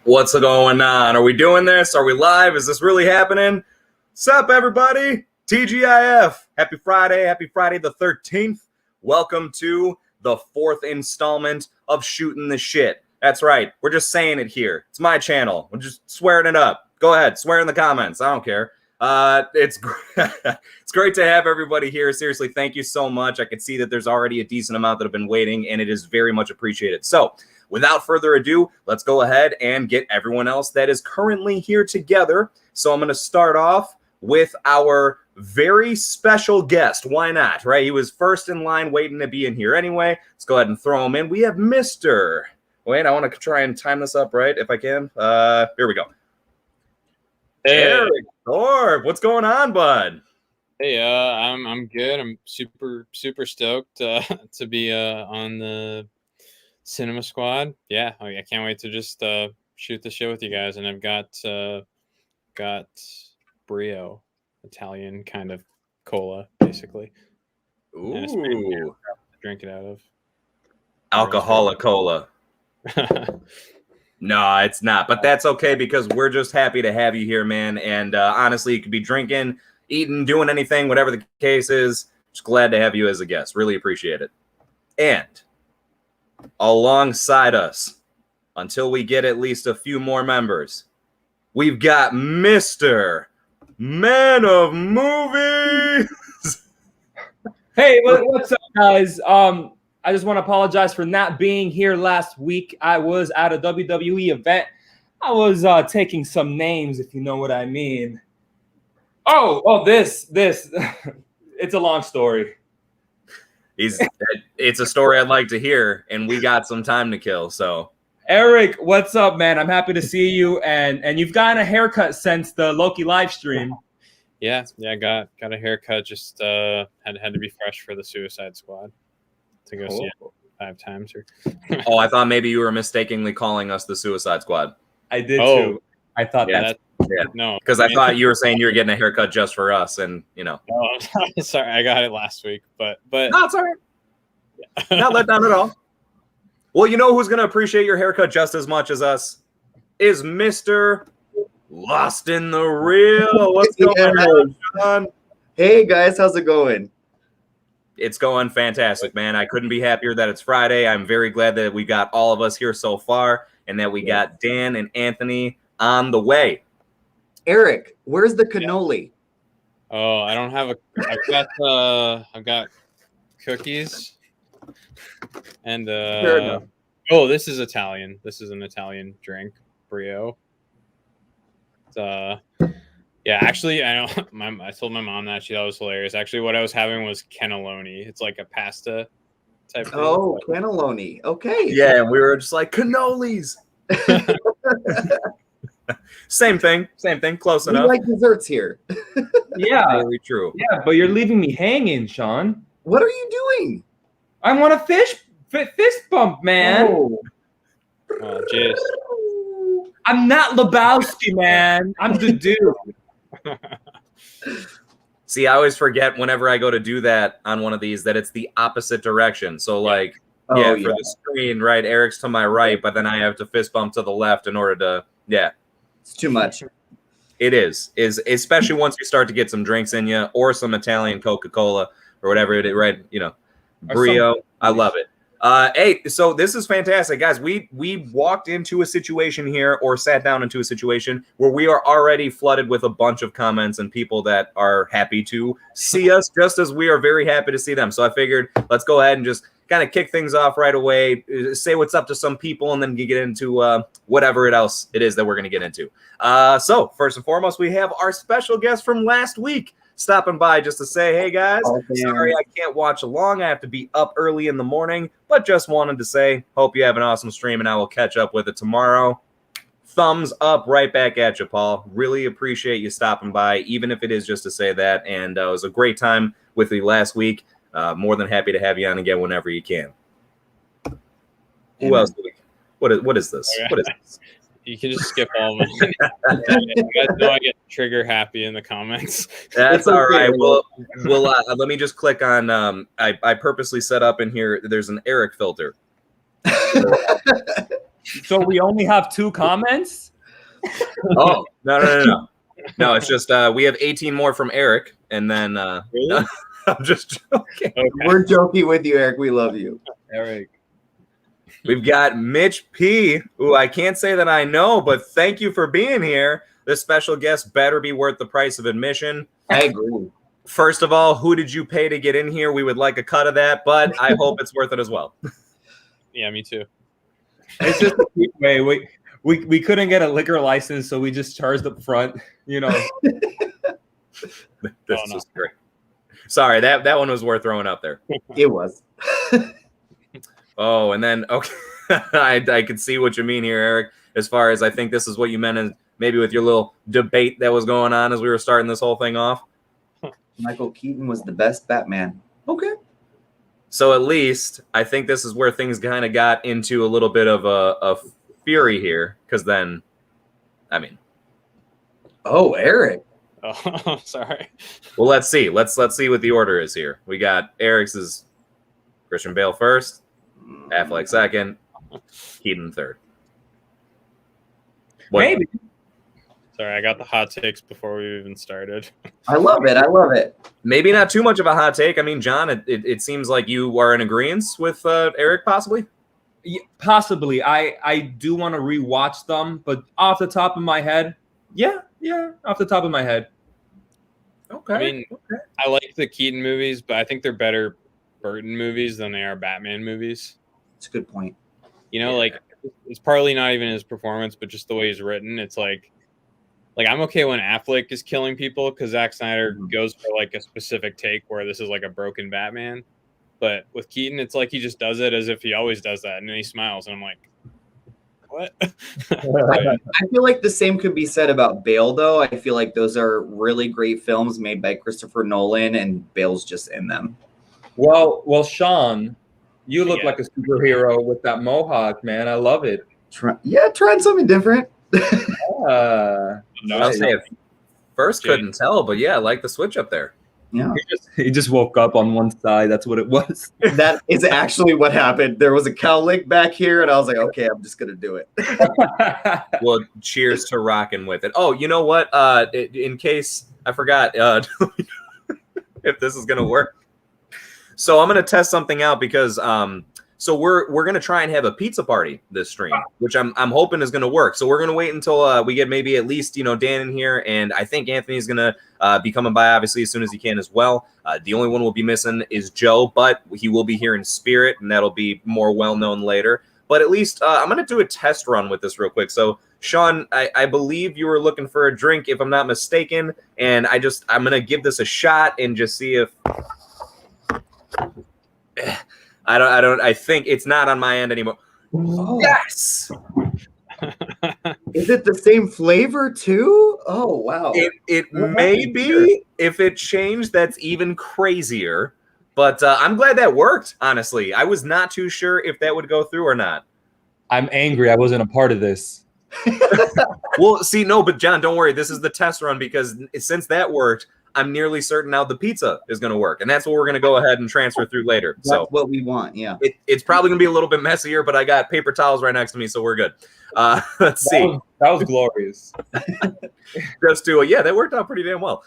What's going on? Are we doing this? Are we live? Is this really happening? Sup, everybody? TGIF. Happy Friday the 13th. Welcome to the 4th installment of Shooting the Shit. That's right. We're just saying it here. It's my channel. We're just swearing it up. Go ahead. Swear in the comments. I don't care. It's great to have everybody here. Seriously, thank you so much. I can see that there's already a decent amount that have been waiting, and it is very much appreciated. So, without further ado, let's go ahead and get everyone else that is currently here together. So I'm going to start off with our very special guest. Why not, right? He was first in line waiting to be in here anyway. Let's go ahead and throw him in. We have Mr. Wait, I want to try and time this up right if I can. Here we go. Hey. Eric Thorpe, what's going on, bud? Hey, I'm good. I'm super stoked to be on the Cinema Squad. Yeah, I can't wait to just shoot the shit with you guys. And I've got Brio, Italian kind of cola, basically. Ooh, and to drink it out of alcoholic cola. No, it's not, but that's okay because we're just happy to have you here, man. And honestly, you could be drinking, eating, doing anything, whatever the case is. Just glad to have you as a guest. Really appreciate it. And alongside us, until we get at least a few more members, we've got Mr. Man of Movies. Hey, what's up, guys? I just want to apologize for not being here last week. I was at a WWE event. I was taking some names, if you know what I mean. This. It's a long story. It's a story I'd like to hear, and we got some time to kill. So, Eric, what's up, man? I'm happy to see you, and you've gotten a haircut since the Loki live stream. Yeah, got a haircut. Just had to be fresh for the Suicide Squad to go see it 5 times. Oh, I thought maybe you were mistakenly calling us the Suicide Squad. I did too. I thought no, because I thought you were saying you were getting a haircut just for us, and you know. Oh, sorry, I got it last week, but no, it's all right. Yeah. Not let down at all. Well, you know who's gonna appreciate your haircut just as much as us is Mr. Lost in the Reel. What's going on, Shawn? Hey guys, how's it going? It's going fantastic, man. I couldn't be happier that it's Friday. I'm very glad that we got all of us here so far, and that we got Dan and Anthony on the way. Eric, where's the cannoli? Oh, I don't have I've got cookies and this is Italian. This is an Italian drink, Brio. Yeah, actually, I know. I told my mom that she thought it was hilarious. Actually, what I was having was cannelloni. It's like a pasta type thing. Oh, cannelloni. Okay. Yeah, and we were just like cannolis. Same thing. Close enough. We like desserts here. Yeah, very true. Yeah, but you're leaving me hanging, Shawn. What are you doing? I want a fist bump, man. Oh, jeez. I'm not Lebowski, man. I'm the dude. See, I always forget whenever I go to do that on one of these that it's the opposite direction. So, like, for the screen, right, Eric's to my right, but then I have to fist bump to the left in order to, It's too much. It is especially once you start to get some drinks in you or some Italian Coca-Cola or whatever it is, right? You know, Brio. I love it. Hey, so this is fantastic, guys. We walked into a situation here or sat down into a situation where we are already flooded with a bunch of comments and people that are happy to see us just as we are very happy to see them. So I figured let's go ahead and just kind of kick things off right away, say what's up to some people, and then get into whatever else it is that we're going to get into. So first and foremost, we have our special guest from last week. stopping by just to say, hey guys, Oh, damn. sorry I can't watch along. I have to be up early in the morning, but just wanted to say, hope you have an awesome stream, and I will catch up with it tomorrow. Thumbs up right back at you, Paul. Really appreciate you stopping by, even if it is just to say that. And it was a great time with you last week. More than happy to have you on again whenever you can. Who else? What is this? Okay. What is this? You can just skip all of them. You guys know I get trigger happy in the comments. That's all okay. right. Well, let me just click on. I purposely set up in here. There's an Eric filter. So we only have 2 comments? Oh no! No, it's just we have 18 more from Eric, and then Really? I'm just joking. Okay. We're joking with you, Eric. We love you. Eric. We've got Mitch P, who I can't say that I know, but thank you for being here. This special guest better be worth the price of admission. I agree. First of all, who did you pay to get in here? We would like a cut of that, but I hope it's worth it as well. Yeah, me too. It's just a cheap way. We couldn't get a liquor license, so we just charged up front. You know. This is great. Sorry, that one was worth throwing up there. It was. Oh, and then okay, I could see what you mean here, Eric. As far as I think this is what you meant, in, maybe with your little debate that was going on as we were starting this whole thing off. Michael Keaton was the best Batman. Okay. So at least I think this is where things kind of got into a little bit of a fury here, because then, I mean, Oh, Eric. Oh, sorry. well, let's see. Let's see what the order is here. We got Eric's is Christian Bale first, Affleck second, Keaton third. What- Maybe. Sorry, I got the hot takes before we even started. I love it. I love it. Maybe not too much of a hot take. I mean, John, it seems like you are in agreement with Eric, possibly. Yeah, possibly. I do want to rewatch them, but off the top of my head, yeah, off the top of my head. Okay. I mean, I like the Keaton movies, but I think they're better Burton movies than they are Batman movies. It's a good point. You know, Yeah. like it's partly not even his performance, but just the way he's written. It's like I'm okay when Affleck is killing people because Zack Snyder goes for like a specific take where this is like a broken Batman. But with Keaton, it's like he just does it as if he always does that, and then he smiles, and I'm like, what? I feel like the same could be said about Bale, though. I feel like those are really great films made by Christopher Nolan, and Bale's just in them. Well, Shawn, you look Yeah. like a superhero with that mohawk, man. I love it. Trying something different. Uh, I'll say it first couldn't tell, but yeah, I like the switch up there. Yeah, he just woke up on one side. That's what it was. that is actually what happened. There was a cowlick back here, and I was like, okay, I'm just gonna do it. Well, cheers to rocking with it. Oh, you know what? In case I forgot, if this is gonna work, so I'm gonna test something out because so we're gonna try and have a pizza party this stream, which I'm hoping is gonna work. So we're gonna wait until we get maybe at least Dan in here, and I think Anthony's gonna be coming by obviously as soon as he can as well. The only one we'll be missing is Joe, but he will be here in spirit, and that'll be more well known later. But at least I'm gonna do a test run with this real quick. So Shawn, I believe you were looking for a drink, if I'm not mistaken, and I'm gonna give this a shot and just see if. I think it's not on my end anymore. Oh. Yes. Is it the same flavor too? Oh wow! It may be. If it changed, that's even crazier. But I'm glad that worked, honestly. I was not too sure if that would go through or not. I'm angry. I wasn't a part of this. Well, see, no, but John, don't worry. This is the test run because since that worked, I'm nearly certain now the pizza is going to work. And that's what we're going to go ahead and transfer through later. That's So what we want. Yeah. it's probably going to be a little bit messier, but I got paper towels right next to me, so we're good. Let's see. That was glorious. Just to yeah, that worked out pretty damn well.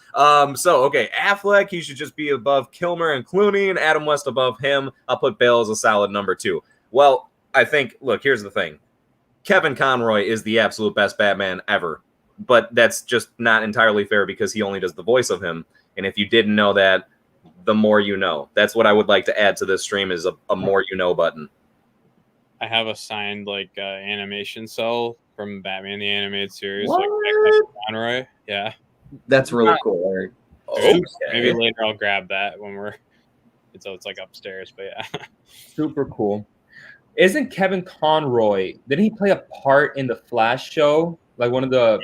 So okay, Affleck, he should just be above Kilmer and Clooney, and Adam West above him. I'll put Bale as a solid number 2. Well, I think look, here's the thing. Kevin Conroy is the absolute best Batman ever, but that's just not entirely fair because he only does the voice of him. And if you didn't know that, the more you know. That's what I would like to add to this stream is a more you know button. I have a signed animation cell from Batman the Animated Series, What? like Conroy. Yeah. That's really cool, Eric. Okay. Maybe later I'll grab that when we're. It's like upstairs, but yeah. Super cool. Isn't Kevin Conroy? Didn't he play a part in the Flash show? Like one of the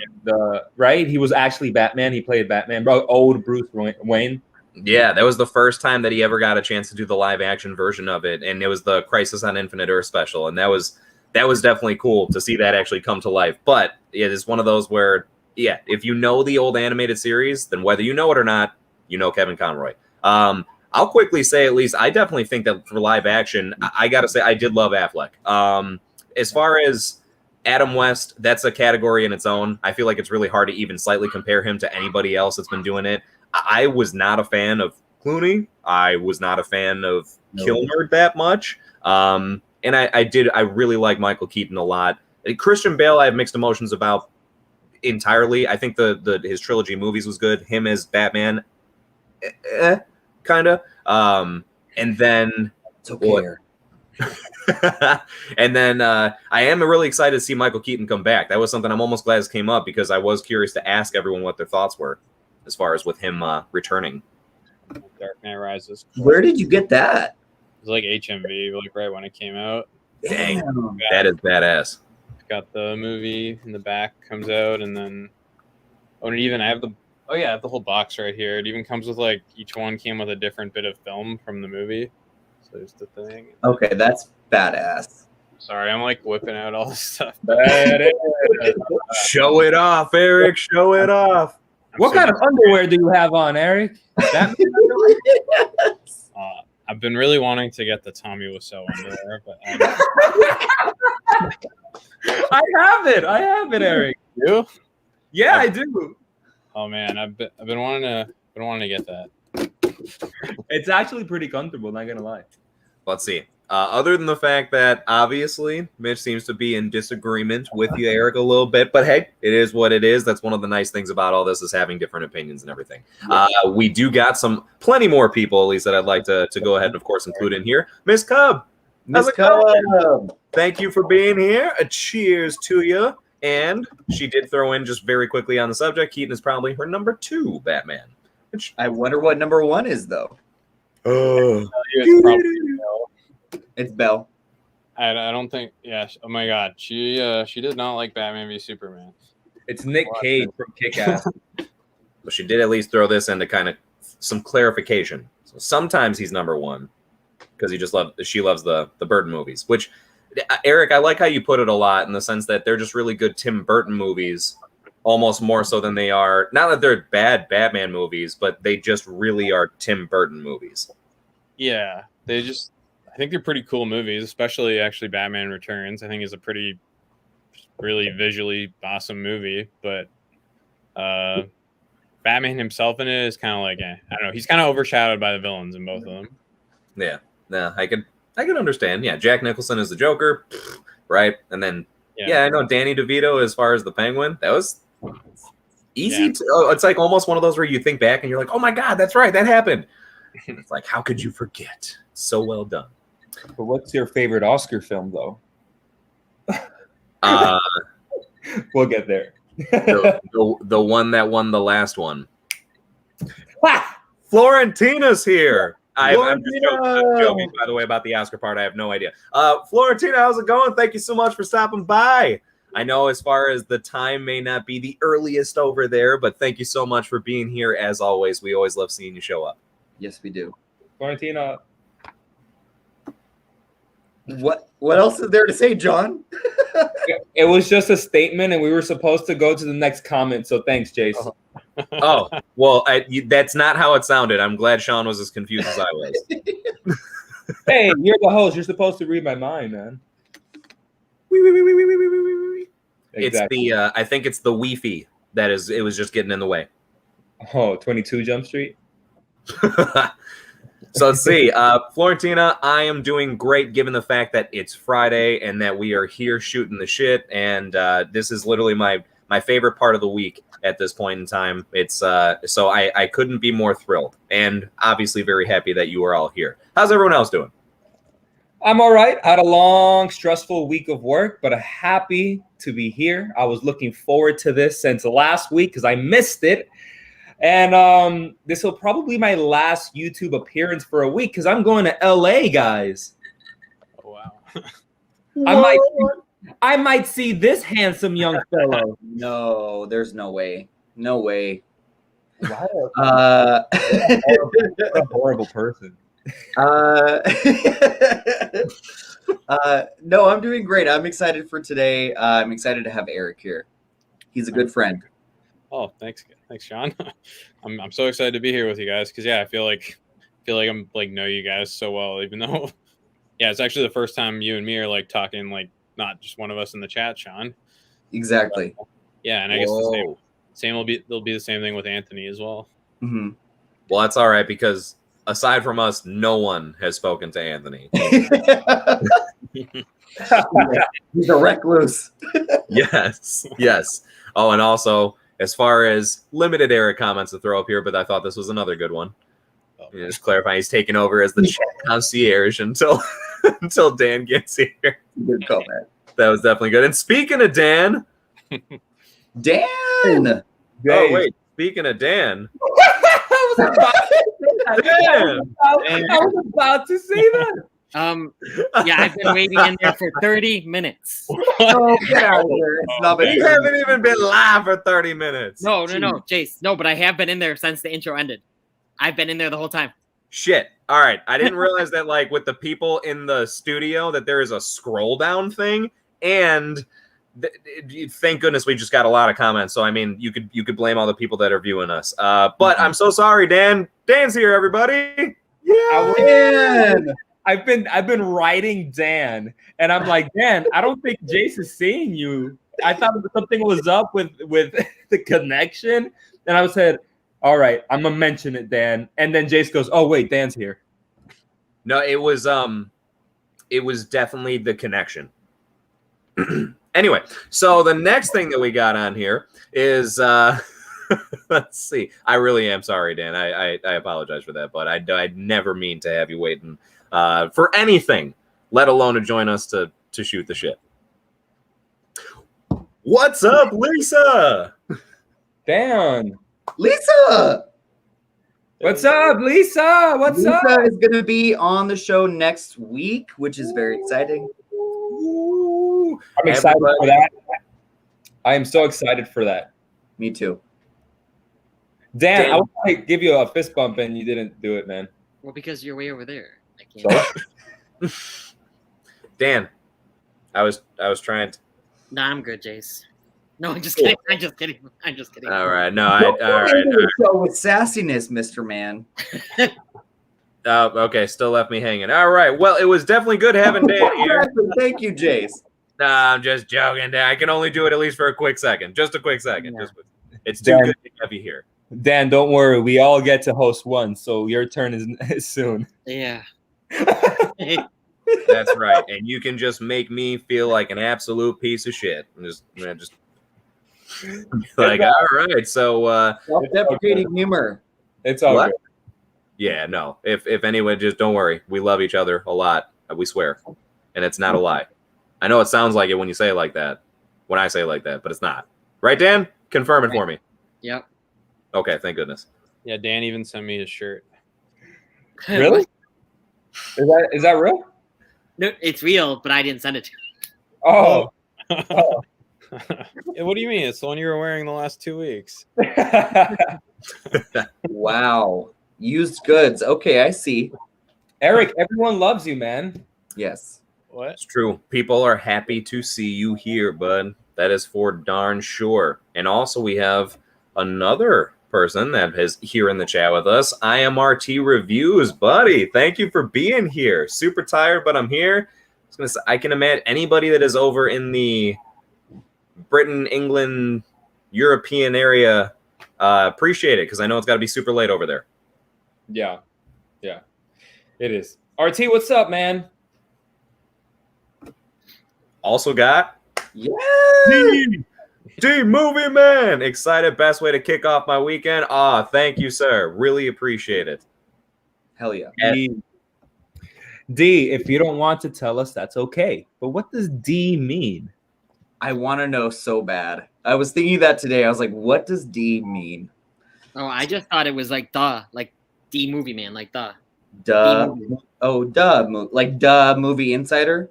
right? He was actually Batman. He played Batman, bro. Old Bruce Wayne. Yeah, that was the first time that he ever got a chance to do the live action version of it, and it was the Crisis on Infinite Earth special, and that was definitely cool to see that actually come to life. But it is one of those where, yeah, if you know the old animated series, then whether you know it or not, you know Kevin Conroy. I'll quickly say, at least, I definitely think that for live action, I got to say, I did love Affleck. As far as Adam West, that's a category in its own. I feel like it's really hard to even slightly compare him to anybody else that's been doing it. I was not a fan of Clooney. I was not a fan of Kilmer that much. And I really like Michael Keaton a lot. Christian Bale, I have mixed emotions about entirely. I think his trilogy movies was good. Him as Batman, kind of. And then It's okay. and then I am really excited to see Michael Keaton come back. That was something I'm almost glad this came up, because I was curious to ask everyone what their thoughts were as far as with him returning. Dark Knight Rises. Where did you get that? It was like HMV, like right when it came out. Dang, Damn. that is badass. Got the movie in the back, comes out, and then I have the whole box right here. It even comes with like each one came with a different bit of film from the movie. So there's the thing. Okay, that's badass. Sorry, I'm like whipping out all this stuff. Show it off, Eric. Show it off. What kind of underwear do you have on, Eric? Batman underwear? Yes. I've been really wanting to get the Tommy Wiseau underwear, but I have it, Eric. you? Yeah, I do. Oh man, I've been wanting to get that. It's actually pretty comfortable, not gonna lie. Let's see. Other than the fact that obviously Mitch seems to be in disagreement with you, Eric, a little bit, but hey, it is what it is. That's one of the nice things about all this, is having different opinions and everything. We do got plenty more people, at least, that I'd like to go ahead and, of course, include in here. Miss Cub, how's it going? Thank you for being here. A cheers to you. And she did throw in, just very quickly on the subject, Keaton is probably her number 2 Batman. Which, I wonder what number 1 is, though. It's probably It's Belle. I don't think. Yeah. Oh my God. She did not like Batman v Superman. It's Nick Cage from Kick-Ass. but she did at least throw this into kind of some clarification. So sometimes he's number 1 because she loves the Burton movies, which, Eric, I like how you put it a lot, in the sense that they're just really good Tim Burton movies, almost more so than they are, not that they're bad Batman movies, but they just really are Tim Burton movies. Yeah, I think they're pretty cool movies, especially actually Batman Returns. I think is a pretty, really visually awesome movie, but Batman himself in it is kind of like, I don't know, he's kind of overshadowed by the villains in both of them. Yeah, no, I can understand. Yeah, Jack Nicholson is the Joker, right? And then, I know Danny DeVito as far as the Penguin. That was easy. Yeah. It's like almost one of those where you think back and you're like, oh my God, that's right, that happened. It's like, how could you forget? So well done. But what's your favorite Oscar film, though? We'll get there. the one that won the last one. Florentina's here. I'm just joking, by the way, about the Oscar part. I have no idea. Florentina, how's it going? Thank you so much for stopping by. I know as far as the time may not be the earliest over there, but thank you so much for being here as always. We always love seeing you show up. Yes, we do. Florentina. What else is there to say, John? It was just a statement, and we were supposed to go to the next comment. So thanks, Jace. Oh, well, that's not how it sounded. I'm glad Shawn was as confused as I was. Hey, you're the host. You're supposed to read my mind, man. Exactly. It's I think it's the Wi-Fi it was just getting in the way. Oh, 22 Jump Street. So let's see. Florentina, I am doing great given the fact that it's Friday and that we are here shooting the shit. And this is literally my favorite part of the week at this point in time. It's so I couldn't be more thrilled and obviously very happy that you are all here. How's everyone else doing? I'm all right. I had a long, stressful week of work, but I'm happy to be here. I was looking forward to this since last week because I missed it. And this will probably be my last YouTube appearance for a week because I'm going to LA, guys. Oh, wow. I might see this handsome young fellow. No, there's no way. No way. What Uh, a horrible person. No, I'm doing great. I'm excited for today. I'm excited to have Eric here. He's a good friend. Oh, thanks, Shawn. I'm so excited to be here with you guys because I feel like I'm like know you guys so well, even though it's actually the first time you and me are like talking, like not just one of us in the chat, Shawn. Exactly. And I guess the same will be the same thing with Anthony as well. Mm-hmm. Well, that's all right because aside from us, no one has spoken to Anthony. He's a recluse. Yes. Oh, and also, as far as limited Eric comments to throw up here, but I thought this was another good one. Just clarifying, he's taking over as the chat concierge until Dan gets here. Good comment. That was definitely good. And speaking of Dan, Dan. oh wait, speaking of Dan, I was about to say that. I've been waiting in there for 30 minutes. Oh, get out of here. It's not been you haven't even been live for 30 minutes. No, Jace. No, but I have been in there since the intro ended. I've been in there the whole time. Shit. All right. I didn't realize that, like, with the people in the studio, that there is a scroll down thing. And thank goodness we just got a lot of comments. So, I mean, you could blame all the people that are viewing us. But I'm so sorry, Dan. Dan's here, everybody. Yeah. I've been writing Dan, and I'm like, Dan, I don't think Jace is seeing you. I thought something was up with the connection, and I said, all right, I'm gonna mention it, Dan. And then Jace goes, oh wait, Dan's here. No, it was definitely the connection. Anyway, so the next thing that we got on here is let's see. I really am sorry, Dan. I apologize for that, but I'd never mean to have you waiting for anything, let alone to join us to shoot the shit. What's up, Lisa? Dan. Lisa. What's up, Lisa? What's up? Lisa is going to be on the show next week, which is very exciting. Ooh. I'm excited for that. I am so excited for that. Me too. Dan, I want to give you a fist bump, and you didn't do it, man. Well, because you're way over there. I can't. Dan, I was trying to. Nah, I'm good, Jace. No, I'm just kidding. I'm just kidding. All right, no, all right. So with sassiness, Mr. Man. Okay, still left me hanging. All right, well, it was definitely good having Dan here. Thank you, Jace. Nah, I'm just joking, Dan. I can only do it at least for a quick second. Just a quick second. Yeah. It's too good to have you here. Dan, don't worry. We all get to host one, so your turn is soon. Yeah. That's right. And you can just make me feel like an absolute piece of shit. Just like, all right. So self-deprecating humor. It's all good. Yeah, no. If anyone, just don't worry. We love each other a lot. We swear. And it's not a lie. I know it sounds like it when you say it like that. When I say it like that, but it's not. Right, Dan? Confirm it for me. Yep. Okay, thank goodness. Yeah, Dan even sent me his shirt. Really? Is that real? No, it's real, but I didn't send it to you. Oh. What do you mean? It's the one you were wearing the last 2 weeks. Wow. Used goods. Okay, I see. Eric, everyone loves you, man. Yes. What? It's true. People are happy to see you here, bud. That is for darn sure. And also we have another person that is here in the chat with us. IMRT Reviews, buddy. Thank you for being here. Super tired, but I'm here. I can imagine anybody that is over in the Britain, England, European area appreciate it because I know it's got to be super late over there. Yeah, it is. RT, what's up, man? Also got D Movie Man. Excited. Best way to kick off my weekend. Thank you, sir. Really appreciate it. Hell yeah. D, if you don't want to tell us, that's okay. But what does D mean? I want to know so bad. I was thinking that today. I was like, what does D mean? Oh, I just thought it was like D movie man, like the. Duh. D-movie. Oh, duh. Like duh. Movie Insider.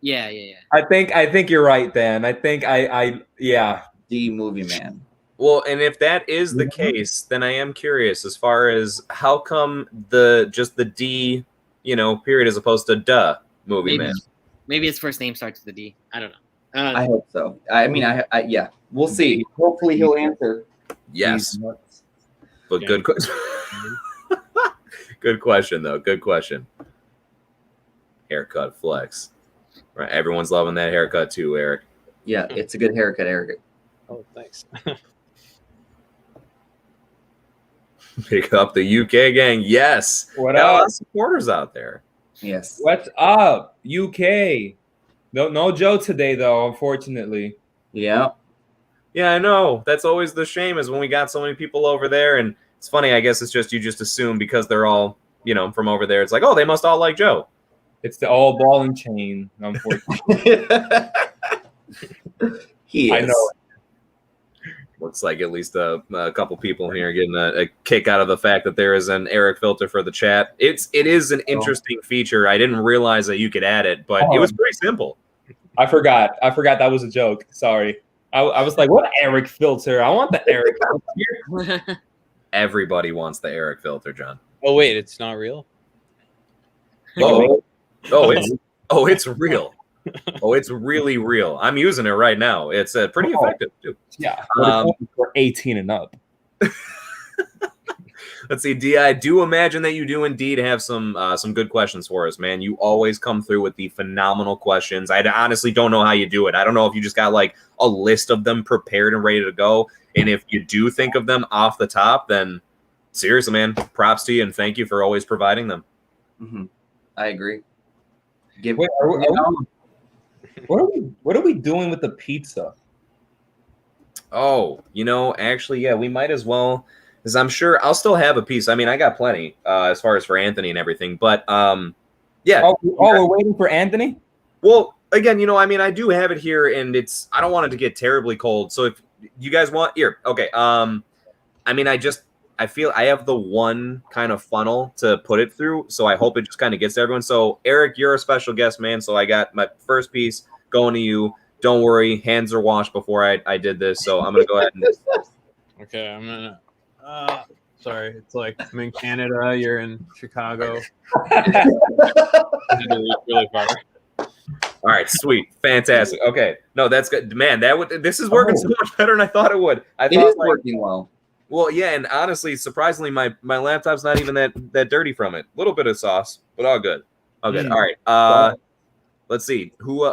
Yeah, yeah, yeah. I think you're right, Dan. I think yeah. D movie man. Well, and if that is the case, then I am curious as far as how come just the D, period as opposed to duh movie man. Maybe his first name starts with a D. I don't know. I hope so. I mean, yeah. We'll see. Hopefully, he'll answer. Yes, but good question. Good question though. Good question. Haircut flex. Right, everyone's loving that haircut too, Eric. Yeah, it's a good haircut, Eric. Oh, thanks. Pick up the UK gang. Yes. What Got a lot up? of supporters out there. Yes. What's up, UK? No Joe today though, unfortunately. Yeah. Yeah, I know. That's always the shame is when we got so many people over there, and it's funny. I guess it's just you just assume because they're all from over there. It's like, oh, they must all like Joe. It's the all ball and chain, unfortunately. He is. I know. Looks like at least a couple people here getting a kick out of the fact that there is an Eric filter for the chat. It is an interesting feature. I didn't realize that you could add it, but it was pretty simple. I forgot that was a joke. Sorry. I was like, what Eric filter? I want the Eric filter. Everybody wants the Eric filter, John. Oh wait, it's not real. Oh, it's real. Oh, it's really real. I'm using it right now. It's pretty effective too. Yeah, for 18 and up. Let's see, D. I do imagine that you do indeed have some good questions for us, man. You always come through with the phenomenal questions. I honestly don't know how you do it. I don't know if you just got like a list of them prepared and ready to go. And if you do think of them off the top, then seriously, man, props to you and thank you for always providing them. Mm-hmm. I agree. Wait, what are we doing with the pizza? Oh, actually, yeah, we might as well, because I'm sure I'll still have a piece. I mean, I got plenty as far as for Anthony and everything, but yeah. Oh, we're waiting for Anthony? Well, again, I mean, I do have it here, and I don't want it to get terribly cold. So if you guys want, here, okay. I mean, I feel I have the one kind of funnel to put it through, so I hope it just kind of gets to everyone. So, Eric, you're a special guest, man. So I got my first piece going to you. Don't worry, hands are washed before I did this, so I'm gonna go ahead and. Okay, I'm gonna. Sorry, it's like I'm in Canada. You're in Chicago. Really far. All right, sweet, fantastic. Okay, no, that's good, man. This is working so much better than I thought it would. It is working well. Well, yeah, and honestly, surprisingly, my laptop's not even that dirty from it. A little bit of sauce, but all good. All good. All right. Let's see. Who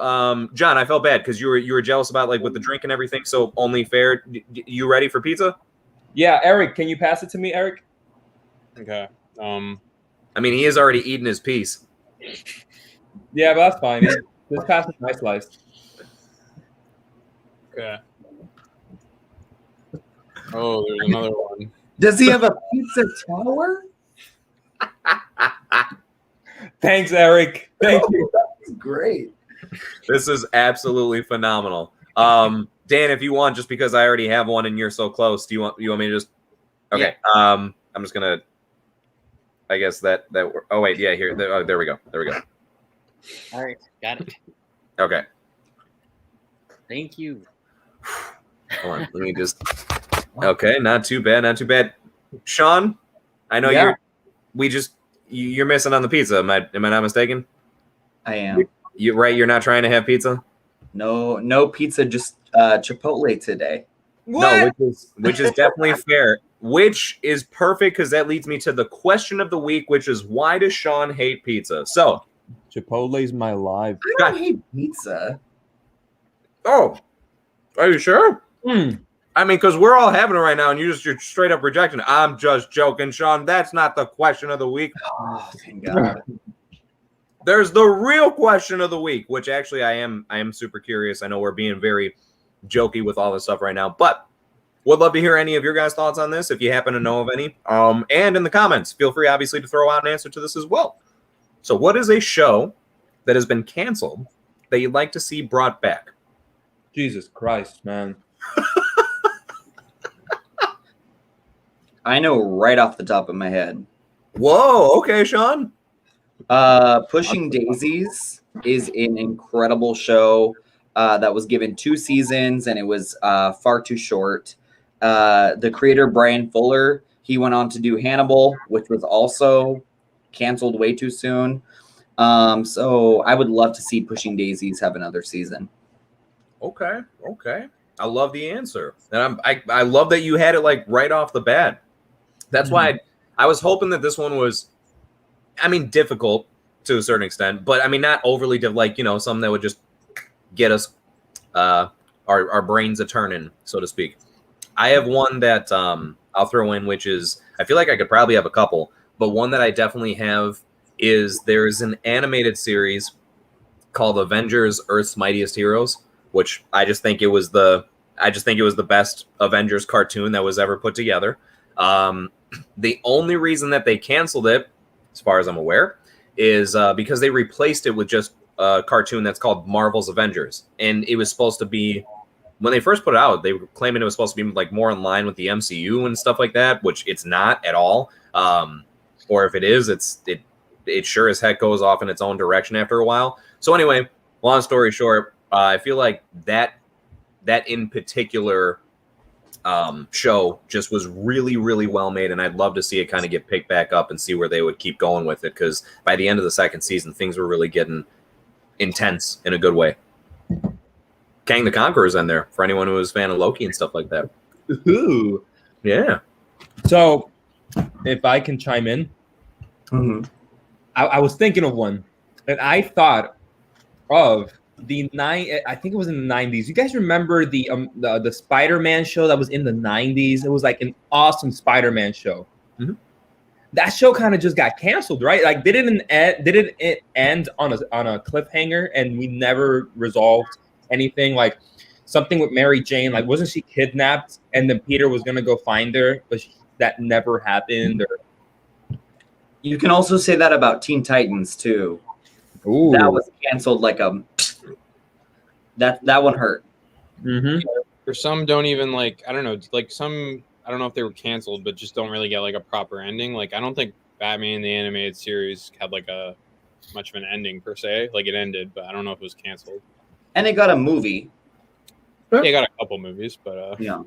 John, I felt bad because you were jealous about like with the drink and everything. So only fair. You ready for pizza? Yeah, Eric, can you pass it to me, Eric? Okay. I mean, he has already eaten his piece. Yeah, but that's fine. Just pass it my slice. Okay. Oh, there's another one. Does he have a pizza tower? Thanks, Eric. Thank you. That's great. This is absolutely phenomenal. Dan, if you want, just because I already have one and you're so close, do you want me to just? Okay. Yeah. I'm just gonna. I guess that. Oh wait, yeah. Here. There we go. There we go. All right, got it. Okay. Thank you. Hold on. Let me just. Okay, not too bad. Not too bad. Shawn, I know you're missing on the pizza. Am I not mistaken? I am. You right? You're not trying to have pizza? No pizza, just Chipotle today. What? No, which is definitely fair. Which is perfect because that leads me to the question of the week, which is why does Shawn hate pizza? So Chipotle's my life. I don't hate pizza. Oh, are you sure? I mean, because we're all having it right now, and you're straight up rejecting it. I'm just joking, Shawn. That's not the question of the week. Oh, thank God. There's the real question of the week, which actually I am super curious. I know we're being very jokey with all this stuff right now, but would love to hear any of your guys' thoughts on this if you happen to know of any. And in the comments, feel free obviously to throw out an answer to this as well. So, what is a show that has been canceled that you'd like to see brought back? Jesus Christ, man. I know right off the top of my head. Whoa, okay, Shawn. Pushing Daisies is an incredible show that was given 2 seasons, and it was far too short. The creator, Brian Fuller, he went on to do Hannibal, which was also canceled way too soon. So I would love to see Pushing Daisies have another season. Okay. I love the answer, and I love that you had it like right off the bat. That's why I was hoping that this one was, I mean, difficult to a certain extent, but I mean not overly like something that would just get us our brains a turning, so to speak. I have one that I'll throw in, which is I feel like I could probably have a couple, but one that I definitely have is there's an animated series called Avengers: Earth's Mightiest Heroes, which I just think it was the best Avengers cartoon that was ever put together. The only reason that they canceled it, as far as I'm aware, is because they replaced it with just a cartoon that's called Marvel's Avengers, and it was supposed to be, when they first put it out, they were claiming it was supposed to be like more in line with the MCU and stuff like that, which it's not at all. Or if it is, it sure as heck goes off in its own direction after a while. So anyway, long story short, I feel like that in particular show just was really, really well made, and I'd love to see it kind of get picked back up and see where they would keep going with it, because by the end of the second season, things were really getting intense in a good way. Kang the Conqueror's in there for anyone who was a fan of Loki and stuff like that. Ooh. Yeah. So, if I can chime in, I was thinking of one, and I thought of I think it was in the 90s. You guys remember the Spider-Man show that was in the 90s? It was like an awesome Spider-Man show. That show kind of just got canceled, right? Like, didn't it end on a cliffhanger, and we never resolved anything? Like something with Mary Jane, like wasn't she kidnapped and then Peter was gonna go find her, but that never happened? Or you can also say that about Teen Titans too. Ooh. That was canceled like that one hurt. For some, don't even like, I don't know, like some, I don't know if they were canceled, but just don't really get like a proper ending. Like I don't think Batman the animated series had like a much of an ending per se. Like it ended, but I don't know if it was canceled. And it got a movie. Yeah, it got a couple movies, but yeah.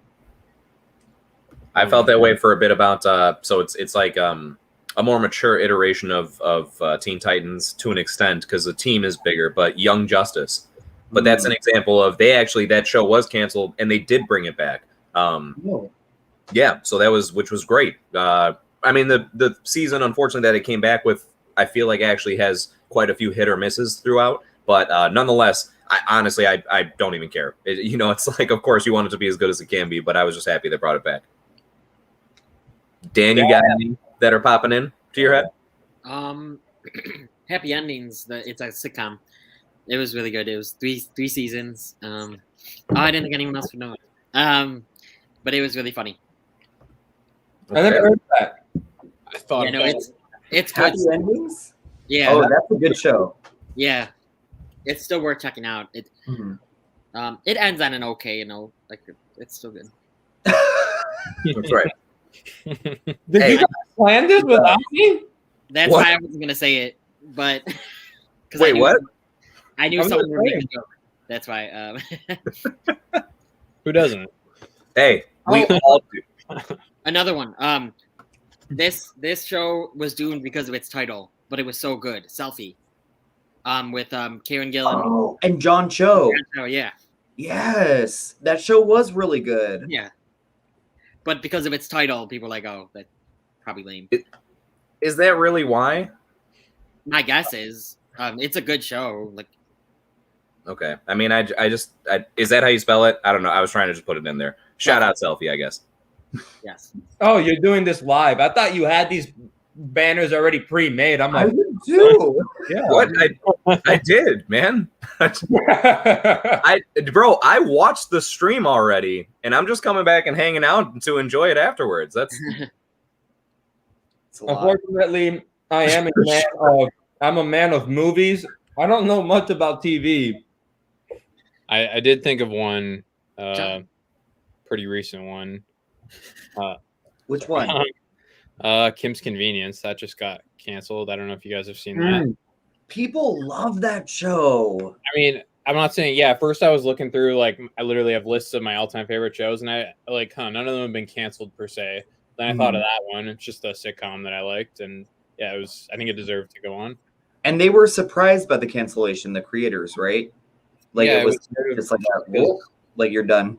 I felt that way for a bit about so it's like a more mature iteration of Teen Titans to an extent, because the team is bigger, but Young Justice. But that's an example of that show was canceled and they did bring it back. Yeah, so which was great. I mean, the season, unfortunately, that it came back with, I feel like actually has quite a few hit or misses throughout. But nonetheless, I honestly don't even care. It's like, of course, you want it to be as good as it can be, but I was just happy they brought it back. Dan, you got any that are popping in to your head? Happy Endings. It's a sitcom. It was really good. It was three seasons. I didn't think anyone else would know it. But it was really funny. I never heard that. I thought it's Happy good. Endings? Yeah. Oh, that's a good show. Yeah. It's still worth checking out. It ends on an okay, like it's still good. That's right. Did you guys plan this without me? That's why I wasn't gonna say it, but wait, what? I knew someone would make a joke. That's why. Who doesn't? Hey, we all do. Another one. This show was doomed because of its title, but it was so good. Selfie. With Karen Gillan. Oh, and John Cho. Oh yeah. Yes, that show was really good. Yeah. But because of its title, people are like, oh, that's probably lame. Is that really why? My guess is it's a good show. Like, okay. I mean, I just is that how you spell it? I don't know. I was trying to just put it in there. Shout out Selfie, I guess. Yes. Oh, you're doing this live. I thought you had these banners already pre-made. I'm like, I would too. Yeah. What? I did, man. Bro, I watched the stream already, and I'm just coming back and hanging out to enjoy it afterwards. That's unfortunately, I am I'm a man of movies. I don't know much about TV. I did think of one pretty recent one. Which one? Kim's Convenience. That just got canceled. I don't know if you guys have seen that. People love that show. I mean, I'm not saying, yeah, at first I was looking through, like, I literally have lists of my all-time favorite shows, and I, like, none of them have been canceled per se. Then I thought of that one. It's just a sitcom that I liked, and yeah, I think it deserved to go on. And they were surprised by the cancellation, the creators, right? Like, Yeah, it was just like that, like, you're done.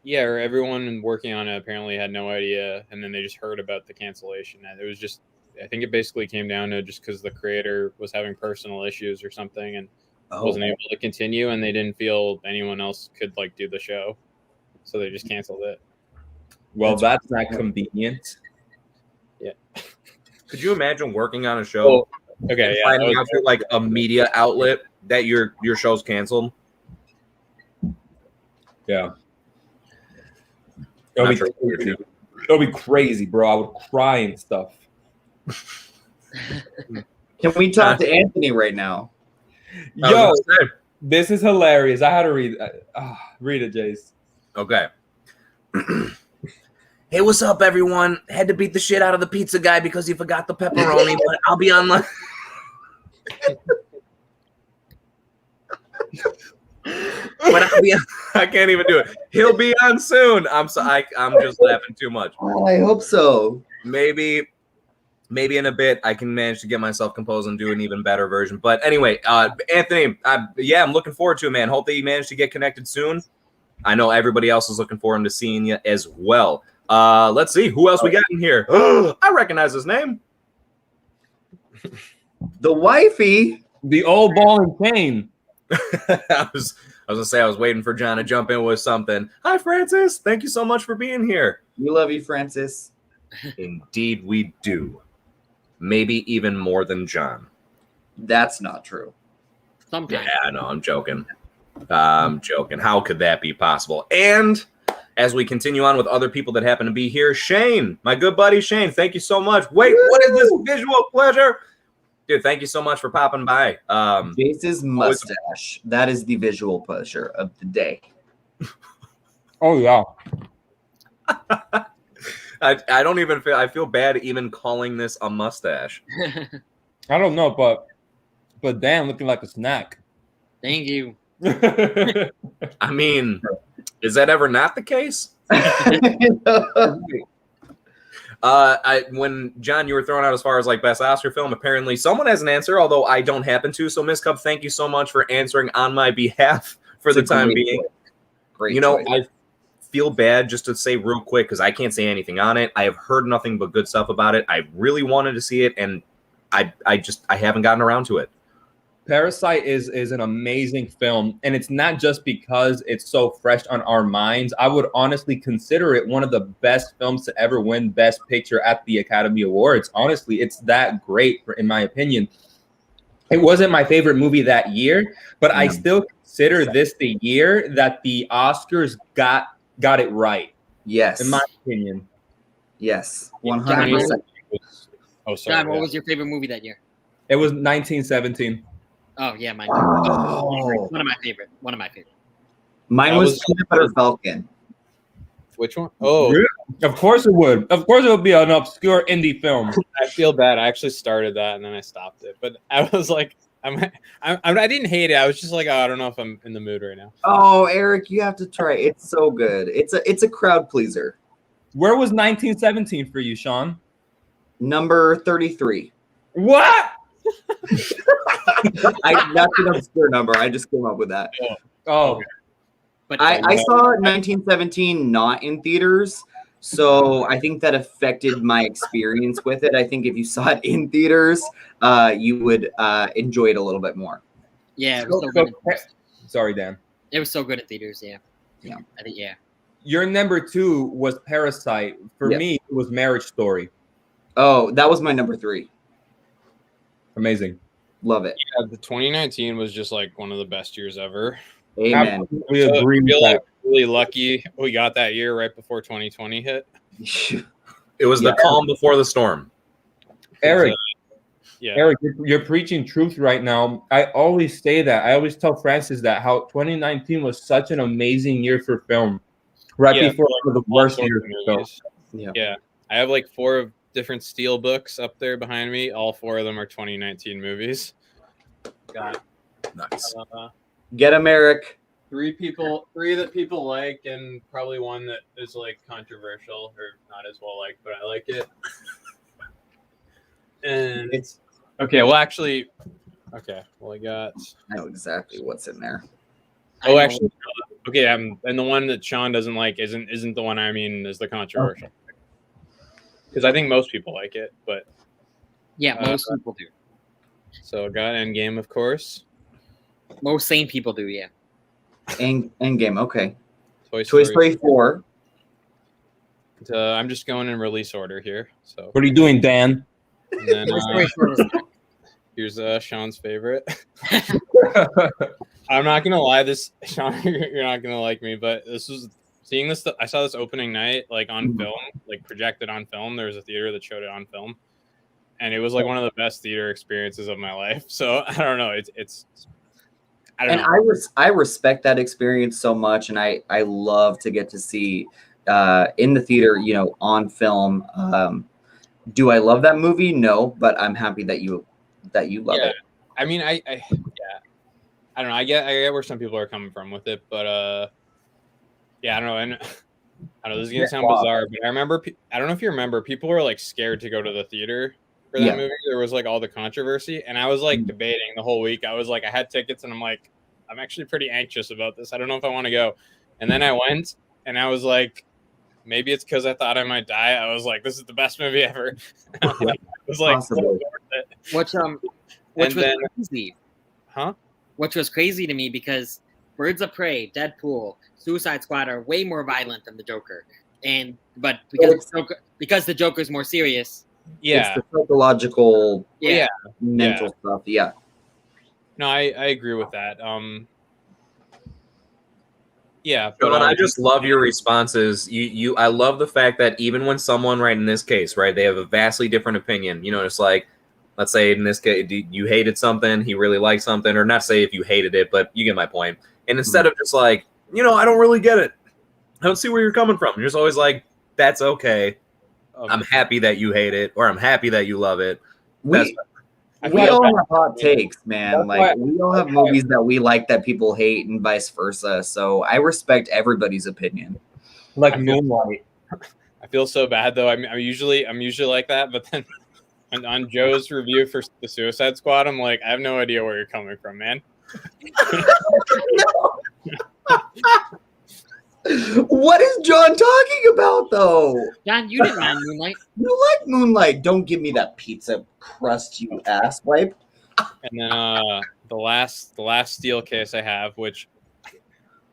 Yeah, or everyone working on it apparently had no idea, and then they just heard about the cancellation. And it was just, I think it basically came down to just because the creator was having personal issues or something, and wasn't able to continue, and they didn't feel anyone else could like do the show, so they just canceled it. Well, that's not convenient. Yeah. Could you imagine working on a show? Okay, yeah, finding out through like a media outlet that your show's canceled? Yeah. It'll be crazy, bro. I would cry and stuff. Can we talk to Anthony right now? Yo, this is hilarious. I had to read read it, Jace. Okay. Hey, what's up, everyone? Had to beat the shit out of the pizza guy because he forgot the pepperoni, but I'll be on my... But I can't even do it. He'll be on soon. I'm just laughing too much. Oh, I hope so. Maybe in a bit I can manage to get myself composed and do an even better version. But anyway, Anthony, I'm looking forward to it, man. Hope that you manage to get connected soon. I know everybody else is looking forward to seeing you as well. Let's see who else we got in here. I recognize his name. The wifey, the old ball and chain. I was gonna say I was waiting for John to jump in with something. Hi, Francis. Thank you so much for being here. We love you, Francis. Indeed, we do. Maybe even more than John. That's not true. Sometimes. Yeah, no, I'm joking. I'm joking. How could that be possible? And as we continue on with other people that happen to be here, Shane, my good buddy Shane, thank you so much. Wait, what is this visual pleasure? Dude, thank you so much for popping by. Jace's mustache. That is the visual pleasure of the day. Oh, yeah. I don't even feel, I feel bad even calling this a mustache. I don't know, but damn, looking like a snack. Thank you. I mean, is that ever not the case? When John, you were throwing out as far as like best Oscar film, apparently someone has an answer, although I don't happen to. So Miss Cub, thank you so much for answering on my behalf for the time being. Great you know, choice. I feel bad just to say real quick because I can't say anything on it. I have heard nothing but good stuff about it. I really wanted to see it, and I haven't gotten around to it. Parasite is an amazing film, and it's not just because it's so fresh on our minds. I would honestly consider it one of the best films to ever win Best Picture at the Academy Awards. Honestly, it's that great, in my opinion. It wasn't my favorite movie that year, but I still consider this the year that the Oscars got it right. Yes. In my opinion. Yes. 100%. Oh, sorry. John, what was your favorite movie that year? It was 1917. Oh, yeah, mine. Oh. One of my favorite. Mine was Peanut Butter Falcon. Which one? Oh, Yeah, of course it would. Of course it would be an obscure indie film. I feel bad. I actually started that and then I stopped it. But I was like, I didn't hate it. I was just like, oh, I don't know if I'm in the mood right now. Oh, Eric, you have to try it. It's so good. It's a crowd pleaser. Where was 1917 for you, Shawn? Number 33. What? That's an obscure number. I just came up with that. Oh, But I saw 1917 not in theaters, so I think that affected my experience with it. I think if you saw it in theaters, you would enjoy it a little bit more. yeah, it was so good. Sorry, Dan. It was so good at theaters. Yeah. Yeah. I think Your number 2 was Parasite. For me, it was Marriage Story. Oh, that was my number 3. Amazing. Love it. Yeah, the 2019 was just like one of the best years ever. Amen. We So agree I with feel that. like really lucky we got that year right before 2020 hit. It was the calm before the storm. Eric, Yeah. Eric, you're preaching truth right now. I always say that. I always tell Francis that how 2019 was such an amazing year for film. Right Yeah, before one of the worst all years sorts for of film. movies. Yeah. I have like 4 different steel books up there behind me. All 4 of them are 2019 movies. Got Nice. Get 'em, Eric. 3 that people like, and probably one that is like controversial or not as well liked, but I like it. And It's okay, well, actually, okay, well, I got. I know exactly what's in there. Oh, actually, okay. And the one that Shawn doesn't like isn't the one I mean is the controversial. Because I think most people like it, but Yeah, most people do. so I got Endgame, of course. Most sane people do. Yeah. Endgame. Okay. Toy Toy Story 4. I'm just going in release order here. So What are you doing, Dan? and then, Toy Story 4 was here's Shawn's favorite. I'm not gonna lie, this Shawn, you're not gonna like me, but this was seeing this. I saw this opening night like on film, like projected on film. There was a theater that showed it on film, and it was like one of the best theater experiences of my life. So I don't know. It's I don't know. I respect that experience so much, and I love to get to see in the theater, you know, on film. Do I love that movie? No, but I'm happy that you love it. I mean, I don't know. I get where some people are coming from with it, but yeah, I don't know. And I don't know, this is gonna sound bizarre, but I remember. I don't know if you remember, people were like scared to go to the theater for that movie. There was like all the controversy, and I was like debating the whole week. I was like, I had tickets, and I'm like, I'm actually pretty anxious about this. I don't know if I want to go. And then I went, and I was like, maybe it's because I thought I might die. I was like, this is the best movie ever. It was like, so worth it. which was crazy. Huh? Which was crazy to me because Birds of Prey, Deadpool, Suicide Squad are way more violent than the Joker, but because the Joker's more serious. Yeah, it's the psychological, mental stuff. Yeah. No, I agree with that. Yeah, but I just love your responses. I love the fact that even when someone, right, in this case, right, they have a vastly different opinion. You know, it's like, let's say in this case, you hated something, he really liked something, or not say if you hated it, but you get my point. And instead of just like, you know, I don't really get it, I don't see where you're coming from. You're just always like, that's okay. I'm happy that you hate it, or I'm happy that you love it. We all have hot takes, man. Like we all have movies that we like that people hate, and vice versa. So I respect everybody's opinion. Like Moonlight. I feel so bad though. I'm usually like that, but then on Joe's review for the Suicide Squad, I'm like, I have no idea where you're coming from, man. What is John talking about, though? John, you didn't mind Moonlight. You like Moonlight. Don't give me that pizza crust, you ass wipe. And then the last steel case I have, which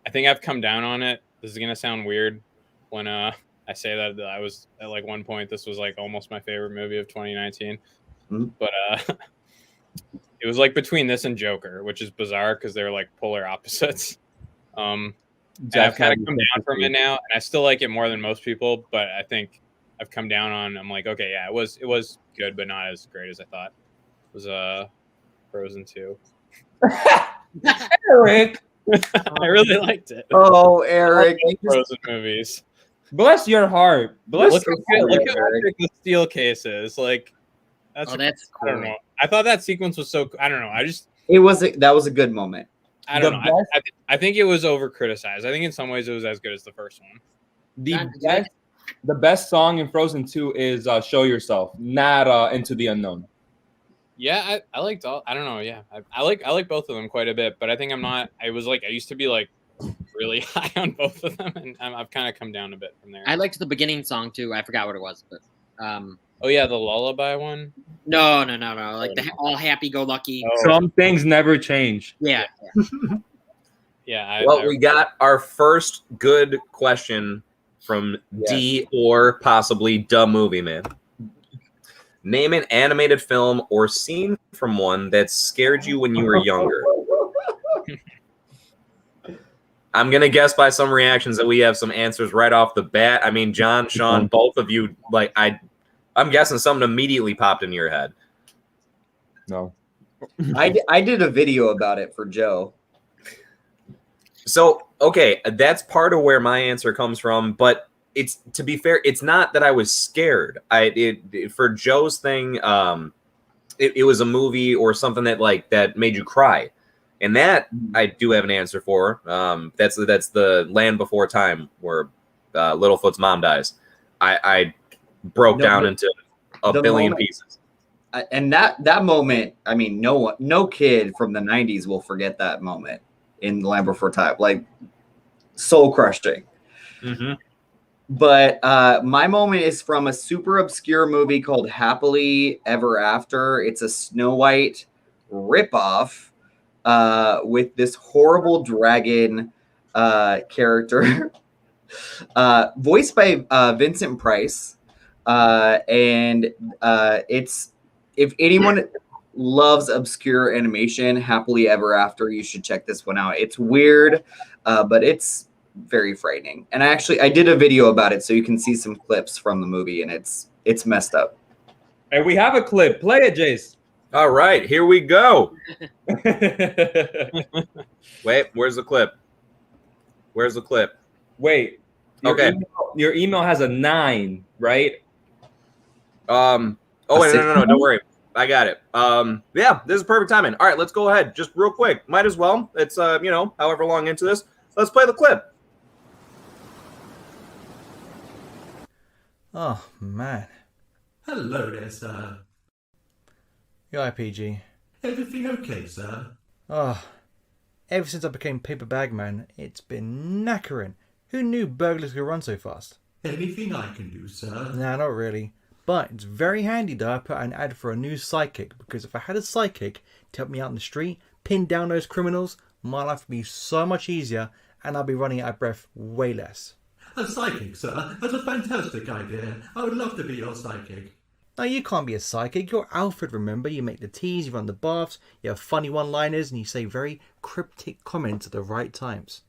I think I've come down on it. This is gonna sound weird when I say that I was at like one point. This was like almost my favorite movie of 2019, but it was like between this and Joker, which is bizarre because they're like polar opposites. I've kind of come down from it now, and I still like it more than most people. But I think I've come down on. I'm like, okay, yeah, it was good, but not as great as I thought. It was Frozen 2. Eric, I really liked it. Oh, Eric, Frozen movies. Bless your heart. Look at the steel cases. Like that's cool. I don't know. I thought that sequence was so. I don't know. That was a good moment. I don't know. I think it was over criticized. I think in some ways it was as good as the first one. The best song in Frozen 2 is "Show Yourself," not "Into the Unknown." Yeah, I liked all. I don't know. Yeah, I like both of them quite a bit. But I think I'm not. I used to be like really high on both of them, and I've kind of come down a bit from there. I liked the beginning song too. I forgot what it was, but oh yeah, the lullaby one. No. Like the all happy-go-lucky. Some things never change. Yeah. Yeah. We got our first good question from D or possibly Dumb Movie Man. Name an animated film or scene from one that scared you when you were younger. I'm going to guess by some reactions that we have some answers right off the bat. I mean, John, Shawn, both of you, like I'm guessing something immediately popped into your head. No. I did a video about it for Joe. So, okay, that's part of where my answer comes from, but it's, to be fair, it's not that I was scared. For Joe's thing, it was a movie or something that made you cry, and that I do have an answer for. That's the Land Before Time, where Littlefoot's mom dies. I broke down into a billion pieces. And that moment, I mean, no kid from the 90s will forget that moment in Land Before Time. Like, soul crushing. Mm-hmm. But my moment is from a super obscure movie called Happily Ever After. It's a Snow White ripoff with this horrible dragon character voiced by Vincent Price. And it's, if anyone loves obscure animation, Happily Ever After, you should check this one out. It's weird, but it's very frightening. And I did a video about it, so you can see some clips from the movie, and it's messed up. And we have a clip. Play it, Jace. All right, here we go. Wait, where's the clip? Where's the clip? Wait. Okay. Your email has a 9, right? Oh, wait, no, don't worry. I got it. Yeah, this is perfect timing. All right, let's go ahead. Just real quick. Might as well. It's, however long into this. Let's play the clip. Oh, man. Hello there, sir. You alright, PG? Everything okay, sir? Oh, ever since I became Paper Bag Man, it's been knackering. Who knew burglars could run so fast? Anything I can do, sir? Nah, not really. But it's very handy that I put an ad for a new sidekick, because if I had a sidekick to help me out in the street, pin down those criminals, my life would be so much easier, and I'd be running out of breath way less. A psychic, sir? That's a fantastic idea. I would love to be your psychic. No, you can't be a psychic. You're Alfred, remember? You make the teas, you run the baths, you have funny one-liners, and you say very cryptic comments at the right times.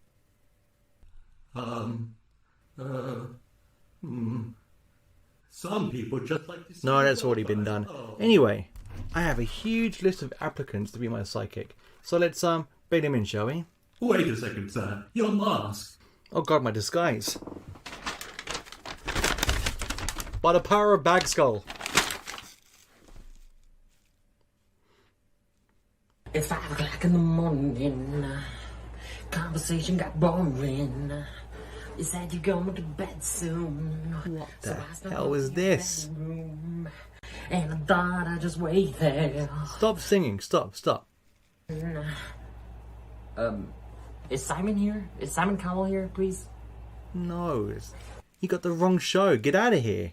Some people just like to see. No, that's already been done. Anyway, I have a huge list of applicants to be my psychic. So let's bring them in, shall we? Wait a second, sir. Your mask. Oh god, my disguise. By the power of Bag Skull. It's 5 o'clock in the morning. Conversation got boring. You said you're going to bed soon. What the hell is this? And I thought I'd just wait there. Stop singing. Stop. Is Simon here? Is Simon Cowell here, please? No, you got the wrong show. Get out of here.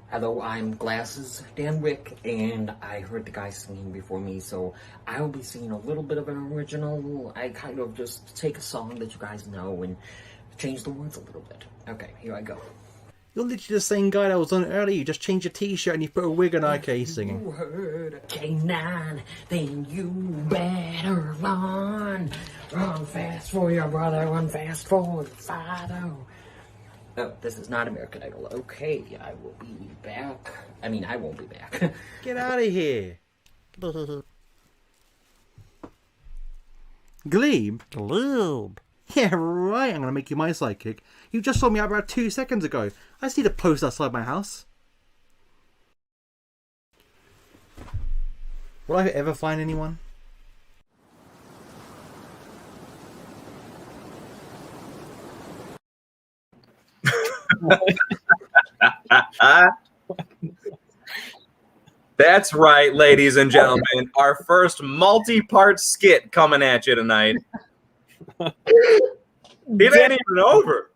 Hello, I'm Glasses Dan Wick, and I heard the guy singing before me, so I will be singing a little bit of an original. I kind of just take a song that you guys know and change the words a little bit. Okay, here I go. You're literally the same guy that was on earlier. You just changed your t-shirt and you put a wig on. Okay, he's singing. You heard a K9, then you better run. Run fast for your brother, run fast for your father. Oh, this is not American Idol. Okay, I will be back. I mean, I won't be back. Get out of here. Glebe? Glebe. Yeah, right. I'm going to make you my sidekick. You just saw me out about 2 seconds ago. I see the post outside my house. Will I ever find anyone? That's right, ladies and gentlemen. Our first multi-part skit coming at you tonight. It ain't even over.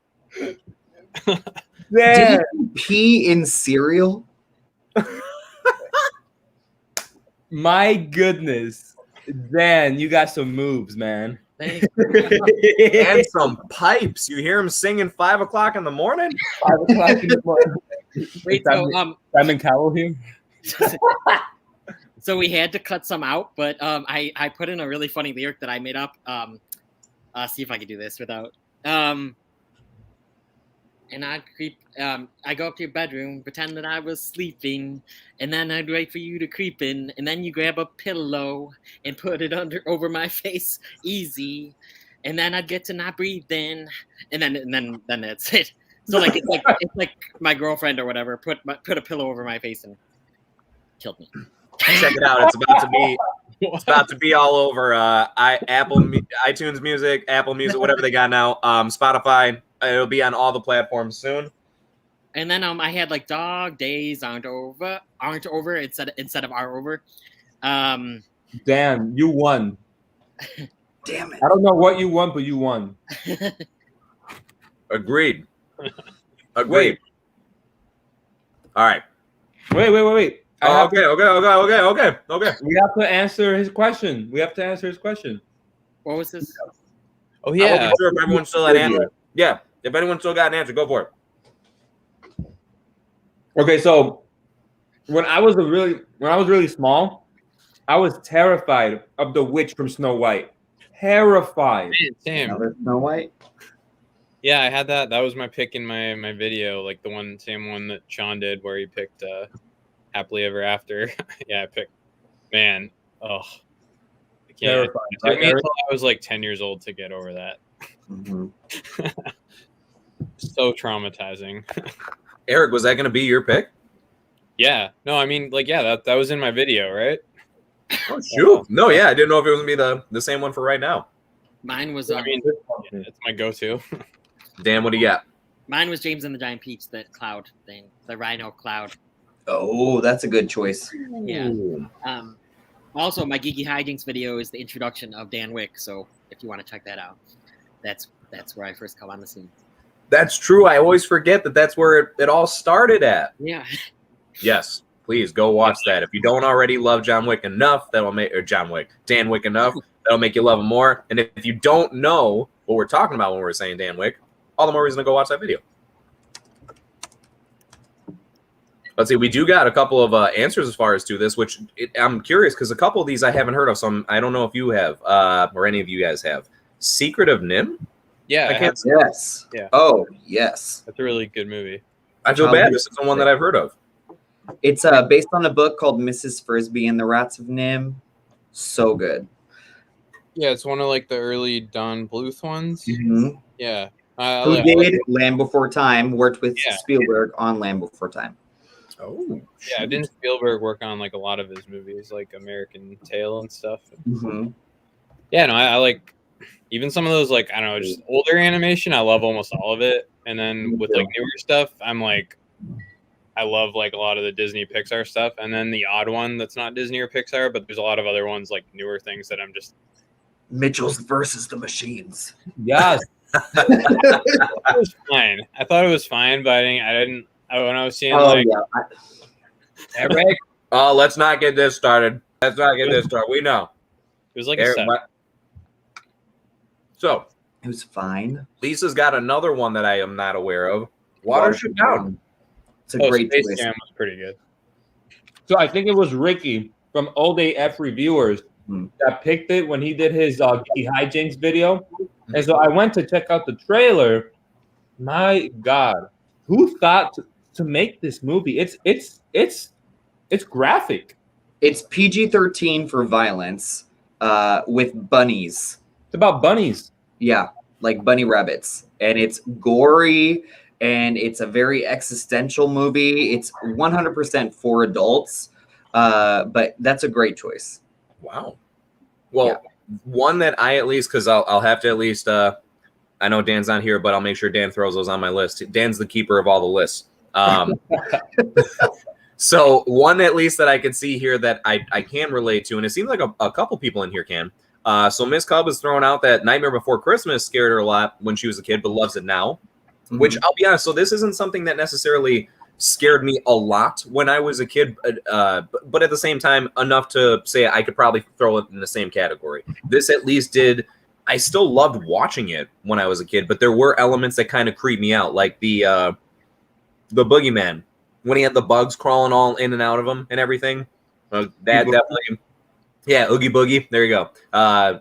Did you pee in cereal? My goodness. Dan, you got some moves, man. And some pipes. You hear him singing 5 o'clock in the morning? 5 o'clock in the morning. Wait, so Simon Cowell here? So we had to cut some out, but I put in a really funny lyric that I made up. See if I can do this without. And I'd creep. I go up to your bedroom, pretend that I was sleeping, and then I'd wait for you to creep in, and then you grab a pillow and put it over my face, easy, and then I'd get to not breathe in, and then that's it. So like it's like my girlfriend or whatever put a pillow over my face and killed me. Check it out. It's about to be all over iTunes Music, Apple Music, whatever they got now. Spotify. It'll be on all the platforms soon. And then I had like dog days aren't over instead of are over. Damn, you won. Damn it. I don't know what you won, but you won. Agreed. Wait. All right. Wait. Oh, okay. We have to answer his question. What was this? Oh I yeah. wasn't sure if everyone still had an answer. Yeah. If anyone still got an answer, go for it. Okay, so when I was really small, I was terrified of the witch from Snow White. Terrified. Same. Another Snow White. Yeah, I had that. That was my pick in my video, like the same one that Shawn did, where he picked Happily Ever After. Yeah, I picked. Man, oh, I can't. Terrifying, It took me right, until I was like 10 years old to get over that. Mm-hmm. So traumatizing. Eric, was that going to be your pick? Yeah. No, I mean, like, yeah, that was in my video, right? Oh, shoot. No, yeah. I didn't know if it was going to be the same one for right now. Mine was I mean, it's my go-to. Dan, what do you got? mine was James and the Giant Peach, that cloud thing, the rhino cloud. Oh, that's a good choice. Yeah. Ooh. Also, my GeekyHiJynx video is the introduction of Dan Wick, so if you want to check that out, that's where I first come on the scene. That's true. I always forget that that's where it all started at. Yeah. Yes. Please go watch that. If you don't already love Dan Wick enough, that'll make you love him more. And if you don't know what we're talking about when we're saying Dan Wick, all the more reason to go watch that video. Let's see. We do got a couple of answers as far as to this, which I'm curious because a couple of these I haven't heard of. So I don't know if you have or any of you guys have. Secret of Nim? Yeah, I can't. Yes. Yeah. Oh, yes. That's a really good movie. I feel bad. This isn't one that I've heard of. It's based on a book called Mrs. Frisbee and the Rats of Nim. So good. Yeah, it's one of like the early Don Bluth ones. Mm-hmm. Yeah. Who did Land Before Time, worked with Yeah. Spielberg on Land Before Time. Oh. Yeah, didn't Spielberg work on like a lot of his movies, like American Tail and stuff? Mm-hmm. Yeah, no, I like even some of those, like, I don't know, just older animation. I love almost all of it. And then with like newer stuff, I'm like, I love like a lot of the Disney Pixar stuff. And then the odd one that's not Disney or Pixar, but there's a lot of other ones, like newer things that I'm just. Mitchell's versus the Machines. Yes. It was fine. I thought it was fine, but I didn't. When I was seeing Yeah. Eric. Oh, let's not get this started. We know. It was like Eric, a 7. So It was fine. Lisa's got another one that I am not aware of. Watership Down. It's a great Space choice. Jam was pretty good. So I think it was Ricky from Old AF Reviewers that picked it when he did his GeekyHiJynx video. And so I went to check out the trailer. My God, who thought to make this movie? It's graphic. It's PG-13 for violence with bunnies. It's about bunnies. Yeah, like bunny rabbits. And it's gory, and it's a very existential movie. It's 100% for adults, but that's a great choice. Wow. Well, one that I at least, because I'll have to at least, I know Dan's not here, but I'll make sure Dan throws those on my list. Dan's the keeper of all the lists. So one at least that I could see here that I can relate to, and it seems like a couple people in here can. So Miss Cub is throwing out that Nightmare Before Christmas scared her a lot when she was a kid, but loves it now. Mm-hmm. Which I'll be honest, so this isn't something that necessarily scared me a lot when I was a kid, but at the same time, enough to say I could probably throw it in the same category. This at least did. I still loved watching it when I was a kid, but there were elements that kind of creeped me out, like the boogeyman when he had the bugs crawling all in and out of him and everything. That definitely, yeah, Oogie Boogie. There you go.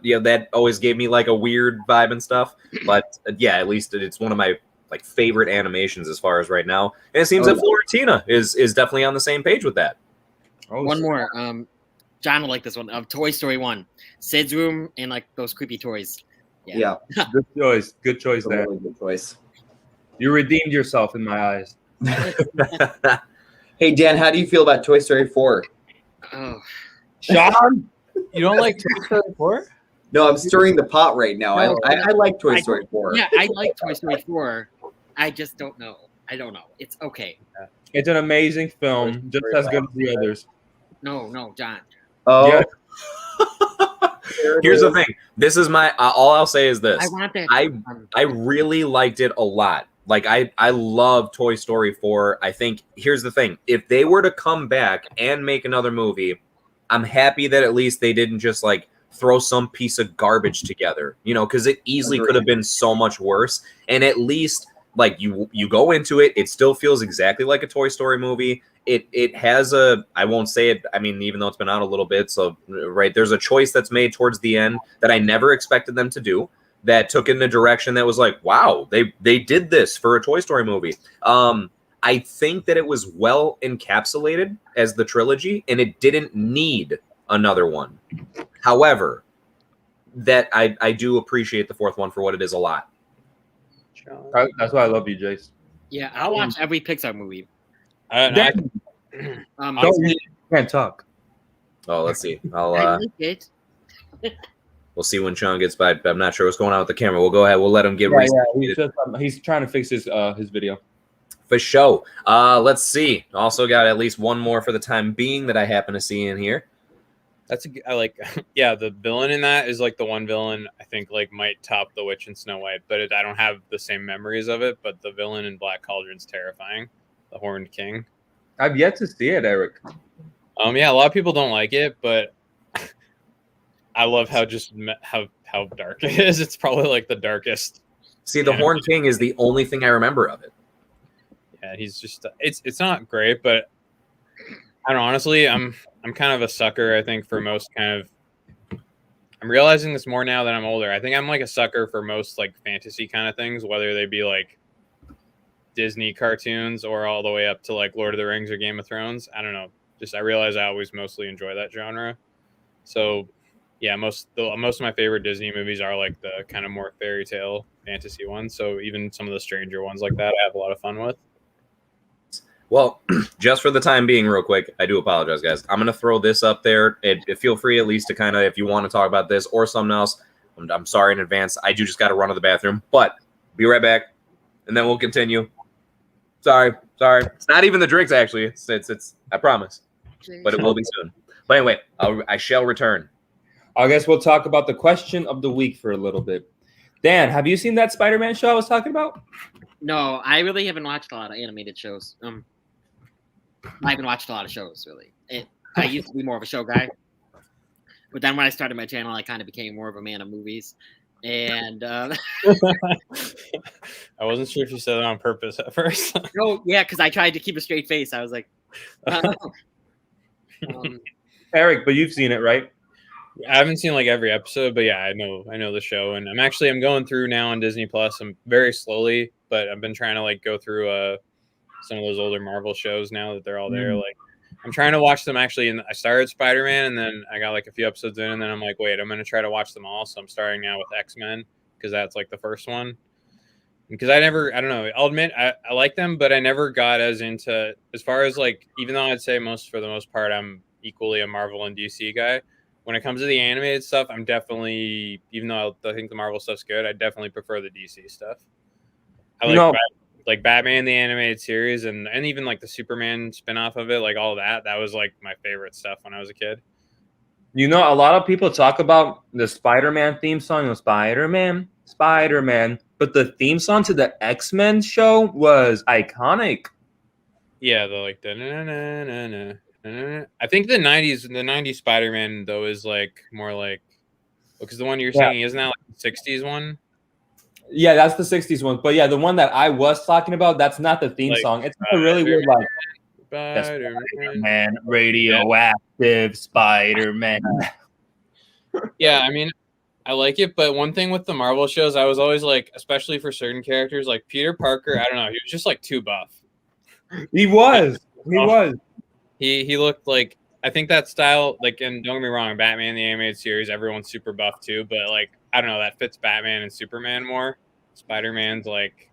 Yeah, that always gave me like a weird vibe and stuff. But yeah, at least it's one of my like favorite animations as far as right now. And it seems that Florentina is definitely on the same page with that. One more. John will like this one. Toy Story 1. Sid's room and like those creepy toys. Yeah. Good choice. Good choice there. Really good choice. You redeemed yourself in my eyes. Hey, Dan, how do you feel about Toy Story 4? Oh, Shawn, You don't like Toy Story 4? No, I'm stirring the pot right now. No, I like Toy I- Story 4. yeah, I like Toy Story 4. I just don't know. I don't know. It's okay. it's an amazing film, just as good as the others. No, John. Oh, Yeah. Here's the thing. This is my all I'll say is this. I want that. I really liked it a lot. Like I love Toy Story 4. I think here's the thing. If they were to come back and make another movie, I'm happy that at least they didn't just like throw some piece of garbage together, you know, because it easily could have been so much worse. And at least like you go into it, it still feels exactly like a Toy Story movie. It has a, I won't say it, I mean, even though it's been out a little bit, so right, there's a choice that's made towards the end that I never expected them to do, that took in a direction that was like, wow, they did this for a Toy Story movie. I think that it was well encapsulated as the trilogy, and it didn't need another one. However, that I do appreciate the fourth one for what it is a lot. That's why I love you, Jace. Yeah, I'll watch every Pixar movie. Dan, Honestly, you can't talk. Oh, let's see. I like it. We'll see when Shawn gets by. I'm not sure what's going on with the camera. We'll go ahead. We'll let him get He's trying to fix his video. for show. Let's see. Also got at least one more for the time being that I happen to see in here. I like, yeah, the villain in that is like the one villain I think like might top the Witch in Snow White, but I don't have the same memories of it. But the villain in Black Cauldron's terrifying, the Horned King. I've yet to see it, Eric. Yeah, a lot of people don't like it, but I love how how dark it is. It's probably like the darkest. See, the Horned King is the only thing I remember of it. Yeah, he's just it's not great, but I don't know, honestly, I'm kind of a sucker, I think, for most kind of, I'm realizing this more now that I'm older. I think I'm like a sucker for most like fantasy kind of things, whether they be like Disney cartoons or all the way up to like Lord of the Rings or Game of Thrones. I don't know. Just I realize I always mostly enjoy that genre. So yeah, most of my favorite Disney movies are like the kind of more fairy tale fantasy ones. So even some of the stranger ones like that, I have a lot of fun with. Well, just for the time being, real quick, I do apologize, guys. I'm going to throw this up there. Feel free at least to kind of, if you want to talk about this or something else, I'm sorry in advance. I do just got to run to the bathroom, but be right back, and then we'll continue. Sorry. It's not even the drinks, actually. It's I promise, but it will be soon. But anyway, I shall return. I guess we'll talk about the question of the week for a little bit. Dan, have you seen that Spider-Man show I was talking about? No, I really haven't watched a lot of animated shows. I haven't watched a lot of shows, really. I used to be more of a show guy. But then when I started my channel, I kind of became more of a man of movies. And I wasn't sure if you said it on purpose at first. no, yeah, because I tried to keep a straight face. I was like, Eric, but you've seen it, right? I haven't seen like every episode, but yeah, I know the show, and I'm going through now on Disney Plus. I'm very slowly, but I've been trying to like go through some of those older Marvel shows now that they're all there. Like I'm trying to watch them actually, and I started Spider-Man, and then I got like a few episodes in, and then I'm like, wait, I'm gonna try to watch them all. So I'm starting now with X-Men because that's like the first one. Because I don't know, I'll admit I like them, but I never got as into, as far as like, even though I'd say for the most part I'm equally a Marvel and DC guy. When it comes to the animated stuff, I'm definitely, even though I think the Marvel stuff's good, I definitely prefer the DC stuff. I like Batman the animated series and even like the Superman spinoff of it, like all that. That was like my favorite stuff when I was a kid. You know, a lot of people talk about the Spider-Man theme song, Spider-Man, but the theme song to the X-Men show was iconic. Yeah, the like the I think the 90s Spider-Man though is like more like, because the one you're singing isn't that like the 60s one? Yeah, that's the 60s one. But yeah, the one that I was talking about, that's not the theme song. It's a really weird like Spider-Man, radioactive Spider-Man. Yeah, I mean, I like it, but one thing with the Marvel shows, I was always like, especially for certain characters, like Peter Parker, I don't know, he was just like too buff. He was. He looked like, I think that style, like, and don't get me wrong, Batman the animated series, everyone's super buff too, but like, I don't know, that fits Batman and Superman more. Spider-Man's like,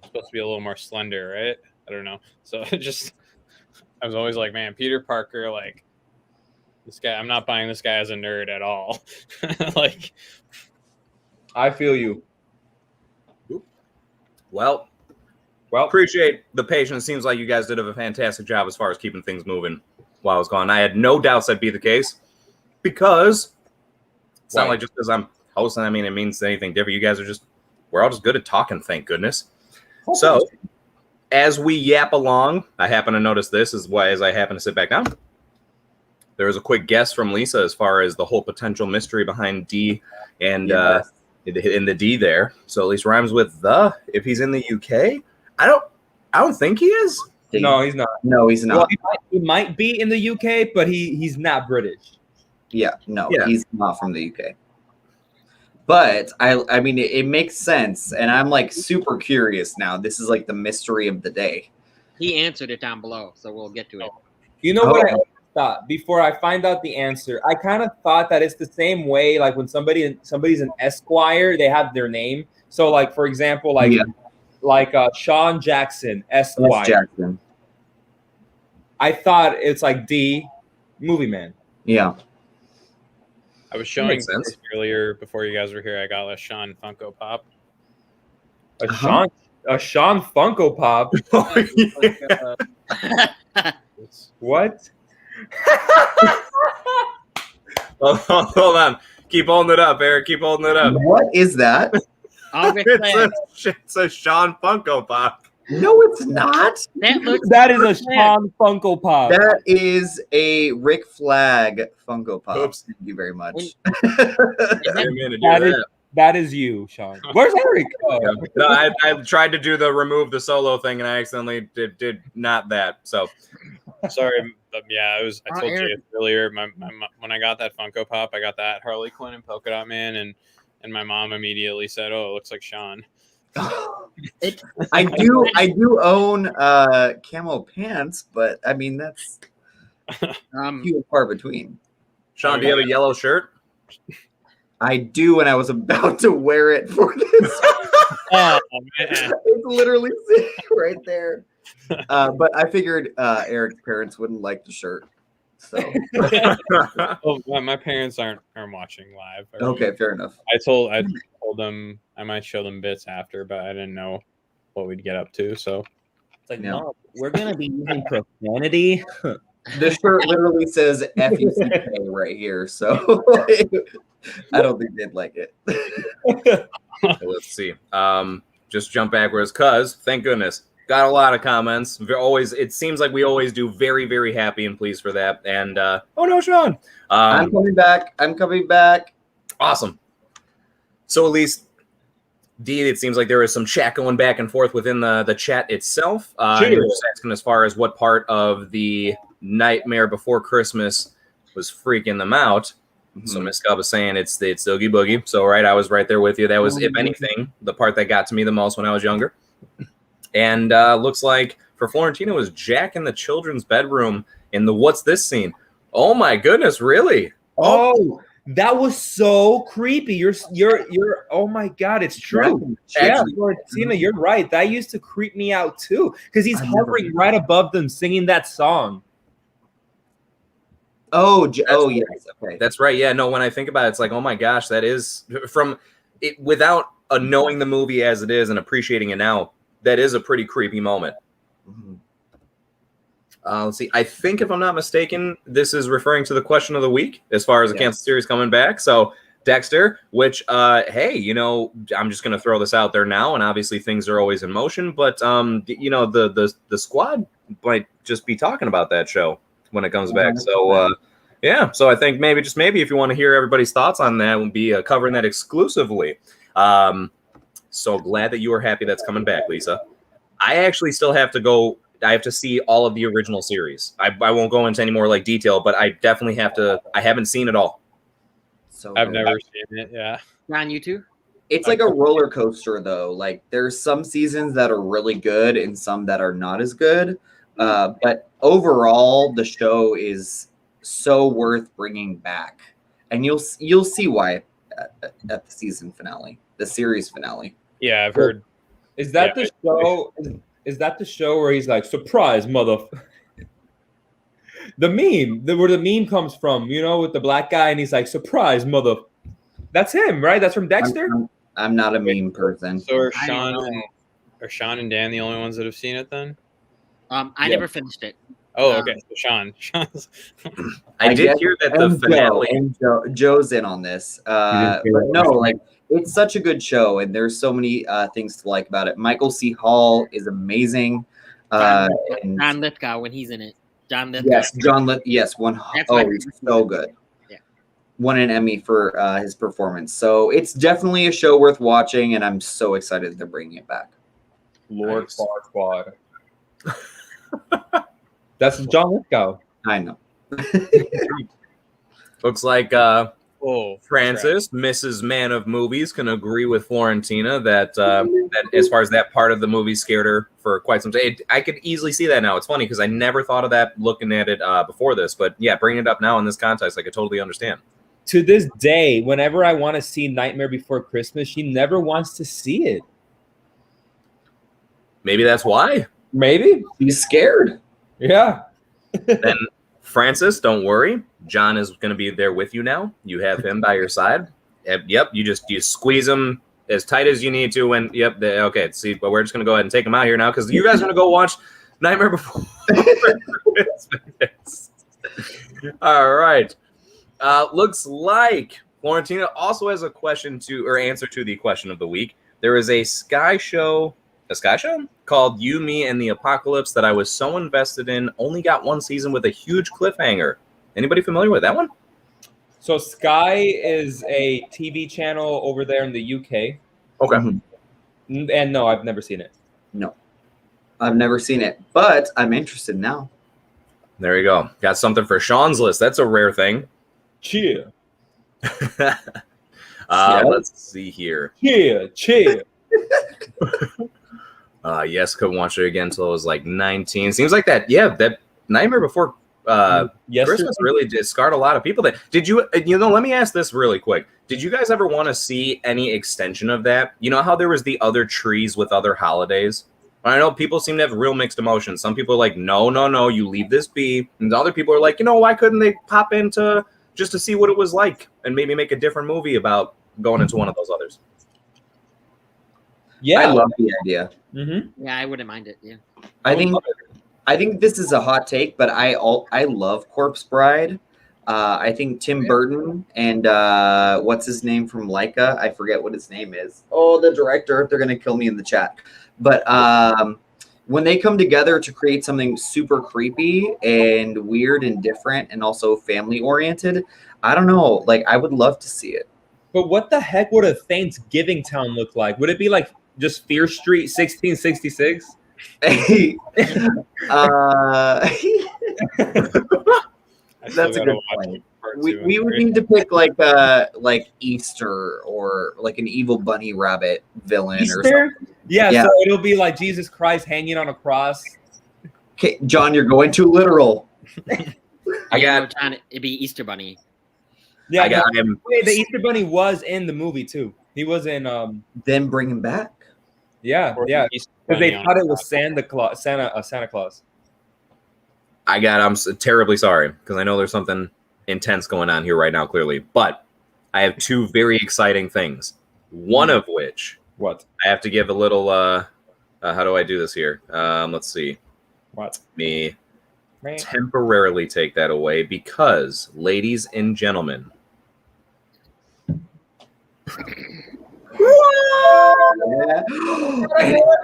supposed to be a little more slender, right? I don't know. So I was always like, man, Peter Parker, like this guy. I'm not buying this guy as a nerd at all. Like, I feel you. Well, appreciate the patience. Seems like you guys did a fantastic job as far as keeping things moving while I was gone. I had no doubts that'd be the case because it's not like just because I'm hosting, I mean, it means anything different. You guys are we're all just good at talking, thank goodness. So, as we yap along, I happen to notice this as I happen to sit back down. There was a quick guess from Lisa as far as the whole potential mystery behind D and in the D there. So at least rhymes with the. If he's in the UK, I don't think he is. No, he's not. No, he's not. Well, he might be in the UK, but he's not British. Yeah, no, he's not from the UK. But I mean, it makes sense, and I'm like super curious now. This is like the mystery of the day. He answered it down below, so we'll get to it. You know what I thought before I find out the answer? I kind of thought that it's the same way, like when somebody's an Esquire, they have their name. So, like for example, like Shawn Jackson, Esquire. Jackson. I thought it's like D, movie man. Yeah. I was showing earlier before you guys were here. I got a Shawn Funko Pop. A Shawn Funko Pop. What? Hold on. Keep holding it up, Eric. Keep holding it up. What is that? It's a Shawn Funko Pop. No, it's not. That is a Shawn Funko Pop. That is a Rick Flag Funko Pop. Oops. Thank you very much. That is you, Shawn. Where's Eric? No, I tried to do the remove the solo thing, and I accidentally did not that. So sorry. Yeah, I told you earlier. When I got that Funko Pop, I got that Harley Quinn and Polka Dot Man, and my mom immediately said, "Oh, it looks like Shawn." I do own camo pants, but I mean that's few and far between. Sean, do you have a yellow shirt? I do, and I was about to wear it for this. Oh, man. It's literally sitting right there. But I figured Eric's parents wouldn't like the shirt. So my parents aren't watching live. Okay, fair enough. I told them I might show them bits after, but I didn't know what we'd get up to. So it's like, no, we're gonna be using profanity. The shirt literally says FUCK right here, so I don't think they'd like it. Let's see. Just jump backwards, cause thank goodness. Got a lot of comments. It seems like we always do. Very, very happy and pleased for that. And oh no, Sean! I'm coming back. Awesome. So at least, D, it seems like there is some chat going back and forth within the chat itself. You're just asking as far as what part of the Nightmare Before Christmas was freaking them out. Mm-hmm. So Miss Gub is saying it's Oogie Boogie. So right, I was right there with you. That was, if anything, the part that got to me the most when I was younger. And looks like for Florentina was Jack in the children's bedroom in the What's This scene. Oh my goodness, really? Oh, that was so creepy. You're oh my God, it's true. Yeah, Florentina, you're right. That used to creep me out too. Because he's hovering right above them singing that song. Oh yes. Okay. That's right. Yeah, no, when I think about it, it's like, oh my gosh, that is from it without knowing the movie as it is and appreciating it now. That is a pretty creepy moment. Mm-hmm. Let's see. I think, if I'm not mistaken, this is referring to the question of the week as far as the canceled series coming back. So, Dexter, which, hey, I'm just going to throw this out there now, and obviously things are always in motion, but, the squad might just be talking about that show when it comes back. So, yeah. So I think maybe if you want to hear everybody's thoughts on that, we'll be covering that exclusively. So glad that you are happy that's coming back, Lisa. I actually still have to go. I have to see all of the original series. I won't go into any more detail, but I definitely have to. I haven't seen it all. So I've never seen it. Yeah. On YouTube? It's like a roller coaster, though. Like there's some seasons that are really good and some that are not as good. But overall, the show is so worth bringing back, and you'll see why at the season finale, the series finale. Yeah, I've heard Is that the show? Is that the show where he's like, surprise, mother? The meme, where the meme comes from, you know, with the black guy, and he's like, surprise, mother. That's him, right? That's from Dexter. I'm not a meme person. So are Shawn and Dan the only ones that have seen it then? I never finished it. Oh, okay. So Shawn's. I did hear that the finale. Joe's in on this. But no, like it's such a good show, and there's so many things to like about it. Michael C. Hall is amazing. And John Lithgow when he's in it. John Lithgow. Yes, John Lithgow. Yes, he's so good. Yeah. Won an Emmy for his performance. So it's definitely a show worth watching, and I'm so excited they're bringing it back. Lord Farquaad. That's John Lithgow. I know. Looks like Francis, Mrs. Man of Movies, can agree with Florentina that that as far as that part of the movie scared her for quite some time. I could easily see that now. It's funny because I never thought of that looking at it before this, but yeah, bringing it up now in this context, I could totally understand. To this day, whenever I want to see Nightmare Before Christmas, she never wants to see it. Maybe that's why. Maybe he's scared. Yeah. Then Francis, don't worry. John is going to be there with you now. You have him by your side. Yep. You squeeze him as tight as you need to. When okay. See, but we're just going to go ahead and take him out here now because you guys are going to go watch Nightmare Before Christmas. All right. Looks like Florentina also has a answer to the question of the week. There is a Sky show called You, Me, and the Apocalypse that I was so invested in. Only got one season with a huge cliffhanger. Anybody familiar with that one? So Sky is a TV channel over there in the UK. Okay. And no, I've never seen it. No, I've never seen it, but I'm interested now. There you go. Got something for Shawn's list. That's a rare thing. Cheer. Let's see here. Cheer. Yes, couldn't watch it again until I was like 19. Seems like that. Yeah, that Nightmare Before Christmas really scarred a lot of people. Did you? Let me ask this really quick. Did you guys ever want to see any extension of that? You know how there was the other trees with other holidays? I know people seem to have real mixed emotions. Some people are like, no, you leave this be, and other people are like, why couldn't they pop into just to see what it was like and maybe make a different movie about going into one of those others? Yeah, I love the idea. Mm-hmm. Yeah, I wouldn't mind it. Yeah, I think this is a hot take, but I love Corpse Bride. I think Tim Burton and what's his name from Laika? I forget what his name is. Oh, the director. They're gonna kill me in the chat. But when they come together to create something super creepy and weird and different and also family oriented, I don't know. Like, I would love to see it. But what the heck would a Thanksgiving town look like? Would it be like just Fear Street 1666? That's a good point. We would need to pick like Easter or like an evil bunny rabbit villain or something. Yeah, so it'll be like Jesus Christ hanging on a cross. Okay, John, you're going too literal. It'd be Easter Bunny. Yeah, the Easter Bunny was in the movie too. He was in. Then bring him back. Yeah, because they thought it was Santa Claus. I'm terribly sorry because I know there's something intense going on here right now, clearly. But I have two very exciting things. One of which, what I have to give a little. How do I do this here? Let's see. What me temporarily take that away because, ladies and gentlemen.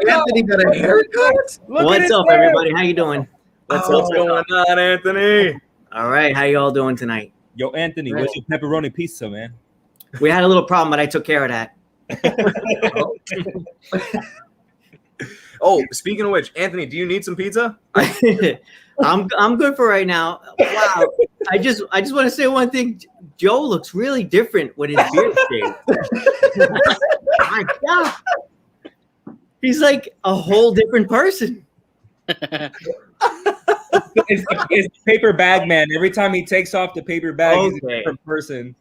Anthony got a haircut. What's up, everybody? How you doing? What's going on, Anthony? All right, how you all doing tonight? Yo, Anthony, where's your pepperoni pizza, man? We had a little problem, but I took care of that. Oh, speaking of which, Anthony, do you need some pizza? I'm good for right now. Wow, I just want to say one thing. Joe looks really different with his beard shaved. My God, he's like a whole different person. It's paper bag man. Every time he takes off the paper bag, he's a different person.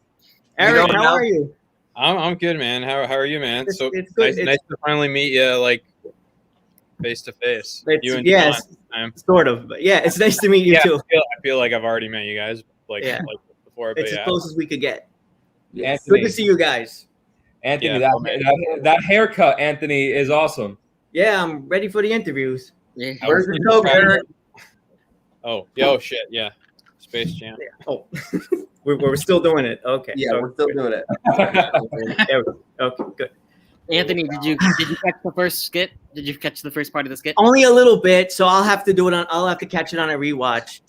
Eric, how are you? I'm good, man. How are you, man? It's good. Nice to finally meet you, like face to face. You and yes, Shawn this time. sort of. But yeah, it's nice to meet you Yeah, too. I feel like I've already met you guys like before, but It's as yeah. close as we could get. Yes. Good to see you guys. Anthony, Yeah. that haircut, Anthony, is awesome. Yeah, I'm ready for the interviews. Yeah. Where's your coke, Eric? Oh, shit, yeah. Space Jam. Yeah. Oh, we're still doing it. Okay. Yeah, we're still doing it. There we go. Okay, good. Anthony, did you catch the first skit? Did you catch the first part of the skit? Only a little bit, so I'll have to do it on. I'll have to catch it on a rewatch.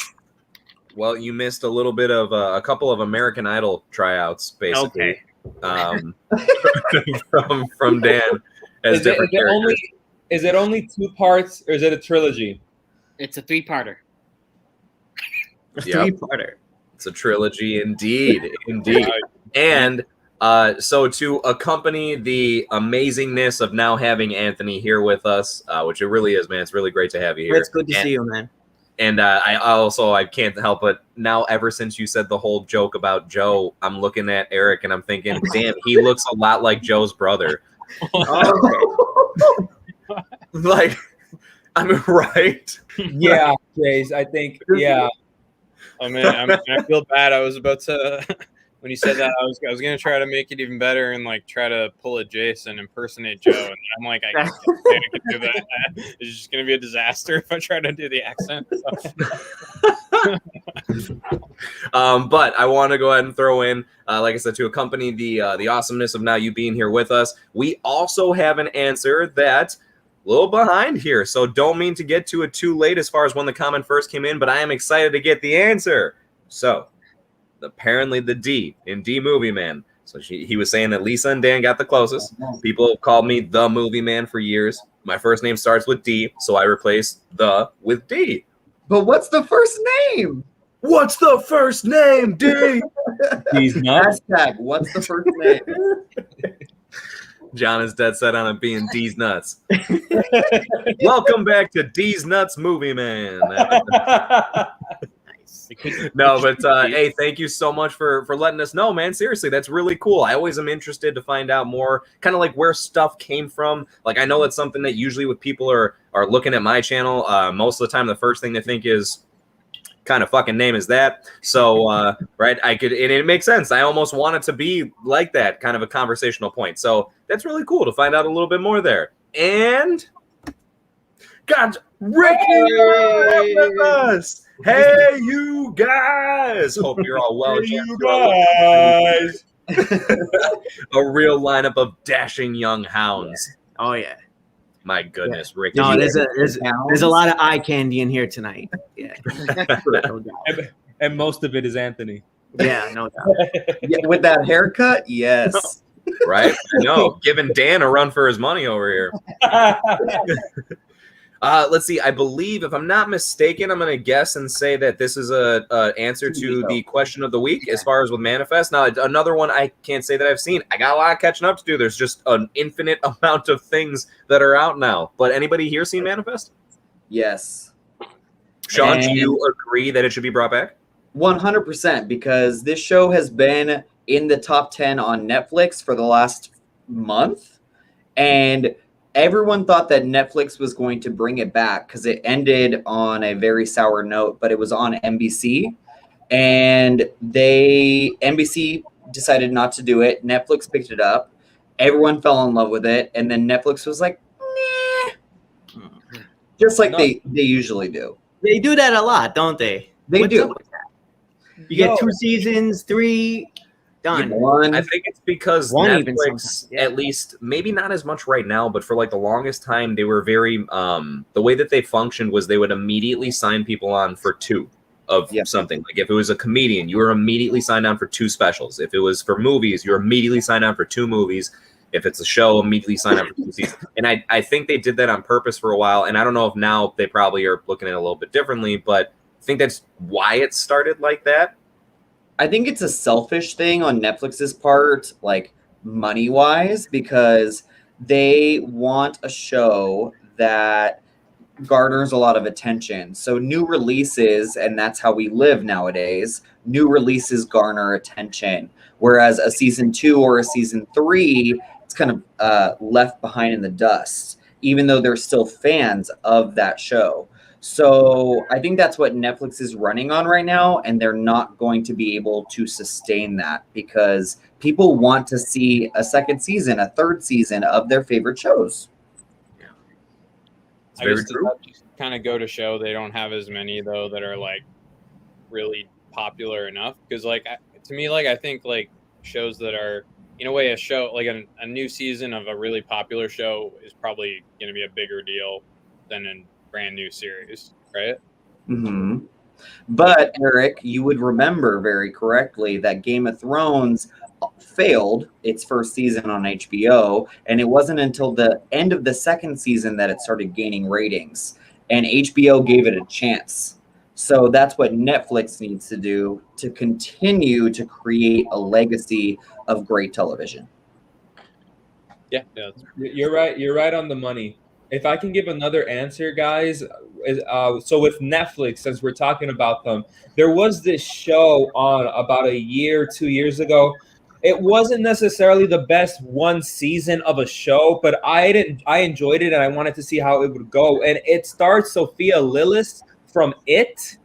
Well, you missed a little bit of a couple of American Idol tryouts, basically. Okay. From Dan. As different characters. Is it only 2 parts or is it a trilogy? It's a 3-parter. Yep. 3-parter. It's a trilogy, indeed. And so to accompany the amazingness of now having Anthony here with us, which it really is, man. It's really great to have you here. It's good to see you, man. And I can't help but now, ever since you said the whole joke about Joe, I'm looking at Eric and I'm thinking, damn, he looks a lot like Joe's brother. Like, I'm right. Yeah, Jace, I think, yeah. Oh man, I feel bad. I was about to when you said that, I was gonna try to make it even better and like try to pull a Jace and impersonate Joe, and I'm like, I can't do that. It's just gonna be a disaster if I try to do the accent. But I want to go ahead and throw in, like I said, to accompany the awesomeness of now you being here with us. We also have an answer that's a little behind here, so don't mean to get to it too late as far as when the comment first came in, but I am excited to get the answer. So apparently the D in D Movie Man. So he was saying that Lisa and Dan got the closest. People have called me the Movie Man for years. My first name starts with D, so I replaced the with D. But what's the first name? What's the first name, D? D's nuts. Hashtag, what's the first name? John is dead set on it being D's Nuts. Welcome back to D's Nuts Movie Man. No, but hey, thank you so much for letting us know, man. Seriously, that's really cool. I always am interested to find out more, kind of like where stuff came from. Like, I know it's something that usually with people are looking at my channel, most of the time the first thing they think is, kind of fucking name is that? So right, and it makes sense. I almost want it to be like that, kind of a conversational point. So that's really cool to find out a little bit more there. And got Ricky with us. Hey, you guys! Hope you're all well. Hey, you guys! A real lineup of dashing young hounds. Oh yeah. My goodness, Ricky. No, there's a lot of eye candy in here tonight. Yeah. And most of it is Anthony. Yeah, no doubt. Yeah, with that haircut, yes. Right? I know. Giving Dan a run for his money over here. Let's see. I believe, if I'm not mistaken, I'm going to guess and say that this is a answer to the question of the week as far as with Manifest. Now, another one I can't say that I've seen. I got a lot of catching up to do. There's just an infinite amount of things that are out now. But anybody here seen Manifest? Yes. Shawn, do you agree that it should be brought back? 100%, because this show has been in the top 10 on Netflix for the last month. And everyone thought that Netflix was going to bring it back because it ended on a very sour note, but it was on NBC. And NBC decided not to do it. Netflix picked it up. Everyone fell in love with it. And then Netflix was like, nah. Just like they usually do. They do that a lot, don't they? They What's do. up with that? You get 2 seasons, 3, done. I think it's because One even Netflix, sometimes, yeah. at least, maybe not as much right now, but for like the longest time, they were very, the way that they functioned was they would immediately sign people on for 2 of something. Like if it was a comedian, you were immediately signed on for 2 specials. If it was for movies, you're immediately signed on for 2 movies. If it's a show, immediately sign up for 2 seasons. And I think they did that on purpose for a while. And I don't know if now they probably are looking at it a little bit differently, but I think that's why it started like that. I think it's a selfish thing on Netflix's part, like money-wise, because they want a show that garners a lot of attention. So new releases, and that's how we live nowadays, new releases garner attention. Whereas a season 2 or a season 3, it's kind of left behind in the dust, even though there's still fans of that show. So I think that's what Netflix is running on right now, and they're not going to be able to sustain that because people want to see a second season, a third season of their favorite shows. I guess does that just kind of go to show they don't have as many though that are like really popular enough? Because like to me, like I think like shows that are in a way a show like a new season of a really popular show is probably going to be a bigger deal than a brand new series, right? Mm-hmm. But Eric, you would remember very correctly that Game of Thrones failed its first season on HBO, and it wasn't until the end of the second season that it started gaining ratings, and HBO gave it a chance. So that's what Netflix needs to do to continue to create a legacy of great television. Yeah, you're right. You're right on the money. If I can give another answer, guys, so with Netflix, since we're talking about them, there was this show on about a year, 2 years ago. It wasn't necessarily the best one season of a show, but I enjoyed it and I wanted to see how it would go. And it stars Sophia Lillis from It,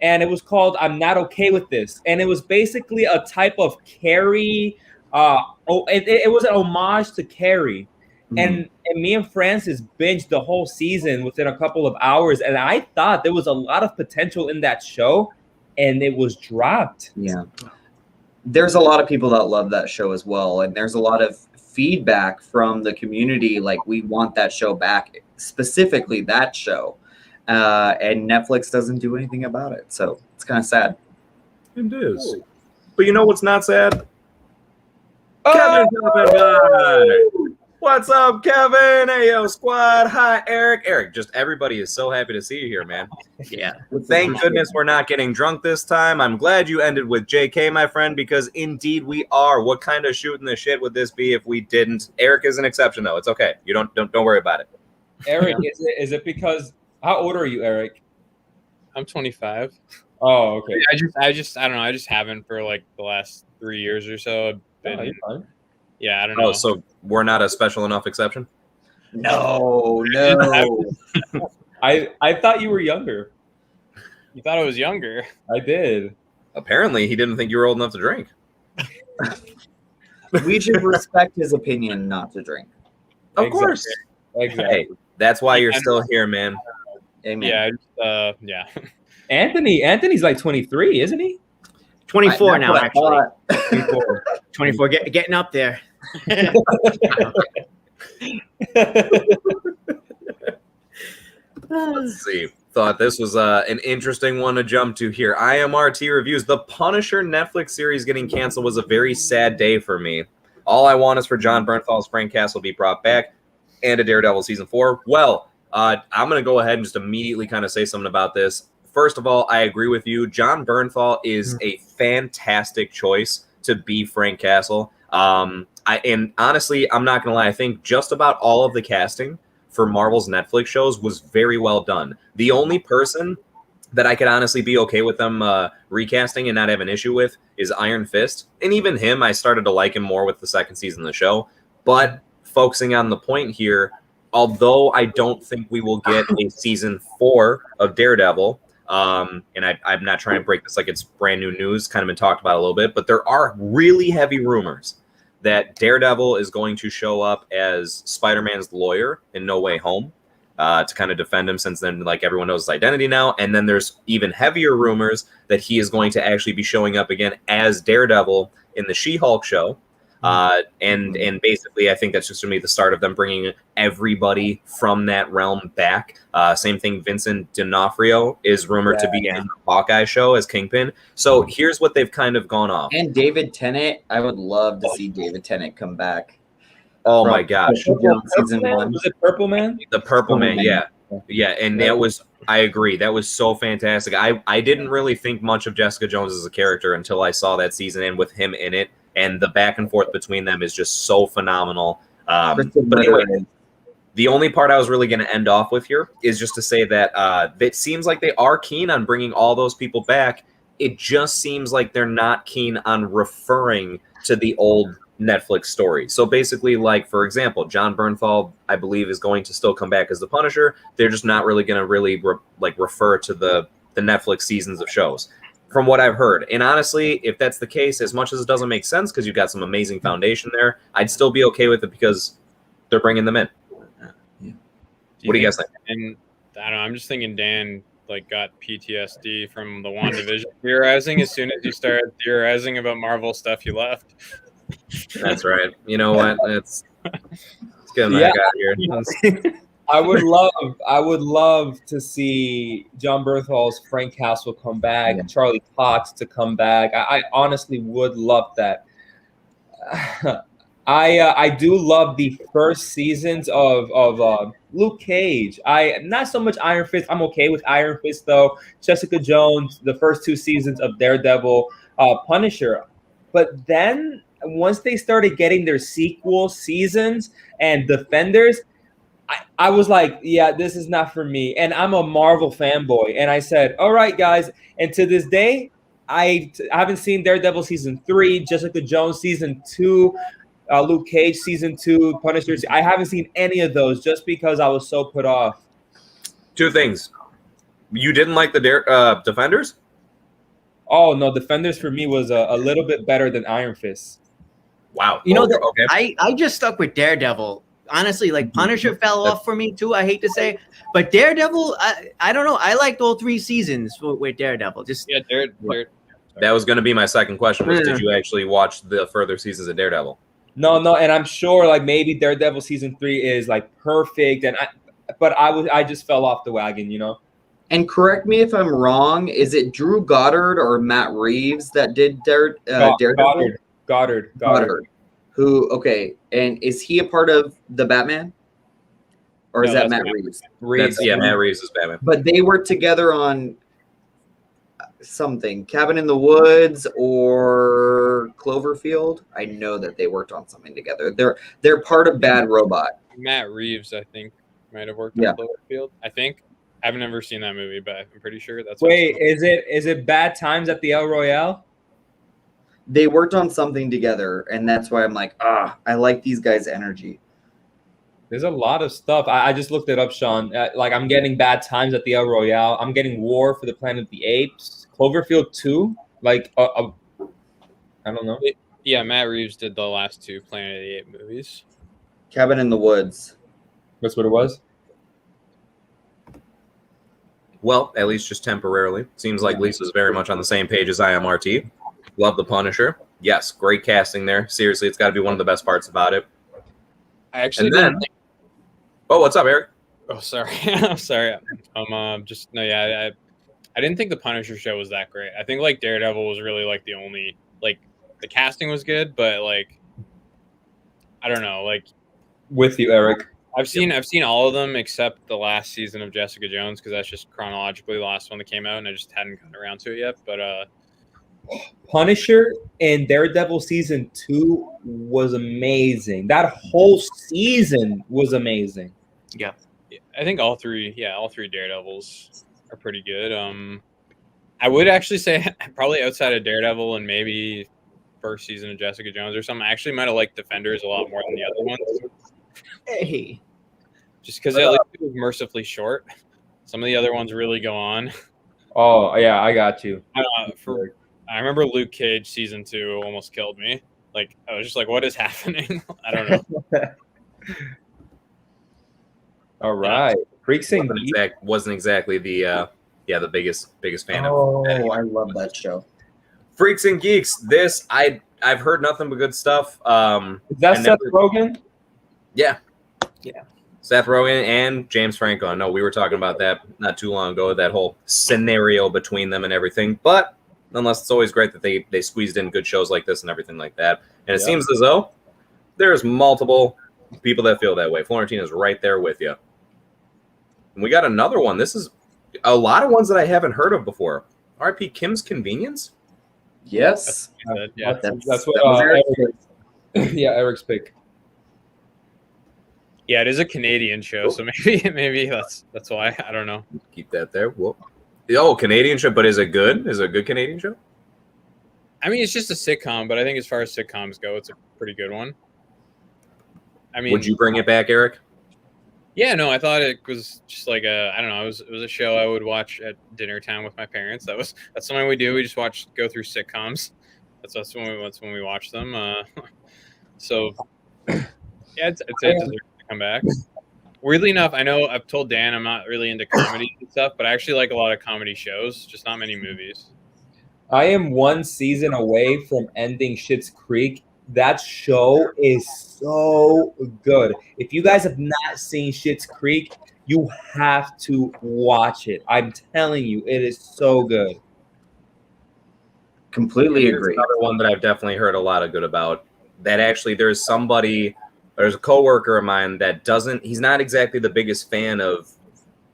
and it was called I'm Not Okay With This. And it was basically a type of Carrie. It was an homage to Carrie. Mm-hmm. And me and Francis binged the whole season within a couple of hours. And I thought there was a lot of potential in that show, and it was dropped. Yeah. There's a lot of people that love that show as well. And there's a lot of feedback from the community. Like, we want that show back, specifically that show. And Netflix doesn't do anything about it. So it's kind of sad. It is. But you know what's not sad? Kevin's dropping by. What's up, Kevin? Hey, yo, squad. Hi, Eric. Eric, just everybody is so happy to see you here, man. Yeah. Thank goodness we're not getting drunk this time. I'm glad you ended with JK, my friend, because indeed we are. What kind of shooting the shit would this be if we didn't? Eric is an exception, though. It's okay. You don't worry about it. Eric, is it because how old are you, Eric? I'm 25. Oh, okay. I don't know. I just haven't for like the last 3 years or so. I've been, yeah, I don't know. Oh, so we're not a special enough exception? No. I thought you were younger. You thought I was younger? I did. Apparently, he didn't think you were old enough to drink. We should respect his opinion not to drink. Of course. Exactly. Hey, that's why you're still here, man. Amen. Yeah, yeah. Anthony's like 23, isn't he? 24 now, actually. 24. 24, getting up there. Let's see. Thought this was an interesting one to jump to here. IMRT Reviews. The Punisher Netflix series getting canceled was a very sad day for me. All I want is for Jon Bernthal's Frank Castle be brought back and a Daredevil season 4. Well, I'm going to go ahead and just immediately kind of say something about this. First of all, I agree with you. Jon Bernthal is a fantastic choice to be Frank Castle. And honestly, I'm not going to lie. I think just about all of the casting for Marvel's Netflix shows was very well done. The only person that I could honestly be okay with them recasting and not have an issue with is Iron Fist. And even him, I started to like him more with the second season of the show. But focusing on the point here, although I don't think we will get a season 4 of Daredevil, and I'm not trying to break this like it's brand new news, kind of been talked about a little bit, but there are really heavy rumors that Daredevil is going to show up as Spider-Man's lawyer in No Way Home to kind of defend him, since then, like, everyone knows his identity now. And then there's even heavier rumors that he is going to actually be showing up again as Daredevil in the She-Hulk show. And basically, I think that's just going to be the start of them bringing everybody from that realm back. Same thing, Vincent D'Onofrio is rumored to be in the Hawkeye show as Kingpin. So here's what they've kind of gone off. And David Tennant, I would love to see David Tennant come back. Oh my gosh. Season 1. Was it Purple Man? The Purple Man, yeah. Yeah, and that was, I agree, that was so fantastic. I didn't really think much of Jessica Jones as a character until I saw that season and with him in it. And the back and forth between them is just so phenomenal. But anyway, The only part I was really going to end off with here is just to say that it seems like they are keen on bringing all those people back. It just seems like they're not keen on referring to the old Netflix story. So basically, like, for example, John Bernthal, I believe, is going to still come back as the Punisher. They're just not really going to refer to the Netflix seasons of shows, from what I've heard. And honestly, if that's the case, as much as it doesn't make sense because you've got some amazing foundation there, I'd still be okay with it because they're bringing them in. What do you guys think? And I don't know. I'm just thinking Dan got PTSD from the WandaVision theorizing. As soon as you started theorizing about Marvel stuff, you left. That's right. You know what? Let's get him back out here. I would love to see John Bernthal's Frank Castle come back, Charlie Cox to come back. I honestly would love that. I do love the first seasons of Luke Cage. Not so much Iron Fist. I'm okay with Iron Fist though. Jessica Jones, the first 2 seasons of Daredevil, Punisher. But then once they started getting their sequel seasons and Defenders, I was like, yeah, this is not for me. And I'm a Marvel fanboy. And I said, all right, guys. And to this day, I haven't seen Daredevil season 3, Jessica Jones season 2, Luke Cage season 2, Punisher. I haven't seen any of those just because I was so put off. 2 things. You didn't like the Defenders? Oh, no. Defenders for me was a little bit better than Iron Fist. Wow. You know, okay. I just stuck with Daredevil. Honestly, Punisher fell off for me too. I hate to say, but Daredevil, I don't know. I liked all 3 seasons with Daredevil. That was going to be my second question. Did you actually watch the further seasons of Daredevil? No, and I'm sure maybe Daredevil season 3 is perfect, but I just fell off the wagon, you know. And correct me if I'm wrong. Is it Drew Goddard or Matt Reeves that did Daredevil? Goddard. Who? Okay, and is he a part of the Batman, or is that Matt Reeves? Matt Reeves is Batman. But they worked together on something, Cabin in the Woods or Cloverfield. I know that they worked on something together. They're part of Bad Robot. Matt Reeves, I think, might have worked on Cloverfield. I think. I've never seen that movie, but I'm pretty sure that's. Wait, is it Bad Times at the El Royale? They worked on something together, and that's why I'm like, I like these guys' energy. There's a lot of stuff. I just looked it up, Shawn. I'm getting Bad Times at the El Royale. I'm getting War for the Planet of the Apes. Cloverfield 2. I don't know. Yeah, Matt Reeves did the last 2 Planet of the Apes movies. Cabin in the Woods. That's what it was? Well, at least just temporarily. Seems like Lisa's very much on the same page as I am, RT. Love the Punisher. Yes, great casting there. Seriously, it's got to be one of the best parts about it. I actually Oh, what's up, Eric? Oh, sorry. I'm sorry. I didn't think the Punisher show was that great. I think Daredevil was really the only the casting was good, but I don't know, with you, Eric. I've seen all of them except the last season of Jessica Jones because that's just chronologically the last one that came out, and I just hadn't gotten around to it yet. But Punisher and Daredevil season 2 was amazing. That whole season was amazing. Yeah, I think all three Daredevils are pretty good. I would actually say probably outside of Daredevil and maybe first season of Jessica Jones or something, I actually might have liked Defenders a lot more than the other ones. Hey, just because it was mercifully short. Some of the other ones really go on. Oh yeah, I got you. I remember Luke Cage season 2 almost killed me. I was just like, what is happening? I don't know. All right. Freaks and Geeks wasn't exactly the biggest fan of. Oh, I love that show. Freaks and Geeks. This I've heard nothing but good stuff. Is that Seth Rogen? Yeah. Seth Rogen and James Franco. I know we were talking about that not too long ago, that whole scenario between them and everything. But nonetheless, it's always great that they squeezed in good shows like this and everything like that. And it seems as though there's multiple people that feel that way. Florentina's right there with you. And we got another one. This is a lot of ones that I haven't heard of before. RP Kim's Convenience? Yes. That's what Eric's pick. Yeah, it is a Canadian show, so maybe that's why. I don't know. Keep that there. Whoa. Oh, Canadian show, but is it good? Is it a good Canadian show? I mean, it's just a sitcom, but I think as far as sitcoms go, it's a pretty good one. I mean, would you bring it back, Eric? Yeah, no, I thought it was just like I don't know, it was a show I would watch at dinner time with my parents. That's something we do. We just go through sitcoms. That's when we watch them. So yeah, I'd say it deserves to come back. Weirdly enough, I know I've told Dan I'm not really into comedy and stuff, but I actually like a lot of comedy shows, just not many movies. I am one season away from ending Schitt's Creek. That show is so good. If you guys have not seen Schitt's Creek, you have to watch it. I'm telling you, it is so good. Completely Here's agree. another one that I've definitely heard a lot of good about. That actually, there's a coworker of mine that he's not exactly the biggest fan of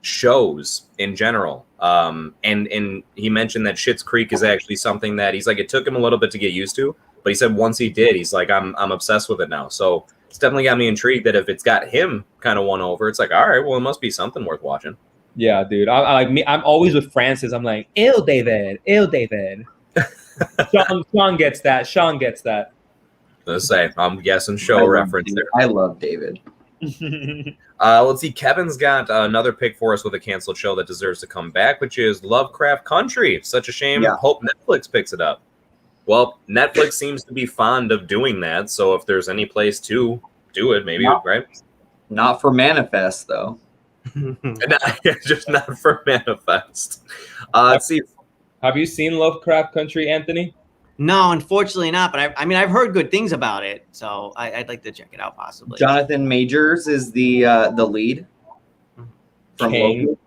shows in general. And he mentioned that Schitt's Creek is actually something that he's like, it took him a little bit to get used to, but he said once he did, he's like, I'm obsessed with it now. So it's definitely got me intrigued that if it's got him kind of won over, it's like, all right, well, it must be something worth watching. Yeah, dude. I'm always with Francis. I'm like, ew, David. Shawn gets that. Let's say I'm guessing show reference there. I love David. Let's see. Kevin's got another pick for us with a canceled show that deserves to come back, which is Lovecraft Country. Such a shame. Yeah. Hope Netflix picks it up. Well, Netflix seems to be fond of doing that, so if there's any place to do it, maybe, right? Not for Manifest, though. Just not for Manifest. Let's see. Have you seen Lovecraft Country, Anthony? No, unfortunately not. But I've heard good things about it, so I'd like to check it out possibly. Jonathan Majors is the lead from Kang.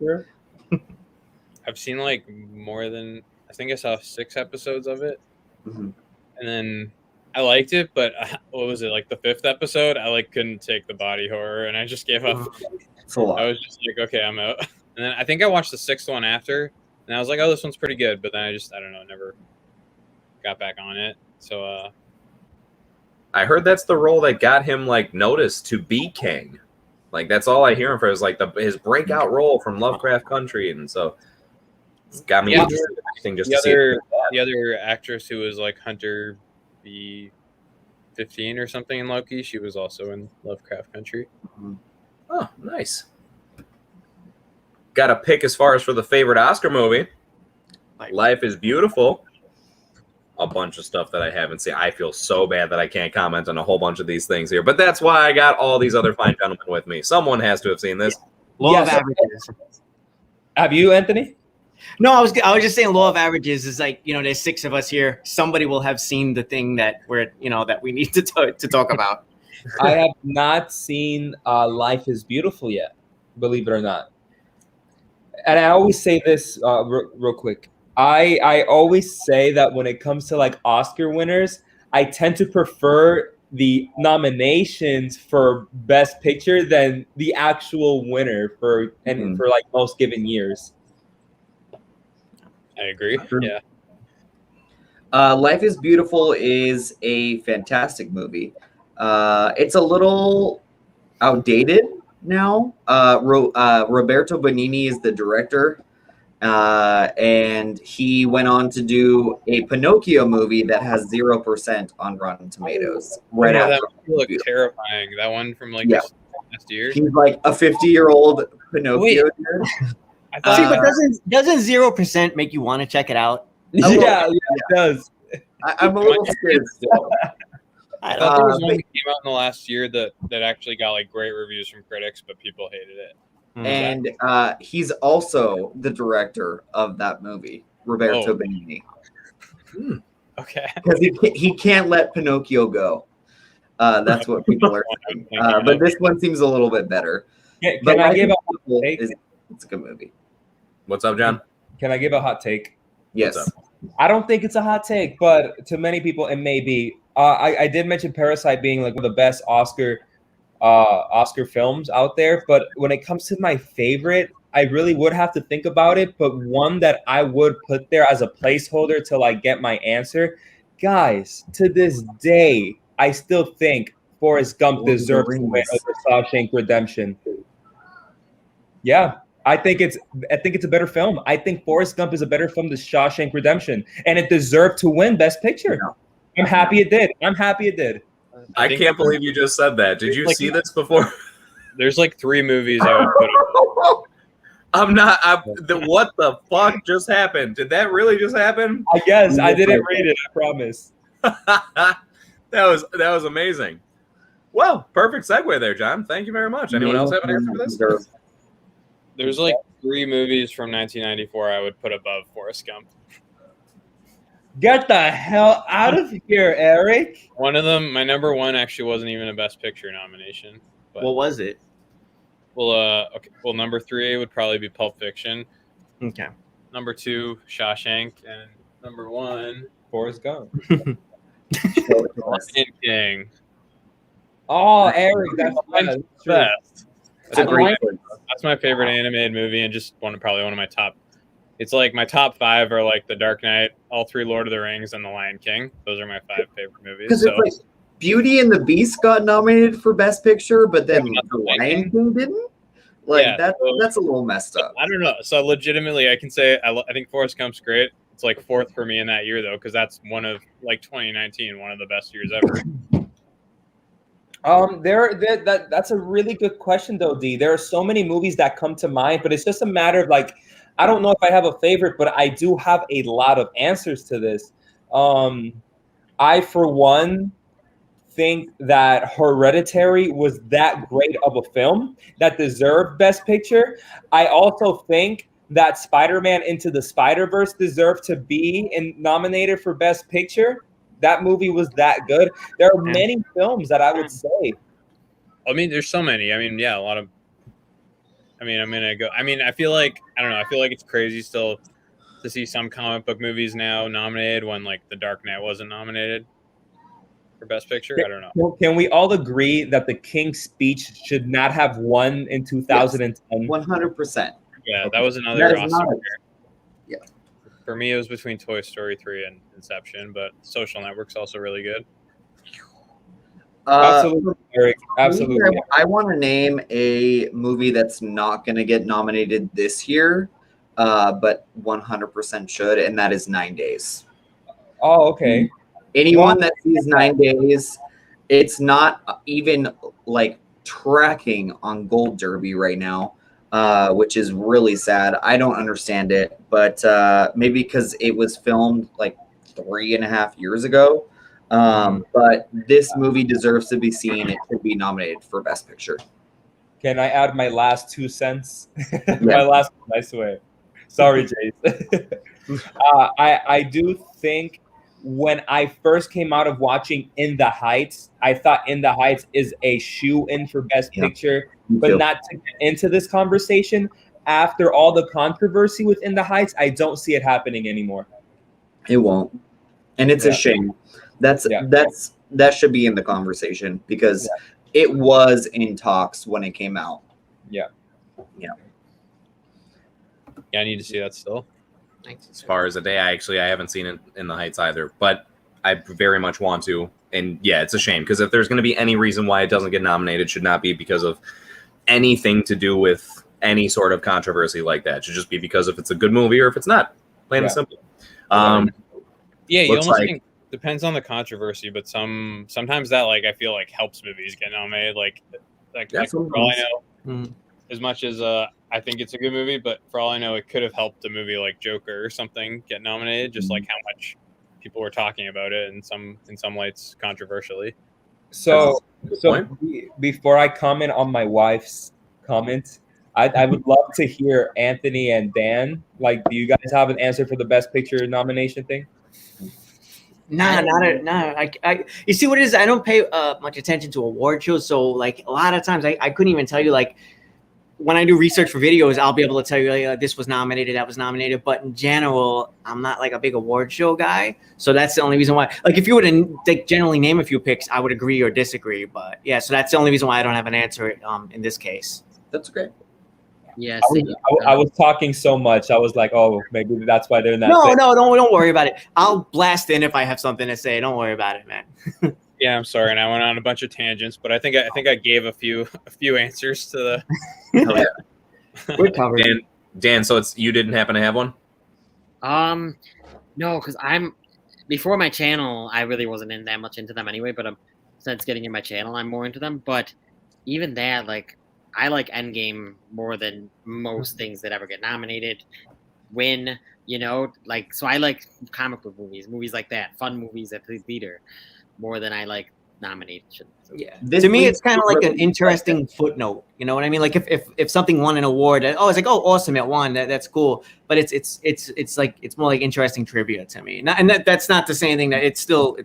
Logan. I've seen like more than, I think I saw 6 episodes of it, and then I liked it, but what was it, like the 5th episode? I like couldn't take the body horror, and I just gave up. It's a lot. I was just like, okay, I'm out. And then I think I watched the 6th one after, and I was like, oh, this one's pretty good. But then I don't know, never got back on it. So I heard that's the role that got him like noticed to be Kang. Like that's all I hear him for is like his breakout role from Lovecraft Country, and so it's got me interested in anything just to see the other actress who was like Hunter B-15 or something in Loki, she was also in Lovecraft Country. Oh, nice. Got a pick as far as for the favorite Oscar movie. Life is Beautiful. A bunch of stuff that I haven't seen. I feel so bad that I can't comment on a whole bunch of these things here, but that's why I got all these other fine gentlemen with me. Someone has to have seen this. Law of averages. Have you, Anthony? No, I was just saying law of averages is like, there's 6 of us here. Somebody will have seen the thing that that we need to talk about. I have not seen Life is Beautiful yet, believe it or not. And I always say this real quick. I always say that when it comes to like Oscar winners, I tend to prefer the nominations for Best Picture than the actual winner for like most given years. I agree. Yeah. Life is Beautiful is a fantastic movie. It's a little outdated now. Roberto Benigni is the director, and he went on to do a Pinocchio movie that has 0% on Rotten Tomatoes. Right Yeah, after that one looked terrifying. That one from like Yeah. last year. He's like a 50-year-old Pinocchio. dude. I thought See, but doesn't 0% make you want to check it out? Yeah, it does. I'm a little scared still. I thought there was one that came out in the last year that actually got like great reviews from critics, but people hated it. And he's also the director of that movie, Roberto Benigni. Okay. Because he can't let Pinocchio go. That's what people are saying. But this one seems a little bit better. Can I give a hot take? It's a good movie. What's up, John? Can I give a hot take? Yes. I don't think it's a hot take, but to many people it may be. I did mention Parasite being like one of the best Oscar films out there, but when it comes to my favorite, I really would have to think about it. But one that I would put there as a placeholder till I get my answer, guys, to this day, I still think Forrest Gump Lord of the deserves to win Rings. over Shawshank Redemption. Yeah, I think it's a better film. I think Forrest Gump is a better film than Shawshank Redemption, and it deserved to win Best Picture. No. I'm happy it did. I can't believe you just said that. Did you Like- see this before? There's like 3 movies I would put up. What the fuck just happened? Did that really just happen? I guess I didn't read it. I promise. that was amazing. Well, perfect segue there, John. Thank you very much. Anyone else have an answer for this? There's like 3 movies from 1994 I would put above Forrest Gump. Get the hell out of here, Eric. One of them, my number 1, actually wasn't even a Best Picture nomination. But, What was it? well, number 3 would probably be Pulp Fiction. Okay. Number 2, Shawshank, and number 1, Forrest Gump. Lion King. Oh, Eric, that's true. Best. It's a great choice. That's my favorite animated movie, and just probably one of my top. It's like my top 5 are like The Dark Knight, all 3 Lord of the Rings, and The Lion King. Those are my 5 favorite movies. Because So it's like Beauty and the Beast got nominated for Best Picture, but then The Lion King didn't. Like Yeah, that's a little messed up. I don't know. So legitimately, I can say I think Forrest Gump's great. It's like 4th for me in that year though, because that's one of like 2019, one of the best years ever. That's a really good question though, D. There are so many movies that come to mind, but it's just a matter of like, I don't know if I have a favorite, but I do have a lot of answers to this. I, for one, think that Hereditary was that great of a film that deserved Best Picture. I also think that Spider-Man Into the Spider-Verse deserved to be nominated for Best Picture. That movie was that good. There are many films that I would say. I mean, there's so many. I mean, yeah, a lot of. I mean, I'm gonna go. I mean, I feel like it's crazy still to see some comic book movies now nominated when like The Dark Knight wasn't nominated for Best Picture. I don't know. Can we all agree that The King's Speech should not have won in 2010? 100%. Yeah, that was another That is awesome not- year. Yeah. For me, it was between Toy Story 3 and Inception, but Social Network's also really good. Absolutely, Eric. Absolutely. I want to name a movie that's not going to get nominated this year, but 100% should, and that is 9 Days. Oh, okay. Anyone that sees 9 Days, it's not even like tracking on Gold Derby right now, which is really sad. I don't understand it, but maybe because it was filmed like 3.5 years ago. But this movie deserves to be seen. It should be nominated for Best Picture. Can I add my last 2 cents? My last one, I swear. Sorry, Jace. I do think when I first came out of watching In the Heights, I thought In the Heights is a shoe-in for Best Picture, but not to get into this conversation. After all the controversy with In the Heights, I don't see it happening anymore. It won't. And it's a shame. That should be in the conversation because it was in talks when it came out. Yeah. Yeah, I need to see that still. As far as a day, I haven't seen it in the Heights either, but I very much want to. And yeah, it's a shame because if there's going to be any reason why it doesn't get nominated, it should not be because of anything to do with any sort of controversy like that. It should just be because if it's a good movie or if it's not. Plain and simple. Yeah, you looks almost like- think depends on the controversy, but sometimes that like I feel like helps movies get nominated. Like for all I know, as much as I think it's a good movie, but for all I know, it could have helped a movie like Joker or something get nominated. Just like how much people were talking about it, and in some lights controversially. So before I comment on my wife's comment, I would love to hear Anthony and Dan. Like, do you guys have an answer for the Best Picture nomination thing? Nah. You see what it is? I don't pay much attention to award shows, so like a lot of times I couldn't even tell you. Like when I do research for videos, I'll be able to tell you like, this was nominated, that was nominated. But in general, I'm not like a big award show guy, so that's the only reason why. Like if you were to like, generally name a few picks, I would agree or disagree. But yeah, so that's the only reason why I don't have an answer in this case. That's okay. Yeah, I was talking so much. I was like, oh, maybe that's why they're not. No, don't worry about it. I'll blast in if I have something to say. Don't worry about it, man. Yeah, I'm sorry, and I went on a bunch of tangents, but I think I gave a few answers to the. We're covered. Dan, so it's you didn't happen to have one? No, because I'm before my channel, I really wasn't in that much into them anyway. But since getting in my channel, I'm more into them. But even that, like, I like Endgame more than most things that ever get nominated, win. You know, like, so I like comic book movies like that, fun movies at the theater, more than I like nominations. Yeah. To me, it's kind of like an interesting footnote. You know what I mean? Like if something won an award, it's like, oh, awesome, it won. That's cool. But it's like it's more like interesting trivia to me. That's not to say anything. That it's still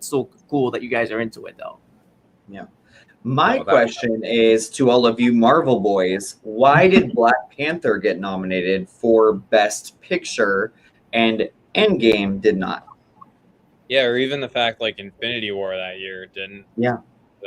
cool that you guys are into it though. Yeah. My question is to all of you Marvel boys: why did Black Panther get nominated for Best Picture and Endgame did not? Yeah, or even the fact like Infinity War that year didn't. Yeah.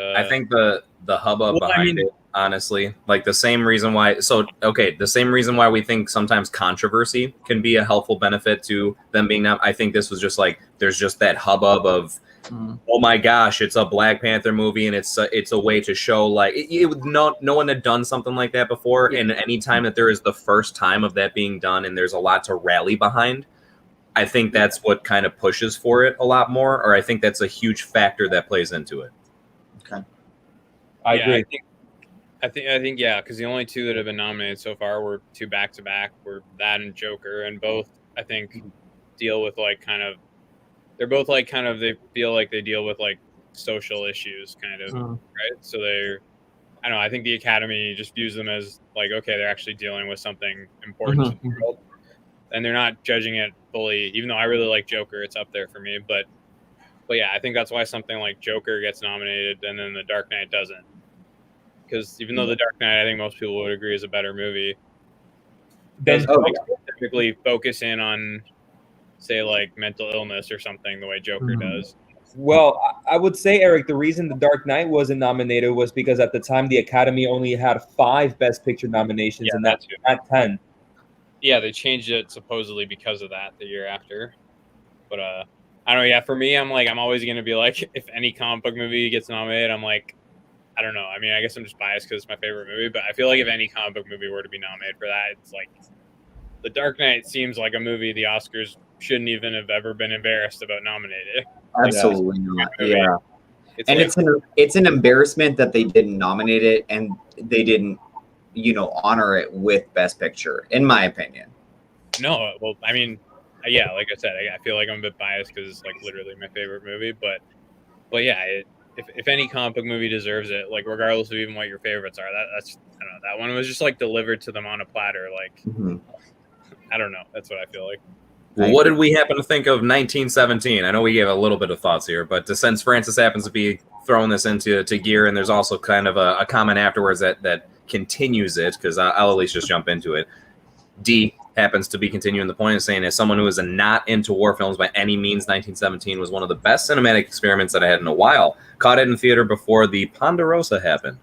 I think the hubbub behind it, honestly, like the same reason why. So the same reason why we think sometimes controversy can be a helpful benefit to them being not. I think this was just like there's just that hubbub of, oh my gosh, it's a Black Panther movie, and it's a way to show like no one had done something like that before, and any time that there is the first time of that being done, and there's a lot to rally behind. I think that's what kind of pushes for it a lot more, or I think that's a huge factor that plays into it. Okay. I agree. I think yeah, because the only two that have been nominated so far were two back-to-back, were that and Joker, and both I think deal with like they're both like they feel like they deal with like social issues kind of, right? So I don't know, I think the Academy just views them as like, okay, they're actually dealing with something important to the world. And they're not judging it fully, even though I really like Joker, it's up there for me. But yeah, I think that's why something like Joker gets nominated and then The Dark Knight doesn't. Because even though The Dark Knight, I think most people would agree is a better movie, doesn't typically focus in on, say, like mental illness or something the way Joker does. Well, I would say, Eric, the reason The Dark Knight wasn't nominated was because at the time the Academy only had 5 Best Picture nominations, and that's not 10. Yeah, they changed it supposedly because of that the year after. But I don't know. Yeah, for me, I'm always going to be like, if any comic book movie gets nominated, I'm like, I don't know. I mean, I guess I'm just biased because it's my favorite movie, but I feel like if any comic book movie were to be nominated for that, it's like The Dark Knight seems like a movie the Oscars shouldn't even have ever been embarrassed about nominating. Absolutely not. Yeah. It's it's an embarrassment that they didn't nominate it and they didn't honor it with Best Picture, in my opinion. No, well, I mean, yeah, like I said, I feel like I'm a bit biased because it's like literally my favorite movie, but yeah, if any comic book movie deserves it, like regardless of even what your favorites are, that's I don't know, that one was just like delivered to them on a platter, like I don't know, that's what I feel like. Well, what did we happen to think of 1917? I know we gave a little bit of thoughts here, but since Francis happens to be throwing this into gear, and there's also kind of a comment afterwards that continues it, because I'll at least just jump into it. D happens to be continuing the point of saying, as someone who is not into war films by any means, 1917 was one of the best cinematic experiments that I had in a while. Caught it in theater before the Ponderosa happened.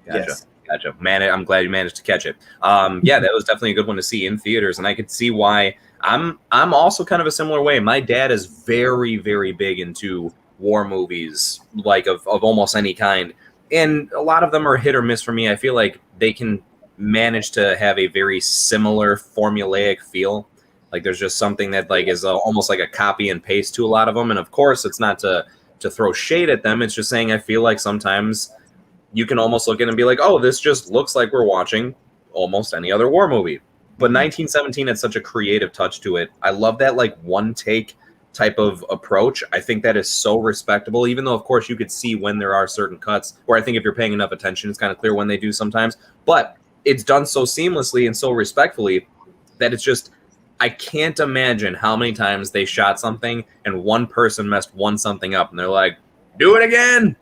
Gotcha. Yes. Gotcha. Man, I'm glad you managed to catch it. Yeah, that was definitely a good one to see in theaters, and I could see why. I'm also kind of a similar way. My dad is very, very big into war movies, like of almost any kind. And a lot of them are hit or miss for me. I feel like they can manage to have a very similar formulaic feel. Like there's just something that like is almost like a copy and paste to a lot of them. And of course, it's not to throw shade at them. It's just saying I feel like sometimes you can almost look at it and be like, oh, this just looks like we're watching almost any other war movie. But 1917 had such a creative touch to it. I love that like one take type of approach. I think that is so respectable, even though of course you could see when there are certain cuts where I think if you're paying enough attention, it's kind of clear when they do sometimes, but it's done so seamlessly and so respectfully that it's just, I can't imagine how many times they shot something and one person messed something up and they're like, do it again.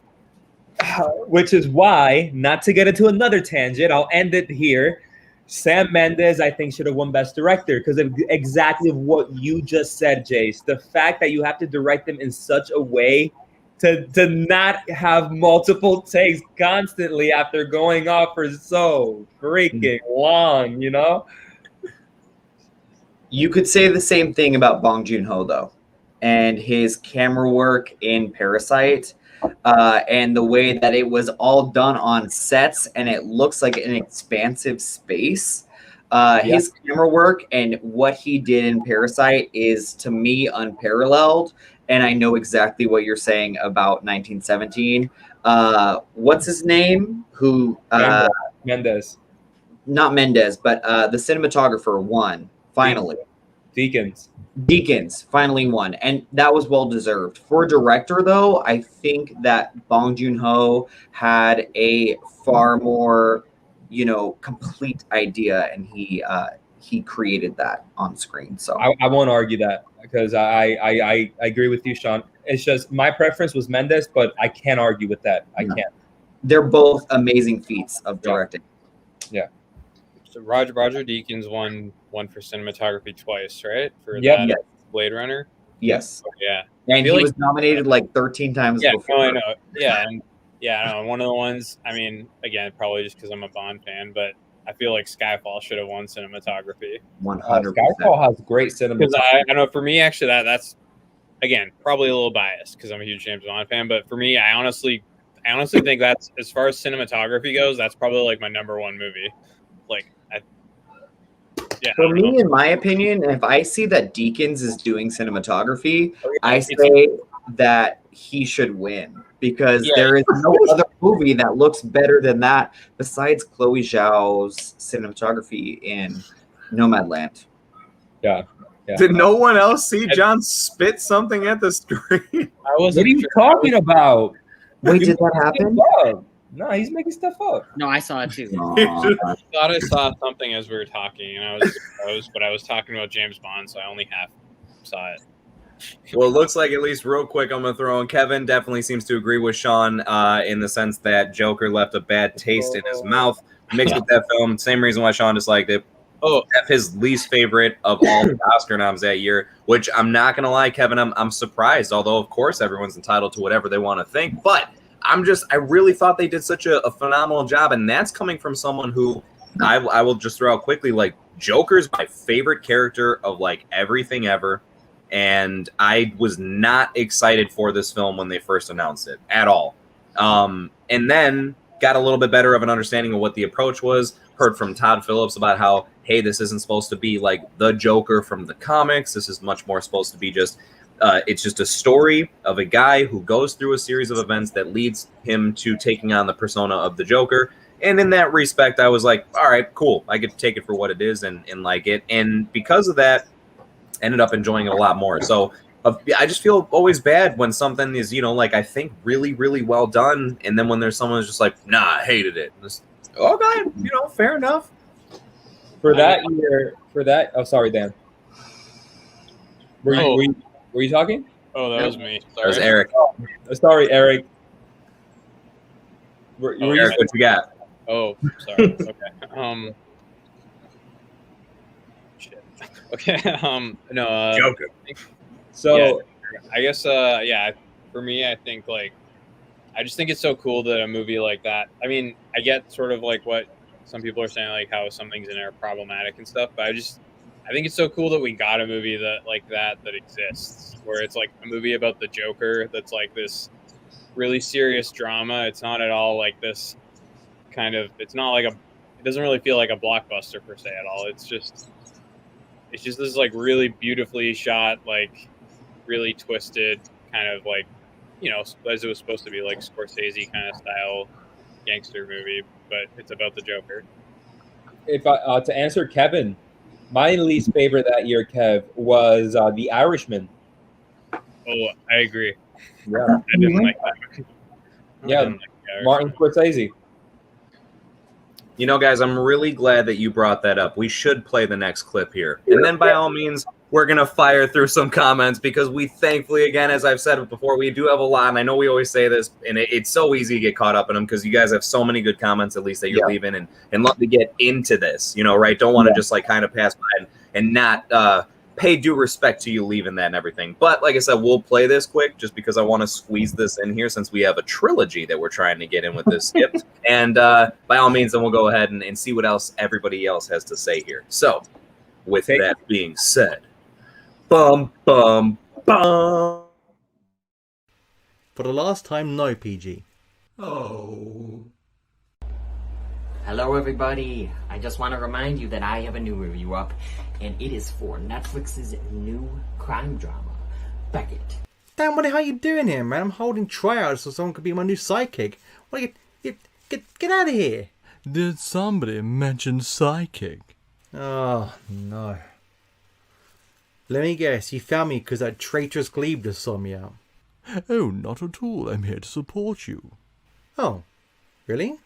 Which is why, not to get into another tangent, I'll end it here. Sam Mendes, I think, should have won Best Director because of exactly what you just said, Jace. The fact that you have to direct them in such a way to not have multiple takes constantly after going off for so freaking long, you know? You could say the same thing about Bong Joon-ho, though, and his camera work in Parasite. and the way that it was all done on sets, and it looks like an expansive space. His camera work and what he did in Parasite is, to me, unparalleled. And I know exactly what you're saying about 1917. What's his name? Who? Mendes. Not Mendes, but the cinematographer won finally. Deakins finally won, and that was well deserved. For director, though, I think that Bong Joon-ho had a far more, complete idea, and he created that on screen. So I won't argue that, because I agree with you, Shawn. It's just my preference was Mendes, but I can't argue with that. I can't. They're both amazing feats of directing. Yeah. So Roger Deakins won for cinematography twice, right? For Yep. that Blade Runner. Yes. Yeah. And he was nominated like 13 times before. No, I know. Yeah, and I don't know. One of the ones. I mean, again, probably just because I'm a Bond fan, but I feel like Skyfall should have won cinematography. 100%. Skyfall has great cinematography. Because I know, for me, actually, that's again probably a little biased because I'm a huge James Bond fan. But for me, I honestly think that's, as far as cinematography goes, that's probably like my number one movie. Like, for me, in my opinion, if I see that Deakins is doing cinematography, I say that he should win, because there is no other movie that looks better than that besides Chloe Zhao's cinematography in Nomadland. Yeah. Did no one else see John spit something at the screen? What are you talking about? Wait, did that happen? No, he's making stuff up. No, I saw it too. I thought I saw something as we were talking, and I was talking about James Bond, so I only half saw it. Well, it looks like, at least real quick, I'm going to throw in Kevin. Definitely seems to agree with Shawn in the sense that Joker left a bad taste in his mouth. Mixed with that film, same reason why Shawn disliked it. His least favorite of all the Oscar noms that year, which I'm not going to lie, Kevin, I'm surprised, although, of course, everyone's entitled to whatever they want to think. But I really thought they did such a phenomenal job, and that's coming from someone who I will just throw out quickly, like, Joker's my favorite character of, like, everything ever. And I was not excited for this film when they first announced it at all. And then got a little bit better of an understanding of what the approach was. Heard from Todd Phillips about how, hey, this isn't supposed to be like the Joker from the comics. This is much more supposed to be just, it's just a story of a guy who goes through a series of events that leads him to taking on the persona of the Joker. And in that respect, I was like, all right, cool. I get to take it for what it is and like it. And because of that, ended up enjoying it a lot more. So I just feel always bad when something is, like, I think really, really well done. And then when there's someone who's just like, nah, I hated it. Okay, fair enough. For that year, oh, sorry, Dan. Were you talking? Oh, that was me. Sorry. That was Eric. Sorry, Eric. Eric, what you got? Oh, sorry. Okay. Okay. No. Joker. So, I guess. For me, I think, like, I just think it's so cool that a movie like that. I mean, I get sort of like what some people are saying, like how some things in there are problematic and stuff. But I think it's so cool that we got a movie that exists, where it's like a movie about the Joker that's like this really serious drama. It's not at all like this kind of. It's not like it doesn't really feel like a blockbuster per se at all. It's just this like really beautifully shot, like really twisted kind of like, as it was supposed to be, like Scorsese kind of style gangster movie, but it's about the Joker. If to answer Kevin, my least favorite that year, Kev, was The Irishman. Oh, I agree. Yeah, I didn't like that. Yeah, Martin Scorsese. Guys, I'm really glad that you brought that up. We should play the next clip here. And then by all means, we're going to fire through some comments, because we thankfully, again, as I've said before, we do have a lot. And I know we always say this, and it's so easy to get caught up in them because you guys have so many good comments, at least, that you're leaving, and love to get into this, right? Don't want to just like kind of pass by and not pay due respect to you leaving that and everything. But like I said, we'll play this quick just because I want to squeeze this in here since we have a trilogy that we're trying to get in with this skip. And by all means, then we'll go ahead and see what else everybody else has to say here. So with that being said, bum, bum, bum. For the last time, no, PG. Oh. Hello, everybody. I just want to remind you that I have a new review up, and it is for Netflix's new crime drama, Beckett. Damn, what the hell are you doing here, man? I'm holding tryouts so someone could be my new sidekick. What, get out of here. Did somebody mention psychic? Oh, no. Let me guess, you found me because that traitorous Glebe just saw me out. Oh, not at all. I'm here to support you. Oh, really?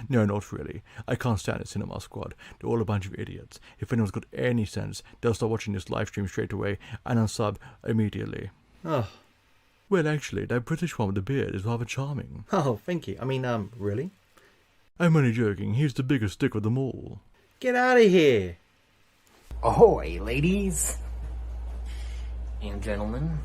No, not really. I can't stand a cinema squad. They're all a bunch of idiots. If anyone's got any sense, they'll start watching this live stream straight away and unsub immediately. Oh. Well, actually, that British one with the beard is rather charming. Oh, thank you. I mean, really? I'm only joking. He's the biggest dick of them all. Get out of here. Ahoy, ladies and gentlemen.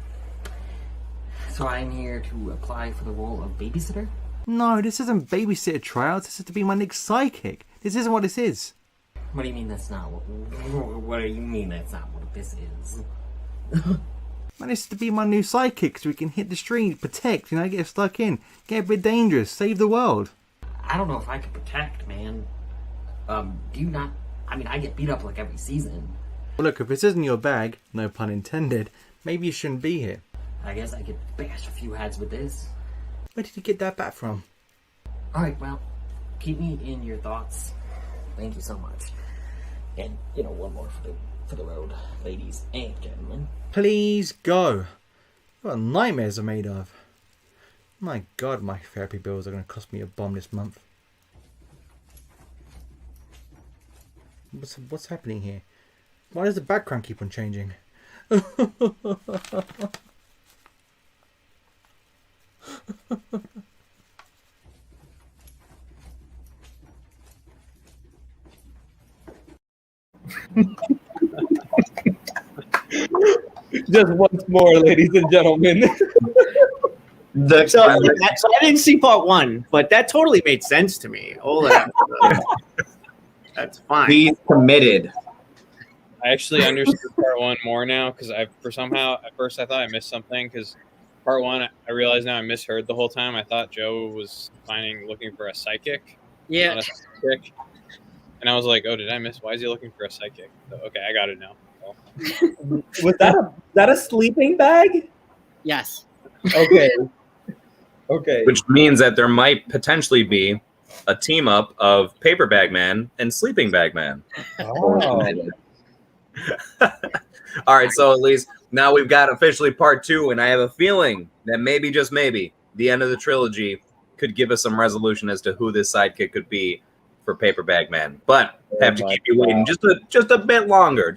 So I'm here to apply for the role of babysitter. No, this isn't babysitter tryouts. This is to be my next sidekick. This isn't what this is. What do you mean that's not what do you mean that's not what this is? Man, this is to be my new sidekick so we can hit the street, protect, get stuck in, get a bit dangerous, save the world. I don't know if I can protect, man. Do you not? I mean, I get beat up like every season. Well, look, if this isn't your bag, no pun intended, maybe you shouldn't be here. I guess I could bash a few heads with this. Where did you get that back from? Alright, well, keep me in your thoughts. Thank you so much. And, one more for the road, ladies and gentlemen. Please go. What nightmares are made of. My God, my therapy bills are going to cost me a bomb this month. What's happening here? Why does the background keep on changing? Just once more, ladies and gentlemen. So I didn't see part one, but that totally made sense to me. All that. That's fine. He's committed. I actually understood part one more now because at first I thought I missed something because part one I realize now I misheard the whole time. I thought Joe was looking for a psychic. Yeah. Not a psychic. And I was like, oh, did I miss? Why is he looking for a psychic? So, okay, I got it now. So. Was that a sleeping bag? Yes. Okay. Okay. Which means that there might potentially be a team up of Paper Bag Man and Sleeping Bag Man. Oh. All right, so at least now we've got officially part 2, and I have a feeling that maybe, just maybe, the end of the trilogy could give us some resolution as to who this sidekick could be for Paper Bag Man. But have to keep you waiting just a bit longer,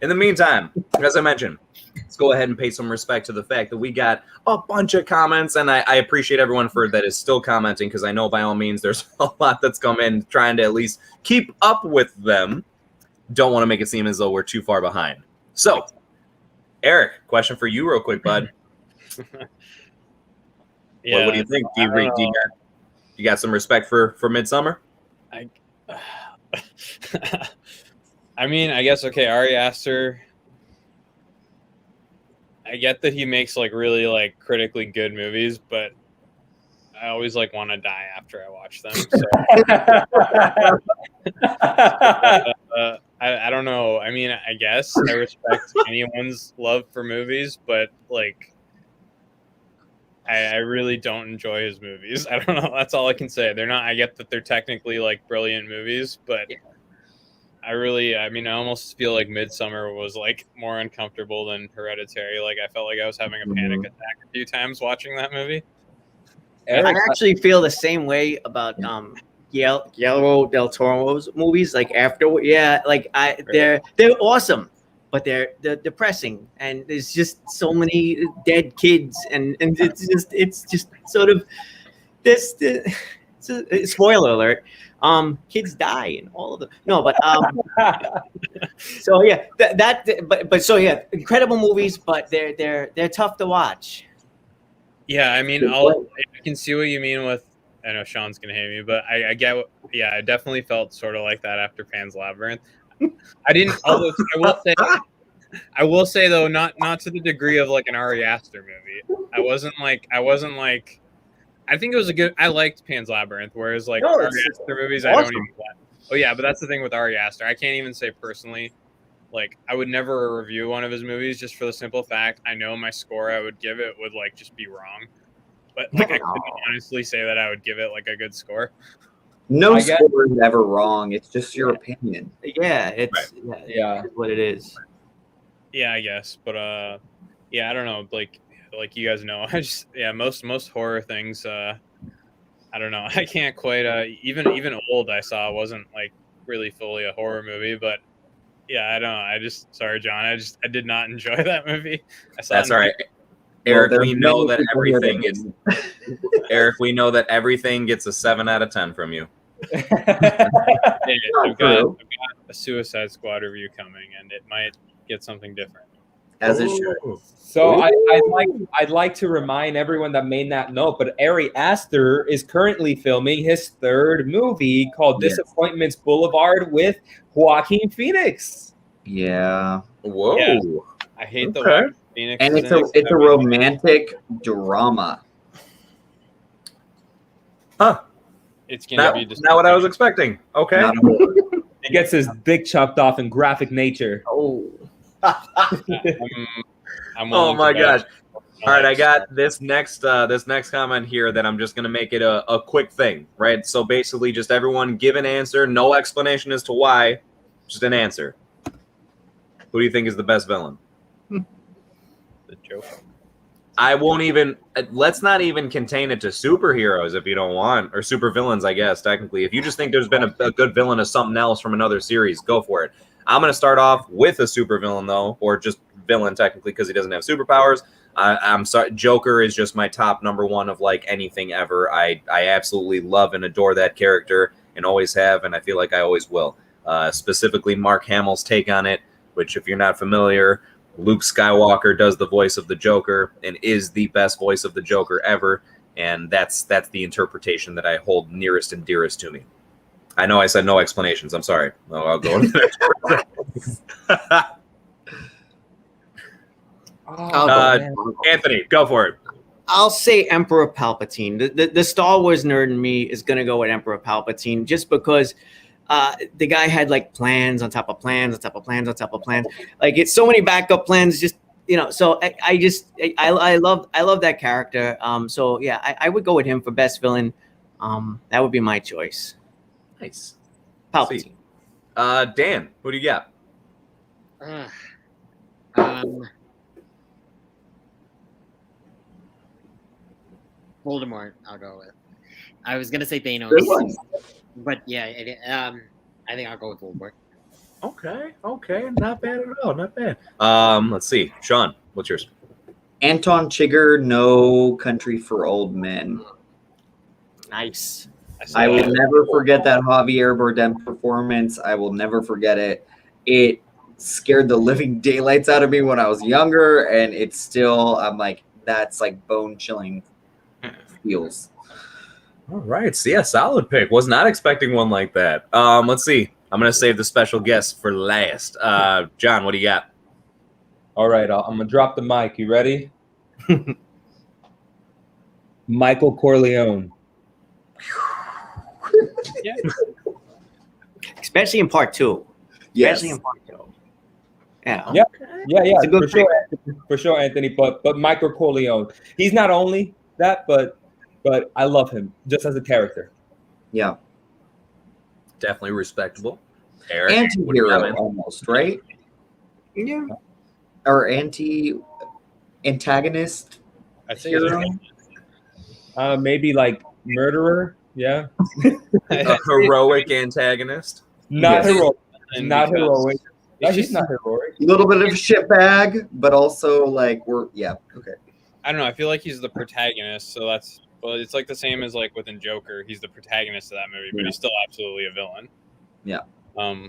In the meantime, as I mentioned, let's go ahead and pay some respect to the fact that we got a bunch of comments, and I appreciate everyone that is still commenting, because I know by all means there's a lot that's come in, trying to at least keep up with them. Don't want to make it seem as though we're too far behind. So, Eric, question for you real quick, bud. Yeah, what do you think? Do you got some respect for Midsummer? I mean, I guess, okay, Ari Aster, I get that he makes really critically good movies, but I always want to die after I watch them. So. I don't know. I mean, I guess I respect anyone's love for movies, but I really don't enjoy his movies. I don't know. That's all I can say. They're not. I get that they're technically brilliant movies, but I almost feel like Midsummer was more uncomfortable than Hereditary. I felt like I was having a panic attack a few times watching that movie. I actually feel the same way about Guillermo del Toro's movies. They're awesome, but they're depressing, and there's just so many dead kids, and it's just sort of this. Spoiler alert. Kids die in all of them. No, but so yeah, incredible movies, but they're tough to watch. Yeah, I mean, I can see what you mean with. I know Shawn's gonna hate me, but I get. I definitely felt sort of like that after Pan's Labyrinth. I didn't. Although I will say though, not to the degree of an Ari Aster movie. I wasn't like. I think it was a good. I liked Pan's Labyrinth, whereas like No, Ari it's Aster movies, awesome. I don't even. Oh yeah, but that's the thing with Ari Aster. I can't even say personally. Like I would never review one of his movies just for the simple fact I know my score I would give it would like just be wrong. But like I couldn't honestly say that I would give it like a good score. No I get- score is ever wrong. It's just your opinion. Yeah, it's Yeah. it's what it is. Yeah, I guess. But yeah, I don't know. Like you guys know, I just most horror things. I don't know. I can't quite. Even Old I saw wasn't like really fully a horror movie, but yeah, I don't know. I just sorry, John. I did not enjoy that movie. I saw That's it all in right. Eric, Well, we there's know many that people here everything that gets Eric, we know that everything gets a 7 out of 10 from you. I've got true. a Suicide Squad review coming, and it might get something different. As it should. So I'd like to remind everyone that may not know, but Ari Aster is currently filming his third movie called Yes. Disappointments Boulevard with Joaquin Phoenix. Yeah. Whoa. Yeah. I hate the Okay. Joaquin Phoenix. And is it's in a it, it's a I mean, romantic drama. Huh. It's gonna be Not what I was expecting. Okay. Not a horror. He gets his dick chopped off in graphic nature. Oh, I'm Oh willing my to bet. gosh. All right, I got this next comment here that I'm just gonna make it a quick thing, right? So basically, just everyone give an answer, no explanation as to why, just an answer. Who do you think is the best villain? The Joker. I won't even. Let's not even contain it to superheroes if you don't want, or supervillains, I guess technically. If you just think there's been a good villain of something else from another series, go for it. I'm gonna start off with a supervillain though, or just villain technically because he doesn't have superpowers. I'm sorry, Joker is just my top number one of like anything ever. I absolutely love and adore that character and always have, and I feel like I always will. Specifically, Mark Hamill's take on it, which if you're not familiar, Luke Skywalker does the voice of the Joker and is the best voice of the Joker ever, and that's the interpretation that I hold nearest and dearest to me. I know I said no explanations. I'm sorry. No, I'll go on to the next person. Anthony, go for it. I'll say Emperor Palpatine. The Star Wars nerd in me is gonna go with Emperor Palpatine just because the guy had like plans on top of plans on top of plans on top of plans. Like it's so many backup plans. Just so I love that character. So yeah, I would go with him for best villain. That would be my choice. Nice. Palpatine. Dan, who do you got? Voldemort, I'll go with. I was gonna say Thanos, Good one. but yeah, I think I'll go with Voldemort. Okay, not bad at all, not bad. Let's see, Shawn, what's yours? Anton Chigurh, No Country for Old Men. Nice. I will never forget that Javier Bardem performance. I will never forget it. It scared the living daylights out of me when I was younger, and it's still, I'm like, that's like bone-chilling feels. All right, so yeah, solid pick. Was not expecting one like that. Let's see. I'm gonna save the special guest for last. John, what do you got? All right, I'm gonna drop the mic. You ready? Michael Corleone. Yeah. Especially in part 2. Yes. Especially in part 2. Yeah. Yeah. Yeah, It's a good for sure, Anthony. But Michael Corleone, he's not only that, but I love him just as a character. Yeah. Definitely respectable. Eric, what do you got, Anti-hero man? almost, right? Yeah. Or antagonist I'd say hero? Maybe like murderer. Yeah. A heroic antagonist. Not Yes. heroic. And Not because heroic. No, it's he's just- not heroic. A little bit of shitbag, but also like okay. I don't know. I feel like he's the protagonist, so that's it's like the same as like within Joker. He's the protagonist of that movie, but he's still absolutely a villain. Yeah. Oh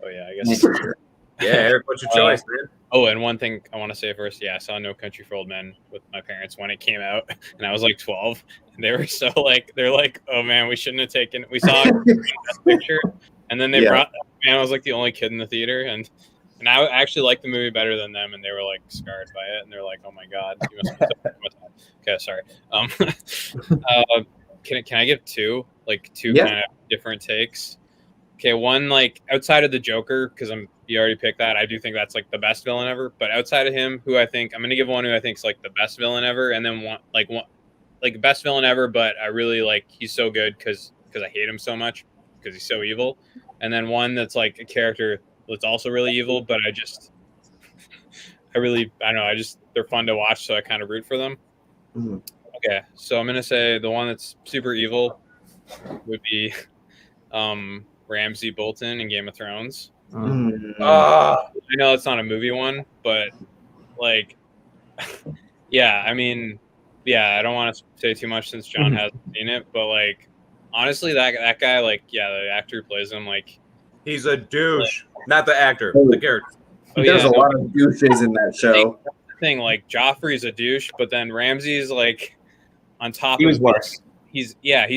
yeah, I guess. Yeah, Eric, what's your choice, man? Oh, and one thing I want to say first, yeah, I saw No Country for Old Men with my parents when it came out, and I was like 12. And they were so like, they're like, oh man, we shouldn't have taken. We saw a picture, and then they brought. Man, I was like the only kid in the theater, and And I actually liked the movie better than them, and they were like scarred by it, and they're like, "Oh my god, you must be so traumatized." Okay, sorry. Can I give two kind of different takes? Okay, one like outside of the Joker, because you already picked that. I do think that's like the best villain ever. But outside of him, who I think I'm gonna give one who I think is like the best villain ever, and then one best villain ever, but I really like he's so good because I hate him so much because he's so evil. And then one that's like a character that's also really evil, but I don't know, they're fun to watch, so I kind of root for them. Mm-hmm. Okay, so I'm gonna say the one that's super evil would be Ramsay Bolton in Game of Thrones. Mm-hmm. I know it's not a movie one, but like, yeah, I mean, yeah, I don't want to say too much since John hasn't seen it, but like, honestly, that guy, like, yeah, the actor who plays him, like, he's a douche. Not the actor, the character. There's a lot of douches in that show. Thing like Joffrey's a douche, but then Ramsay's like on top. He was worse. He's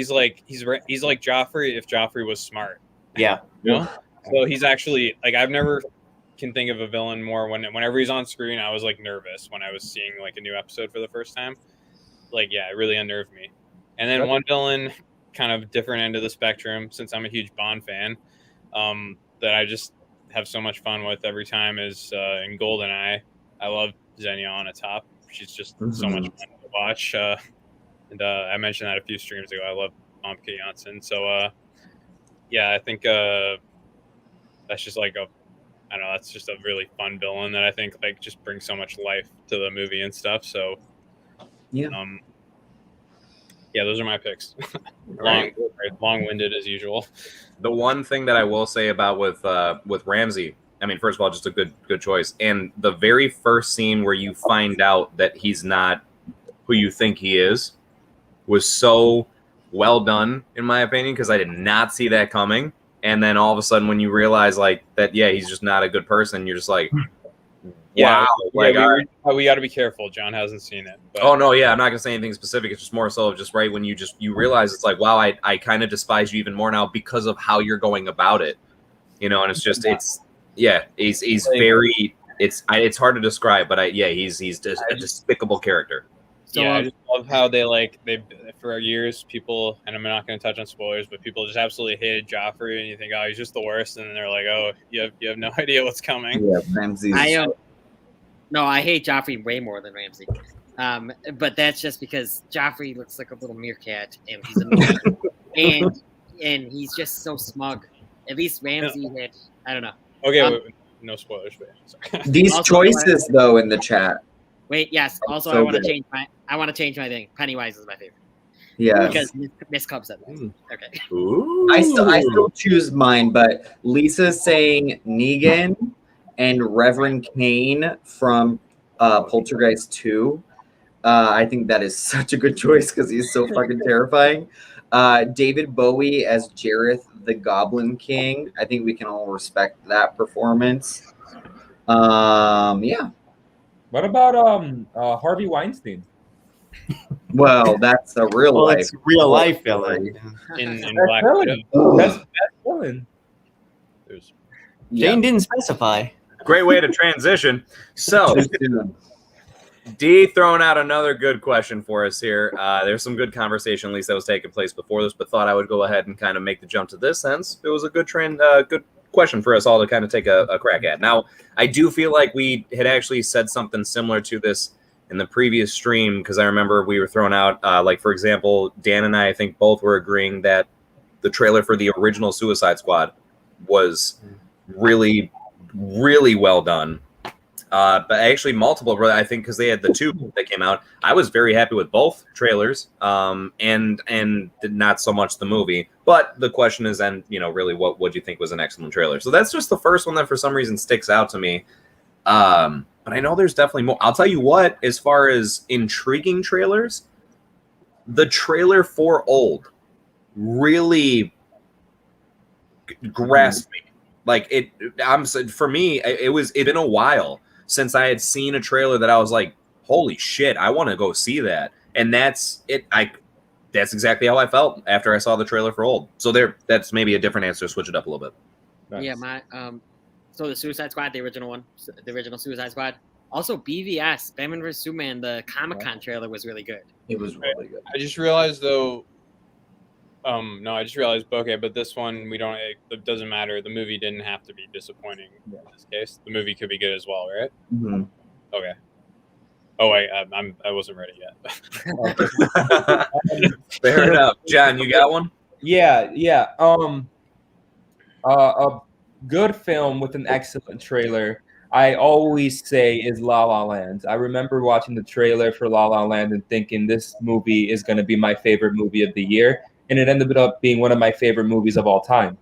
like Joffrey if Joffrey was smart. Yeah. You know? So he's actually like, I've never can think of a villain more whenever he's on screen. I was like nervous when I was seeing like a new episode for the first time. Like, yeah, it really unnerved me. And then one villain, kind of different end of the spectrum, since I'm a huge Bond fan, that I just have so much fun with every time is in GoldenEye. I love Xenia on a top. She's just so much fun to watch. And I mentioned that a few streams ago. I love Famke Janssen. So, yeah, I think that's just like that's just a really fun villain that I think like just brings so much life to the movie and stuff. So, yeah, those are my picks. Long-winded as usual. The one thing that I will say about with Ramsay, I mean, first of all, just a good choice. And the very first scene where you find out that he's not who you think he is was so well done, in my opinion, because I did not see that coming. And then all of a sudden, when you realize like that, yeah, he's just not a good person, you're just like, wow. We got to be careful. John hasn't seen it. But. Oh no, yeah, I'm not gonna say anything specific. It's just more so of just right when you realize it's like, wow, I kind of despise you even more now because of how you're going about it, you know. And it's just he's very it's hard to describe, but he's just a despicable character. So, I just love how they for years people, and I'm not going to touch on spoilers, but people just absolutely hated Joffrey, and you think, oh, he's just the worst, and then they're like, oh, you have no idea what's coming. Yeah, Ramsay's. I hate Joffrey way more than Ramsay, but that's just because Joffrey looks like a little meerkat, and he's annoying, and he's just so smug. At least Ramsay had, I don't know. Okay, wait, no spoilers, but sorry. These choices though in the chat. Wait, yes. Also, so I want to change my thing. Pennywise is my favorite. Yeah. Because Miss Cub said that. Okay. Ooh. I still choose mine, but Lisa's saying Negan and Reverend Kane from Poltergeist 2. I think that is such a good choice because he's so fucking terrifying. David Bowie as Jareth the Goblin King. I think we can all respect that performance. Yeah. What about Harvey Weinstein? Well, that's a real life. It's real life villain. In Black Widow. That's villain. Jane didn't specify. Great way to transition. So, D throwing out another good question for us here. There's some good conversation, at least that was taking place before this, but thought I would go ahead and kind of make the jump to this since it was a good good question for us all to kind of take a crack at. Now, I do feel like we had actually said something similar to this in the previous stream, because I remember we were throwing out, like, for example, Dan and I think both were agreeing that the trailer for the original Suicide Squad was really, really well done. But actually multiple, I think, because they had the two that came out. I was very happy with both trailers, and not so much the movie. But the question is then, really what do you think was an excellent trailer? So that's just the first one that for some reason sticks out to me. But I know there's definitely more. I'll tell you what, as far as intriguing trailers, the trailer for Old really grasped me. Like for me, it's been a while since I had seen a trailer that I was like, holy shit, I want to go see that. And that's it. That's exactly how I felt after I saw the trailer for Old. So that's maybe a different answer. Switch it up a little bit. Nice. Yeah, So the Suicide Squad, the original one, the original Suicide Squad. Also, BVS, Batman vs Superman, the Comic-Con trailer was really good. It was really good. I just realized though. No, I just realized. Okay, but this one we don't. It doesn't matter. The movie didn't have to be disappointing in this case. The movie could be good as well, right? Mm-hmm. Okay. Oh wait, I wasn't ready yet. Fair enough. John, you got one? Yeah. A good film with an excellent trailer, I always say, is La La Land. I remember watching the trailer for La La Land and thinking this movie is going to be my favorite movie of the year, and it ended up being one of my favorite movies of all time.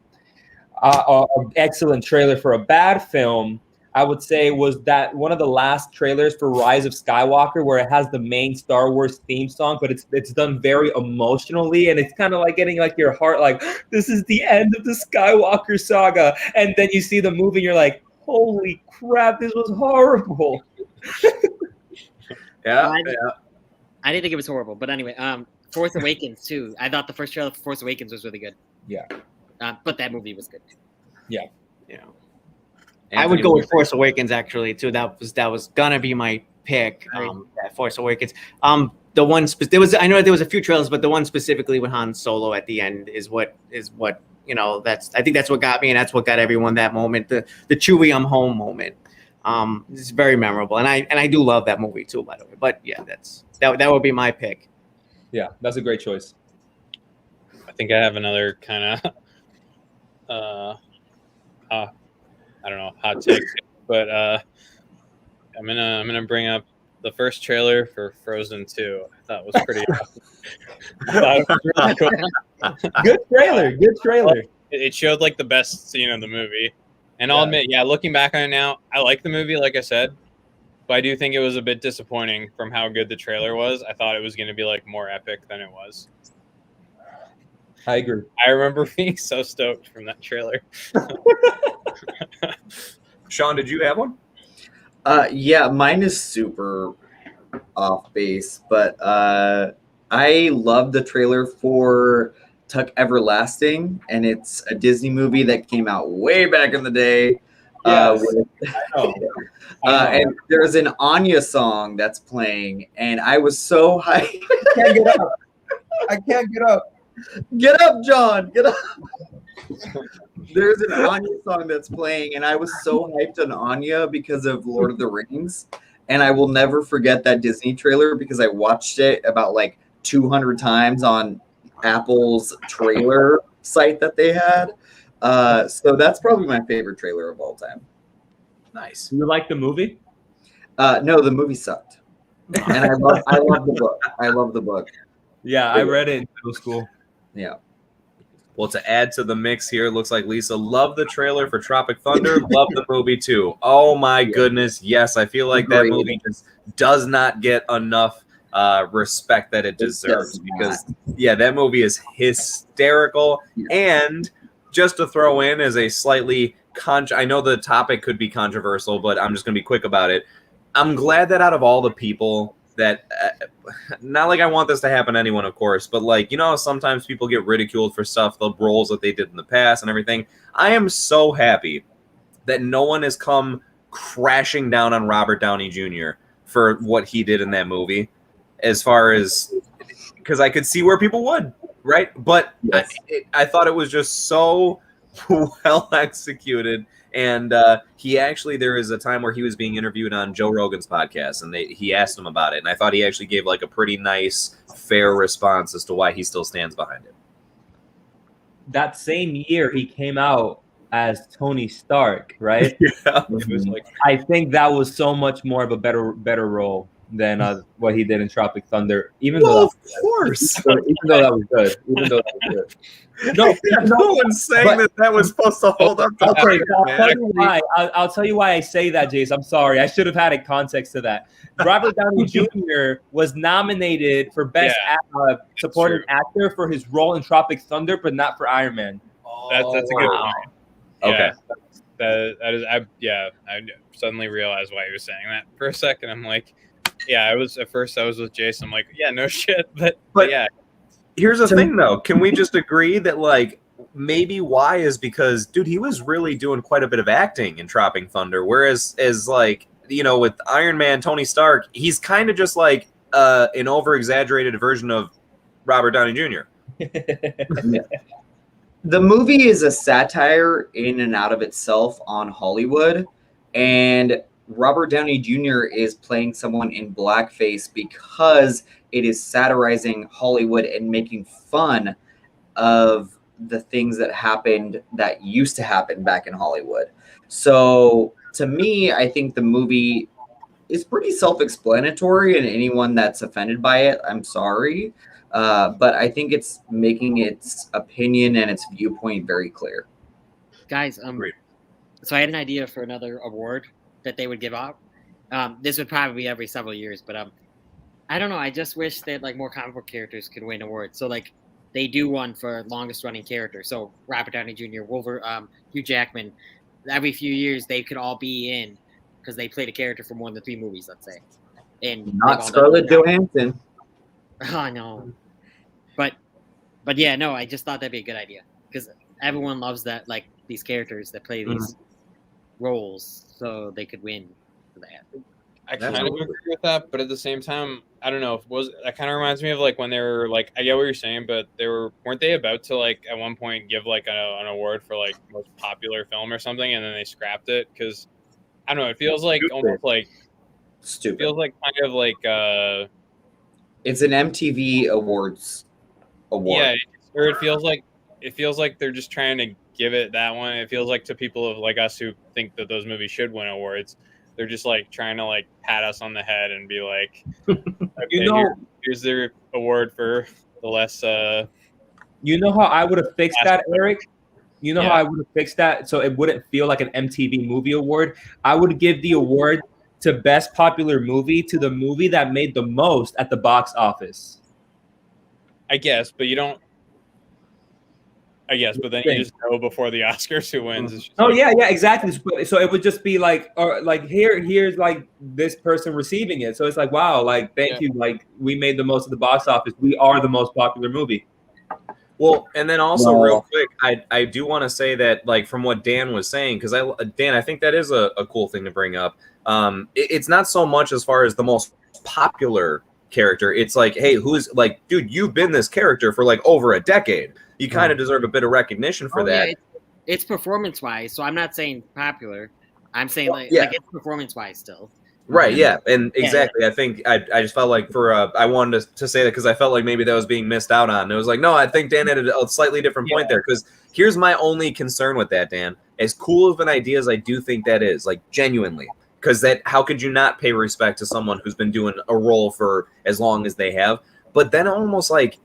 An excellent trailer for a bad film, I would say, was that one of the last trailers for Rise of Skywalker, where it has the main Star Wars theme song, but it's done very emotionally, and it's kind of like getting like your heart like, this is the end of the Skywalker saga, and then you see the movie and you're like, holy crap, this was horrible. Yeah. I didn't think it was horrible, but anyway, Force Awakens too. I thought the first trailer for Force Awakens was really good. Yeah. But that movie was good. Yeah. I would go with Force Awakens actually too. That was gonna be my pick. Right. That Force Awakens. The one I know there was a few trailers, but the one specifically with Han Solo at the end is what I think that's what got me, and that's what got everyone that moment. The Chewie I'm home moment. It's very memorable, and I do love that movie too, by the way. But yeah, that would be my pick. Yeah, that's a great choice. I think I have another kind of I don't know, hot take, but I'm gonna bring up the first trailer for Frozen 2. I thought was pretty awesome. I thought it was really cool. Good trailer. It showed like the best scene of the movie, and I'll admit, looking back on it now, I like the movie, like I said, but I do think it was a bit disappointing from how good the trailer was. I thought it was going to be like more epic than it was. I agree. I remember being so stoked from that trailer. Shawn, did you have one? Yeah, mine is super off base, but I love the trailer for Tuck Everlasting, and it's a Disney movie that came out way back in the day. Yes. And there's an Anya song that's playing, and I was so hyped. I can't get up. Get up, John. Get up. There's an Anya song that's playing, and I was so hyped on Anya because of Lord of the Rings. And I will never forget that Disney trailer because I watched it about like 200 times on Apple's trailer site that they had. So that's probably my favorite trailer of all time. Nice. You like the movie? No, the movie sucked. And I love the book. I love the book. Yeah, I read it in middle school. Yeah. Well, to add to the mix here, it looks like Lisa loved the trailer for Tropic Thunder, loved the movie too. Oh my goodness, yes, I feel like that movie just does not get enough respect that it deserves because, that movie is hysterical. And just to throw in as a slightly, I know the topic could be controversial, but I'm just going to be quick about it. I'm glad that out of all the people that not like I want this to happen to anyone, of course, but like, sometimes people get ridiculed for stuff, the roles that they did in the past and everything. I am so happy that no one has come crashing down on Robert Downey Jr. for what he did in that movie, as far as, because I could see where people would, right? But yes. I thought it was just so well executed. And there is a time where he was being interviewed on Joe Rogan's podcast, and he asked him about it, and I thought he actually gave like a pretty nice, fair response as to why he still stands behind it. That same year, he came out as Tony Stark, right? Yeah. It was like, I think that was so much more of a better role than what he did in Tropic Thunder. Even though that was good. No one's saying that was supposed to hold up. I'll tell you why I say that, Jace. I'm sorry. I should have had a context to that. Robert Downey Jr. was nominated for Best Supporting Actor for his role in Tropic Thunder, but not for Iron Man. That's a good point. Okay. I suddenly realized why he was saying that. For a second, I'm like, I was with Jason. I'm like, no shit, but yeah. Here's the thing, though. Can we just agree that, like, maybe why is because, dude, he was really doing quite a bit of acting in Tropping Thunder, whereas like, you know, with Iron Man, Tony Stark, he's kind of just like an over-exaggerated version of Robert Downey Jr. The movie is a satire in and out of itself on Hollywood, and Robert Downey Jr. is playing someone in blackface because it is satirizing Hollywood and making fun of the things that happened that used to happen back in Hollywood. So to me, I think the movie is pretty self-explanatory, and anyone that's offended by it, I'm sorry. But I think it's making its opinion and its viewpoint very clear. Guys, so I had an idea for another award that they would give out. This would probably be every several years, but I don't know. I just wish that like more comic book characters could win awards. So like they do one for longest running character. So Robert Downey Jr., Hugh Jackman. Every few years they could all be in because they played a character for more than 3 movies, let's say. And not Scarlett Johansson. Oh no. But yeah, no, I just thought that'd be a good idea because everyone loves that, like these characters that play these roles, so they could win for that. I kind of agree with that, but at the same time, I don't know. That kind of reminds me of like when they were like, I get what you're saying, but weren't they about to like at one point give like an award for like most popular film or something, and then they scrapped it because I don't know. It feels like almost like stupid. It feels like kind of like it's an MTV Awards award. Yeah, or it feels like they're just trying to give it that one. It feels like to people like us who think that those movies should win awards, they're just like trying to like pat us on the head and be like, okay, here's their award for the less. You know how I would have fixed that, Eric? You know how I would have fixed that so it wouldn't feel like an MTV Movie Award? I would give the award to Best Popular Movie to the movie that made the most at the box office. I guess, but you don't. I guess, but then you just know before the Oscars who wins. It's just yeah, exactly. So it would just be like, or like here's like this person receiving it. So it's like, wow, like thank you, like we made the most of the box office. We are the most popular movie. Well, and then also real quick, I do want to say that like from what Dan was saying, because Dan, I think that is a cool thing to bring up. It's not so much as far as the most popular character. It's like, hey, who's like, dude, you've been this character for like over a decade. You kind of deserve a bit of recognition for that. Yeah, it's performance wise. So I'm not saying popular. I'm saying like it's performance wise still. Right. Yeah. And exactly. I think I just felt like I wanted to say that because I felt like maybe that was being missed out on. It was like, no, I think Dan had a slightly different point there, because here's my only concern with that, Dan. As cool of an idea as I do think that is, like genuinely, because how could you not pay respect to someone who's been doing a role for as long as they have? But then almost like,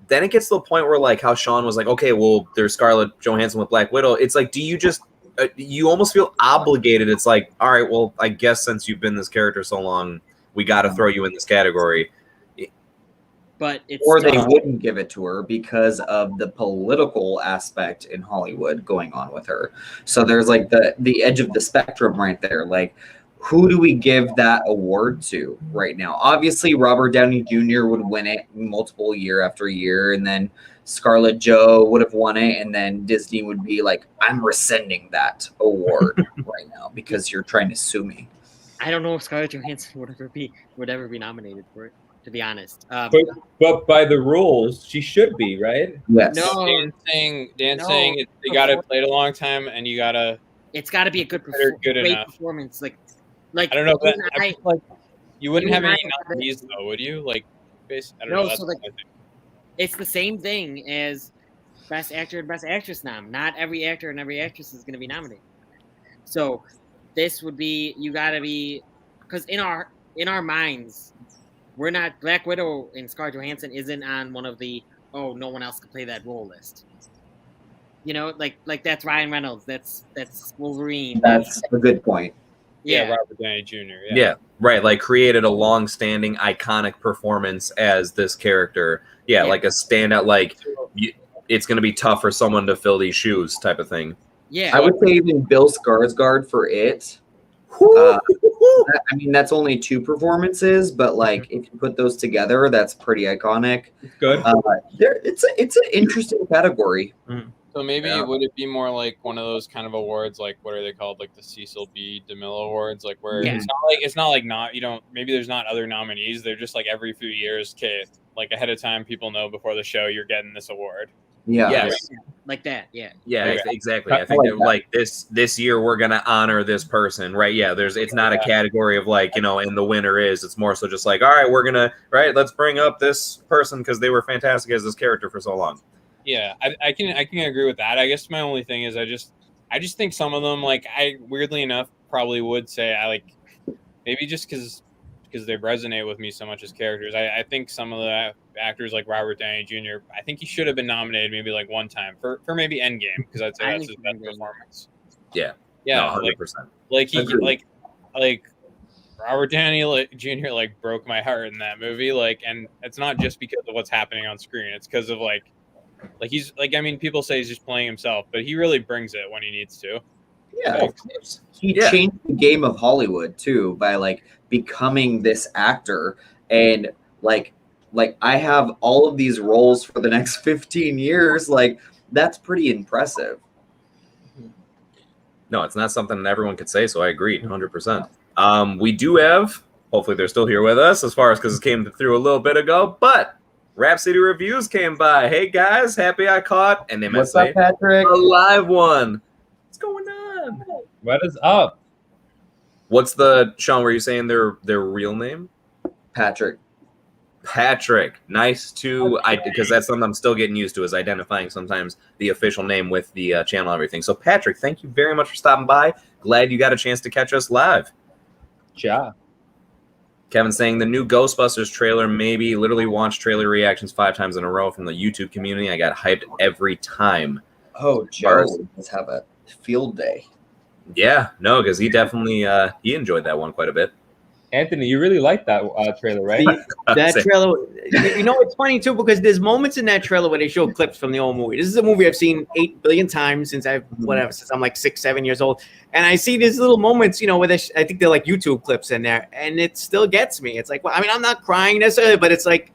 then it gets to the point where like how Shawn was like, okay, well, there's Scarlett Johansson with Black Widow. It's like, do you just, you almost feel obligated. It's like, all right, well, I guess since you've been this character so long, we got to throw you in this category. But it's or they wouldn't give it to her because of the political aspect in Hollywood going on with her. So there's like the edge of the spectrum right there. Like, who do we give that award to right now? Obviously, Robert Downey Jr. would win it multiple year after year, and then Scarlett Jo would have won it, and then Disney would be like, I'm rescinding that award right now because you're trying to sue me. I don't know if Scarlett Johansson would ever be nominated for it, to be honest. But by the rules, she should be, right? Yes. No, Dan saying they got to play it a long time, and you got to. It's got to be a good performance. Like I don't know, but like you wouldn't have any nominees though, would you? Like, I don't know. So like, it's the same thing as Best Actor and Best Actress nom. Not every actor and every actress is going to be nominated. So this would be, you got to be, because in our minds, we're not, Black Widow and Scarlett Johansson isn't on one of the no one else can play that role list. You know, like that's Ryan Reynolds, that's Wolverine. That's a good point. Yeah, Robert Downey Jr. Yeah, right. Like created a long-standing, iconic performance as this character. Yeah, like a standout. Like it's going to be tough for someone to fill these shoes, type of thing. Yeah, I would say even Bill Skarsgård for it. I mean, that's only 2 performances, but like if you put those together, that's pretty iconic. Good. It's an interesting category. So maybe Yeah. would it be more like one of those kind of awards, like what are they called, like the Cecil B. DeMille Awards, like where Yeah. it's not like not you don't maybe there's not other nominees. They're just like every few years, okay, like ahead of time, people know before the show you're getting this award. Yeah. Yes. Like that, yeah. Yeah, Okay. exactly. I think that, like this year we're gonna honor this person, right? Yeah, it's not a category of like, you know, and the winner is. It's more so just like, all right, we're gonna let's bring up this person because they were fantastic as this character for so long. Yeah, I can agree with that. I guess my only thing is I just think some of them, like, I weirdly enough probably would say I like maybe just because they resonate with me so much as characters. I think some of the actors like Robert Downey Jr. I think he should have been nominated maybe like one time for maybe Endgame because I'd say that's his best performance. Yeah, Yeah, no, 100%. like he like Robert Downey Jr. like broke my heart in that movie. Like, and it's not just because of what's happening on screen. It's because of like he's like, I mean, people say he's just playing himself, but he really brings it when he needs to. Yeah, he changed the game of Hollywood too by like becoming this actor, and like I have all of these roles for the next 15 years. Like that's pretty impressive. No, it's not something that everyone could say, so I agree 100%. We do have, hopefully they're still here with us as far as because it came through a little bit ago, but Rhapsody Reviews came by. Hey guys, happy I caught an MSA. What's up, Patrick? A live one. What's going on? What is up? What's the Shawn? Were you saying their real name? Patrick. Patrick. Nice to because that's something I'm still getting used to is identifying sometimes the official name with the channel and everything. So Patrick, thank you very much for stopping by. Glad you got a chance to catch us live. Ja. Kevin saying the new Ghostbusters trailer, maybe literally watched trailer reactions 5 times in a row from the YouTube community. I got hyped every time. Oh, Joe, let's have a field day. Yeah, no, because he definitely he enjoyed that one quite a bit. Anthony, you really liked that trailer, right? That trailer, you know, it's funny too because there's moments in that trailer where they show clips from the old movie. This is a movie I've seen 8 billion times since since I'm like 6, 7 years old, and I see these little moments, you know, where I think they're like YouTube clips in there, and it still gets me. It's like, well, I mean, I'm not crying necessarily, but it's like,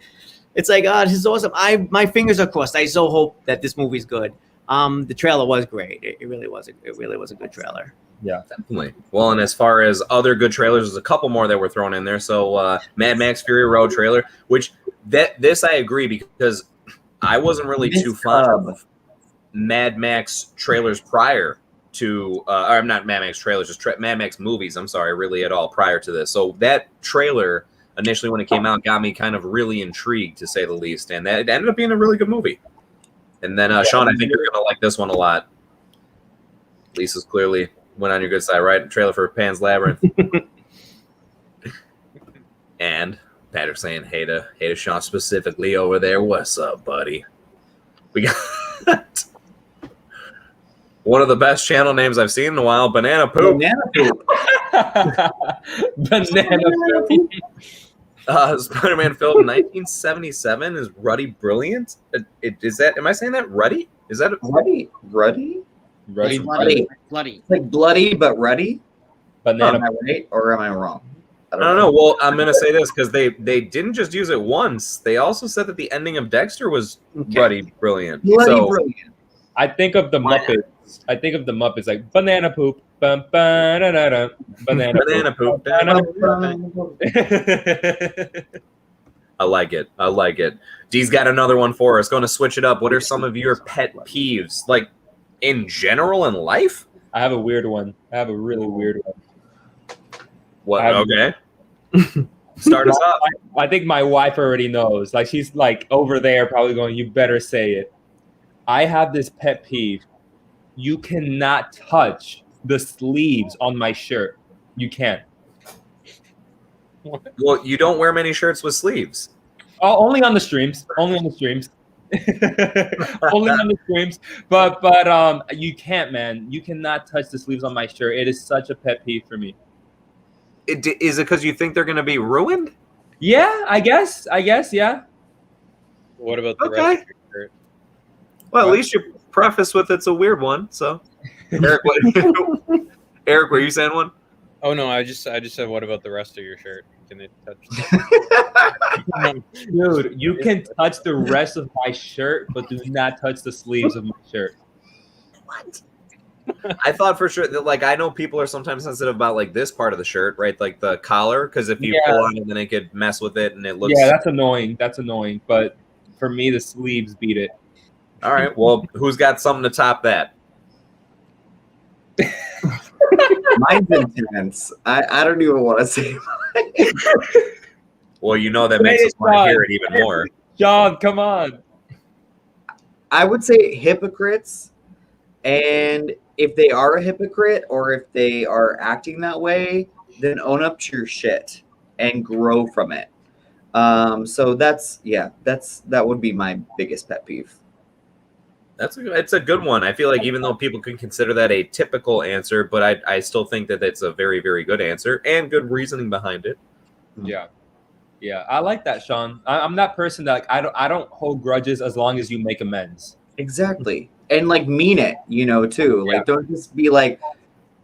oh, this is awesome. My fingers are crossed. I so hope that this movie's good. The trailer was great. It really was. It really was a good trailer. Yeah, definitely. Well, and as far as other good trailers, there's a couple more that were thrown in there. So Mad Max Fury Road trailer, which this I agree because I wasn't really too fond of Mad Max trailers prior to, or not Mad Max trailers, just Mad Max movies. I'm sorry, really at all prior to this. So that trailer initially when it came out got me kind of really intrigued to say the least, and that it ended up being a really good movie. And then Shawn, I think you're gonna like this one a lot. Lisa's clearly went on your good side, right? Trailer for Pan's Labyrinth. And Patrick saying, hey to Shawn specifically over there. What's up, buddy? We got one of the best channel names I've seen in a while, Banana Poop. Banana Poop. Banana Poop. Spider-Man film 1977 is Ruddy Brilliant. Is that, am I saying that? Ruddy? Is that Ruddy? Ruddy? Ruddy. Bloody. It's like bloody but ruddy. Banana. Am I right or am I wrong? I don't know. Well, I'm gonna say this because they didn't just use it once. They also said that the ending of Dexter was Ruddy Brilliant. Bloody brilliant. I think of the Muppets. I think of the Muppets like banana poop. Bum, ba-da-da-da, banana poop. Banana poop. I like it. I like it. D's got another one for us. Going to switch it up. What are some of your pet peeves, like in general in life? I have a weird one. I have a really weird one. What? Okay. Start us off. I think my wife already knows. Like she's like over there, probably going, "You better say it." I have this pet peeve. You cannot touch the sleeves on my shirt. You can't. Well, you don't wear many shirts with sleeves. Oh, only on the streams. Only on the streams. Only on the streams. But you can't, man. You cannot touch the sleeves on my shirt. It is such a pet peeve for me. Is it because you think they're going to be ruined? Yeah, I guess. Yeah. What about the rest of your shirt? Well, at least you preface with it's a weird one. So, Eric, Eric, were you saying one? Oh no, I just said what about the rest of your shirt? Can they touch? Dude, you can touch the rest of my shirt, but do not touch the sleeves of my shirt. What? I thought for sure that, like, I know people are sometimes sensitive about like this part of the shirt, right? Like the collar, because if you pull on it, then it could mess with it, and it looks. Yeah, that's annoying. That's annoying. But for me, the sleeves beat it. All right. Well, who's got something to top that? Mine's intense. I don't even want to say. Well, you know that makes us want to hear it even more. Shawn, come on. I would say hypocrites, and if they are a hypocrite or if they are acting that way, then own up to your shit and grow from it. So that would be my biggest pet peeve. It's a good one. I feel like even though people can consider that a typical answer, but I still think that it's a very, very good answer and good reasoning behind it. Yeah. Yeah, I like that, Shawn. I'm that person that like, I don't hold grudges as long as you make amends. Exactly. And like mean it, too. Like don't just be like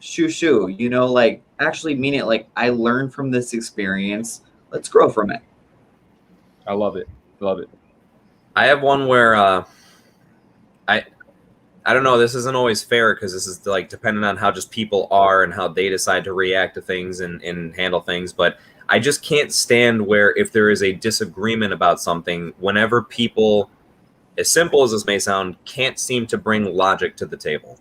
shoo, like actually mean it. Like I learned from this experience. Let's grow from it. I love it. Love it. I have one where I don't know, this isn't always fair because this is like dependent on how just people are and how they decide to react to things and handle things, but I just can't stand where if there is a disagreement about something, whenever people, as simple as this may sound, can't seem to bring logic to the table.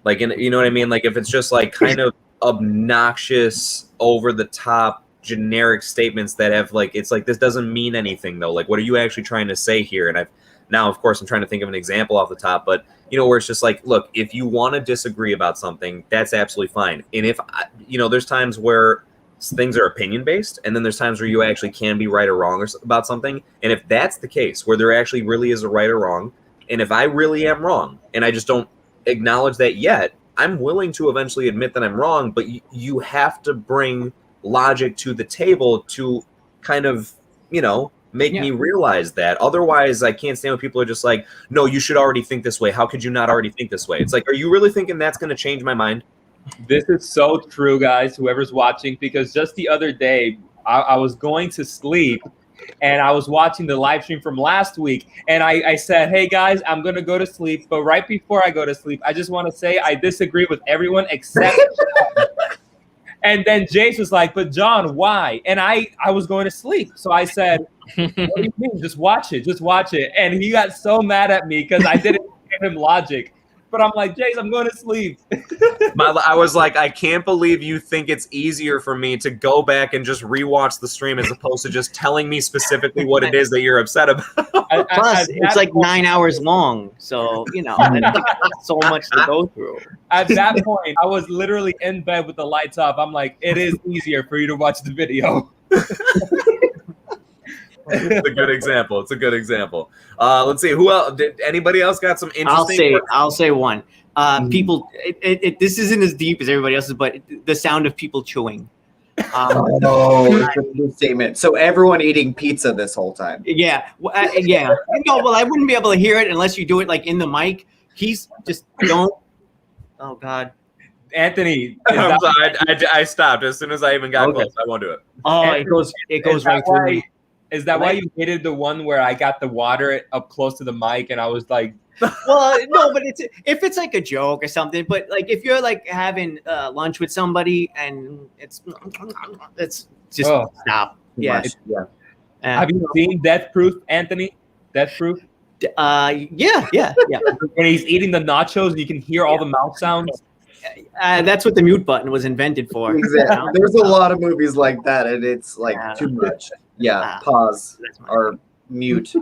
Like, you know what I mean? Like if it's just like kind of obnoxious, over the top, generic statements that have like, it's like, this doesn't mean anything though. Like, what are you actually trying to say here? And now, of course, I'm trying to think of an example off the top, but where it's just like, look, if you want to disagree about something, that's absolutely fine. And if, there's times where things are opinion based, and then there's times where you actually can be right or wrong about something. And if that's the case, where there actually really is a right or wrong, and if I really am wrong, and I just don't acknowledge that yet, I'm willing to eventually admit that I'm wrong, but you have to bring logic to the table to kind of, make me realize that. Otherwise, I can't stand when people are just like, no, you should already think this way. How could you not already think this way? It's like, are you really thinking that's going to change my mind? This is so true, guys, whoever's watching, because just the other day, I was going to sleep, and I was watching the live stream from last week, and I said, hey, guys, I'm going to go to sleep, but right before I go to sleep, I just want to say I disagree with everyone except And then Jace was like, but John, why? And I was going to sleep. So I said, what do you mean? Just watch it. Just watch it. And he got so mad at me because I didn't give him logic. But I'm like, Jace, I'm going to sleep. I was like, I can't believe you think it's easier for me to go back and just rewatch the stream as opposed to just telling me specifically what it is that you're upset about. Plus, it's like 9 hours long. So, so much to go through. At that point, I was literally in bed with the lights off. I'm like, it is easier for you to watch the video. It's a good example. It's a good example. Let's see. Who else? Did anybody else got some interesting? I'll say one. People. This isn't as deep as everybody else's, but the sound of people chewing. It's a good statement. So everyone eating pizza this whole time. Yeah. Yeah. Well, I wouldn't be able to hear it unless you do it like in the mic. He's just don't. Oh God. Anthony, I'm sorry, I stopped as soon as I even got close. I won't do it. Oh, Anthony, it goes right through me. Is that why you hated the one where I got the water up close to the mic and I was like, well, no, but if it's like a joke or something, but like if you're like having lunch with somebody and it's just stop. Yeah. Have you seen Death Proof, Anthony? Death Proof? Yeah. When he's eating the nachos and you can hear all the mouth sounds. That's what the mute button was invented for. Exactly. There's a lot of movies like that, and it's like too much. Yeah, pause or mute.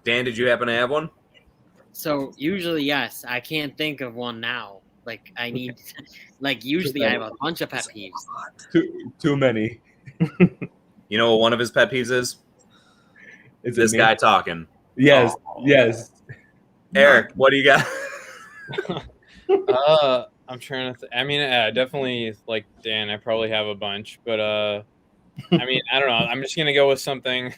Dan, did you happen to have one? So usually, yes. I can't think of one now. Like I need, usually I have a bunch of pet peeves. Too many. You know what one of his pet peeves is? Is this guy talking? Yes, yes. Eric, what do you got? I'm trying to. I mean, definitely like Dan. I probably have a bunch, but I mean, I don't know. I'm just gonna go with something.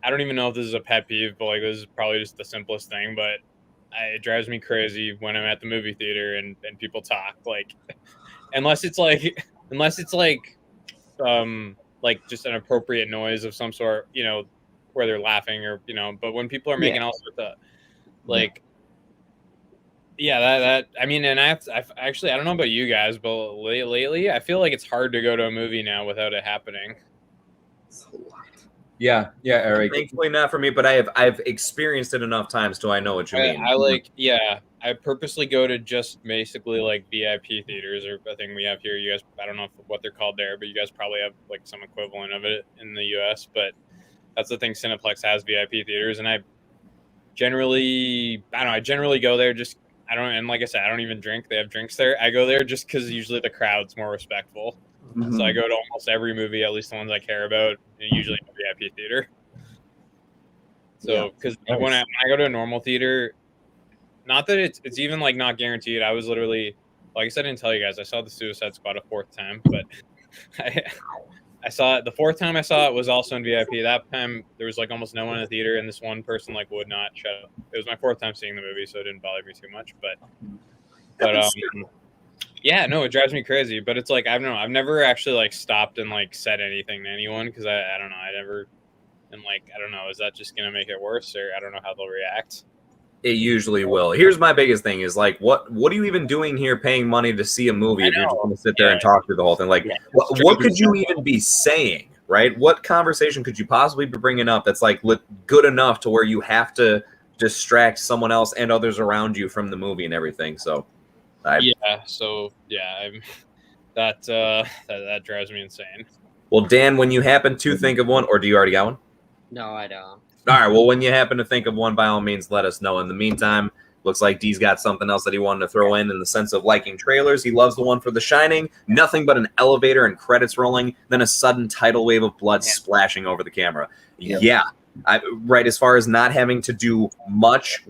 I don't even know if this is a pet peeve, but like this is probably just the simplest thing. But it drives me crazy when I'm at the movie theater and people talk. Like, unless it's like just an appropriate noise of some sort, where they're laughing or But when people are making all sorts of like Yeah, that I mean, and I've actually, I don't know about you guys, but lately I feel like it's hard to go to a movie now without it happening. Yeah, Eric. Thankfully not for me, but I've experienced it enough times to I know what you mean. I purposely go to just basically like VIP theaters or a thing we have here. You guys, I don't know what they're called there, but you guys probably have like some equivalent of it in the US. But that's the thing, Cineplex has VIP theaters, and I generally go there just, and like I said, I don't even drink. They have drinks there. I go there just because usually the crowd's more respectful. Mhm. So I go to almost every movie, at least the ones I care about, and usually in a VIP theater. So, because when I go to a normal theater, not that it's even like not guaranteed. I was literally, like I said, I didn't tell you guys, I saw the Suicide Squad a fourth time, but I saw it the fourth time I saw it was also in VIP. That time there was like almost no one in the theater, and this one person like would not shut up. It was my fourth time seeing the movie, so it didn't bother me too much. But yeah, no, it drives me crazy. But it's like, I don't know, I've never actually like stopped and like said anything to anyone because I don't know, I never. And like, I don't know, is that just gonna make it worse, or I don't know how they'll react. It usually will. Here's my biggest thing is like, what are you even doing here paying money to see a movie if you're just going to sit there and talk through the whole thing? Like, what could you even be saying, right? What conversation could you possibly be bringing up that's like good enough to where you have to distract someone else and others around you from the movie and everything? So, that drives me insane. Well, Dan, when you happen to think of one, or do you already got one? No, I don't. All right. Well, when you happen to think of one, by all means, let us know. In the meantime, looks like D's got something else that he wanted to throw in the sense of liking trailers. He loves the one for The Shining. Nothing but an elevator and credits rolling, then a sudden tidal wave of blood splashing over the camera. Yeah. Right. As far as not having to do much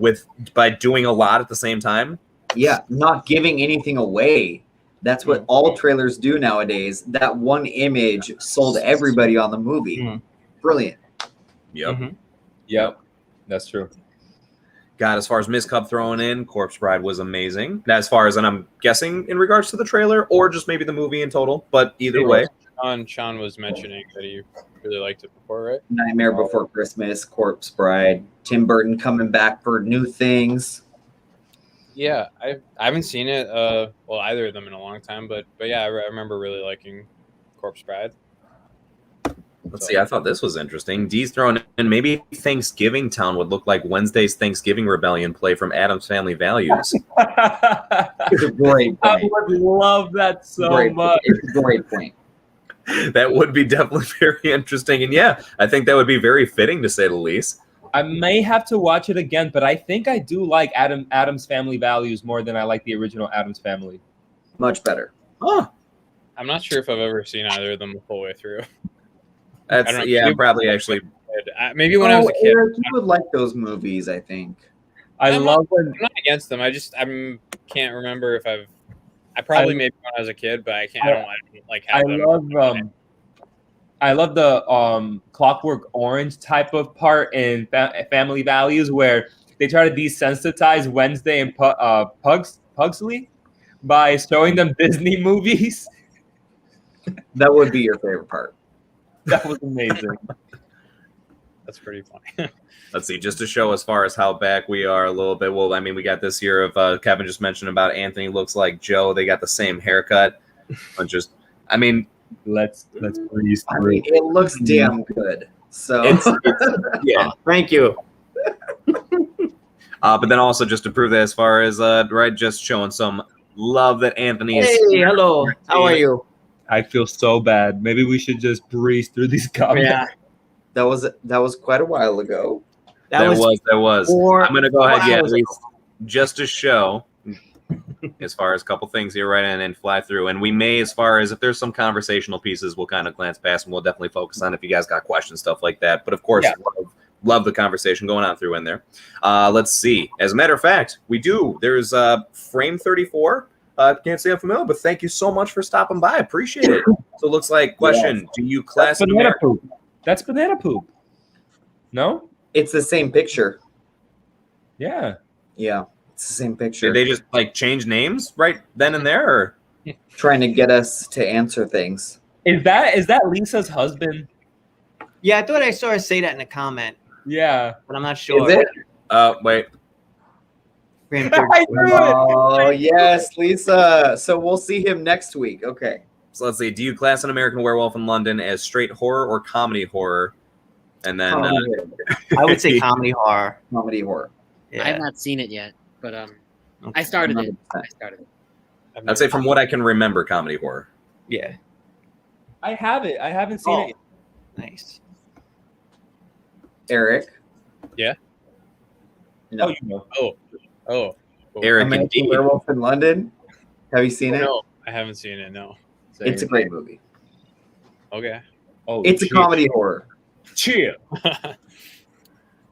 by doing a lot at the same time. Yeah. Not giving anything away. That's what all trailers do nowadays. That one image sold everybody on the movie. Brilliant. Yep. Yep. That's true. God, as far as Miss Cub throwing in, Corpse Bride was amazing. As far as, and I'm guessing in regards to the trailer or just maybe the movie in total, but either way. Shawn was mentioning that he really liked it before, right? Nightmare Before Christmas, Corpse Bride, Tim Burton coming back for new things. Yeah, I haven't seen it, either of them in a long time, but yeah, I remember really liking Corpse Bride. Let's see. I thought this was interesting. D's thrown in maybe Thanksgiving Town would look like Wednesday's Thanksgiving Rebellion play from Addams Family Values. It's a great point. I would love that so much. It's a great point. That would be definitely very interesting. And yeah, I think that would be very fitting to say the least. I may have to watch it again, but I think I do like Addams Family Values more than I like the original Addams Family. Much better. Huh. I'm not sure if I've ever seen either of them the full way through. Probably actually. Maybe when I was a kid. Eric, you would like those movies, I think. I'm not against them. I can't remember if I probably maybe when I was a kid, but I can't. I don't like have them. I love the Clockwork Orange type of part in Family Values where they try to desensitize Wednesday and Pugsley by showing them Disney movies. That would be your favorite part. That was amazing. That's pretty funny. Let's see, just to show as far as how back we are a little bit. Well, I mean, we got this here of Kevin just mentioned about Anthony looks like Joe. They got the same haircut. Let's breeze through. It looks damn good. So yeah, thank you. But then also just to prove that as far as just showing some love that Anthony is. Hey, hello. How are you? I feel so bad. Maybe we should just breeze through these comments. Yeah. That was quite a while ago. That was. I'm gonna go ahead, at least just to show as far as a couple things here right and fly through. And we may, as far as if there's some conversational pieces, we'll kind of glance past and we'll definitely focus on if you guys got questions, stuff like that. But of course, love the conversation going on through in there. Let's see. As a matter of fact, we do. There's Frame 34. Can't say I'm familiar, but thank you so much for stopping by. Appreciate it. So it looks like question: do you class banana poop? That's banana poop. No, it's the same picture. Yeah, it's the same picture. Did they just like change names right then and there, or trying to get us to answer things? Is that Lisa's husband? Yeah, I thought I saw her say that in a comment. Yeah, but I'm not sure. Is it? Wait. Grandpa. I knew it. Oh yes, Lisa. So we'll see him next week. Okay. So let's see. Do you class An American Werewolf in London as straight horror or comedy horror? And then Comedy horror. I would say comedy horror. Comedy horror. I have not seen it yet, but I started it. 100%. I'd say from what I can remember, comedy horror. Yeah. I have it. I haven't seen it. Nice. Eric. Yeah. No. Oh, you know. Oh. Eric, American indeed. Werewolf in London. Have you seen it? No, I haven't seen it. No. It's a great movie. Okay. Oh, It's a comedy horror. Chill.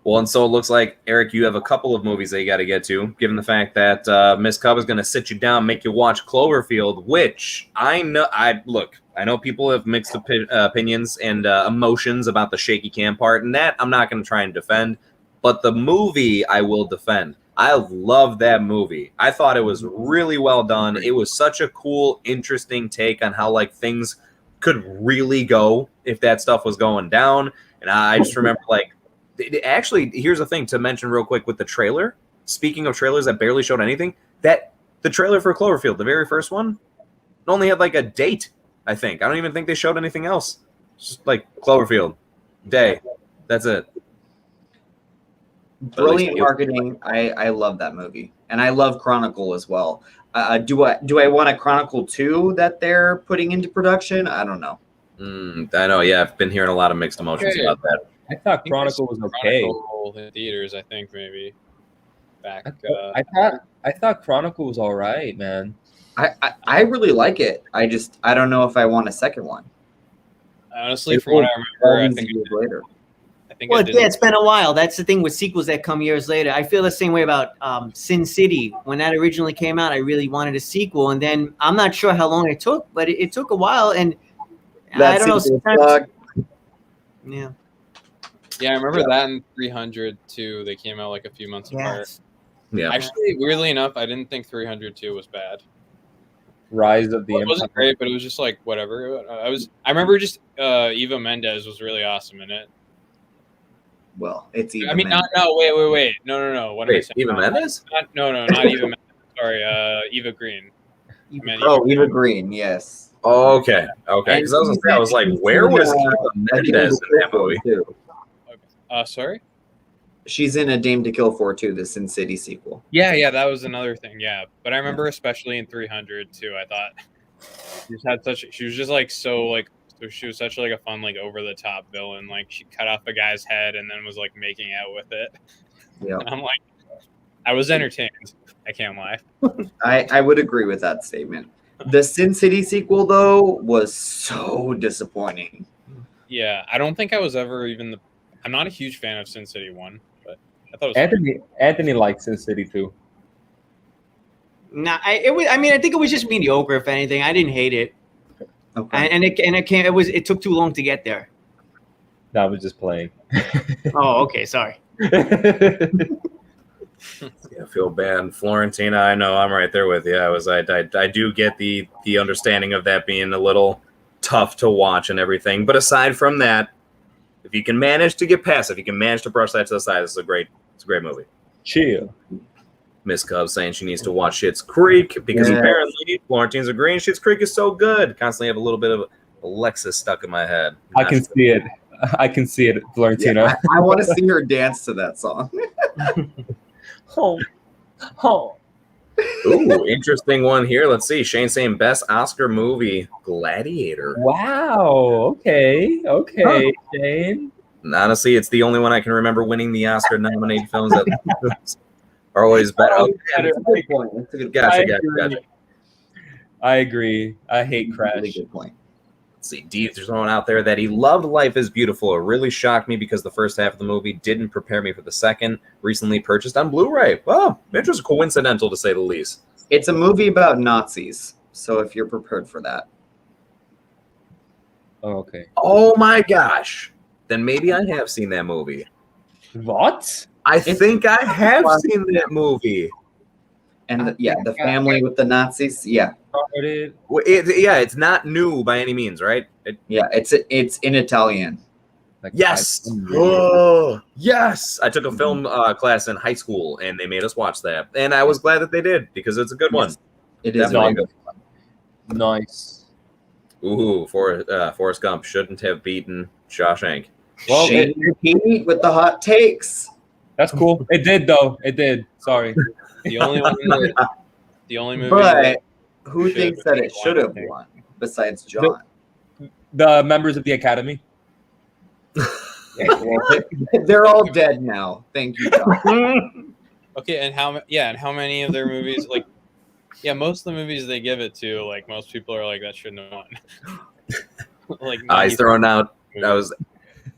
Well, and so it looks like, Eric, you have a couple of movies that you got to get to, given the fact that Miss Cub is going to sit you down, make you watch Cloverfield, which I know people have mixed opinions and emotions about the shaky cam part, and that I'm not going to try and defend, but the movie I will defend. I love that movie. I thought it was really well done. It was such a cool, interesting take on how like things could really go if that stuff was going down, and I just remember like, actually, here's the thing to mention real quick with the trailer. Speaking of trailers that barely showed anything, that the trailer for Cloverfield, the very first one, only had like a date, I think. I don't even think they showed anything else. It's just like Cloverfield day. That's it. Brilliant marketing. I love that movie. And I love Chronicle as well. Do I want a Chronicle 2 that they're putting into production? I don't know. I know, yeah. I've been hearing a lot of mixed emotions about that. I thought Chronicle was okay. Chronicle in theaters, I think maybe. Back. I thought Chronicle was all right, man. I really like it. I don't know if I want a second one. Honestly, from what I remember, I think later. Well, yeah, it's been a while. That's the thing with sequels that come years later. I feel the same way about Sin City. When that originally came out, I really wanted a sequel, and then I'm not sure how long it took, but it took a while. And I don't know. Sometimes, yeah. Yeah, I remember that in 300 too. They came out like a few months apart. Yeah. Actually, weirdly enough, I didn't think 302 was bad. Rise of the It wasn't great, but it was just like whatever. I remember just Eva Mendes was really awesome in it. Well, it's Eva. I mean, Mendes. wait. No. What am I saying? Eva Mendes? No, not Eva Mendes. Sorry, Eva Green. Eva Green. Yes. Oh, okay. Because I was like, where was Eva Mendes in that movie? Sorry. She's in A Dame to Kill For too, the Sin City sequel. Yeah, that was another thing. Yeah, but I remember especially in 300 too. I thought she was just like so she was such like a fun like over the top villain. Like she cut off a guy's head and then was like making out with it. Yeah, and I'm like, I was entertained. I can't lie. I would agree with that statement. The Sin City sequel though was so disappointing. Yeah, I don't think I was ever even I'm not a huge fan of Sin City 1, but I thought it was Anthony likes Sin City 2. Nah, I think it was just mediocre. If anything, I didn't hate it. Okay. It took too long to get there. No, I was just playing. Oh, okay. Sorry. Yeah, I feel bad. Florentina, I know, I'm right there with you. I do get the understanding of that being a little tough to watch and everything. But aside from that, if you can manage to get past it, if you can manage to brush that to the side, it's a great movie. Chill. Miss Cub saying she needs to watch Schitt's Creek because apparently Florentine's agreeing Schitt's Creek is so good. Constantly have a little bit of Alexis stuck in my head. I can see it, Florentina. Yeah, I want to see her dance to that song. Oh. Ooh, interesting one here. Let's see. Shane saying best Oscar movie, Gladiator. Wow. Okay, Shane. And honestly, it's the only one I can remember winning the Oscar-nominated films that are always better. Always better. That's a good gotcha. I agree. I hate Crash. Really good point. Let's see. Deeds is throwing out there that he loved Life is Beautiful. It really shocked me because the first half of the movie didn't prepare me for the second. Recently purchased on Blu-ray. Well, interesting, coincidental to say the least. It's a movie about Nazis, so if you're prepared for that. Oh, okay. Oh my gosh. Then maybe I have seen that movie. What? I think I have seen that movie. And the family with the Nazis. Yeah. It's not new by any means, right? It's in Italian. Like Yes. 5 years. Oh, yes. I took a film class in high school, and they made us watch that, and I was glad that they did because it's a good one. It is Definitely really good. Nice. Ooh, Forrest Gump shouldn't have beaten Shawshank. Well, Shane Pete with the hot takes. That's cool. It did though. It did. Sorry. The only one that, the only movie. But who should thinks have that it won, should I have think. won besides John? The members of the Academy. They're all dead now. Thank you, John. Okay, and how many of their movies like? Yeah, most of the movies they give it to, like most people are like that shouldn't have won. Like He's throwing out. movies. I was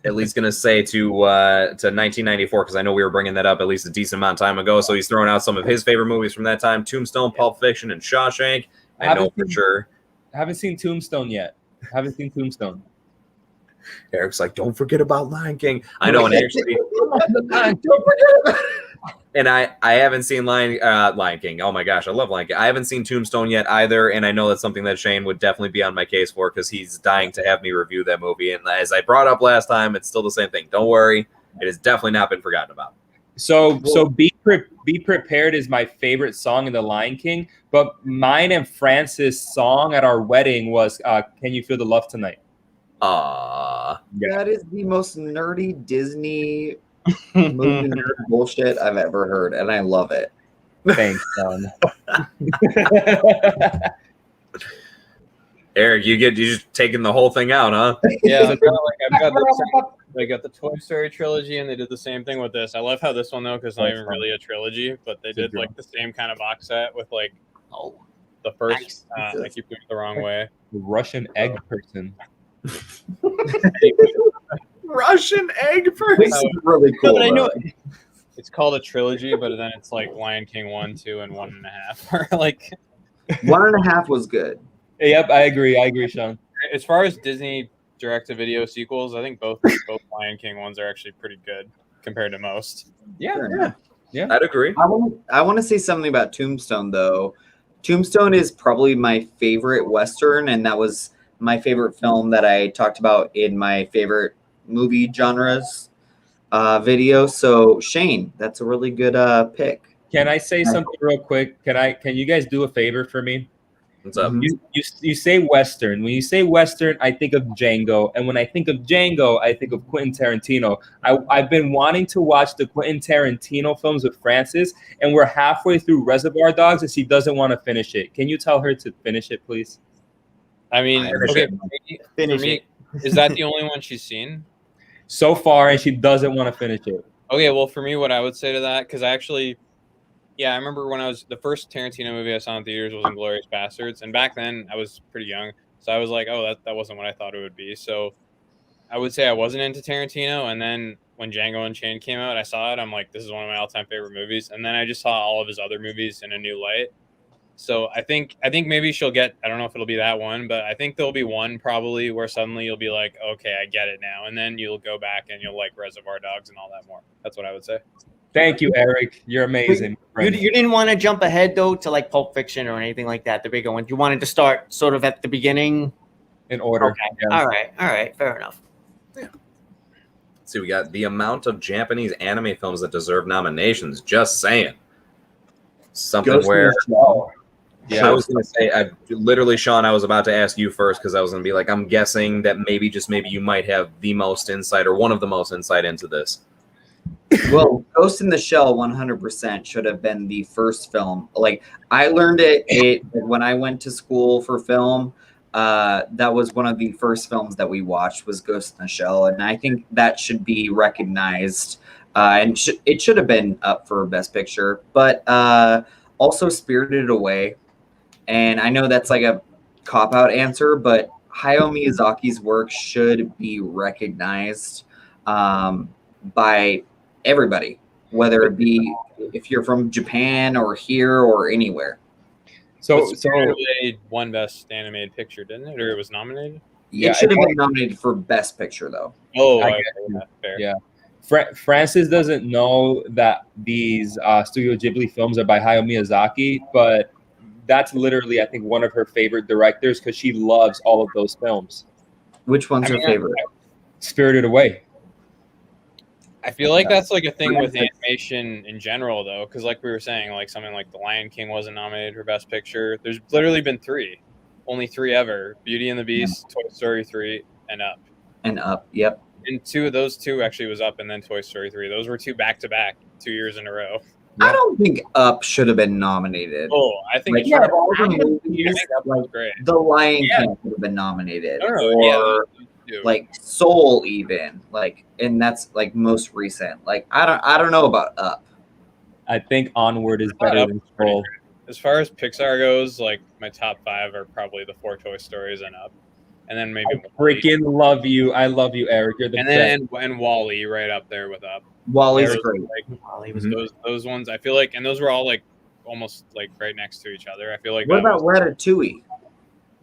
at least gonna say to 1994 because I know we were bringing that up at least a decent amount of time ago. So he's throwing out some of his favorite movies from that time: Tombstone, Pulp Fiction, and Shawshank. I know for sure. Haven't seen Tombstone yet. Haven't seen Tombstone. Eric's like, don't forget about Lion King. I know, and actually, and I haven't seen Lion King. Oh my gosh, I love Lion King. I haven't seen Tombstone yet either, and I know that's something that Shane would definitely be on my case for because he's dying to have me review that movie. And as I brought up last time, it's still the same thing. Don't worry, it has definitely not been forgotten about. So be prepared is my favorite song in The Lion King, but mine and Francis' song at our wedding was "Can You Feel the Love Tonight." That is the most nerdy Disney movie nerd bullshit I've ever heard, and I love it. Thanks, John. Eric, you just taking the whole thing out, huh? Yeah, they got the Toy Story trilogy, and they did the same thing with this. I love how this one though, because it's not even really a trilogy, but they did like the same kind of box set with like the first. I keep doing it the wrong way. The Russian egg person. Russian egg This person. is really cool. No, but I know though. it's called a trilogy, but then it's like Lion King 1, 2, and 1.5. Or like 1.5 was good. Yep, I agree, Shawn. as far as Disney direct-to-video sequels, I think both Lion King ones are actually pretty good compared to most. Yeah. I'd agree. I want to say something about Tombstone though. Tombstone is probably my favorite Western, and that was my favorite film that I talked about in my favorite movie genres video. So Shane, that's a really good pick. Can I say something real quick? Can you guys do a favor for me? What's up? You say Western. When you say Western, I think of Django. And when I think of Django, I think of Quentin Tarantino. I've been wanting to watch the Quentin Tarantino films with Frances, and we're halfway through Reservoir Dogs, and she doesn't want to finish it. Can you tell her to finish it, please? I mean, okay, Finish for me, is that the only one she's seen? So far, and she doesn't want to finish it. Okay, well, for me, what I would say to that, because I remember when the first Tarantino movie I saw in theaters was Inglourious Bastards, and back then I was pretty young, so I was like, oh, that wasn't what I thought it would be. So I would say I wasn't into Tarantino, and then when Django Unchained came out, I saw it. I'm like, this is one of my all-time favorite movies, and then I just saw all of his other movies in a new light. So I think maybe she'll get, I don't know if it'll be that one, but I think there'll be one probably where suddenly you'll be like, okay, I get it now, and then you'll go back and you'll like Reservoir Dogs and all that more. That's what I would say. Thank you, Eric. You're amazing. You didn't want to jump ahead though to like Pulp Fiction or anything like that, the bigger one. You wanted to start sort of at the beginning. In order. Okay. Yeah. All right, fair enough. See, we got the amount of Japanese anime films that deserve nominations. Just saying. Something Ghost in where the Shell. I was going to say, literally, Shawn, I was about to ask you first because I was going to be like, I'm guessing that maybe you might have the most insight or one of the most insight into this. Well, Ghost in the Shell 100% should have been the first film. Like, I learned it when I went to school for film. That was one of the first films that we watched was Ghost in the Shell, and I think that should be recognized. And it should have been up for Best Picture, but also Spirited Away. And I know that's like a cop-out answer, but Hayao Miyazaki's work should be recognized by everybody, whether it be if you're from Japan or here or anywhere. So they won Best Animated Picture, didn't it? Or it was nominated? It should have been nominated for Best Picture, though. Oh, I okay, get fair. Yeah. Francis doesn't know that these Studio Ghibli films are by Hayao Miyazaki, but that's literally, I think, one of her favorite directors because she loves all of those films. Which one's her favorite? Spirited Away. I feel like that's like a thing with animation in general, though, because like we were saying, like something like The Lion King wasn't nominated for Best Picture. There's literally been only three ever: Beauty and the Beast, Toy Story 3, and Up. And Up, yep. And those two actually was Up and then Toy Story 3. Those were 2 back-to-back, 2 years in a row. I don't think Up should have been nominated. Oh, I think Like, it should have. all the I movies, think Up was great. The Lion King should have been nominated, or Yeah. like Soul, even like, and that's like most recent. Like, I don't know about Up. I think Onward is better than Soul. As far as Pixar goes, like my top 5 are probably the 4 Toy Stories and Up, and then maybe I freaking love you. I love you, Eric. You're the and best. then and Wall-E right up there with Up. Wally's Those, great. like, those ones, I feel like, and those were all like almost like right next to each other. I feel like. What about Ratatouille?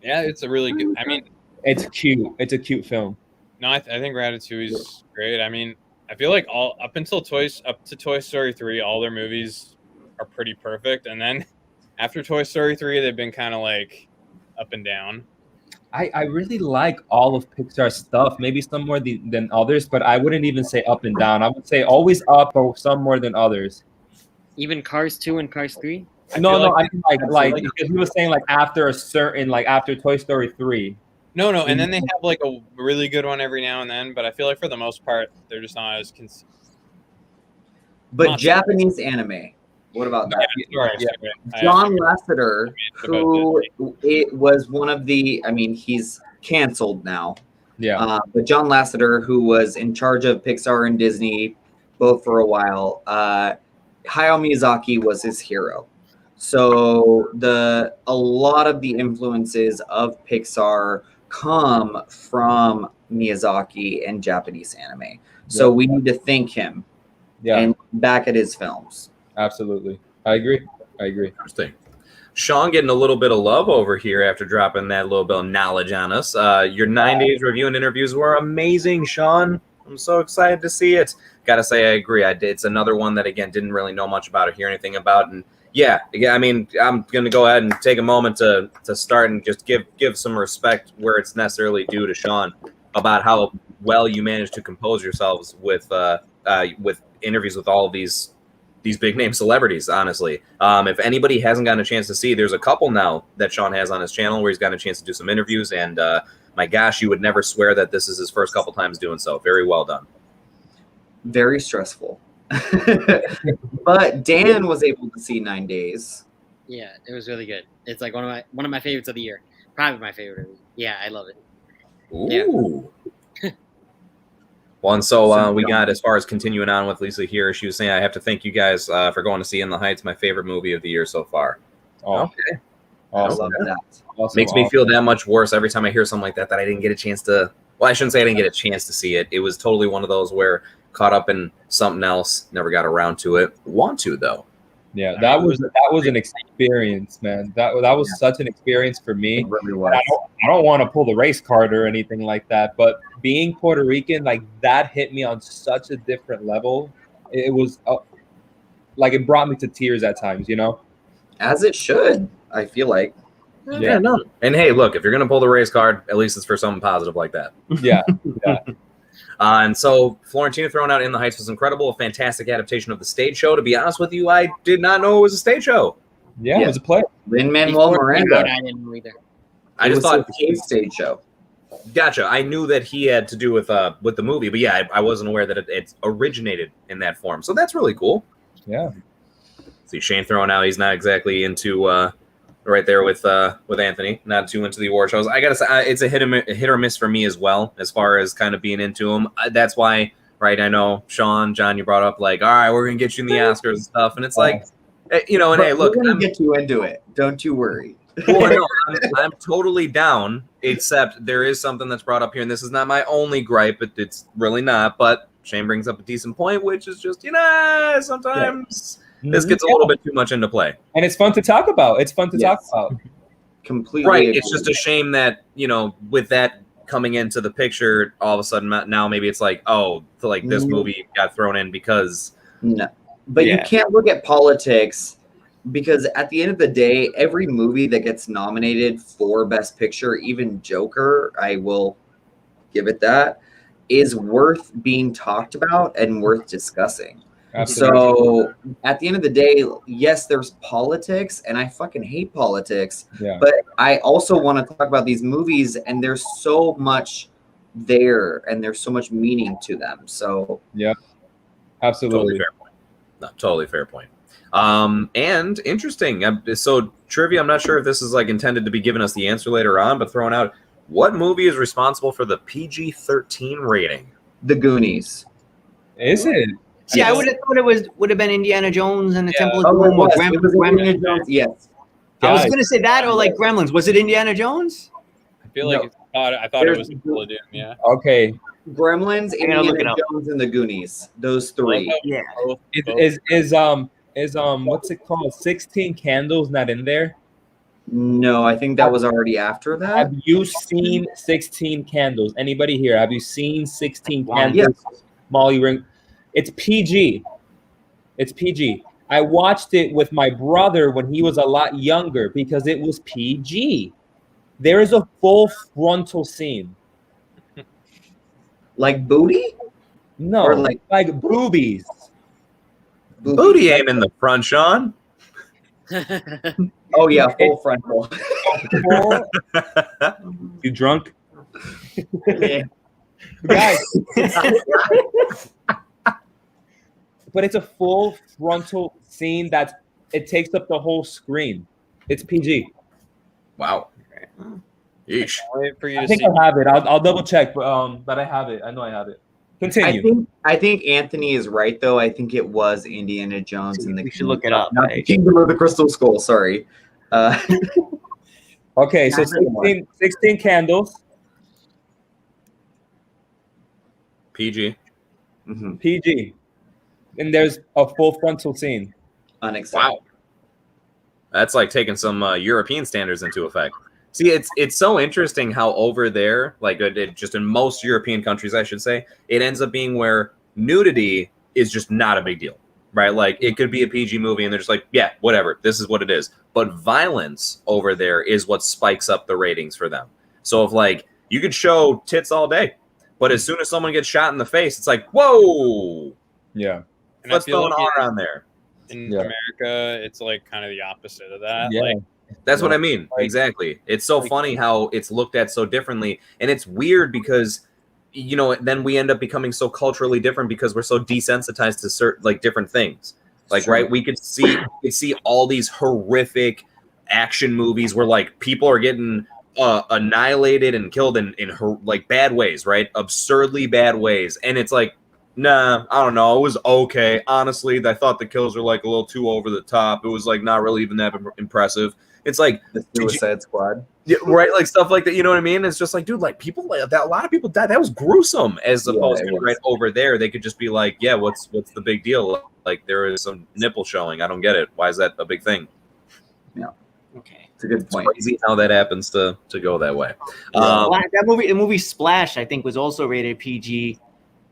Yeah, it's a really good. I mean, it's cute. It's a cute film. No, I think Ratatouille is great. I mean, I feel like up to Toy Story 3, all their movies are pretty perfect, and then after Toy Story 3, they've been kind of like up and down. I really like all of Pixar's stuff, maybe some more than others, but I wouldn't even say up and down. I would say always up, or some more than others. Even Cars 2 and Cars 3? No, I mean like because he was saying like after a certain, like after Toy Story 3. No, and then they have like a really good one every now and then, but I feel like for the most part, they're just not as But Japanese anime. What about that? Yeah. John Lasseter, who it was one of the, I mean, he's canceled now. Yeah. But John Lasseter, who was in charge of Pixar and Disney both for a while, Hayao Miyazaki was his hero. So a lot of the influences of Pixar come from Miyazaki and Japanese anime. So we need to thank him and back at his films. Absolutely. I agree. Interesting. Shawn getting a little bit of love over here after dropping that little bit of knowledge on us. Your 9 days review and interviews were amazing, Shawn. I'm so excited to see it. Gotta say, I agree. It's another one that, again, didn't really know much about or hear anything about. And yeah, I mean, I'm going to go ahead and take a moment to start and just give some respect where it's necessarily due to Shawn about how well you managed to compose yourselves with interviews with all of these big name celebrities. Honestly, if anybody hasn't gotten a chance to see, there's a couple now that Shawn has on his channel where he's gotten a chance to do some interviews, and my gosh, you would never swear that this is his first couple times doing so. Very well done. Very stressful. But Dan was able to see 9 days. Yeah, it was really good. It's like one of my favorites of the year. Probably my favorite. Yeah, I love it. Ooh. Yeah. Well, and so we got, as far as continuing on with Lisa here, she was saying, I have to thank you guys for going to see In the Heights, my favorite movie of the year so far. Oh, okay. Awesome. Makes me feel that much worse every time I hear something like that I didn't get a chance to. Well, I shouldn't say I didn't get a chance to see it. It was totally one of those where caught up in something else, never got around to it. Want to though. Yeah, that was an experience, man. That was such an experience for me. It really was. I don't want to pull the race card or anything like that, but being Puerto Rican, like that hit me on such a different level. It was like it brought me to tears at times, you know. As it should, I feel like. Yeah, no. And hey, look, if you're gonna pull the race card, at least it's for something positive like that. Yeah. And so Florentina throwing out In the Heights was incredible, a fantastic adaptation of the stage show. To be honest with you, I did not know it was a stage show. Yeah, it was a play. Lin-Manuel Miranda. I didn't know either. I just thought a stage show. Gotcha. I knew that he had to do with the movie, but yeah, I wasn't aware that it originated in that form. So that's really cool. Yeah. See Shane throwing out, he's not exactly into right there with Anthony, not too into the award shows. I gotta say, it's a hit or miss for me as well, as far as kind of being into them. That's why, right? I know Shawn, John, you brought up like, all right, we're gonna get you in the Oscars and stuff, and it's like, you know, and But hey, look, we're gonna get you into it. Don't you worry. Well, no, I'm totally down, except there is something that's brought up here, and this is not my only gripe, but it's really not. But Shane brings up a decent point, which is just, sometimes this gets a little bit too much into play. And it's fun to talk about. It's fun to talk about. Completely. Right. agree. It's just a shame that, with that coming into the picture, all of a sudden now maybe it's like, this movie got thrown in because. No. But you can't look at politics, because at the end of the day, every movie that gets nominated for Best Picture, even Joker, I will give it that, is worth being talked about and worth discussing. Absolutely. So at the end of the day, yes, there's politics, and I fucking hate politics. Yeah. But I also want to talk about these movies, and there's so much there, and there's so much meaning to them. So yeah, absolutely. Totally fair point. No, totally fair point. And interesting. So trivia, I'm not sure if this is like intended to be giving us the answer later on, but throwing out, what movie is responsible for the PG-13 rating? The Goonies. Is it? See, I would have thought it would have been Indiana Jones and the Temple of Oh, Doom or it was Indiana Jones. Yes. I was Guys. gonna say that or like Gremlins. Was it Indiana Jones? I feel like I thought it was Temple of Doom. Yeah. Okay. Gremlins, I gotta look Indiana it up. Jones, and the Goonies. Those three. Yeah. Is what's it called? 16 Candles not in there? No, I think that was already after that. Have you seen 16 Candles? Anybody here? Have you seen 16 Candles? Yes. Molly Ring. It's PG. It's PG. I watched it with my brother when he was a lot younger because it was PG. There is a full frontal scene. Like booty? No, Or like boobies. Booty ain't in the front, Shawn. Oh yeah, full frontal. You drunk? Yeah. Guys. But it's a full frontal scene it takes up the whole screen. It's PG. Wow. Yeesh. Wait for you I to think see. I have it. I'll double check, but I have it. I know I have it. Continue. I think Anthony is right though. I think it was Indiana Jones and the We should look it up. Not the Kingdom of the Crystal Skull. Sorry. Okay, so 16 Candles, PG. Mm-hmm. PG, and there's a full frontal scene. Unacceptable. Wow. That's like taking some European standards into effect. See, it's so interesting how over there, like just in most European countries, I should say, it ends up being where nudity is just not a big deal, right? Like it could be a PG movie and they're just like, yeah, whatever, this is what it is. But violence over there is what spikes up the ratings for them. So if like you could show tits all day, but as soon as someone gets shot in the face, it's like, whoa, Yeah. And I let's feel throw an like R on there. in Yeah. America, it's like kind of the opposite of that. Yeah. Like, That's what I mean. Like- Exactly. It's so funny how it's looked at so differently. And it's weird because, you know, then we end up becoming so culturally different because we're so desensitized to certain, like, different things. Like, Sure. right, we could see all these horrific action movies where, like, people are getting annihilated and killed in like, bad ways, right? Absurdly bad ways. And it's like, nah, I don't know. It was okay. Honestly, I thought the kills were, like, a little too over the top. It was, like, not really even that impressive. It's like The Suicide Squad. yeah, right, like stuff like that. You know what I mean? It's just like, dude, like people, like that. A lot of people died. That was gruesome. As opposed to was. right over there, they could just be like, yeah, what's the big deal? Like there is some nipple showing. I don't get it. Why is that a big thing? Okay. It's a good It's point. crazy how that happens to go that way. The movie Splash, I think, was also rated PG.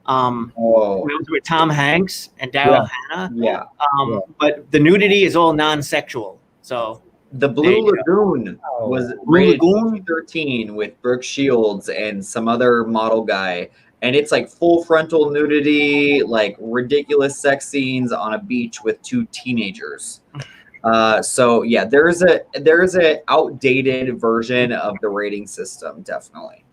Oh, It was with Tom Hanks and Daryl Hannah. yeah. But the nudity is all non-sexual. So The There Blue you Lagoon was rated PG-13 with Brooke Shields and some other model guy, and it's like full frontal nudity, like ridiculous sex scenes on a beach with two teenagers. So yeah, there is a outdated version of the rating system, definitely.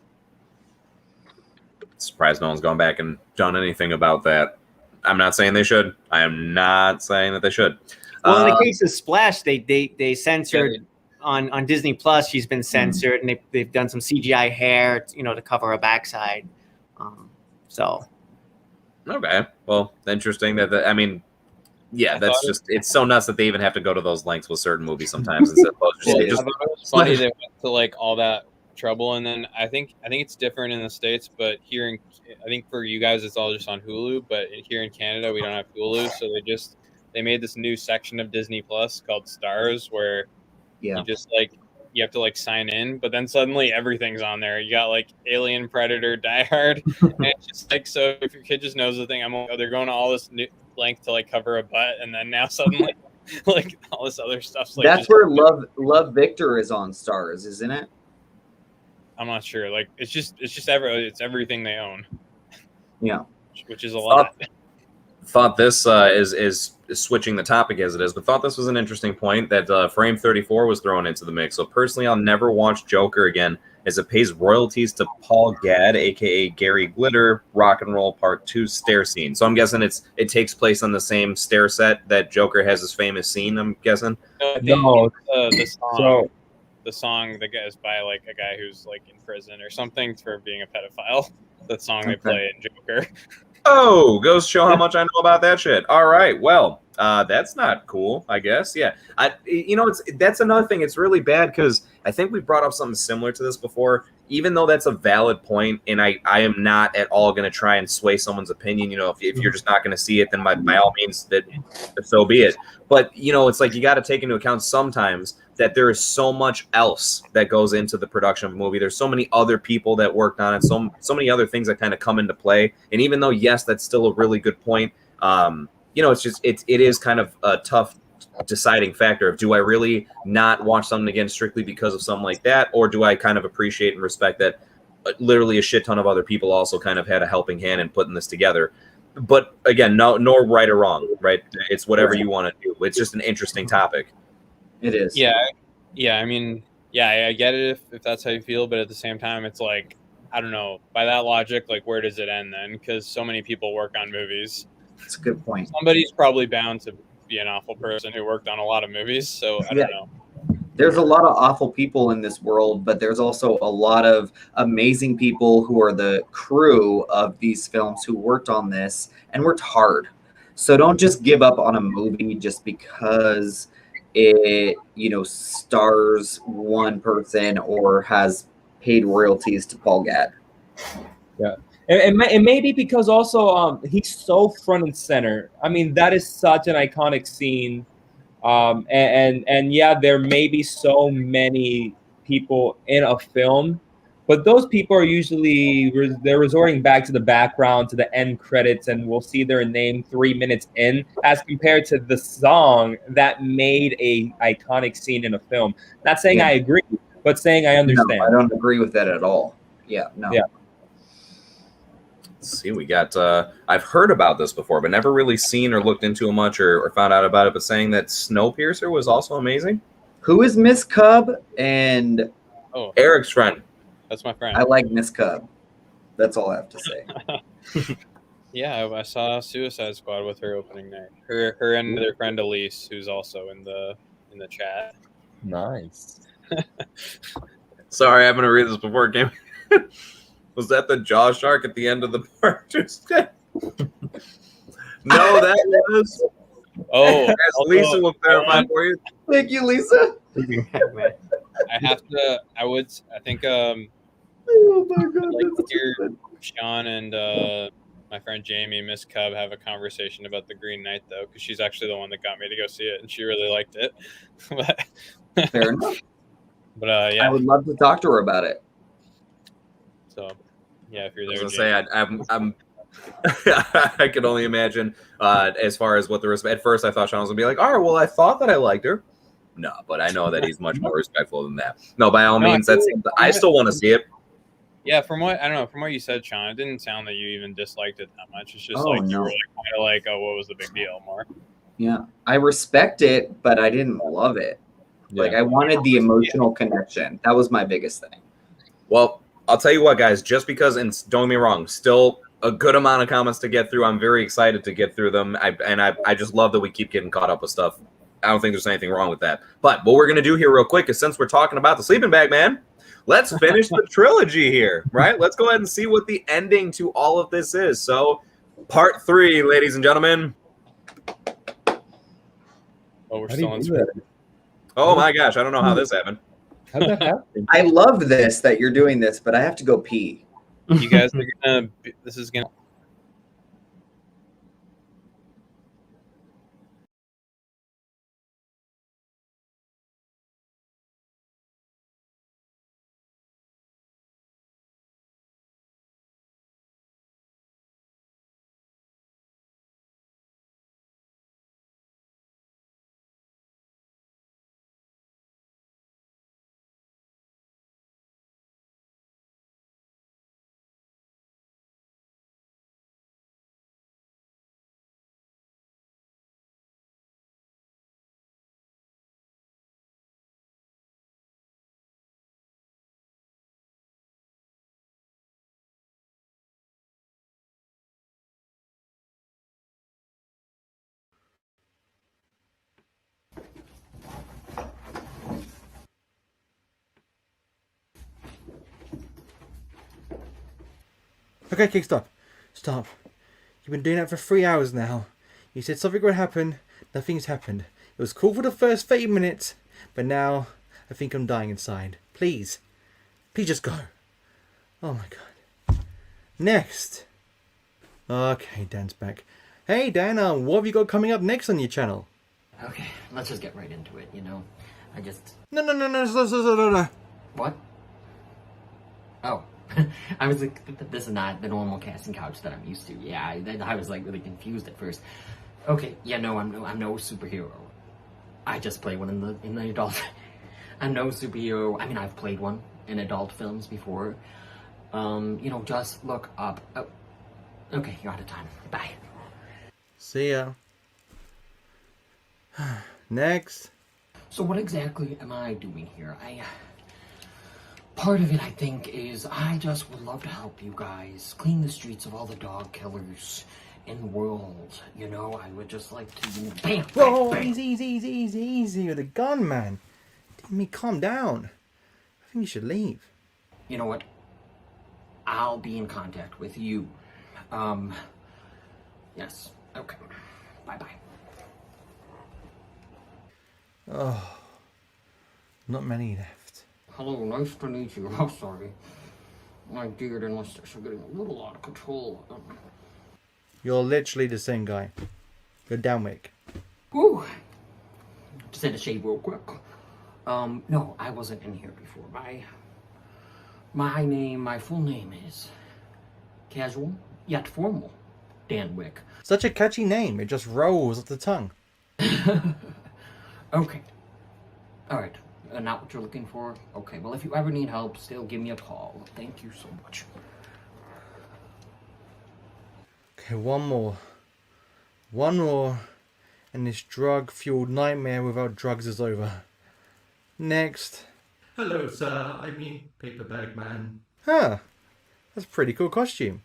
Surprised no one's gone back and done anything about that. I'm not saying they should. I am not saying that they should. well, in the case of Splash, they censored on Disney Plus. She's been censored, and they've done some CGI hair, to cover her backside. So Okay. Well, interesting that I mean, yeah, that's just it's so nuts that they even have to go to those lengths with certain movies sometimes instead of I just thought it was funny they went to like all that trouble, and then I think it's different in the States, but I think for you guys it's all just on Hulu, but here in Canada we don't have Hulu, so they made this new section of Disney Plus called Stars where you just like you have to like sign in, but then suddenly everything's on there. You got like Alien, Predator, Die Hard, and it's just like, so if your kid just knows the thing, I'm like, oh, they're going to all this new length to like cover a butt, and then now suddenly like all this other stuff's like That's where Love Victor is on Stars, isn't it? I'm not sure. Like it's just it's everything they own. Yeah. which is a lot. Thought this is switching the topic as it is, but thought this was an interesting point that Frame 34 was thrown into the mix. So personally, I'll never watch Joker again, as it pays royalties to Paul Gadd, aka Gary Glitter, Rock and Roll Part 2 stair scene. So I'm guessing it takes place on the same stair set that Joker has his famous scene. I'm guessing. No, I think No. it's, the song that goes by like a guy who's like in prison or something for being a pedophile. That song they play in Joker. Oh, goes to show how much I know about that shit. All right, well, that's not cool, I guess. Yeah, that's another thing. It's really bad because I think we brought up something similar to this before. Even though that's a valid point, and I am not at all going to try and sway someone's opinion. If you're just not going to see it, then by all means, that so be it. But it's like you got to take into account sometimes that there is so much else that goes into the production of a movie. There's so many other people that worked on it, so many other things that kind of come into play. And even though, yes, that's still a really good point, it is kind of a tough deciding factor of, do I really not watch something again strictly because of something like that, or do I kind of appreciate and respect that literally a shit ton of other people also kind of had a helping hand in putting this together. But again, nor right or wrong, right? It's whatever you want to do. It's just an interesting topic. It is. Yeah. I mean, I get it if that's how you feel, but at the same time, it's like, I don't know. By that logic, like, where does it end then? Because so many people work on movies. That's a good point. Somebody's probably bound to be an awful person who worked on a lot of movies, so I don't know. There's a lot of awful people in this world, but there's also a lot of amazing people who are the crew of these films who worked on this and worked hard. So don't just give up on a movie just because it, stars one person or has paid royalties to Paul Gadd. Yeah. It may be because also he's so front and center. I mean, that is such an iconic scene. And yeah, there may be so many people in a film, but those people are usually they're resorting back to the background, to the end credits, and we'll see their name 3 minutes in, as compared to the song that made a iconic scene in a film. Not saying I agree, but saying I understand. No, I don't agree with that at all. Yeah, no. Yeah. Let's see, we got I've heard about this before, but never really seen or looked into it much or found out about it, but saying that Snowpiercer was also amazing. Who is Miss Cub? And Eric's friend. That's my friend. I like Miss Cub. That's all I have to say. Yeah, I saw Suicide Squad with her opening night. Her and their friend Elise, who's also in the chat. Nice. Sorry, I'm gonna read this before it came. Was that the jaw shark at the end of the part? No, that was. Oh, as Lisa will clarify for you. Thank you, Lisa. I think. Oh my God! I'd like to hear Shawn and my friend Jamie, Miss Cub, have a conversation about the Green Knight though, because she's actually the one that got me to go see it, and she really liked it. Fair enough. But yeah, I would love to talk to her about it. So, yeah, if you're there, I was gonna say I'm I could only imagine as far as what the respect. At first, I thought Shawn was gonna be like, "All right, well, I thought that I liked her." No, but I know that he's much more respectful than that. No, by all means, I still want to see it. Yeah, from what you said, Shawn, it didn't sound that you even disliked it that much. It's just you were like, kind of like, oh, what was the big deal, more? Yeah, I respect it, but I didn't love it. Like, I wanted the emotional connection. That was my biggest thing. Well, I'll tell you what, guys, just because, and don't get me wrong, still a good amount of comments to get through. I'm very excited to get through them. I just love that we keep getting caught up with stuff. I don't think there's anything wrong with that. But what we're going to do here real quick is, since we're talking about the sleeping bag man, let's finish the trilogy here, right? Let's go ahead and see what the ending to all of this is. So, part 3, ladies and gentlemen. Oh, we're still on screen. Oh my gosh, I don't know how this happened. How'd that happen? I love this, that you're doing this, but I have to go pee. You guys are gonna. This is gonna. Okay, stop. Stop. You've been doing that for 3 hours now. You said something would happen. Nothing's happened. It was cool for the first 30 minutes, but now I think I'm dying inside. Please. Please just go. Oh my god. Next. Okay, Dan's back. Hey Dan, what have you got coming up next on your channel? Okay, let's just get right into it, you know? I just... No. What? Oh. I was like, this is not the normal casting couch that I'm used to. Yeah, I was like really confused at first. Okay, yeah, no, I'm no superhero. I just play one in the adult. I'm no superhero. I mean, I've played one in adult films before. You know, just look up. Oh, okay, you're out of time. Bye. See ya. Next. So what exactly am I doing here? Part of it, I think, is I just would love to help you guys clean the streets of all the dog killers in the world. You know, I would just like to, you know, bam, Whoa, bam, bam. easy with the gun, man. Calm down. I think you should leave. You know what? I'll be in contact with you. Yes. Okay. Bye-bye. Oh, not many left. Hello, nice to meet you. I'm sorry. My beard and mustache are getting a little out of control. You're literally the same guy. You're Downwick. Whew. Just had to shave real quick. No, I wasn't in here before. My full name is Casual Yet Formal Dan Wick. Such a catchy name. It just rolls off the tongue. Okay. Alright. Not what you're looking for? Okay, well, if you ever need help, still give me a call. Thank you so much. Okay, one more. One more. And this drug-fueled nightmare without drugs is over. Next. Hello, sir. I mean, paper bag man. Huh. That's a pretty cool costume.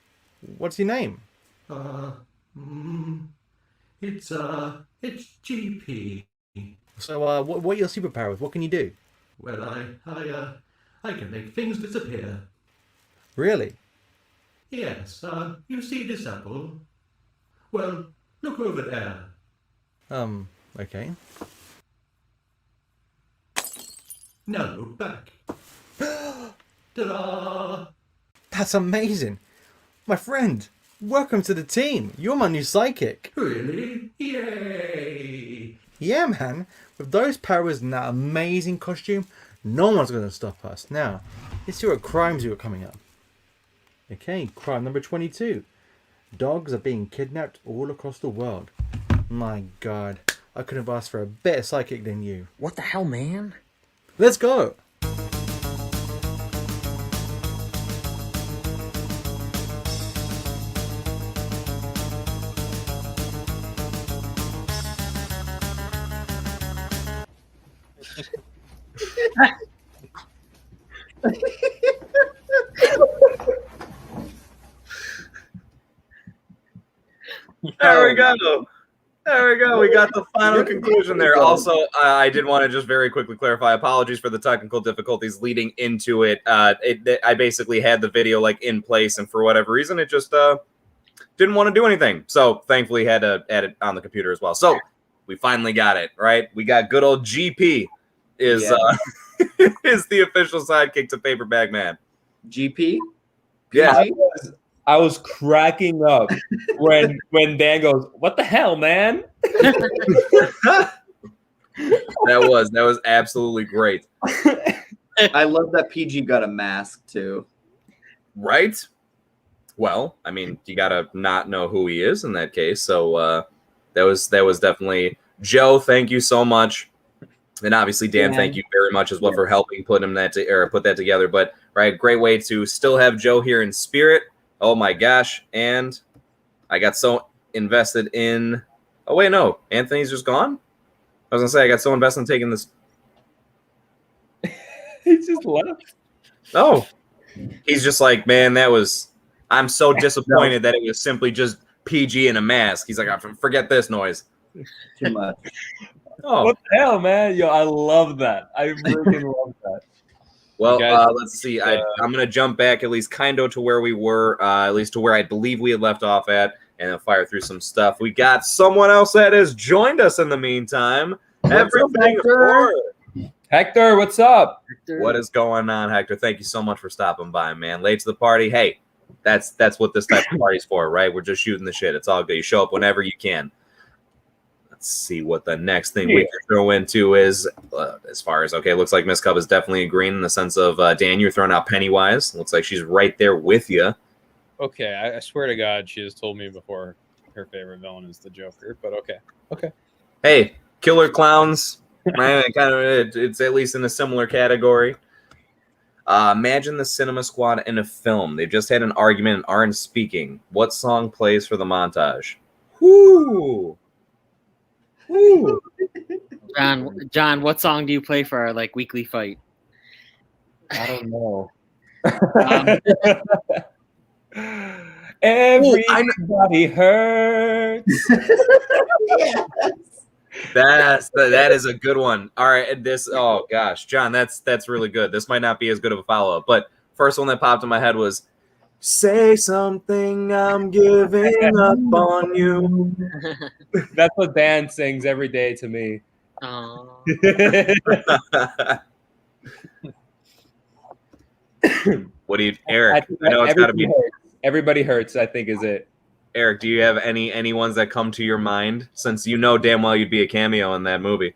What's your name? It's GP. So, what are your superpowers? What can you do? Well, I can make things disappear. Really? Yes, you see this apple? Well, look over there. Okay. Now look back. Ta-da! That's amazing. My friend, welcome to the team. You're my new psychic. Really? Yay! Yeah, man. With those powers and that amazing costume, no one's going to stop us. Now, let's see what crimes you got coming up. Okay, crime number 22. Dogs are being kidnapped all across the world. My god, I couldn't have asked for a better psychic than you. What the hell, man? Let's go! There we go. There we go. We got the final conclusion there. Also, I did want to just very quickly clarify. Apologies for the technical difficulties leading into it. I basically had the video like in place, and for whatever reason, it just didn't want to do anything. So thankfully, had to add it on the computer as well. So we finally got it right. We got good old GP is is the official sidekick to Paper Bag Man. GP? Yeah. I was cracking up when Dan goes, "What the hell, man?" That was absolutely great. I love that PG got a mask too. Right? Well, I mean, you gotta not know who he is in that case. So that was definitely Joe. Thank you so much, and obviously Dan. Thank you very much as well for helping put that together. But right, great way to still have Joe here in spirit. Oh my gosh! And I got so invested in. Oh wait, no, Anthony's just gone. I was gonna say I got so invested in taking this. He just left. Oh, he's just like, man, that was. I'm so disappointed that it was simply just PG in a mask. He's like, I forget this noise. Too much. Oh, What the hell, man? Yo, I love that. I freaking love that. Well, guys- let's see. I'm going to jump back at least kind of to where we were, at least to where I believe we had left off at, and then fire through some stuff. We got someone else that has joined us in the meantime. Everything Hector? Hector, what's up? What is going on, Hector? Thank you so much for stopping by, man. Late to the party. Hey, that's what this type of party's for, right? We're just shooting the shit. It's all good. You show up whenever you can. Let's see what the next thing we can throw into is, as far as, okay, looks like Miss Cub is definitely agreeing in the sense of, Dan, you're throwing out Pennywise. Looks like she's right there with you. Okay, I swear to God, she has told me before her favorite villain is the Joker, but okay. Hey, killer clowns, right? It's at least in a similar category. Imagine the Cinema Squad in a film. They've just had an argument and aren't speaking. What song plays for the montage? Whoo! Woo! John, what song do you play for our weekly fight? I don't know. Ooh, Everybody hurts. That is a good one. All right, and oh gosh, John, that's really good. This might not be as good of a follow-up, but first one that popped in my head was "Say Something, I'm Giving Up on You." That's what Dan sings every day to me. What do you, Eric? I know it's got to be Everybody Hurts, I think, is it. Eric, do you have any ones that come to your mind, since you know damn well you'd be a cameo in that movie?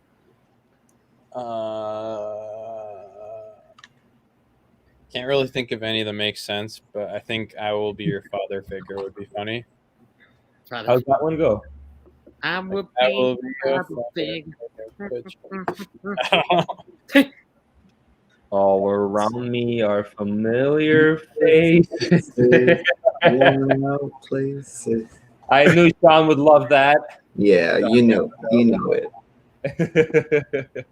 Can't really think of any that make sense, but I think "I Will Be Your Father Figure" would be funny. How's that one go? I will be your father. All around me are familiar faces. Places. I knew Shawn would love that. Yeah, you know it. Let's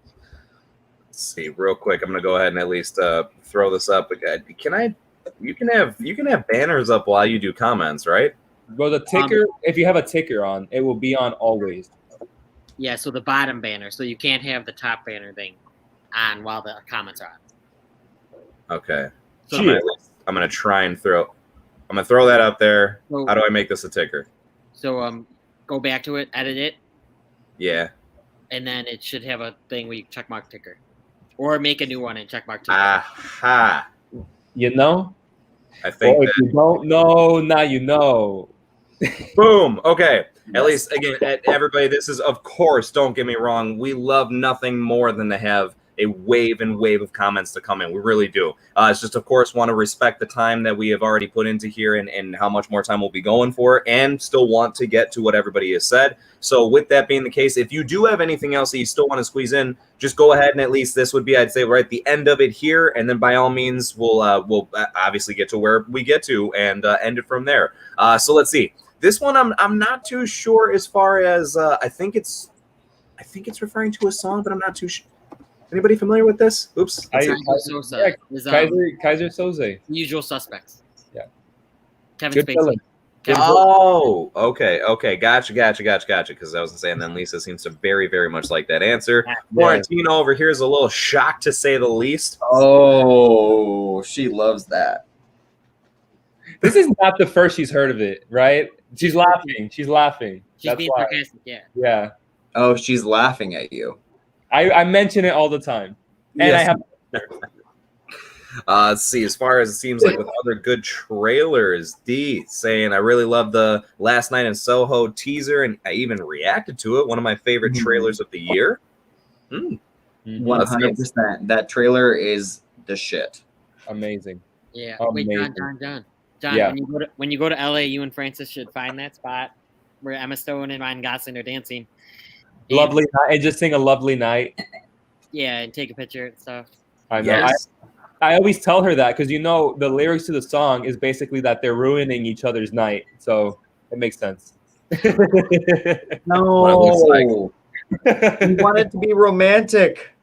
see, real quick. I'm gonna go ahead and at least throw this up. You can have banners up while you do comments, right? Well, the ticker, if you have a ticker on, it will be on always. Yeah, so the bottom banner. So you can't have the top banner thing on while the comments are on. Okay. So I'm gonna try and throw. I'm gonna throw that up there. So, How do I make this a ticker? So go back to it, edit it, Yeah. and then it should have a thing where you checkmark ticker, or make a new one and checkmark ticker. Aha. You know? I think if you don't know, now you know. Boom. Okay. At least, again, everybody, this is, of course, don't get me wrong. We love nothing more than to have a wave of comments to come in. We really do. It's just, of course, want to respect the time that we have already put into here and how much more time we'll be going for, and still want to get to what everybody has said. So with that being the case, if you do have anything else that you still want to squeeze in, just go ahead and at least this would be, I'd say, right at the end of it here. And then by all means, we'll obviously get to where we get to and end it from there. So let's see. This one, I'm not too sure as far as I think it's referring to a song, but I'm not too sure. Anybody familiar with this? Oops. Kaiser Soze. Usual Suspects. Yeah. Kevin Good Spacey. Oh, okay. Gotcha. Because I was saying then Lisa seems to very, very much like that answer. Florentino over here is a little shocked to say the least. Oh, she loves that. This is not the first she's heard of it, right? She's laughing. She's She's being sarcastic, yeah. Yeah. Oh, she's laughing at you. I mention it all the time. And Yes. I have Let's see, as far as it seems like with other good trailers, D saying I really love the Last Night in Soho teaser, and I even reacted to it. One of my favorite trailers of the year. 100%. That trailer is the shit. Amazing. Yeah. Amazing. Wait, John. Yeah. When you go to LA, you and Francis should find that spot where Emma Stone and Ryan Gosling are dancing. Lovely night. And just sing a lovely night. Yeah, and take a picture and stuff. I know. Yes. I always tell her that because the lyrics to the song is basically that they're ruining each other's night. So it makes sense. No. You want it to be romantic.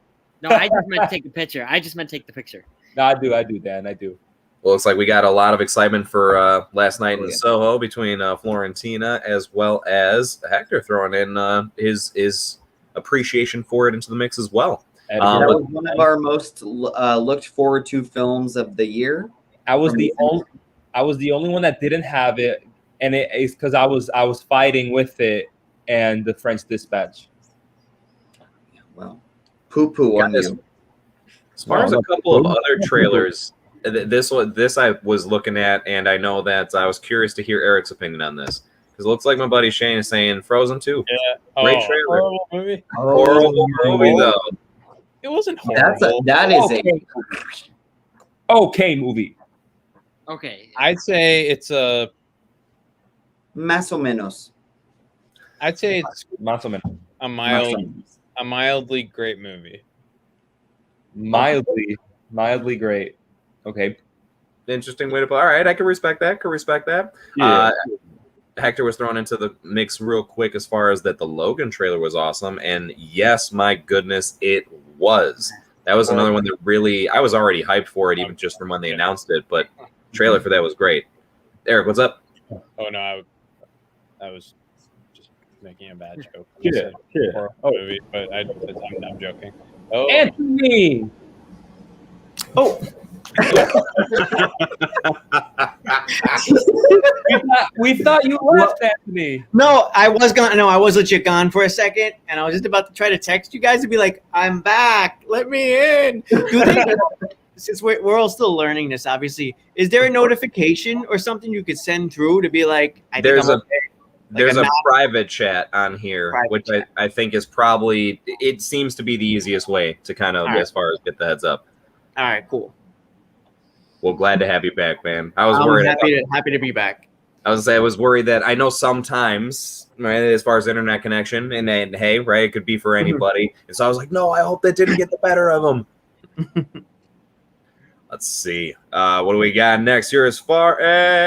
No, I just meant take a picture. Take the picture. No, I do, Dan. I do. Well, looks like we got a lot of excitement for Last Night in Soho between Florentina as well as Hector throwing in his appreciation for it into the mix as well. That was one of our most looked forward to films of the year. I was the only one that didn't have it, and it's because I was fighting with it and the French Dispatch. Well, poo on you. As far as a couple of other trailers, this I was looking at, and I know that I was curious to hear Eric's opinion on this. Because it looks like my buddy Shane is saying Frozen 2. Yeah. Great trailer. Horrible movie. Horrible movie, though. It wasn't horrible. That is okay movie. Okay. I'd say it's a. Más o menos. I'd say it's Más o menos. a mildly great movie. Mildly great. Okay. Interesting way to put. All right, I can respect that. Yeah. Hector was thrown into the mix real quick as far as that the Logan trailer was awesome, and yes, my goodness, it was. That was another one that really I was already hyped for it, even just from when they announced it. But trailer for that was great. Eric, what's up? Oh no, I was just making a bad joke. Yeah. Movie, but I'm joking. Oh, Anthony. Oh. we thought you left, Anthony. No, I was legit gone for a second, and I was just about to try to text you guys to be like, "I'm back, let me in." Since we're all still learning this, obviously, is there a notification or something you could send through to be like, There's a private chat on here, which I think is probably, it seems to be the easiest way to kind of, as far as get the heads up. All right, cool. Well, glad to have you back, man. I was worried. Happy to be back. I was worried that I know sometimes, right, as far as internet connection, and then, hey, right, it could be for anybody. And so I was like, no, I hope that didn't get the better of them. Let's see. What do we got next here as far as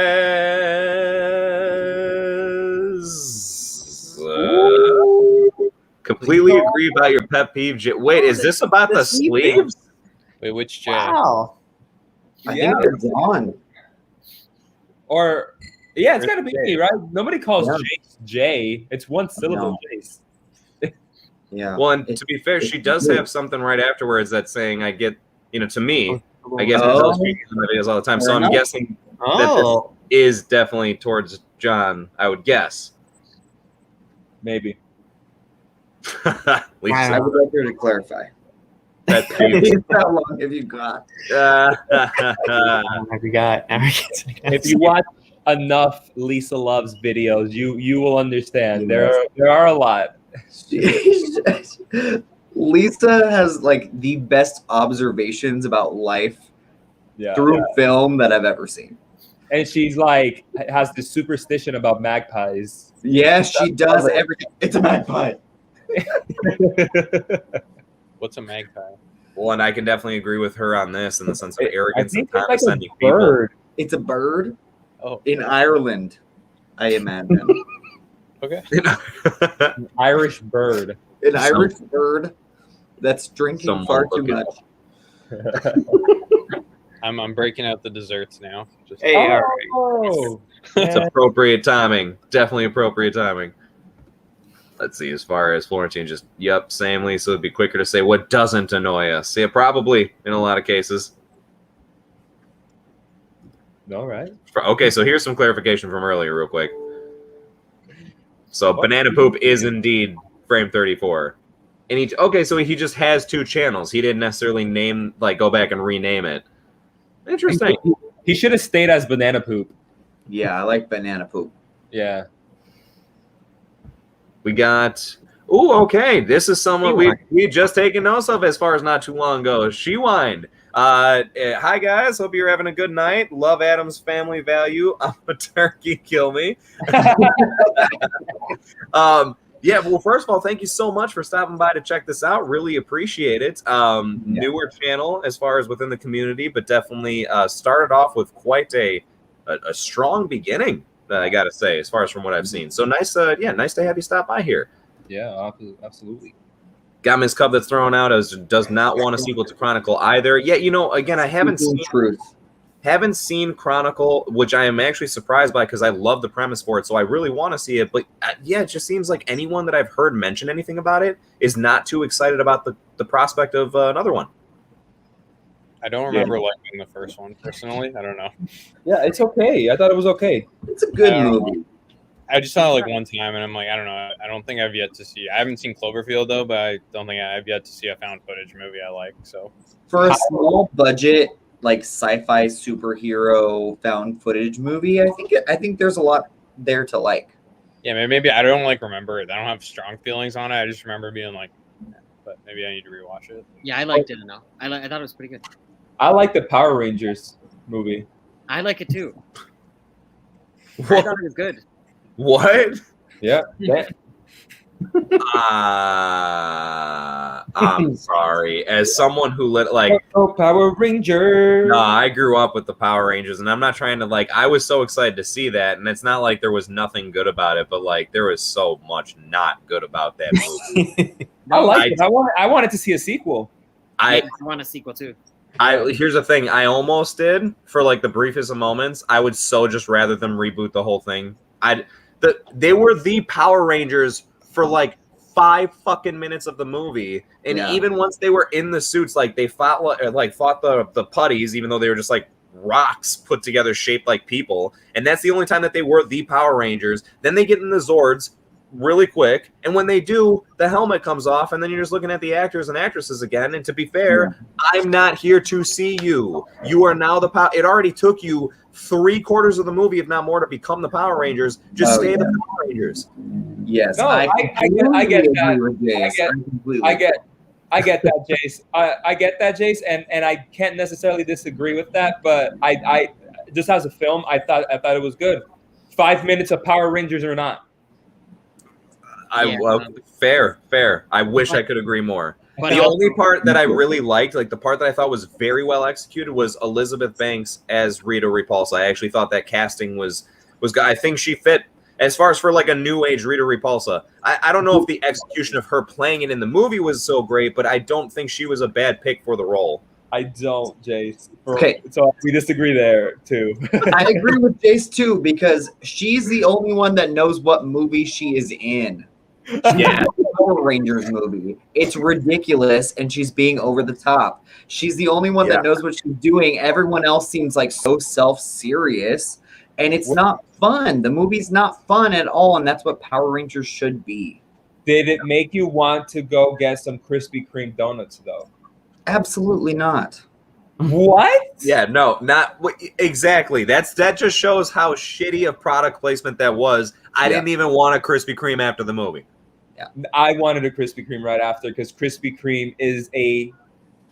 completely agree about your pet peeve. Wait, is this about the sleeves? Wait, which J? Wow. I think it's on. Or yeah, it's gotta be me, right? Nobody calls Jace J. It's one syllable, Jace. Yeah. Well, and to be fair, she does have something right afterwards that's saying, I get, to me, I guess because we use the videos all the time. So I'm guessing that this is definitely towards John, I would guess. Maybe. Lisa, I would like her to clarify. How long have you got? Have you got? If you watch enough Lisa Loves videos, you will understand. There are a lot. Lisa has like the best observations about life through film that I've ever seen. And she's like has this superstition about magpies. Yes, she does everything. It's a magpie. What's a magpie? Well, and I can definitely agree with her on this in the sense of arrogance and it's condescending like a bird. people. It's a bird in Ireland, I imagine. Okay. An Irish bird. An Irish bird that's drinking far too much. I'm breaking out the desserts now. It's appropriate timing. Definitely appropriate timing. Let's see, as far as Florentine, just, same Lisa. It'd be quicker to say what doesn't annoy us. Yeah, probably in a lot of cases. All right. Okay, so here's some clarification from earlier real quick. So Banana Poop is indeed frame 34. And so he just has two channels. He didn't necessarily go back and rename it. Interesting. He should have stayed as Banana Poop. Yeah, I like Banana Poop. Yeah. We got, okay. This is someone we just taken notice of as far as not too long ago. She-Wind. Hi, guys. Hope you're having a good night. Love Adam's family value. I'm a turkey. Kill me. Well, first of all, thank you so much for stopping by to check this out. Really appreciate it. Newer channel as far as within the community, but definitely started off with quite a strong beginning. I gotta say, as far as from what I've seen. So nice to have you stop by here. Yeah, absolutely. Got Miss Cub that's thrown out as does not want a sequel to Chronicle either. Yeah, again, I haven't seen Truth. Haven't seen Chronicle, which I am actually surprised by because I love the premise for it, so I really want to see it. But yeah, it just seems like anyone that I've heard mention anything about it is not too excited about the prospect of another one. I don't remember liking the first one personally. I don't know. Yeah, it's okay. I thought it was okay. It's a good movie. I just saw it like one time, and I'm like, I don't know. I don't think I've yet to see. I haven't seen Cloverfield though, but I don't think I've yet to see a found footage movie I like. So For a small budget, like sci-fi superhero found footage movie, I think there's a lot there to like. yeah, maybe I don't like remember it. I don't have strong feelings on it. I just remember being like, but maybe I need to rewatch it. Yeah, I liked it enough. I thought it was pretty good. I like the Power Rangers movie. I like it too. I thought it was good. What? Yeah. I'm sorry. As someone who Power Rangers. No, I grew up with the Power Rangers, and I'm not trying to I was so excited to see that, and it's not like there was nothing good about it, but there was so much not good about that movie. I liked it. I wanted to see a sequel. I want a sequel too. Here's the thing. I almost did for the briefest of moments. I would so just rather them reboot the whole thing. They were the Power Rangers for 5 fucking minutes of the movie, and even once they were in the suits, they fought the putties, even though they were just rocks put together shaped like people, and that's the only time that they were the Power Rangers. Then they get in the Zords really quick, and when they do, the helmet comes off, and then you're just looking at the actors and actresses again. And to be fair, I'm not here to see you. You are now the power. It already took you 3/4 of the movie, if not more, to become the Power Rangers. Just stay the Power Rangers. Yes, no, I get that. I get that, Jace. I get that, Jace, and I can't necessarily disagree with that. But I just as a film, I thought it was good. 5 minutes of Power Rangers or not. Fair. I wish I could agree more. But the only part that I really liked, the part that I thought was very well executed, was Elizabeth Banks as Rita Repulsa. I actually thought that casting was good. I think she fit as far as for a new age Rita Repulsa. I don't know if the execution of her playing it in the movie was so great, but I don't think she was a bad pick for the role. I don't, Jace. Okay. So we disagree there too. I agree with Jace too, because she's the only one that knows what movie she is in. Yeah, Power Rangers movie. It's ridiculous, and she's being over the top. She's the only one that knows what she's doing. Everyone else seems so self-serious, and it's not fun. The movie's not fun at all, and that's what Power Rangers should be. Did it make you want to go get some Krispy Kreme donuts, though? Absolutely not. What? Yeah, no, not exactly. That just shows how shitty of product placement that was. I didn't even want a Krispy Kreme after the movie. Yeah, I wanted a Krispy Kreme right after because Krispy Kreme is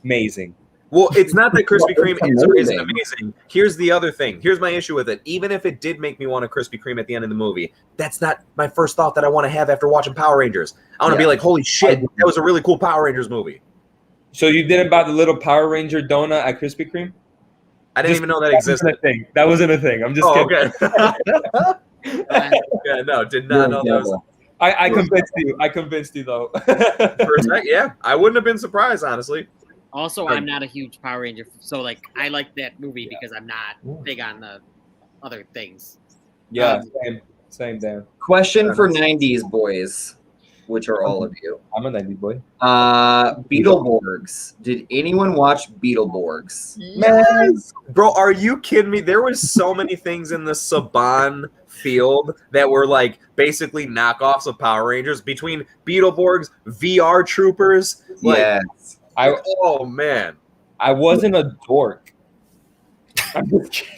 amazing. Well, it's not that Krispy Kreme isn't amazing. Here's the other thing. Here's my issue with it. Even if it did make me want a Krispy Kreme at the end of the movie, that's not my first thought that I want to have after watching Power Rangers. I want to be like, holy shit, that was a really cool Power Rangers movie. So you didn't buy the little Power Ranger donut at Krispy Kreme? I didn't even know that existed. That wasn't a thing. I'm just kidding. Okay. Yeah, no, did not know that was. I convinced you though. For a sec, yeah, I wouldn't have been surprised, honestly. Also, I'm not a huge Power Ranger, so I like that movie because I'm not big on the other things. Yeah, same Dan. Question for 90s boys, which are all of you. I'm a 90s boy. Beetleborgs. Did anyone watch Beetleborgs? Yes. Bro, are you kidding me? There was so many things in the Saban field that were basically knockoffs of Power Rangers, between Beetleborgs, VR Troopers. Yes. Oh man. I wasn't a dork.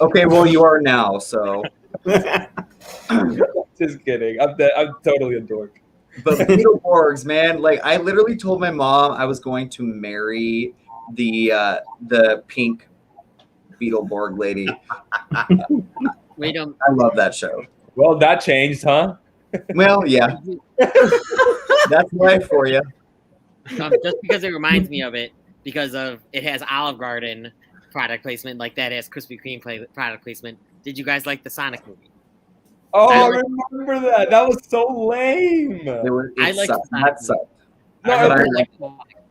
Okay, well you are now, so just kidding. I'm totally a dork. But Beetleborgs, man, I literally told my mom I was going to marry the pink Beetleborg lady. I love that show. Well, that changed, huh? Well, yeah. That's life for you. Just because it reminds me of it, because it has Olive Garden product placement, that has Krispy Kreme product placement. Did you guys like the Sonic movie? Oh, I remember that. That was so lame. I like that sucked. No,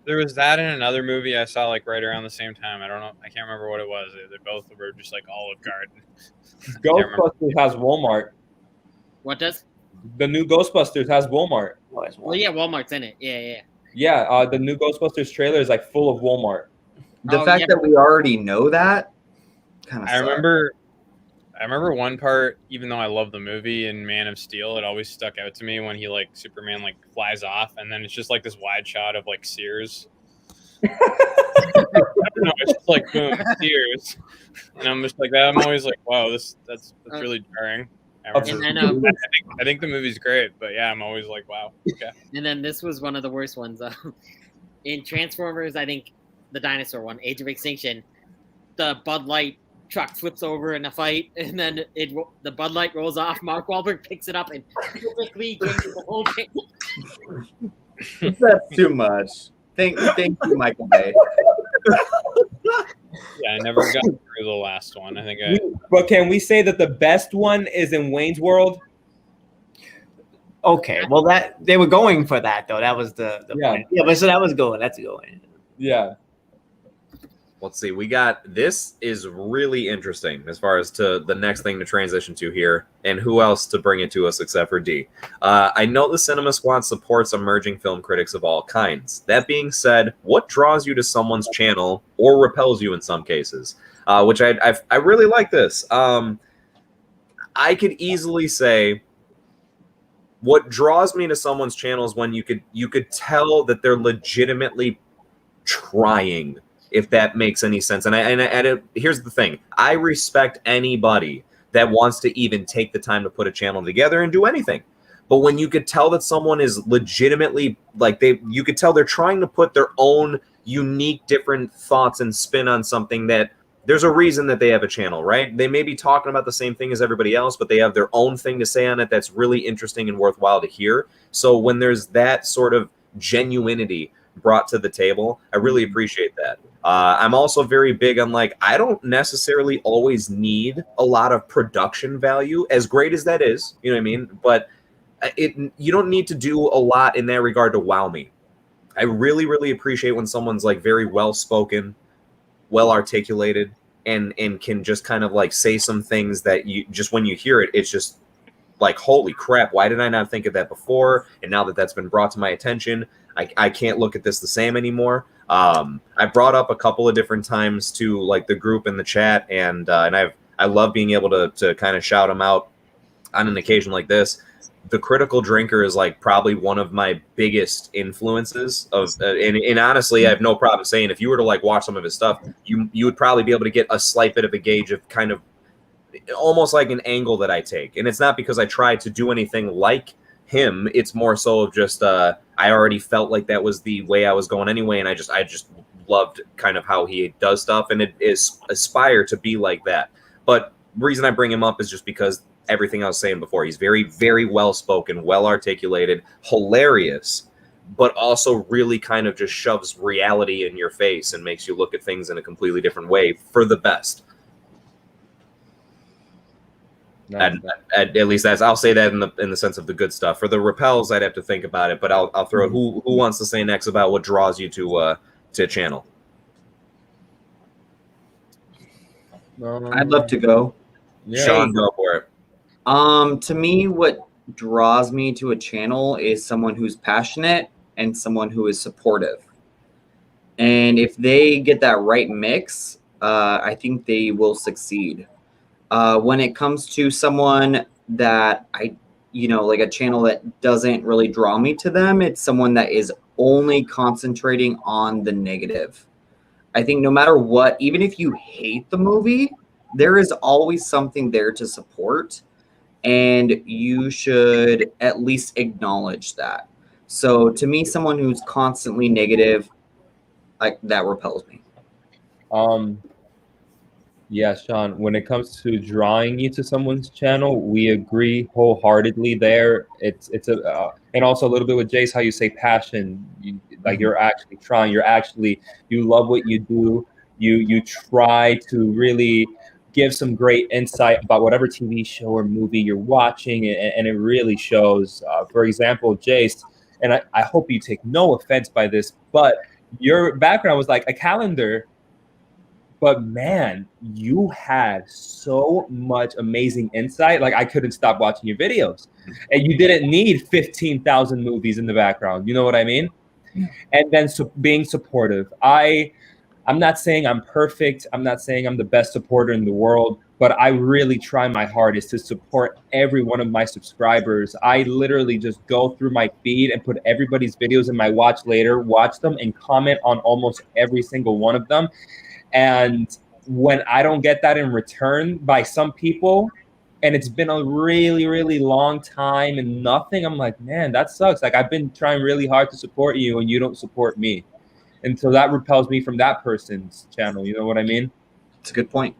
There was that in another movie I saw like right around the same time. I don't know. I can't remember what it was. They both were just like Olive Garden. Ghostbusters has Walmart. What does? The new Ghostbusters has Walmart. Well, yeah, Walmart's in it. Yeah. Yeah, the new Ghostbusters trailer is like full of Walmart. The fact that we already know that kind of. I remember one part, even though I love the movie in Man of Steel, it always stuck out to me when he like Superman like flies off, and then it's just like this wide shot of like Sears. I don't know, it's just like boom, Sears, and I'm just like that. I'm always like, wow, that's really jarring. I think the movie's great, but yeah, I'm always like, wow. Okay. And then this was one of the worst ones. In Transformers, I think the dinosaur one, Age of Extinction, the Bud Light truck flips over in a fight, and then the Bud Light rolls off. Mark Wahlberg picks it up and quickly changes the whole thing. That's too much. Thank you, Michael Bay. Yeah, I never got through the last one. I think But can we say that the best one is in Wayne's World? Okay, well that they were going for that though. That was the point. Yeah, but so that's going. Yeah. Let's see. This is really interesting as far as to the next thing to transition to here, and who else to bring it to us except for D. I know the Cinema Squad supports emerging film critics of all kinds. That being said, what draws you to someone's channel or repels you in some cases? Which I really like this. I could easily say what draws me to someone's channel is when you could tell that they're legitimately trying. If that makes any sense. And here's the thing. I respect anybody that wants to even take the time to put a channel together and do anything. But when you could tell that someone is legitimately, you could tell they're trying to put their own unique, different thoughts and spin on something, that there's a reason that they have a channel, right? They may be talking about the same thing as everybody else, but they have their own thing to say on it that's really interesting and worthwhile to hear. So when there's that sort of genuinity brought to the table, I really appreciate that. I'm also very big on I don't necessarily always need a lot of production value, as great as that is, you know what I mean? But you don't need to do a lot in that regard to wow me. I really, really appreciate when someone's very well spoken, well articulated, and can just kind of say some things that you just, when you hear it, it's just holy crap, why did I not think of that before? And now that that's been brought to my attention, I can't look at this the same anymore. I brought up a couple of different times to the group in the chat, and I love being able to kind of shout them out on an occasion like this. The Critical Drinker is probably one of my biggest influences and honestly, I have no problem saying if you were to watch some of his stuff, you would probably be able to get a slight bit of a gauge of kind of almost like an angle that I take. And it's not because I try to do anything like him. It's more so of just I already felt like that was the way I was going anyway, and I just loved kind of how he does stuff, and it is aspire to be like that. But the reason I bring him up is just because everything I was saying before, he's very, very well spoken, well articulated, hilarious, but also really kind of just shoves reality in your face and makes you look at things in a completely different way for the best. At least I'll say that in the sense of the good stuff. For the repels, I'd have to think about it, but I'll throw it. Who wants to say next about what draws you to channel? I'd love to go. Yeah. Shawn, go for it. To me, what draws me to a channel is someone who's passionate and someone who is supportive. And if they get that right mix, I think they will succeed. When it comes to someone that a channel that doesn't really draw me to them, it's someone that is only concentrating on the negative. I think no matter what, even if you hate the movie, there is always something there to support, and you should at least acknowledge that. So to me, someone who's constantly negative, that repels me. Yeah, Shawn, when it comes to drawing you to someone's channel, we agree wholeheartedly there. It's and also a little bit with Jace, how you say passion, you're actually trying, you love what you do. You try to really give some great insight about whatever TV show or movie you're watching, and it really shows. For example, Jace, and I hope you take no offense by this, but your background was like a calendar, but man, you had so much amazing insight. Like I couldn't stop watching your videos, and you didn't need 15,000 movies in the background. You know what I mean? And then being supportive. I'm not saying I'm perfect. I'm not saying I'm the best supporter in the world, but I really try my hardest to support every one of my subscribers. I literally just go through my feed and put everybody's videos in my watch later, watch them, and comment on almost every single one of them. And when I don't get that in return by some people, and it's been a really, really long time and nothing, I'm like, man, that sucks. Like I've been trying really hard to support you and you don't support me. And so that repels me from that person's channel. You know what I mean? It's a good point.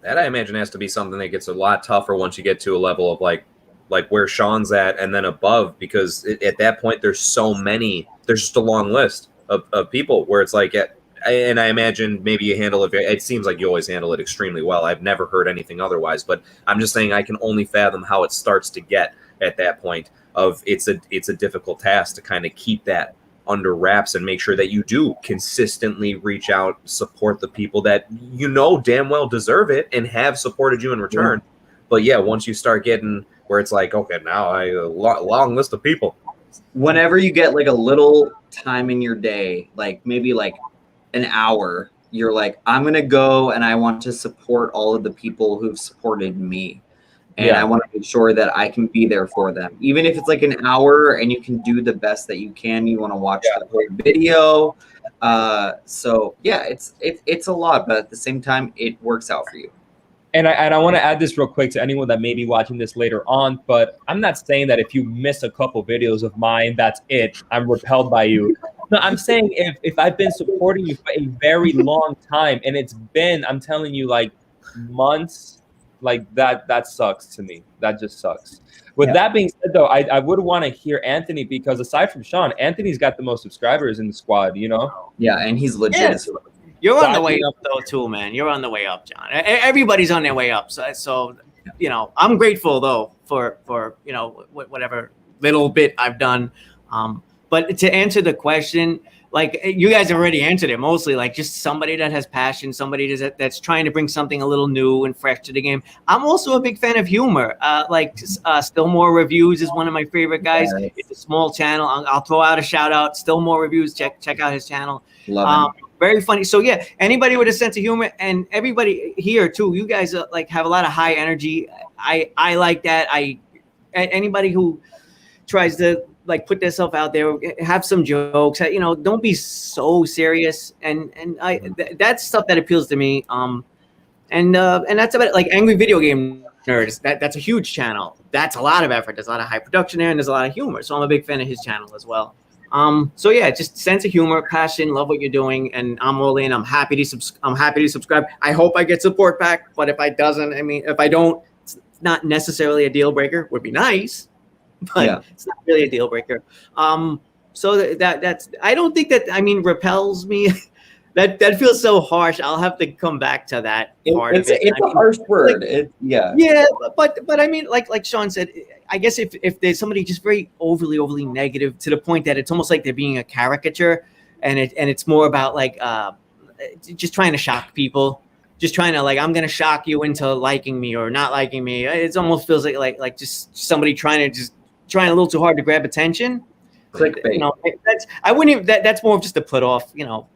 That I imagine has to be something that gets a lot tougher once you get to a level of like where Shawn's at and then above, because at that point there's so many. There's just a long list of people where it's like, and I imagine maybe you handle it. It seems like you always handle it extremely well. I've never heard anything otherwise, but I'm just saying I can only fathom how it starts to get at that point of it's a difficult task to kind of keep that under wraps and make sure that you do consistently reach out, support the people that you know damn well deserve it and have supported you in return. But yeah, once you start getting where it's like, okay, now a long list of people. Whenever you get like a little time in your day, like maybe like an hour, you're like, I'm gonna go and I want to support all of the people who've supported me. And I want to make sure that I can be there for them. Even if it's like an hour and you can do the best that you can, you want to watch the whole video. So yeah, it's a lot, but at the same time, it works out for you. And I want to add this real quick to anyone that may be watching this later on, but I'm not saying that if you miss a couple videos of mine, that's it. I'm repelled by you. No, I'm saying if I've been supporting you for a very long time and it's been, I'm telling you, like months, like that sucks to me. That just sucks. With that being said, though, I would want to hear Anthony, because aside from Shawn, Anthony's got the most subscribers in the squad, you know? Yeah, and he's legit. Yeah. You're on the way up, though, too, man. You're on the way up, John. Everybody's on their way up. So you know, I'm grateful, though, for you know, whatever little bit I've done. But to answer the question, like you guys already answered it mostly, like just somebody that has passion, somebody that's trying to bring something a little new and fresh to the game. I'm also a big fan of humor. Still More Reviews is one of my favorite guys. Nice. It's a small channel. I'll throw out a shout out. Still More Reviews. Check out his channel. Love him. Very funny. So yeah, anybody with a sense of humor, and everybody here too. You guys like have a lot of high energy. I like that. Anybody who tries to like put themselves out there, have some jokes, you know, don't be so serious. And that's stuff that appeals to me. And that's about it. Like Angry Video Game Nerds, that's a huge channel. That's a lot of effort. There's a lot of high production there and there's a lot of humor. So I'm a big fan of his channel as well. So yeah, just sense of humor, passion, love what you're doing. And I'm all in. I'm happy to subscribe. I hope I get support back, but if I don't, it's not necessarily a deal breaker. Would be nice. But it's not really a deal breaker. So that's I don't think that repels me. that feels so harsh. I'll have to come back to that part of it. It's a harsh word. But I mean, like Shawn said, I guess if there's somebody just very overly negative to the point that it's almost like they're being a caricature, and it's more about like just trying to shock people. Just trying to I'm gonna shock you into liking me or not liking me. It almost feels like just somebody trying a little too hard to grab attention. Clickbait. You know, that's more of just a put off, you know.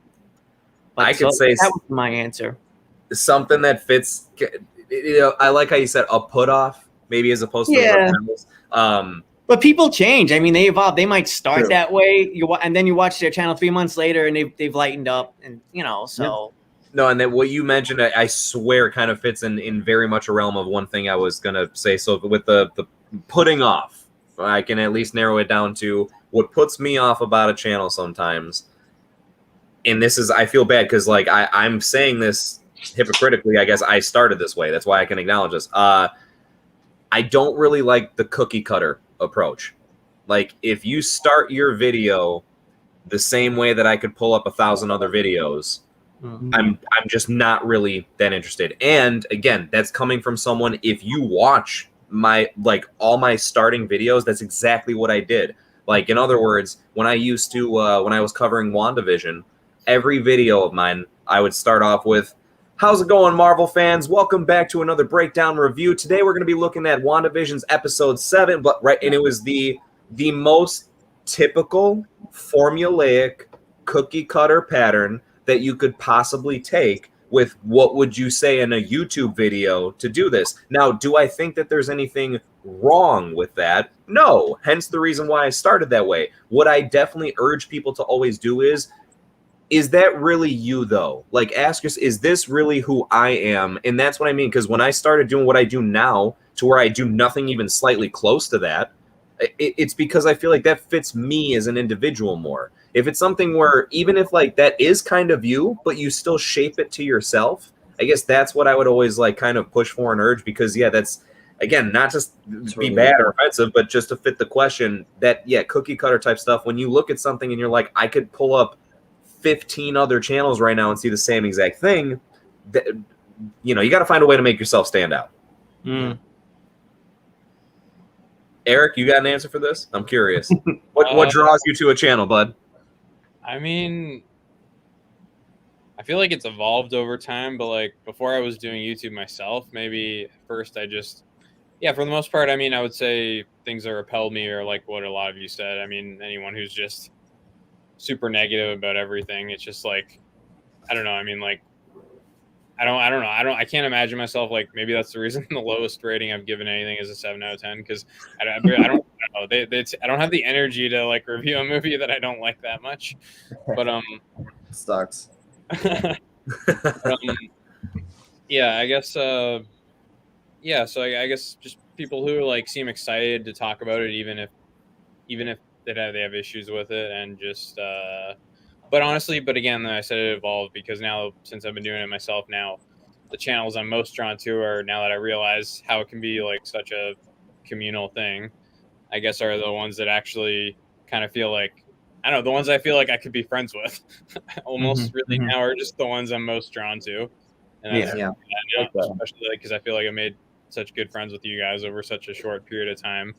But I could say that was my answer. Something that fits. You know, I like how you said a put off, maybe as opposed to But people change. I mean, they evolve. They might start that way, and then you watch their channel 3 months later, and they've lightened up, and you know, so. No, and then what you mentioned, I swear, kind of fits in very much a realm of one thing I was gonna say. So with the putting off, I can at least narrow it down to what puts me off about a channel sometimes. And this is, I feel bad because I'm saying this hypocritically. I guess I started this way. That's why I can acknowledge this. I don't really like the cookie cutter approach. Like if you start your video the same way that I could pull up 1,000 other videos, I'm just not really that interested. And again, that's coming from someone, if you watch all my starting videos, that's exactly what I did. Like, in other words, when I used to, when I was covering WandaVision, every video of mine, I would start off with, "How's it going, Marvel fans? Welcome back to another breakdown review. Today we're going to be looking at WandaVision's episode 7, and it was the most typical, formulaic, cookie cutter pattern that you could possibly take with what would you say in a YouTube video to do this. Now, do I think that there's anything wrong with that? No. Hence the reason why I started that way. What I definitely urge people to always do is that really you, though? Like, ask yourself, is this really who I am? And that's what I mean, because when I started doing what I do now, to where I do nothing even slightly close to that, it's because I feel like that fits me as an individual more. If it's something where, even if like that is kind of you, but you still shape it to yourself, I guess that's what I would always like kind of push for and urge, because yeah, that's, again, not just to be bad or offensive, but just to fit the question that, yeah, cookie cutter type stuff. When you look at something and you're like, I could pull up 15 other channels right now and see the same exact thing, that, you know, you got to find a way to make yourself stand out. Eric, you got an answer for this? I'm curious. What draws you to a channel, bud? I mean, I feel like it's evolved over time, but like before I was doing YouTube myself, maybe first I just, yeah, for the most part, I mean, I would say things that repelled me are like what a lot of you said. I mean, anyone who's just super negative about everything, it's just like, I don't know. I mean, like, I don't know. I can't imagine myself, like, maybe that's the reason the lowest rating I've given anything is a 7 out of 10, because I don't know. I don't have the energy to like review a movie that I don't like that much. But sucks. Yeah, I guess yeah, so I guess just people who like seem excited to talk about it, even if they have issues with it, and just but honestly, but again, I said it evolved, because now, since I've been doing it myself now, the channels I'm most drawn to are, now that I realize how it can be like such a communal thing, I guess, are the ones that actually kind of feel like, I don't know, the ones I feel like I could be friends with almost really now are just the ones I'm most drawn to. And that's, especially because I feel like I made such good friends with you guys over such a short period of time.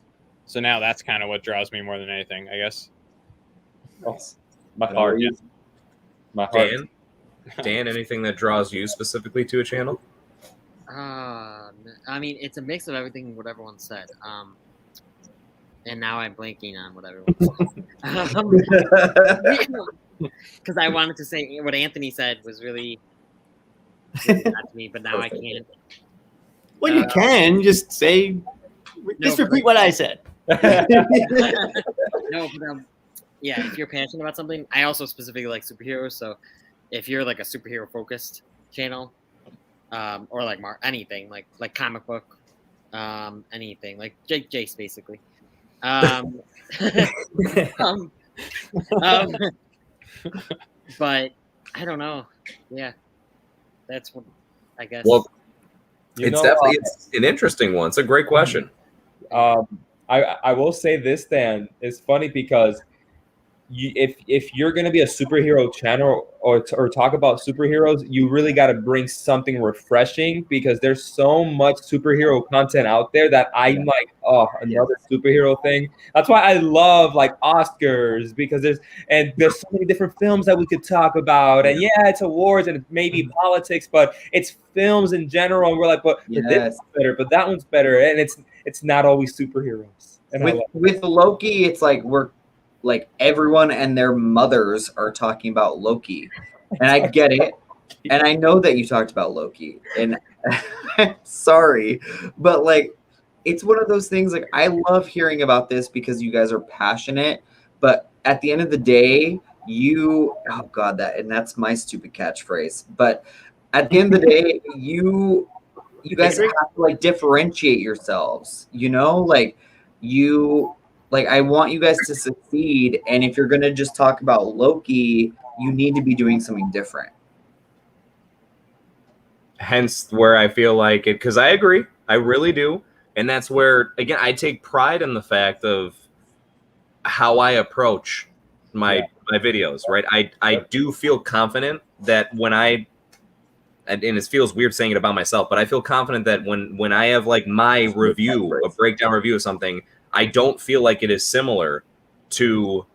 So now that's kind of what draws me more than anything, I guess. My heart. Yeah. My heart. Dan, anything that draws you specifically to a channel? I mean, it's a mix of everything what everyone said. And now I'm blanking on what everyone said. Because I wanted to say what Anthony said was really not to me, but now I can't. Well, you can just say, just repeat what I said. No, but yeah, if you're passionate about something, I also specifically like superheroes. So if you're like a superhero focused channel, or like anything like comic book, anything like Jace basically. But I don't know. Yeah, that's what I guess. Well, it's definitely it's an interesting one. It's a great question. I will say this, Dan. It's funny because if you're going to be a superhero channel or talk about superheroes, you really got to bring something refreshing, because there's so much superhero content out there that I'm like, oh, another superhero thing. That's why I love like Oscars, because there's so many different films that we could talk about. And yeah, it's awards and maybe politics, but it's films in general. And we're like, but this one's better, but that one's better. And it's not always superheroes. And with Loki, it's like like everyone and their mothers are talking about Loki, and I get it, and I know that you talked about Loki, and sorry, but like it's one of those things, like I love hearing about this because you guys are passionate, but at the end of the day, that's my stupid catchphrase, but at the end of the day, you guys have to like differentiate yourselves, you know, like I want you guys to succeed, and if you're going to just talk about Loki, you need to be doing something different. Hence where I feel like it, because I agree, I really do. And that's where, again, I take pride in the fact of how I approach my videos, right? I do feel confident that when and it feels weird saying it about myself, but I feel confident that when I have like my review, a breakdown review of something, I don't feel like it is similar to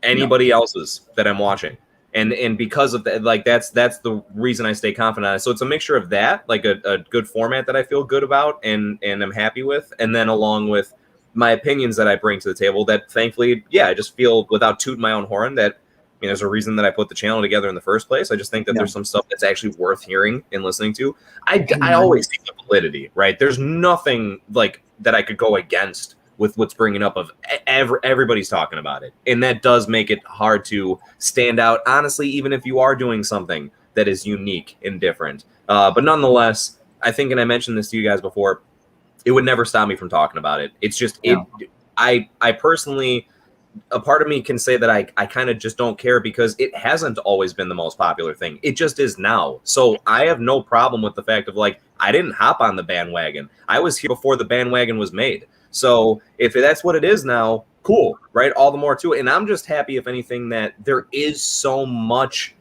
anybody else's that I'm watching. And because of that, like that's the reason I stay confident on it. So it's a mixture of that, like a good format that I feel good about and I'm happy with, and then along with my opinions that I bring to the table that thankfully, I just feel without tooting my own horn that there's a reason that I put the channel together in the first place. I just think that there's some stuff that's actually worth hearing and listening to. I always see the validity, right? There's nothing like that I could go against with what's bringing up of everybody's talking about it. And that does make it hard to stand out, honestly, even if you are doing something that is unique and different. But nonetheless, I think, and I mentioned this to you guys before, it would never stop me from talking about it. It's just, I personally, a part of me can say that I kind of just don't care because it hasn't always been the most popular thing. It just is now. So I have no problem with the fact of like, I didn't hop on the bandwagon. I was here before the bandwagon was made. So if that's what it is now, cool, right? All the more to it. And I'm just happy, if anything, that there is so much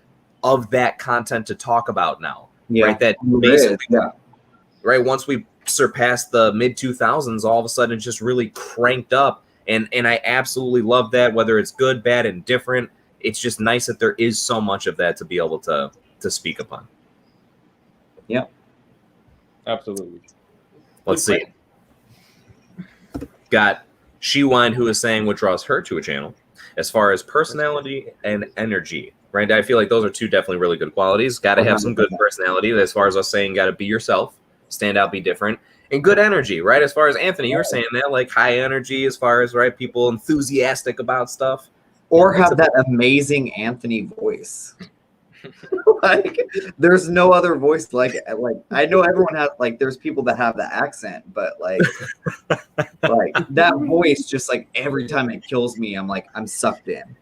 of that content to talk about now, right? That basically, right, once we surpassed the mid-2000s, all of a sudden it just really cranked up. And I absolutely love that, whether it's good, bad, and different. It's just nice that there is so much of that to be able to speak upon. Yeah, absolutely. Let's see. Got She-Wine, who is saying what draws her to a channel as far as personality and energy, right? I feel like those are two definitely really good qualities. Got to have some good personality as far as us saying got to be yourself, stand out, be different, and good energy, right? As far as Anthony, you were saying that, like high energy as far as, right, people enthusiastic about stuff. Or have that amazing Anthony voice. Like, there's no other voice like I know everyone has, like, there's people that have the accent, but like like that voice, just like every time it kills me, I'm like, I'm sucked in.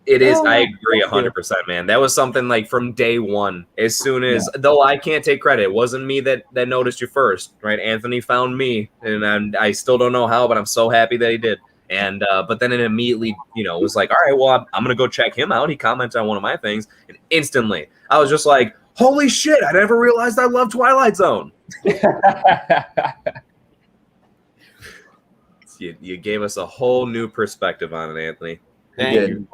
It is. I agree 100%, man. That was something like from day one. As soon as, though I can't take credit, it wasn't me that noticed you first, right? Anthony found me, and I still don't know how, but I'm so happy that he did. And but then it immediately, was like, all right, well, I'm gonna go check him out. He commented on one of my things, and instantly I was just like, holy shit! I never realized I love Twilight Zone. You gave us a whole new perspective on it, Anthony. Thank you.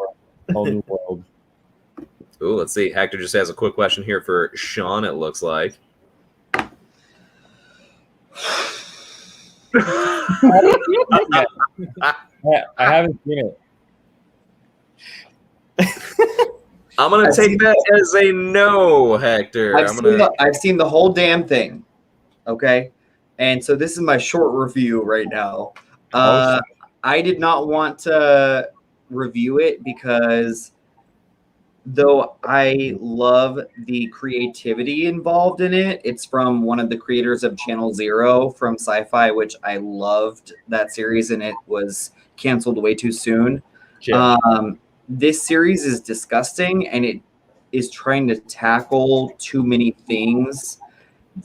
Whole new world. Ooh, let's see. Hector just has a quick question here for Shawn, it looks like. I haven't seen it. I'm going to take that as a no, Hector. I've seen the whole damn thing. Okay. And so this is my short review right now. I did not want to review it because though I love the creativity involved in it, it's from one of the creators of Channel Zero from Sci-Fi, which I loved that series, and it was canceled way too soon. This series is disgusting, and it is trying to tackle too many things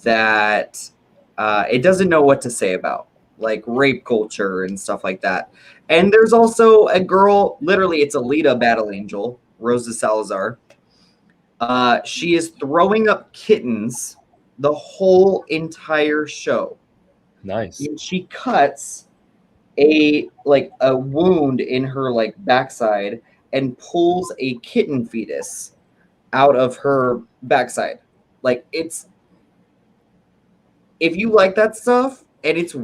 that it doesn't know what to say about, like rape culture and stuff like that. And there's also a girl, literally, it's Alita Battle Angel, Rosa Salazar. She is throwing up kittens the whole entire show. Nice. And she cuts a wound in her backside and pulls a kitten fetus out of her backside. Like, it's, if you like that stuff, and it's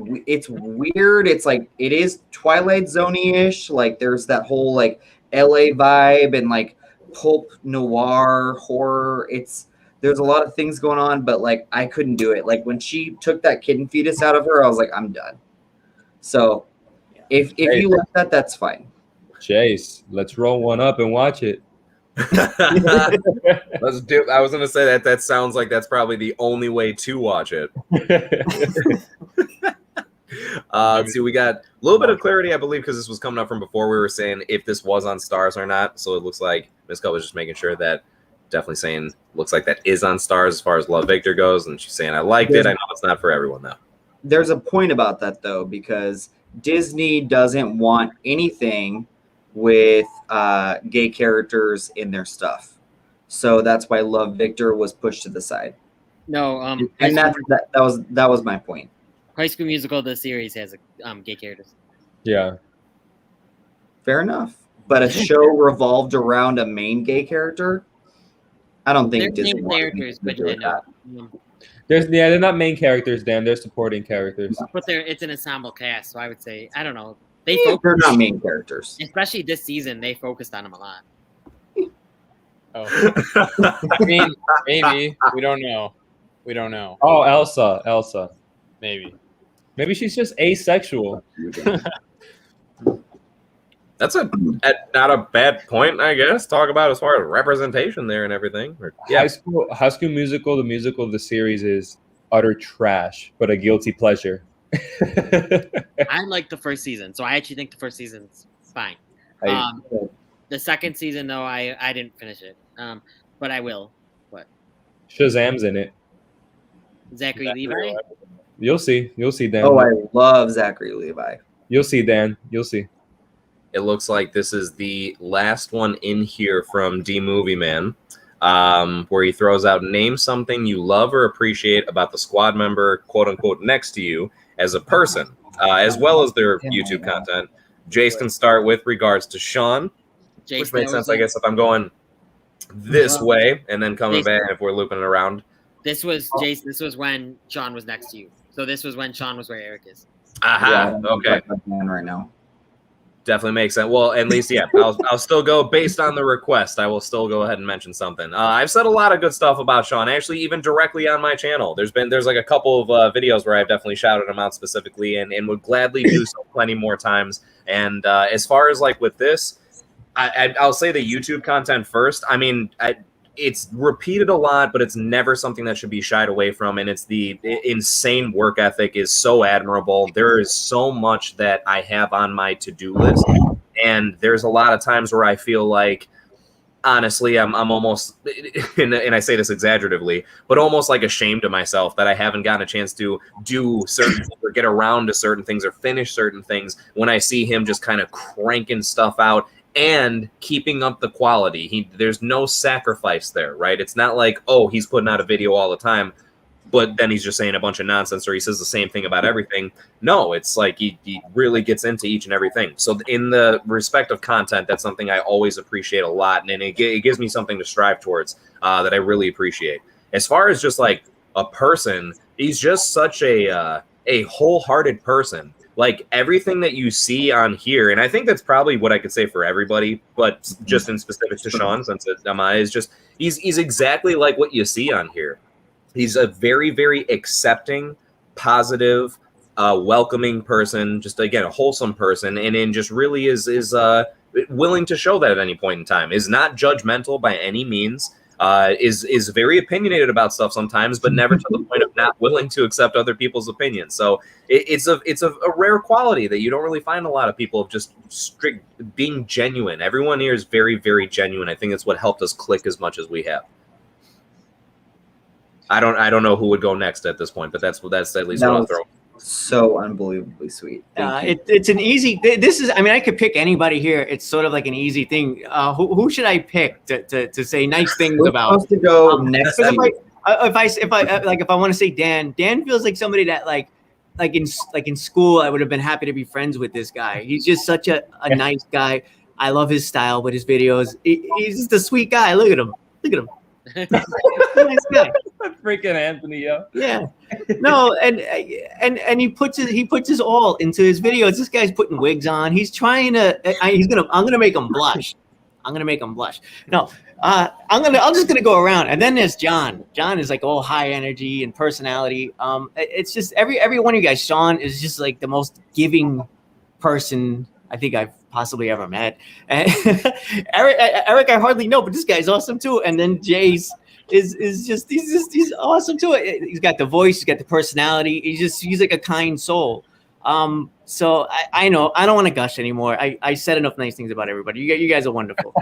weird. It's like, it is Twilight Zone-ish. Like, there's that whole like LA vibe and like pulp noir horror. There's a lot of things going on, but like I couldn't do it. Like when she took that kitten fetus out of her, I was like, I'm done. So if you like that, that's fine. Chase, let's roll one up and watch it. Let's do. I was gonna say that sounds like that's probably the only way to watch it. Let's see. We got a little bit of clarity, I believe, because this was coming up from before. We were saying if this was on Stars or not. So it looks like Miss Cup was just making sure that, definitely saying looks like that is on Stars as far as Love Victor goes, and she's saying I liked it. I know it's not for everyone though. There's a point about that though, because Disney doesn't want anything with gay characters in their stuff, so that's why Love Victor was pushed to the side. No, and that was my point. High School Musical, the series has gay characters. Yeah. Fair enough. But a show revolved around a main gay character? I don't think They're Disney main wanted characters, to but do yeah, that. no. They're not main characters, Dan. They're supporting characters. But it's an ensemble cast, so I would say I don't know. They Yeah, focus, they're not main characters. especially this season. They focused on them a lot. Oh, I mean, maybe we don't know. We don't know. Oh, Elsa. Maybe. Maybe she's just asexual. That's not a bad point, I guess. Talk about as far as representation there and everything. Yeah. High School Musical, the musical of the series, is utter trash, but a guilty pleasure. I like the first season, so I actually think the first season's fine. The second season, though, I didn't finish it, but I will. What? Shazam's in it. Zachary Levi? You'll see, Dan. Oh, I love Zachary Levi. You'll see, Dan. You'll see. It looks like this is the last one in here from D Movie Man, where he throws out, name something you love or appreciate about the squad member, quote unquote, next to you as a person, as well as their YouTube content. Jace can start with regards to Shawn, which makes sense, I guess, if I'm going this way and then coming back if we're looping it around. This was Jace. This was when Shawn was next to you. So this was when Shawn was where Eric is. Aha. Yeah, Okay. Right now. Definitely makes sense. Well, at least, yeah, I'll still go based on the request. I will still go ahead and mention something. I've said a lot of good stuff about Shawn, actually, even directly on my channel. There's like a couple of videos where I've definitely shouted him out specifically and would gladly do so plenty more times. And as far as like with this, I'll say the YouTube content first. I mean, it's repeated a lot, but it's never something that should be shied away from. And it's the insane work ethic is so admirable. There is so much that I have on my to-do list. And there's a lot of times where I feel like, honestly, I'm almost, and I say this exaggeratively, but almost like ashamed of myself that I haven't gotten a chance to do certain things or get around to certain things or finish certain things when I see him just kind of cranking stuff out and keeping up the quality. There's no sacrifice there, right? It's not like, oh, he's putting out a video all the time, but then he's just saying a bunch of nonsense or he says the same thing about everything. No, it's like he really gets into each and everything. So in the respect of content, that's something I always appreciate a lot, and it gives me something to strive towards that I really appreciate. As far as just like a person, he's just such a wholehearted person. Like everything that you see on here, and I think that's probably what I could say for everybody, but just in specific to Shawn, since is just he's exactly like what you see on here. He's a very, very accepting, positive, welcoming person. Just again, a wholesome person, and just really is willing to show that at any point in time. Is not judgmental by any means. Is very opinionated about stuff sometimes, but never to the point of not willing to accept other people's opinions. So it's a rare quality that you don't really find a lot of people of just strict being genuine. Everyone here is very, very genuine. I think that's what helped us click as much as we have. I don't know who would go next at this point, but that's at least what I'll throw. So unbelievably sweet. It's an easy. This is. I mean, I could pick anybody here. It's sort of like an easy thing. Who should I pick to say nice things about? Supposed to go next. If I want to say Dan feels like somebody that like in school I would have been happy to be friends with this guy. He's just such a nice guy. I love his style with his videos. He's just a sweet guy. Look at him. Nice guy. Freaking Anthony, yo. Yeah. No, and he puts his all into his videos. This guy's putting wigs on. He's trying to. I'm gonna make him blush. No, I'm just gonna go around, and then there's John. John is like all high energy and personality. It's just every one of you guys. Shawn is just like the most giving person I think I've possibly ever met. And Eric, I hardly know, but this guy's awesome too. And then Jace he's awesome too. He's got the voice, he's got the personality. He's like a kind soul. So I know I don't want to gush anymore. I said enough nice things about everybody. You guys are wonderful.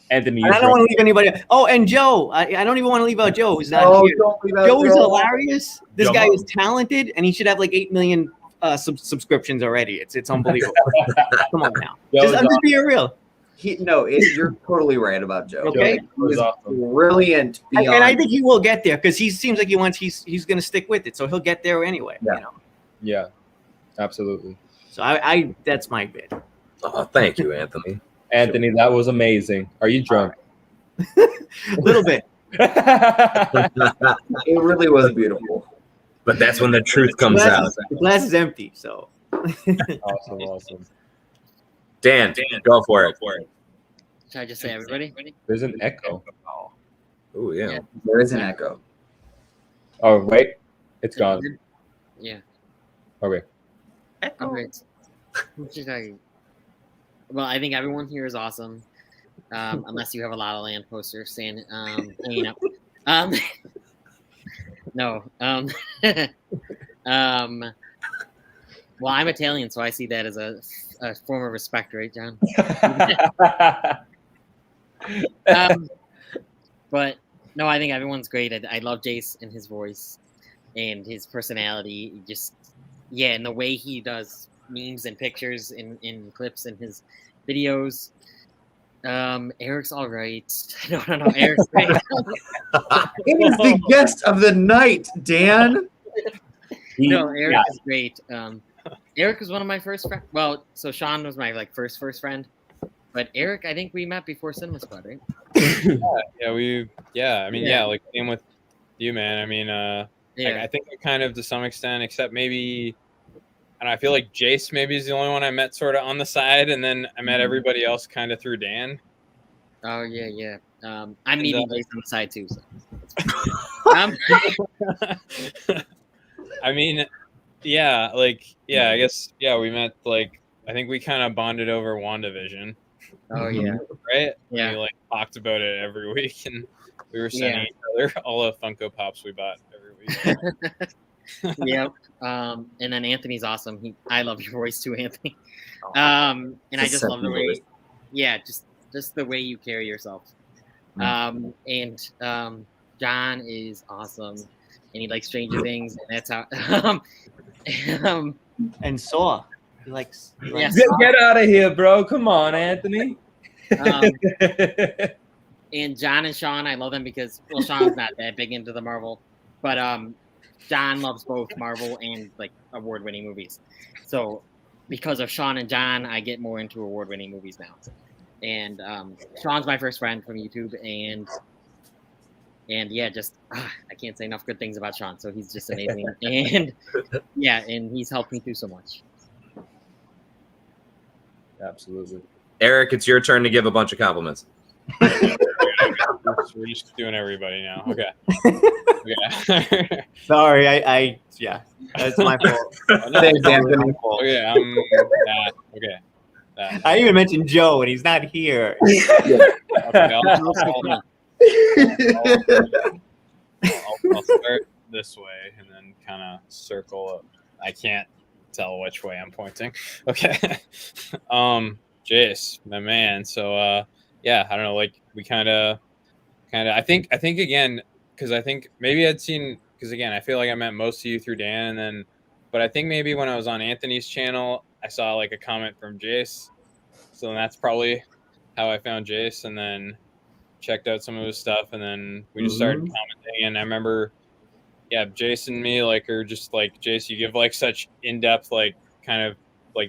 Anthony, I don't want to leave anybody. Oh, and Joe. I don't even want to leave out Joe, who's not here. Joe is hilarious. This guy is talented, and he should have like 8 million subscriptions already. It's unbelievable. Come on now. I'm just being real. You're totally right about Joe. Okay, he's awesome. Brilliant. And I think he will get there because he seems like he wants. He's going to stick with it, so he'll get there anyway. Yeah. You know? Yeah. Absolutely. So I that's my bid. Oh, thank you, Anthony. Anthony, that was amazing. Are you drunk? A little bit. It really was beautiful. But that's when the truth comes out. The glass is empty, so. Awesome. Dan, go for it. Should I just say everybody? There's an echo. Oh yeah. There is an echo. Oh wait, it's gone. Yeah. Okay. Okay. What should I? Well, I think everyone here is awesome, unless you have a La La Land poster saying hanging up. No. Well, I'm Italian, so I see that as a form of respect, right, John? But no, I think everyone's great. I love Jace and his voice and his personality. Just and the way he does memes and pictures in clips in his videos. Eric's all right. No, Eric's great. It is the guest of the night, Dan. No, Eric is great. Eric was one of my first friends. Well, so Shawn was my first friend, but Eric, I think we met before Cinema Squad, right? Like same with you, man. I mean, I think I kind of to some extent, except maybe, I don't know, I feel like Jace maybe is the only one I met sort of on the side, and then I met everybody else kind of through Dan. Oh yeah. I'm meeting Jace on the side too. So. I mean, I guess, we met, I think we kind of bonded over WandaVision. Oh, yeah. Right? Yeah. We, talked about it every week, and we were sending each other all the Funko Pops we bought every week. Yep. And then Anthony's awesome. I love your voice too, Anthony. And I just love the way, just the way you carry yourself. And John is awesome. And he likes Stranger Things, and that's how. And Saw. He likes Get out of here, bro! Come on, Anthony. And John and Shawn, I love them because Shawn's not that big into the Marvel, but John loves both Marvel and award-winning movies. So because of Shawn and John, I get more into award-winning movies now. And Shawn's my first friend from YouTube, and I can't say enough good things about Shawn. So he's just amazing, and and he's helped me through so much. Absolutely. Eric, it's your turn to give a bunch of compliments. We're just doing everybody now. Okay. Sorry, I that's my fault. Thanks, Anthony. Okay. I even mentioned Joe, and he's not here. I'll start this way and then kind of circle up. I can't tell which way I'm pointing. Okay. Jace, my man. So I don't know, we kind of I think again, because I think maybe I'd seen, because again, I feel like I met most of you through Dan, but I think maybe when I was on Anthony's channel, I saw a comment from Jace. So that's probably how I found Jace, and then checked out some of his stuff, and then we just started commenting. And I remember, Jace and me are just Jace, you give such in-depth, kind of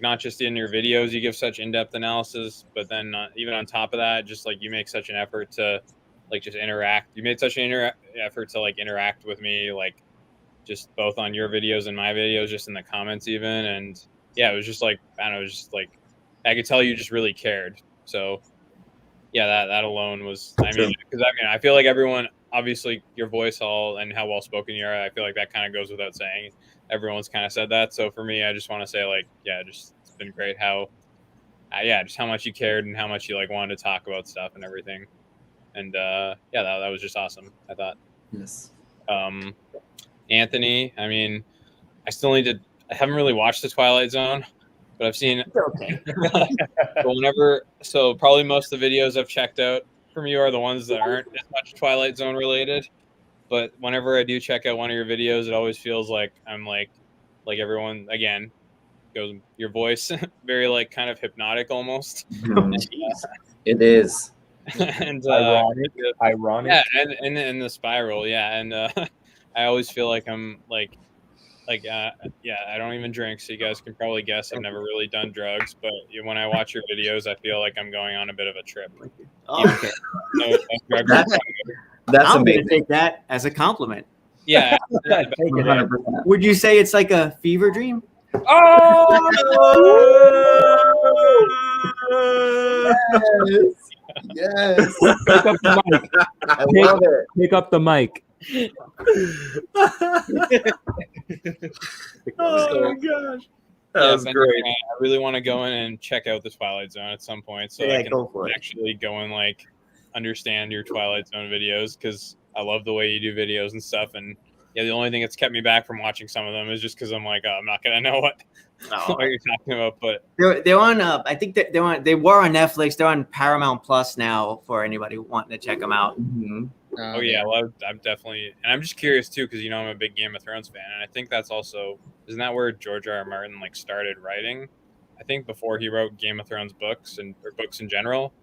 not just in your videos, you give such in-depth analysis, but then even on top of that, just you make such an effort to just interact. You made such an effort to interact with me, just both on your videos and my videos, just in the comments even. And it was just I don't know, it was just I could tell you just really cared. So that alone was, because I feel like everyone, obviously your voice and how well spoken you are, I feel like that kind of goes without saying. Everyone's kind of said that. So for me, I just want to say just it's been great how just how much you cared and how much you wanted to talk about stuff and everything. And that was just awesome, I thought. Yes. Anthony, I mean, I haven't really watched The Twilight Zone, but I've seen so probably most of the videos I've checked out from you are the ones that aren't as much Twilight Zone related. But whenever I do check out one of your videos, it always feels like I'm like everyone again goes, your voice very kind of hypnotic almost. It is. And ironic. Yeah, and the spiral, and I always feel like I'm like like yeah, I don't even drink, so you guys can probably guess I've never really done drugs, but when I watch your videos, I feel like I'm going on a bit of a trip. Oh, okay. No drugs. That's I'm amazing. gonna take that as a compliment. Yeah. Take it in. 100%. Would you say it's like a fever dream? Oh! Yes. Pick up the mic. I love it. Pick up the mic. Oh my gosh. That Yeah, was but great. I really want to go in and check out the Twilight Zone at some point, so Yeah, I can go for it. actually go and like understand your Twilight Zone videos, because I love the way you do videos and stuff. And yeah, the only thing that's kept me back from watching some of them is just because I'm like, oh, I'm not gonna know what you're talking about. But They're on. I think that they were on Netflix. They're on Paramount Plus now for anybody wanting to check them out. Mhm. oh yeah, well, I'm definitely, and I'm just curious too, because I'm a big Game of Thrones fan, and I think that's also, isn't that where George R. R. Martin like started writing? I think before he wrote Game of Thrones books or books in general.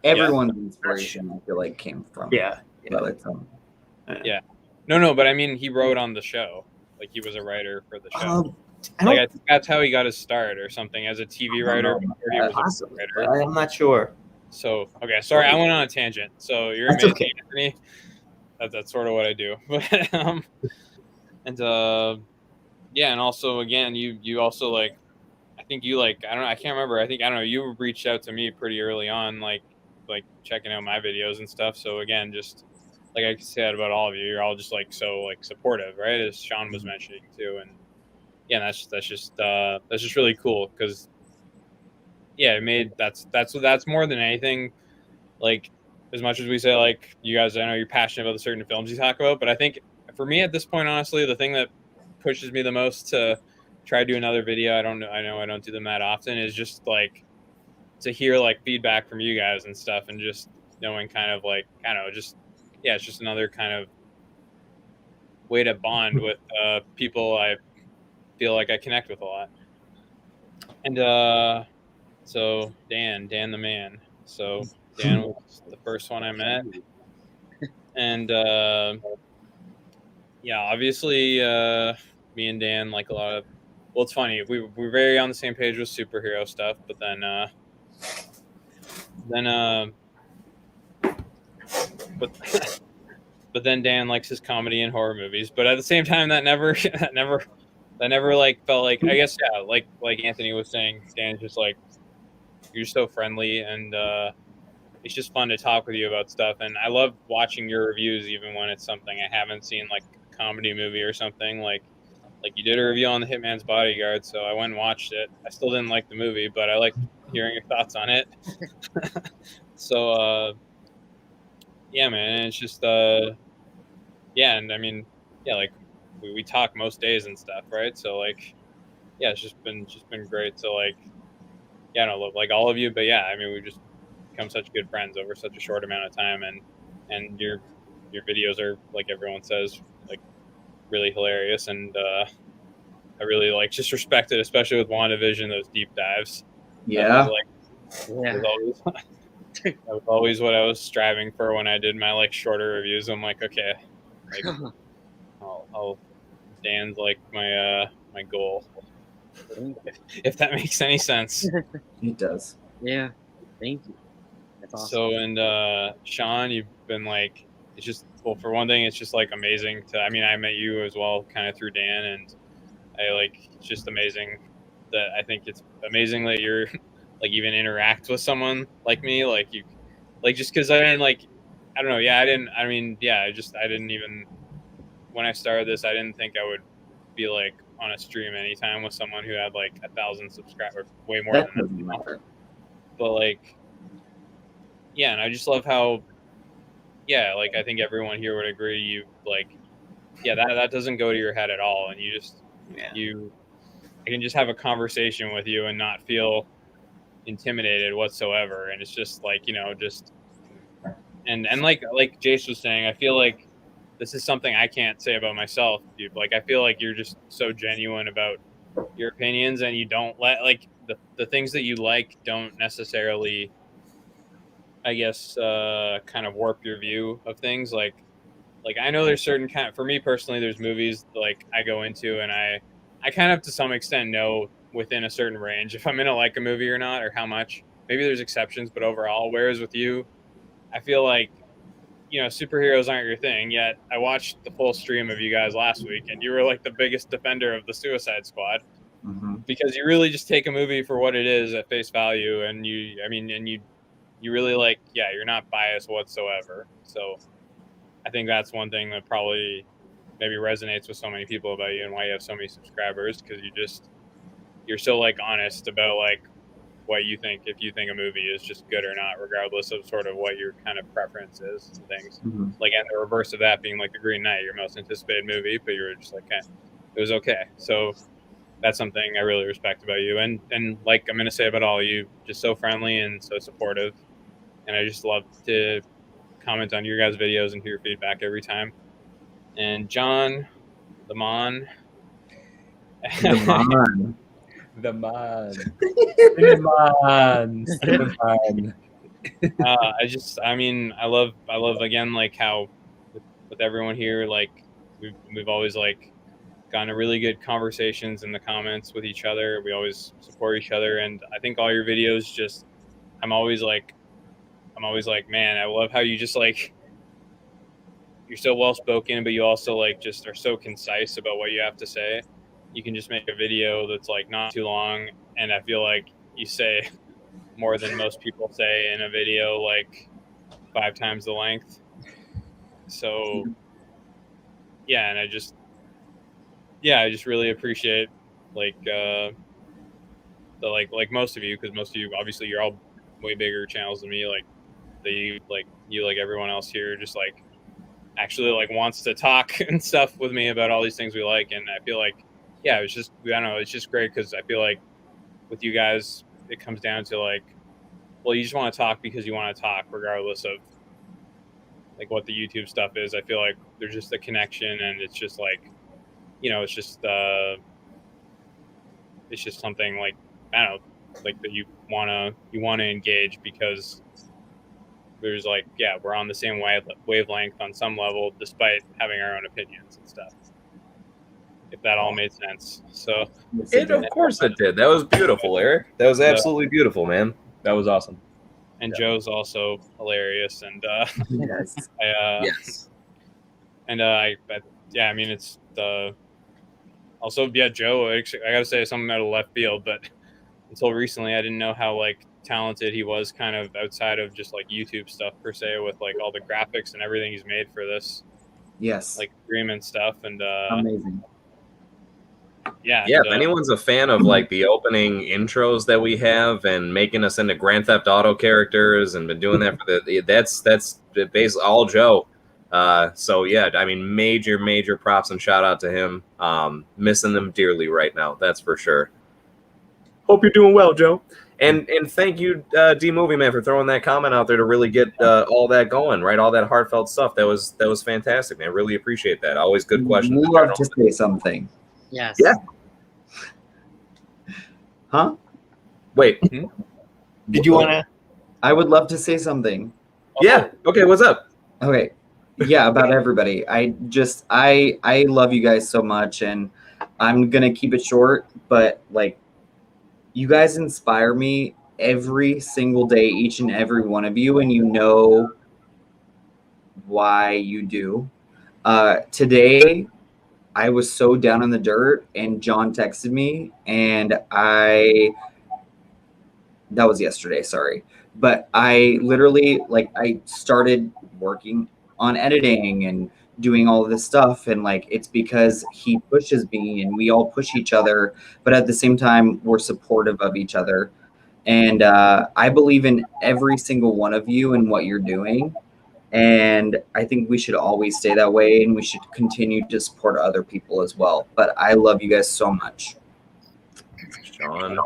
Everyone's inspiration, I feel like, came from Twilight Zone. Yeah. No, but I mean, he wrote on the show. Like, he was a writer for the show. I think that's how he got his start or something, as a TV writer. Before he was a writer. I'm not sure. So, okay, sorry, I went on a tangent. So you're That's amazing, okay. Anthony. That's sort of what I do. But yeah, and also again, you also like, I think you like, I don't know, I can't remember. I don't know, you reached out to me pretty early on, like checking out my videos and stuff. So again, just like I said about all of you, you're all just like so like supportive, right? As Shawn was mentioning too, and yeah, that's just really cool, because yeah, it made that's more than anything. Like, as much as we say, like, you guys, I know you're passionate about the certain films you talk about, but I think for me at this point, honestly, the thing that pushes me the most to try to do another video, I know I don't do them that often, is just like to hear like feedback from you guys and stuff, and just knowing kind of like, I don't know, just yeah, it's just another kind of way to bond with people I feel like I connect with a lot. And so Dan the man. So Dan was the first one I met, and yeah, obviously me and Dan like a lot of. Well, it's funny, we're very on the same page with superhero stuff, but but then Dan likes his comedy and horror movies. But at the same time, that never like felt like, I guess, yeah, like Anthony was saying, Dan's just like, you're so friendly, and it's just fun to talk with you about stuff. And I love watching your reviews, even when it's something I haven't seen, like a comedy movie or something. Like you did a review on The Hitman's Bodyguard, so I went and watched it. I still didn't like the movie, but I liked hearing your thoughts on it. So yeah, man, it's just yeah, and I mean, yeah, like we talk most days and stuff, right? So like, yeah, it's just been great to like, yeah, I don't know, like all of you, but yeah, I mean, we've just become such good friends over such a short amount of time, and your videos are, like everyone says, like really hilarious, and I really like just respect it, especially with WandaVision, those deep dives. Yeah. That was always what I was striving for when I did my like shorter reviews. I'm like, okay, like, I'll Dan's like my my goal, if that makes any sense. It does. Yeah, thank you. That's awesome. So, and Shawn, you've been like, it's just, well, for one thing, it's just like amazing to, I mean, I met you as well kind of through Dan, and I like, it's just amazing that, I think it's amazing that you're like even interact with someone like me, like you, like, just because I didn't like, I don't know, yeah, I didn't even, when I started this, I didn't think I would be like on a stream anytime with someone who had like 1,000 subscribers, way more That than doesn't that. matter. But like, yeah, and I just love how, yeah, like I think everyone here would agree, you like, yeah, that doesn't go to your head at all, and you just, I can just have a conversation with you and not feel intimidated whatsoever, and it's just like, you know, just, and like Jace was saying, I feel like this is something I can't say about myself, dude. Like, I feel like you're just so genuine about your opinions, and you don't let like the things that you like don't necessarily, I guess, kind of warp your view of things. Like like I know there's certain kind of, for me personally, there's movies like I go into and I kind of to some extent know within a certain range if I'm gonna like a movie or not, or how much. Maybe there's exceptions, but overall, whereas with you, I feel like, you know, superheroes aren't your thing. Yet I watched the full stream of you guys last week, and you were like the biggest defender of the Suicide Squad, because you really just take a movie for what it is at face value, and you really like, yeah, you're not biased whatsoever. So I think that's one thing that probably maybe resonates with so many people about you and why you have so many subscribers, because you're so like honest about like what you think, if you think a movie is just good or not, regardless of sort of what your kind of preference is and things. Like, and the reverse of that being like The Green Knight, your most anticipated movie, but you were just like, eh, it was okay. So that's something I really respect about you. And like I'm gonna say about all of you, just so friendly and so supportive. And I just love to comment on your guys' videos and hear your feedback every time. And John, the Mon. The man. The man. I love again, like how with everyone here, like we've always like gotten a really good conversations in the comments with each other. We always support each other, and I think all your videos just, I'm always like, man, I love how you just like, you're so well spoken, but you also like just are so concise about what you have to say. You can just make a video that's like not too long, and I feel like you say more than most people say in a video, like 5 times the length. So yeah, and I just really appreciate like the like most of you, because most of you obviously you're all way bigger channels than me, like you like everyone else here just like actually like wants to talk and stuff with me about all these things we like. And I feel like, yeah, it's just, I don't know, it's just great, because I feel like with you guys it comes down to like, well, you just want to talk because you want to talk regardless of like what the YouTube stuff is. I feel like there's just a connection, and it's just like, you know, it's just something like, I don't know, like that you want to engage, because there's like, yeah, we're on the same wavelength on some level, despite having our own opinions and stuff. If that all made sense. So of course it did. That was beautiful, Eric. That was absolutely beautiful, man. That was awesome. And Joe's also hilarious, and yes. Yes. And yeah, I mean, it's also, yeah, Joe, I gotta say something out of left field, but until recently I didn't know how like talented he was kind of outside of just like YouTube stuff per se, with like all the graphics and everything he's made for this. Yes. Like stream and stuff. And amazing. Yeah, if anyone's a fan of like the opening intros that we have and making us into Grand Theft Auto characters and been doing that for that's basically all Joe. So yeah, I mean, major props and shout out to him. Missing them dearly right now, that's for sure. Hope you're doing well, Joe. And thank you, D Movie Man, for throwing that comment out there to really get all that going, right? All that heartfelt stuff. That was fantastic, man. Really appreciate that. Always good questions. We love to say something. Yes. Yeah. Huh? Wait. Did you want to? I would love to say something. Yeah. Okay. What's up? Okay. Yeah, about everybody. I love you guys so much, and I'm gonna keep it short, but like, you guys inspire me every single day, each and every one of you, and you know why you do. Today, I was so down in the dirt, and John texted me, and that was yesterday, sorry. But I literally, like, I started working on editing and doing all of this stuff, and like, it's because he pushes me, and we all push each other, but at the same time, we're supportive of each other. And I believe in every single one of you and what you're doing. And I think we should always stay that way, and we should continue to support other people as well. But I love you guys so much. Shawn,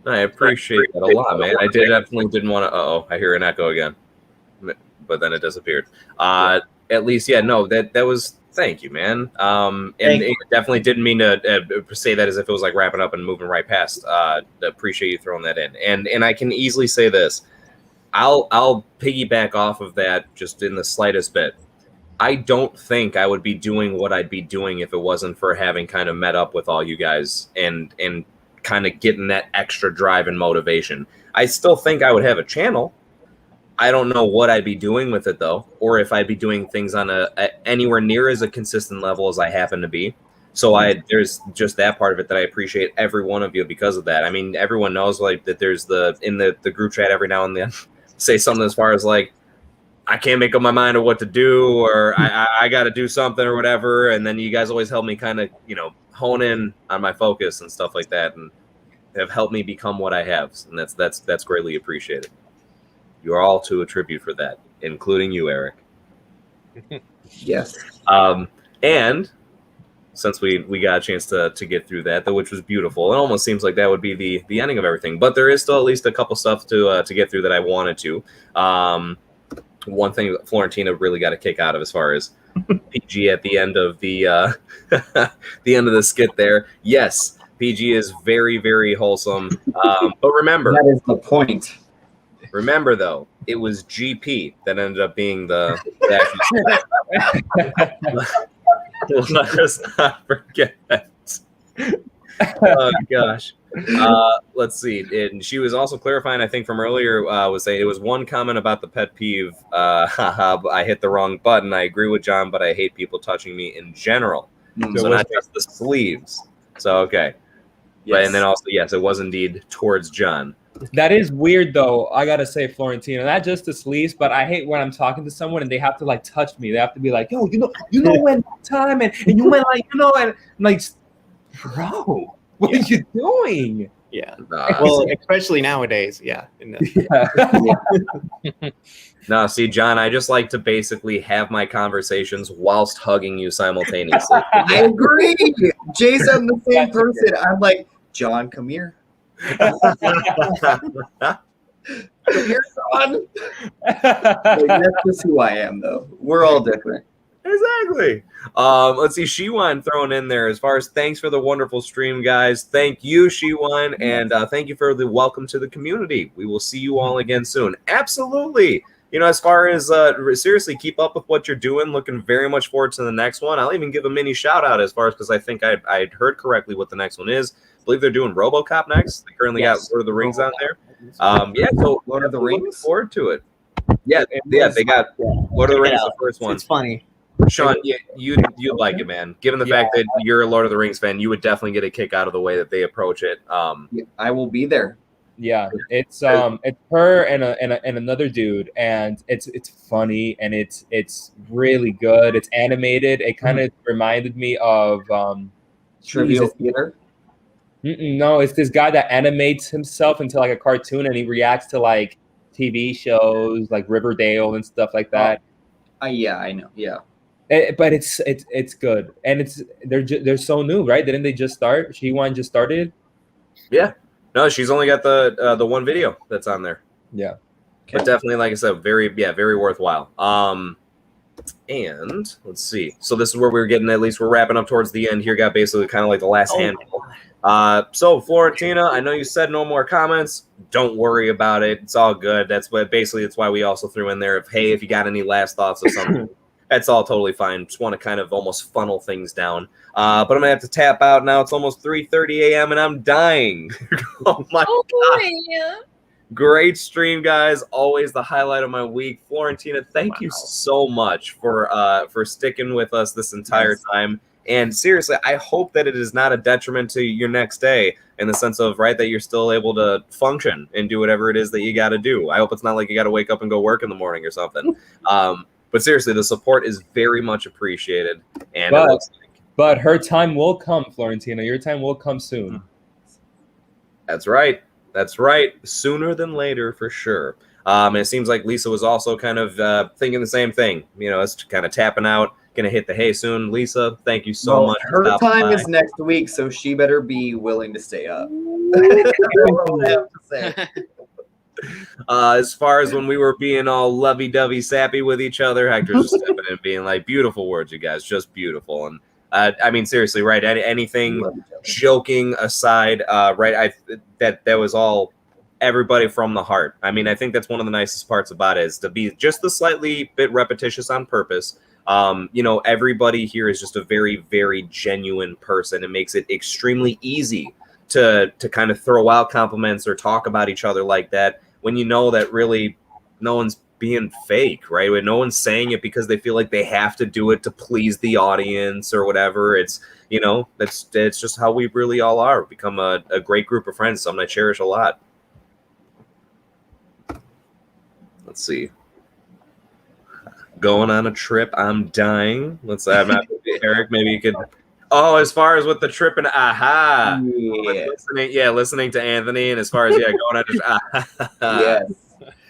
I appreciate that a lot, man. I definitely didn't want to. I hear an echo again, but then it disappeared. At least, yeah, no, that was. Thank you, man. It definitely didn't mean to say that as if it was like wrapping up and moving right past. Appreciate you throwing that in, and I can easily say this. I'll piggyback off of that just in the slightest bit. I don't think I would be doing what I'd be doing if it wasn't for having kind of met up with all you guys and kind of getting that extra drive and motivation. I still think I would have a channel. I don't know what I'd be doing with it though, or if I'd be doing things on a anywhere near as a consistent level as I happen to be. So there's just that part of it that I appreciate every one of you because of that. I mean, everyone knows like that there's in the group chat every now and then say something as far as like, I can't make up my mind of what to do, or I got to do something or whatever. And then you guys always help me kind of, hone in on my focus and stuff like that, and have helped me become what I have. And that's greatly appreciated. You are all to attribute for that, including you, Eric. Yes. And since we got a chance to get through that, which was beautiful, it almost seems like that would be the ending of everything. But there is still at least a couple stuff to get through that I wanted to. One thing that Florentina really got a kick out of as far as PG at the end of the the end of the skit there. Yes, PG is very, very wholesome. But remember, that is the point. Remember, though, it was GP that ended up being the let us not forget that. Oh, gosh. Let's see. And she was also clarifying, I think, from earlier, was saying it was one comment about the pet peeve. I hit the wrong button. I agree with John, but I hate people touching me in general. So not just the sleeves. So, okay. Yes. But, and then also, yes, it was indeed towards John. That is weird, though. I gotta say, Florentina, not just the sleeves, but I hate when I'm talking to someone and they have to like touch me. They have to be like, "Yo, you know when time and you went like, and I'm like, bro, what are you doing?" Yeah. Well, especially nowadays. Yeah. No, see, John, I just like to basically have my conversations whilst hugging you simultaneously. I agree. Jay's I'm the same person. I'm like, John, come here. Come here, Shawn. That's just who I am, though. We're all different. Exactly. Let's see, Shiwan throwing in there as far as thanks for the wonderful stream, guys. Thank you, Shiwan, and thank you for the welcome to the community. We will see you all again soon. Absolutely. As far as seriously, keep up with what you're doing. Looking very much forward to the next one. I'll even give a mini shout out as far as because I think I'd heard correctly what the next one is. I believe they're doing RoboCop next. They currently got Lord of the Rings on there. So Lord of the Rings. Looking forward to it. Yeah, they got Lord of the Rings, the first one. It's funny. Shawn, you'd like it, man. Given the fact that you're a Lord of the Rings fan, you would definitely get a kick out of the way that they approach it. I will be there. Yeah, it's her and another dude, and it's funny and it's really good. It's animated. It kind of reminded me of Trivial Theater. No, it's this guy that animates himself into like a cartoon, and he reacts to like TV shows like Riverdale and stuff like that. Yeah, I know. Yeah. But it's good, and they're so new, right? Didn't they just start? Shiwan just started. Yeah, no, she's only got the one video that's on there. Yeah, but definitely, like I said, very worthwhile. And let's see. So this is where we're getting. At least we're wrapping up towards the end here. Got basically kind of like the last handful. So Florentina, I know you said no more comments. Don't worry about it. It's all good. That's why we also threw in there of, hey, if you got any last thoughts or something. That's all totally fine. Just want to kind of almost funnel things down. But I'm going to have to tap out now. It's almost 3:30 a.m. and I'm dying. Oh, my God. Great stream, guys. Always the highlight of my week. Florentina, thank you so much for sticking with us this entire time. And seriously, I hope that it is not a detriment to your next day in the sense of, right, that you're still able to function and do whatever it is that you got to do. I hope it's not like you got to wake up and go work in the morning or something. But seriously, the support is very much appreciated. And but her time will come, Florentina. Your time will come soon. That's right. That's right. Sooner than later, for sure. And it seems like Lisa was also kind of thinking the same thing. It's kind of tapping out. Gonna hit the hay soon. Lisa, thank you so much. Her time is next week, so she better be willing to stay up. That's all I have to say. As far as when we were being all lovey-dovey sappy with each other, Hector's just stepping in being like, beautiful words, you guys, just beautiful. And I mean, seriously, right? Anything joking aside, right? That was all everybody from the heart. I mean, I think that's one of the nicest parts about it is to be just the slightly bit repetitious on purpose, You know, everybody here is just a very, very genuine person. It makes it extremely easy to kind of throw out compliments or talk about each other like that when you know that really no one's being fake, right? When no one's saying it because they feel like they have to do it to please the audience or whatever. It's, you know, it's just how we really all are. We've become a great group of friends, something I cherish a lot. Let's see. Going on a trip, I'm dying. Let's say I'm not Eric. Maybe you could. Oh, as far as with the trip and listening to Anthony, and as far as going on Yes.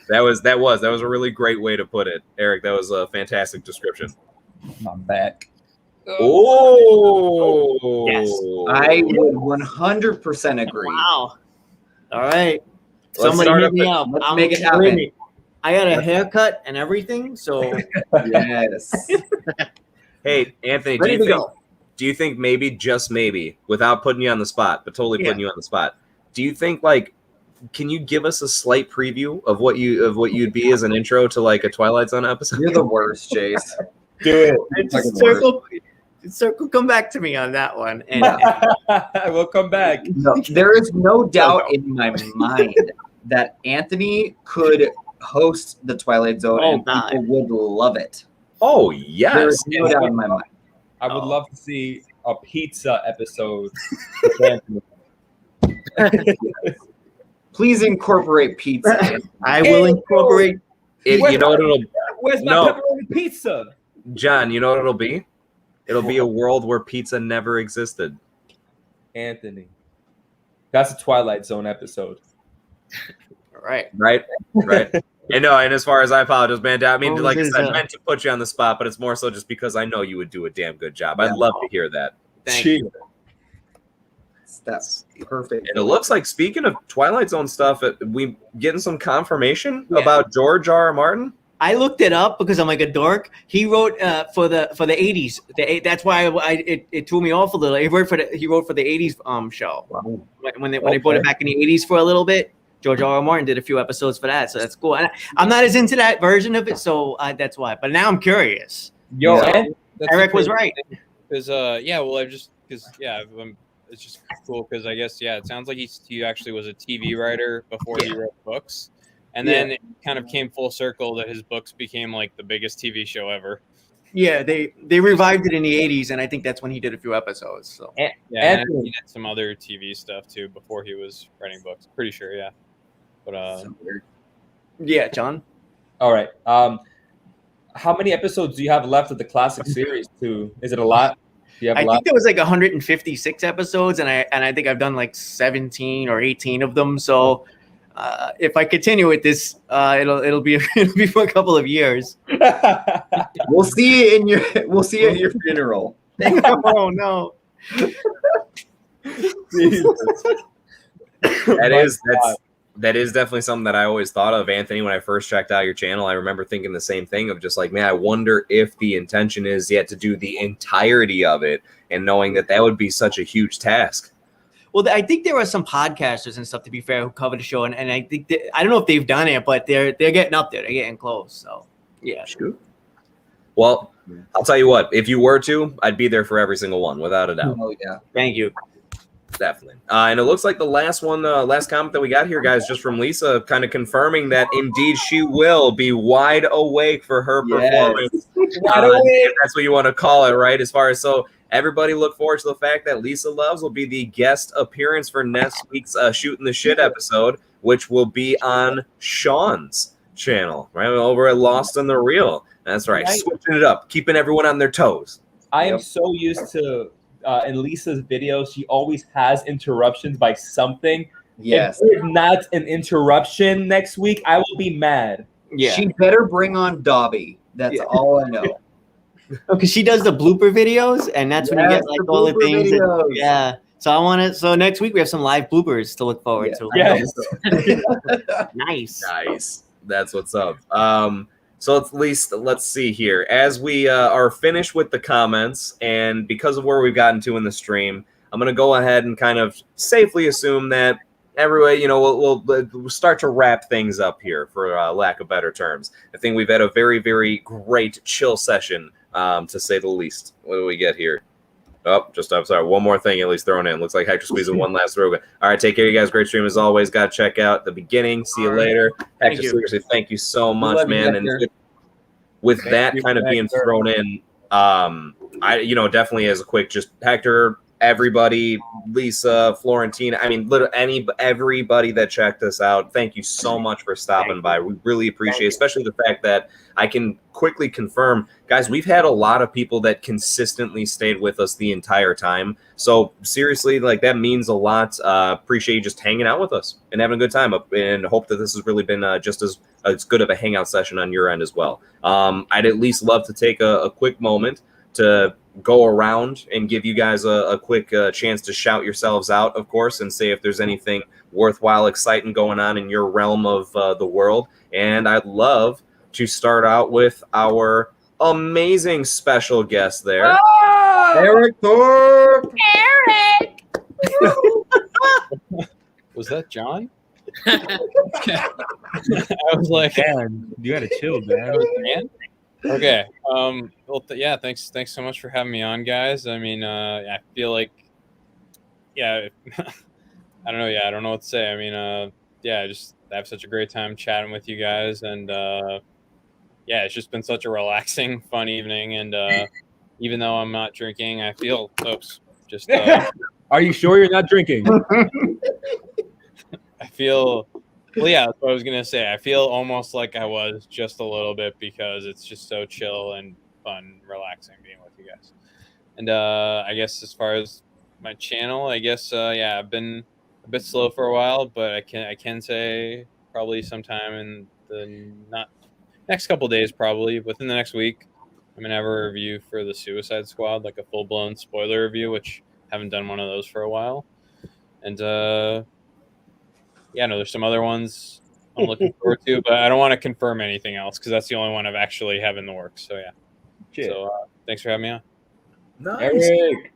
that was a really great way to put it, Eric. That was a fantastic description. I'm back. Oh, Yes. I would 100% agree. Wow. All right. Let's Somebody start hit up me at- up. let's make it happen. I got a haircut and everything, so Yes. Hey, Anthony, ready to go. do you think maybe, just maybe, without putting you on the spot, but totally putting you on the spot, do you think, like, can you give us a slight preview of what you'd be as an intro to like a Twilight Zone episode? You're the worst, Chase. Do Just circle, come back to me on that one. And it. We'll come back. No, there is no doubt in my mind that Anthony could host the Twilight Zone and people would love it. Oh, yes. There is no doubt in my mind. I would love to see a pizza episode. with Anthony. Please incorporate pizza. I will incorporate. You know what it'll Where's my pepperoni pizza? John, you know what it'll be? It'll be a world where pizza never existed. Anthony. That's a Twilight Zone episode. All right. Right? And as far as I apologize, man, I mean, like I said, I meant to put you on the spot, but it's more so just because I know you would do a damn good job. I'd love to hear that. Thank you. That's perfect. And it looks like, speaking of Twilight Zone stuff, we getting some confirmation about George R.R. Martin. I looked it up because I'm like a dork. He wrote for the 80s. That's why it threw me off a little. He wrote for the 80s show. Wow. When they brought it back in the 80s for a little bit. George R.R. Martin did a few episodes for that, so that's cool. And I'm not as into that version of it, so that's why. But now I'm curious. Yo, Eric was right. Because it's just cool because I guess it sounds like he actually was a TV writer before he wrote books, and then it kind of came full circle that his books became like the biggest TV show ever. Yeah, they revived it in the 80s, and I think that's when he did a few episodes. So and he did some other TV stuff too before he was writing books. Pretty sure, yeah. But yeah, John. All right. How many episodes do you have left of the classic series? Is it a lot? I think there was like 156 episodes, and I think I've done like 17 or 18 of them. So if I continue with this, it'll be for a couple of years. We'll see you at your funeral. Oh no. That is definitely something that I always thought of, Anthony, when I first checked out your channel. I remember thinking the same thing of just like, man, I wonder if the intention is yet to do the entirety of it, and knowing that would be such a huge task. Well, I think there are some podcasters and stuff, to be fair, who cover the show, and I think I don't know if they've done it, but they're getting up there. They're getting close. So yeah. Sure. Well, I'll tell you what, if you were to, I'd be there for every single one, without a doubt. Oh yeah. Thank you. Definitely. And it looks like the last comment that we got here, guys, just from Lisa, kind of confirming that indeed she will be wide awake for her performance. If that's what you want to call it, right? As far as, so everybody look forward to the fact that Lisa Loves will be the guest appearance for next week's Shooting the Shit episode, which will be on Shawn's channel, right? Over at Lost in the Reel. That's right. Switching it up, keeping everyone on their toes. I am so used to in Lisa's videos, she always has interruptions by something. Yes. If there's not an interruption next week, I will be mad. Yeah. She better bring on Dobby. That's all I know. Because she does the blooper videos, and that's when you get like all the things. So next week we have some live bloopers to look forward to. Yes. Nice. That's what's up. So at least let's see here. As we are finished with the comments, and because of where we've gotten to in the stream, I'm going to go ahead and kind of safely assume that everybody, we'll start to wrap things up here, for lack of better terms. I think we've had a very, very great chill session to say the least. What do we get here? Oh, I'm sorry. One more thing at least thrown in. Looks like Hector squeezing one last throw. All right, take care, you guys. Great stream as always. Got to check out the beginning. See you later. Hector, seriously, thank you so much, man. And with that kind of being thrown in, I definitely as a quick just Hector, everybody, Lisa, Florentina, I mean, literally everybody that checked us out, thank you so much for stopping by. We really appreciate it, especially the fact that I can quickly confirm, guys, we've had a lot of people that consistently stayed with us the entire time. So seriously, like that means a lot. Appreciate you just hanging out with us and having a good time, and hope that this has really been just as good of a hangout session on your end as well. I'd at least love to take a quick moment to go around and give you guys a quick chance to shout yourselves out, of course, and say if there's anything worthwhile, exciting going on in your realm of the world. And I'd love to start out with our amazing special guest there, Eric Thorpe. Eric! Was that John? I was like, man, you gotta chill, man. Okay. Well, yeah. Thanks so much for having me on, guys. I mean, I feel like, I don't know. Yeah, I don't know what to say. I mean, I just have such a great time chatting with you guys, and it's just been such a relaxing, fun evening. And even though I'm not drinking, I feel. Are you sure you're not drinking? I feel. Well, yeah, that's what I was gonna say. I feel almost like I was just a little bit because it's just so chill and fun, relaxing being with you guys. And I guess as far as my channel, I guess I've been a bit slow for a while, but I can say probably sometime in the next couple days, probably within the next week, I'm gonna have a review for the Suicide Squad, like a full blown spoiler review, which I haven't done one of those for a while. And there's some other ones I'm looking forward to, but I don't want to confirm anything else because that's the only one I've actually have in the works. So yeah. Cheers. So thanks for having me on. Nice. Eric.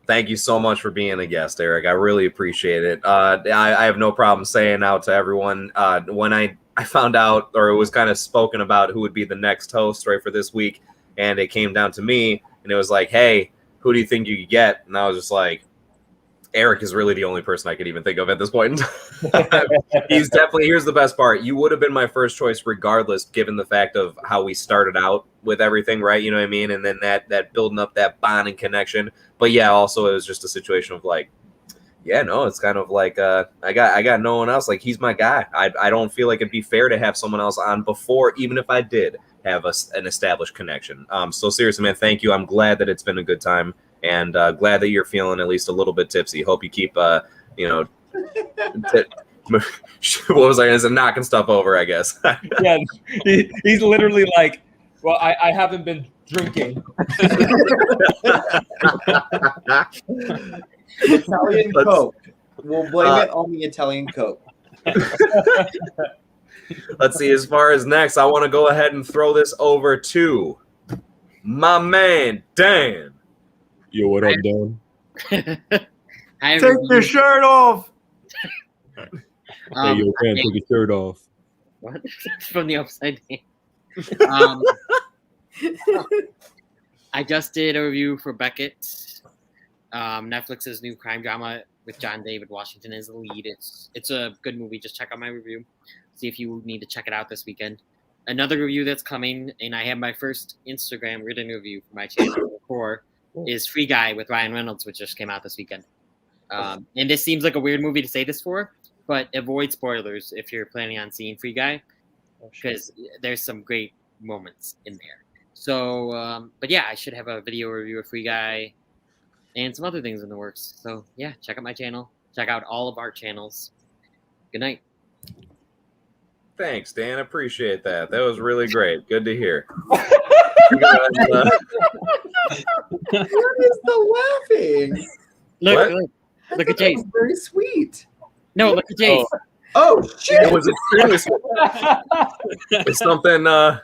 Thank you so much for being a guest, Eric. I really appreciate it. I have no problem saying out to everyone when I found out, or it was kind of spoken about who would be the next host right for this week, and it came down to me, and it was like, hey, who do you think you could get? And I was just like, Eric is really the only person I could even think of at this point. He's definitely, here's the best part. You would have been my first choice regardless, given the fact of how we started out with everything, right? You know what I mean? And then that building up that bond and connection. But yeah, also it was just a situation of like, it's kind of like I got no one else. Like, he's my guy. I don't feel like it'd be fair to have someone else on before, even if I did have an established connection. So seriously, man, thank you. I'm glad that it's been a good time. And glad that you're feeling at least a little bit tipsy. Hope you keep, what was I going to say? Knocking stuff over, I guess. Yeah, he's literally like, well, I haven't been drinking. Italian Coke. We'll blame it on the Italian Coke. Let's see. As far as next, I want to go ahead and throw this over to my man, Dan. Yo, what up, Dan? Take your shirt off. Hey, yo, Dan, take your shirt off. What? From the upside down. I just did a review for Beckett, Netflix's new crime drama with John David Washington as the lead. It's a good movie. Just check out my review. See if you need to check it out this weekend. Another review that's coming, and I have my first Instagram written review for my channel before, is Free Guy with Ryan Reynolds, which just came out this weekend. And this seems like a weird movie to say this for, but avoid spoilers if you're planning on seeing Free Guy, because there's some great moments in there. So, but yeah, I should have a video review of Free Guy and some other things in the works. So yeah, check out my channel. Check out all of our channels. Good night. Thanks, Dan. Appreciate that. That was really great. Good to hear. What is the laughing? Look at Chase. Very sweet. No, look at Chase. Oh shit! It was extremely sweet. It's something. I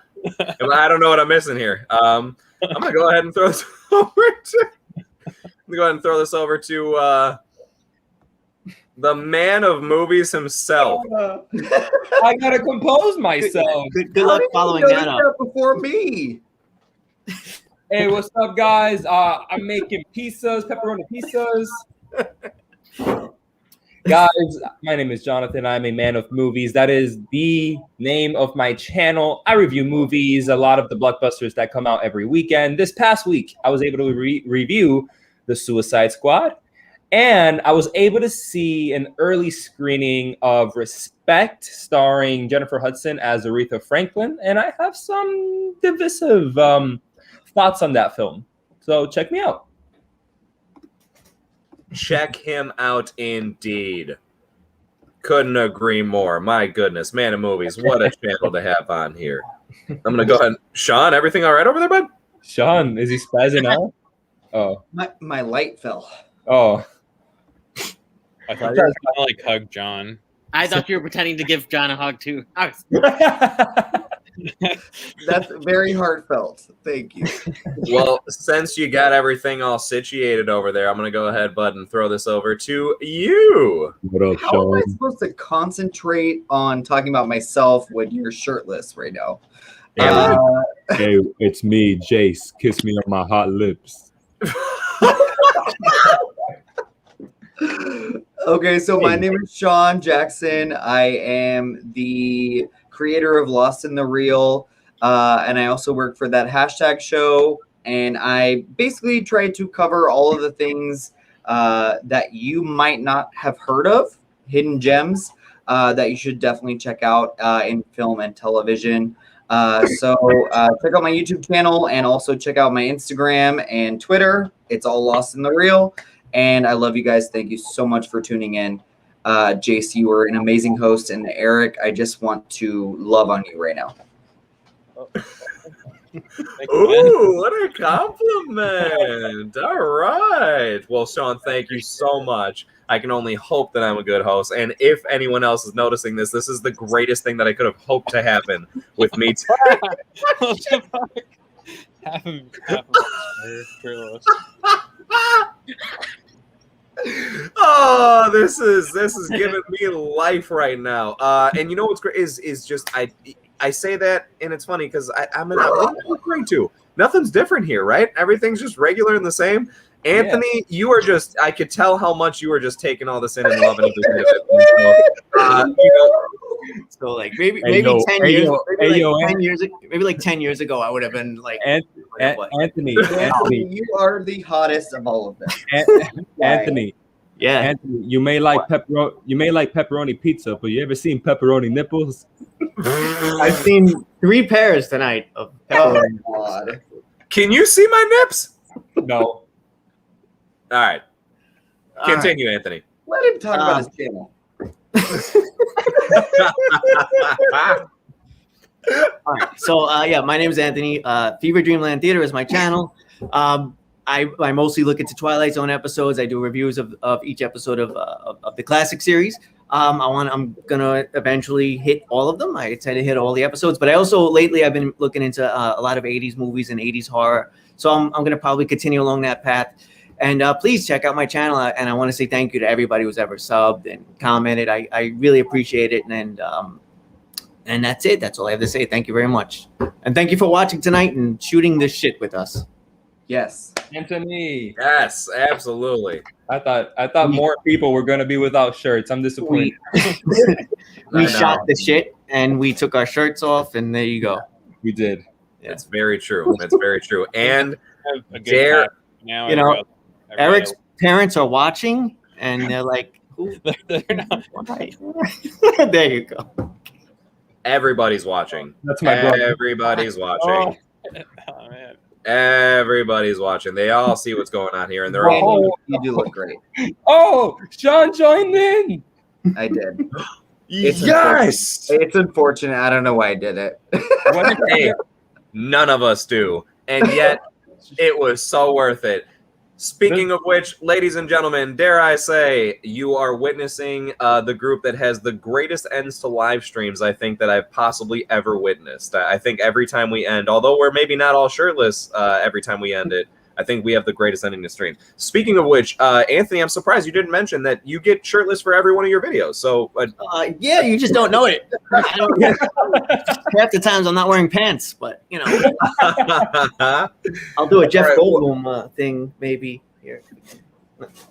don't know what I'm missing here. I'm gonna go ahead and throw this over to. The man of movies himself. I gotta compose myself. Good luck following that up. Before me. Hey, what's up, guys? I'm making pizzas, pepperoni pizzas. Guys, my name is Jonathan. I'm a man of movies. That is the name of my channel. I review movies, a lot of the blockbusters that come out every weekend. This past week, I was able to review The Suicide Squad, and I was able to see an early screening of Respect, starring Jennifer Hudson as Aretha Franklin, and I have some divisive thoughts on that film. So check me out. Check him out indeed. Couldn't agree more. My goodness, man of movies. What a channel to have on here. I'm going to go ahead. Shawn, everything all right over there, bud? Shawn, is he spazzing out? Oh. My light fell. Oh. I thought you were going to like hug John. I thought you were pretending to give John a hug too. That's very heartfelt. Thank you. Well, since you got everything all situated over there, I'm going to go ahead, bud, and throw this over to you. What up, How Shawn? am I supposed to concentrate on talking about myself when you're shirtless right now? Hey, it's me, Jace. Kiss me on my hot lips. Okay, so my name is Shawn Jackson. I am the creator of Lost in the Reel, and I also work for that hashtag show. And I basically try to cover all of the things that you might not have heard of, hidden gems that you should definitely check out in film and television. So check out my YouTube channel and also check out my Instagram and Twitter. It's all Lost in the Reel. And I love you guys. Thank you so much for tuning in. Jace, you were an amazing host. And Eric, I just want to love on you right now. Ooh, what a compliment. All right. Well, Shawn, thank you so much. I can only hope that I'm a good host. And if anyone else is noticing this, this is the greatest thing that I could have hoped to happen with me today. half of Oh, this is giving me life right now. And you know what's great is just I say that, and it's funny because I'm great too. Nothing's different here, right? Everything's just regular and the same. Anthony, you are just, I could tell how much you were just taking all this in and loving every bit of it. So like maybe 10 years, maybe like 10 years ago, I would have been like Anthony, you are the hottest of all of them. Anthony. Yeah, Anthony, you may like pepperoni pizza, but you ever seen pepperoni nipples? I've seen 3 pairs tonight of pepperoni. Oh, God. Can you see my nips? No. All right. Continue, Anthony. Let him talk about his channel. All right. So yeah, my name is Anthony. Fever Dreamland Theater is my channel. I mostly look into Twilight Zone episodes. I do reviews of each episode of the classic series. I'm gonna eventually hit all of them. I try to hit all the episodes, but I also lately I've been looking into a lot of 80s movies and 80s horror. So I'm gonna probably continue along that path. And please check out my channel. And I want to say thank you to everybody who's ever subbed and commented. I really appreciate it. And that's it. That's all I have to say. Thank you very much. And thank you for watching tonight and shooting this shit with us. Yes. Anthony. Yes, absolutely. I thought more people were going to be without shirts. I'm disappointed. We shot the shit and we took our shirts off, and there you go. We did. Yeah. It's very true. It's very true. And Dare, you know, Eric's parents are watching, and they're like, they're not. There you go. Everybody's watching. That's my brother. Everybody's watching. Oh man. Everybody's watching. They all see what's going on here, and they're all. You do look great. Oh, Shawn joined in. I did. Yes. It's unfortunate. I don't know why I did it. Hey, none of us do, and yet it was so worth it. Speaking of which, ladies and gentlemen, dare I say, you are witnessing the group that has the greatest ends to live streams I think that I've possibly ever witnessed. I think every time we end, although we're maybe not all shirtless every time we end it, I think we have the greatest ending to stream. Speaking of which, Anthony, I'm surprised you didn't mention that you get shirtless for every one of your videos. So yeah, you just don't know it. Half the times I'm not wearing pants, but you know, I'll do a Jeff Goldblum thing maybe here.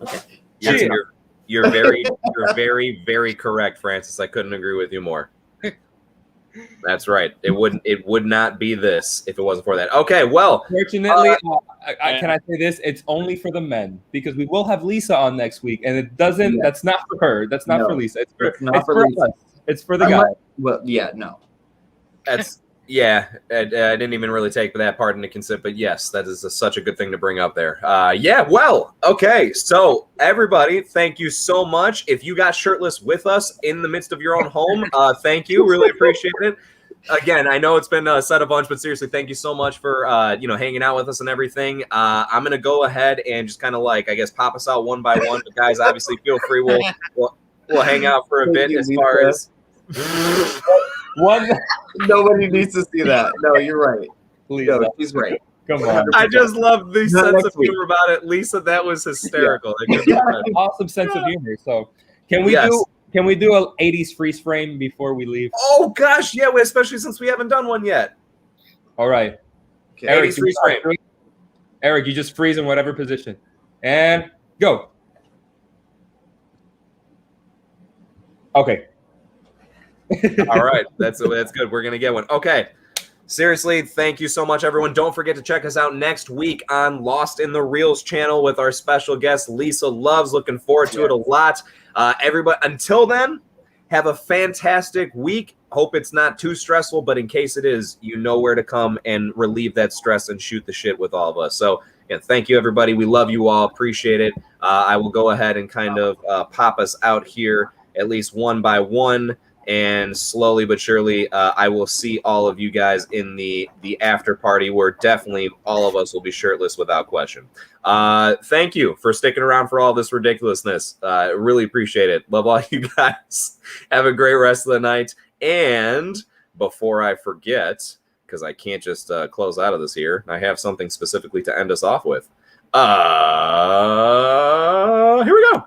Okay. Yes, you're very, very correct, Francis. I couldn't agree with you more. That's right. It would not be this if it wasn't for that. Okay, well. Fortunately, can I say this? It's only for the men because we will have Lisa on next week, and it doesn't. Yeah. That's not for her. That's not for Lisa. It's for Lisa. Us. It's for the guy. Well, yeah, no. That's yeah. I didn't even really take that part into consideration, but yes, that is such a good thing to bring up there. Yeah. Well. Okay. So everybody, thank you so much. If you got shirtless with us in the midst of your own home, thank you. Really appreciate it. Again, I know it's been said a bunch, but seriously, thank you so much for hanging out with us and everything. I'm gonna go ahead and just kind of I guess pop us out one by one. But guys, obviously, feel free. We'll hang out for a bit as far as. One, nobody needs to see that. No, you're right. Lisa. No, she's right. Come on. I just love the sense of humor about it, Lisa. That was hysterical. Yeah. Awesome sense of humor. So, can we do a 80s freeze frame before we leave? Oh gosh, yeah, especially since we haven't done one yet. All right, okay. 80s freeze frame. Eric, you just freeze in whatever position, and go. Okay. All right, that's good. We're gonna get one. Okay. Seriously, thank you so much, everyone. Don't forget to check us out next week on Lost in the Reels channel with our special guest, Lisa Loves. Looking forward to it a lot. Everybody, until then, have a fantastic week. Hope it's not too stressful, but in case it is, you know where to come and relieve that stress and shoot the shit with all of us. So, again, thank you, everybody. We love you all. Appreciate it. I will go ahead and kind of pop us out here, at least one by one. And slowly but surely, I will see all of you guys in the after party where definitely all of us will be shirtless without question. Thank you for sticking around for all this ridiculousness. Really appreciate it. Love all you guys. Have a great rest of the night. And before I forget, because I can't just close out of this here, I have something specifically to end us off with. Here we go.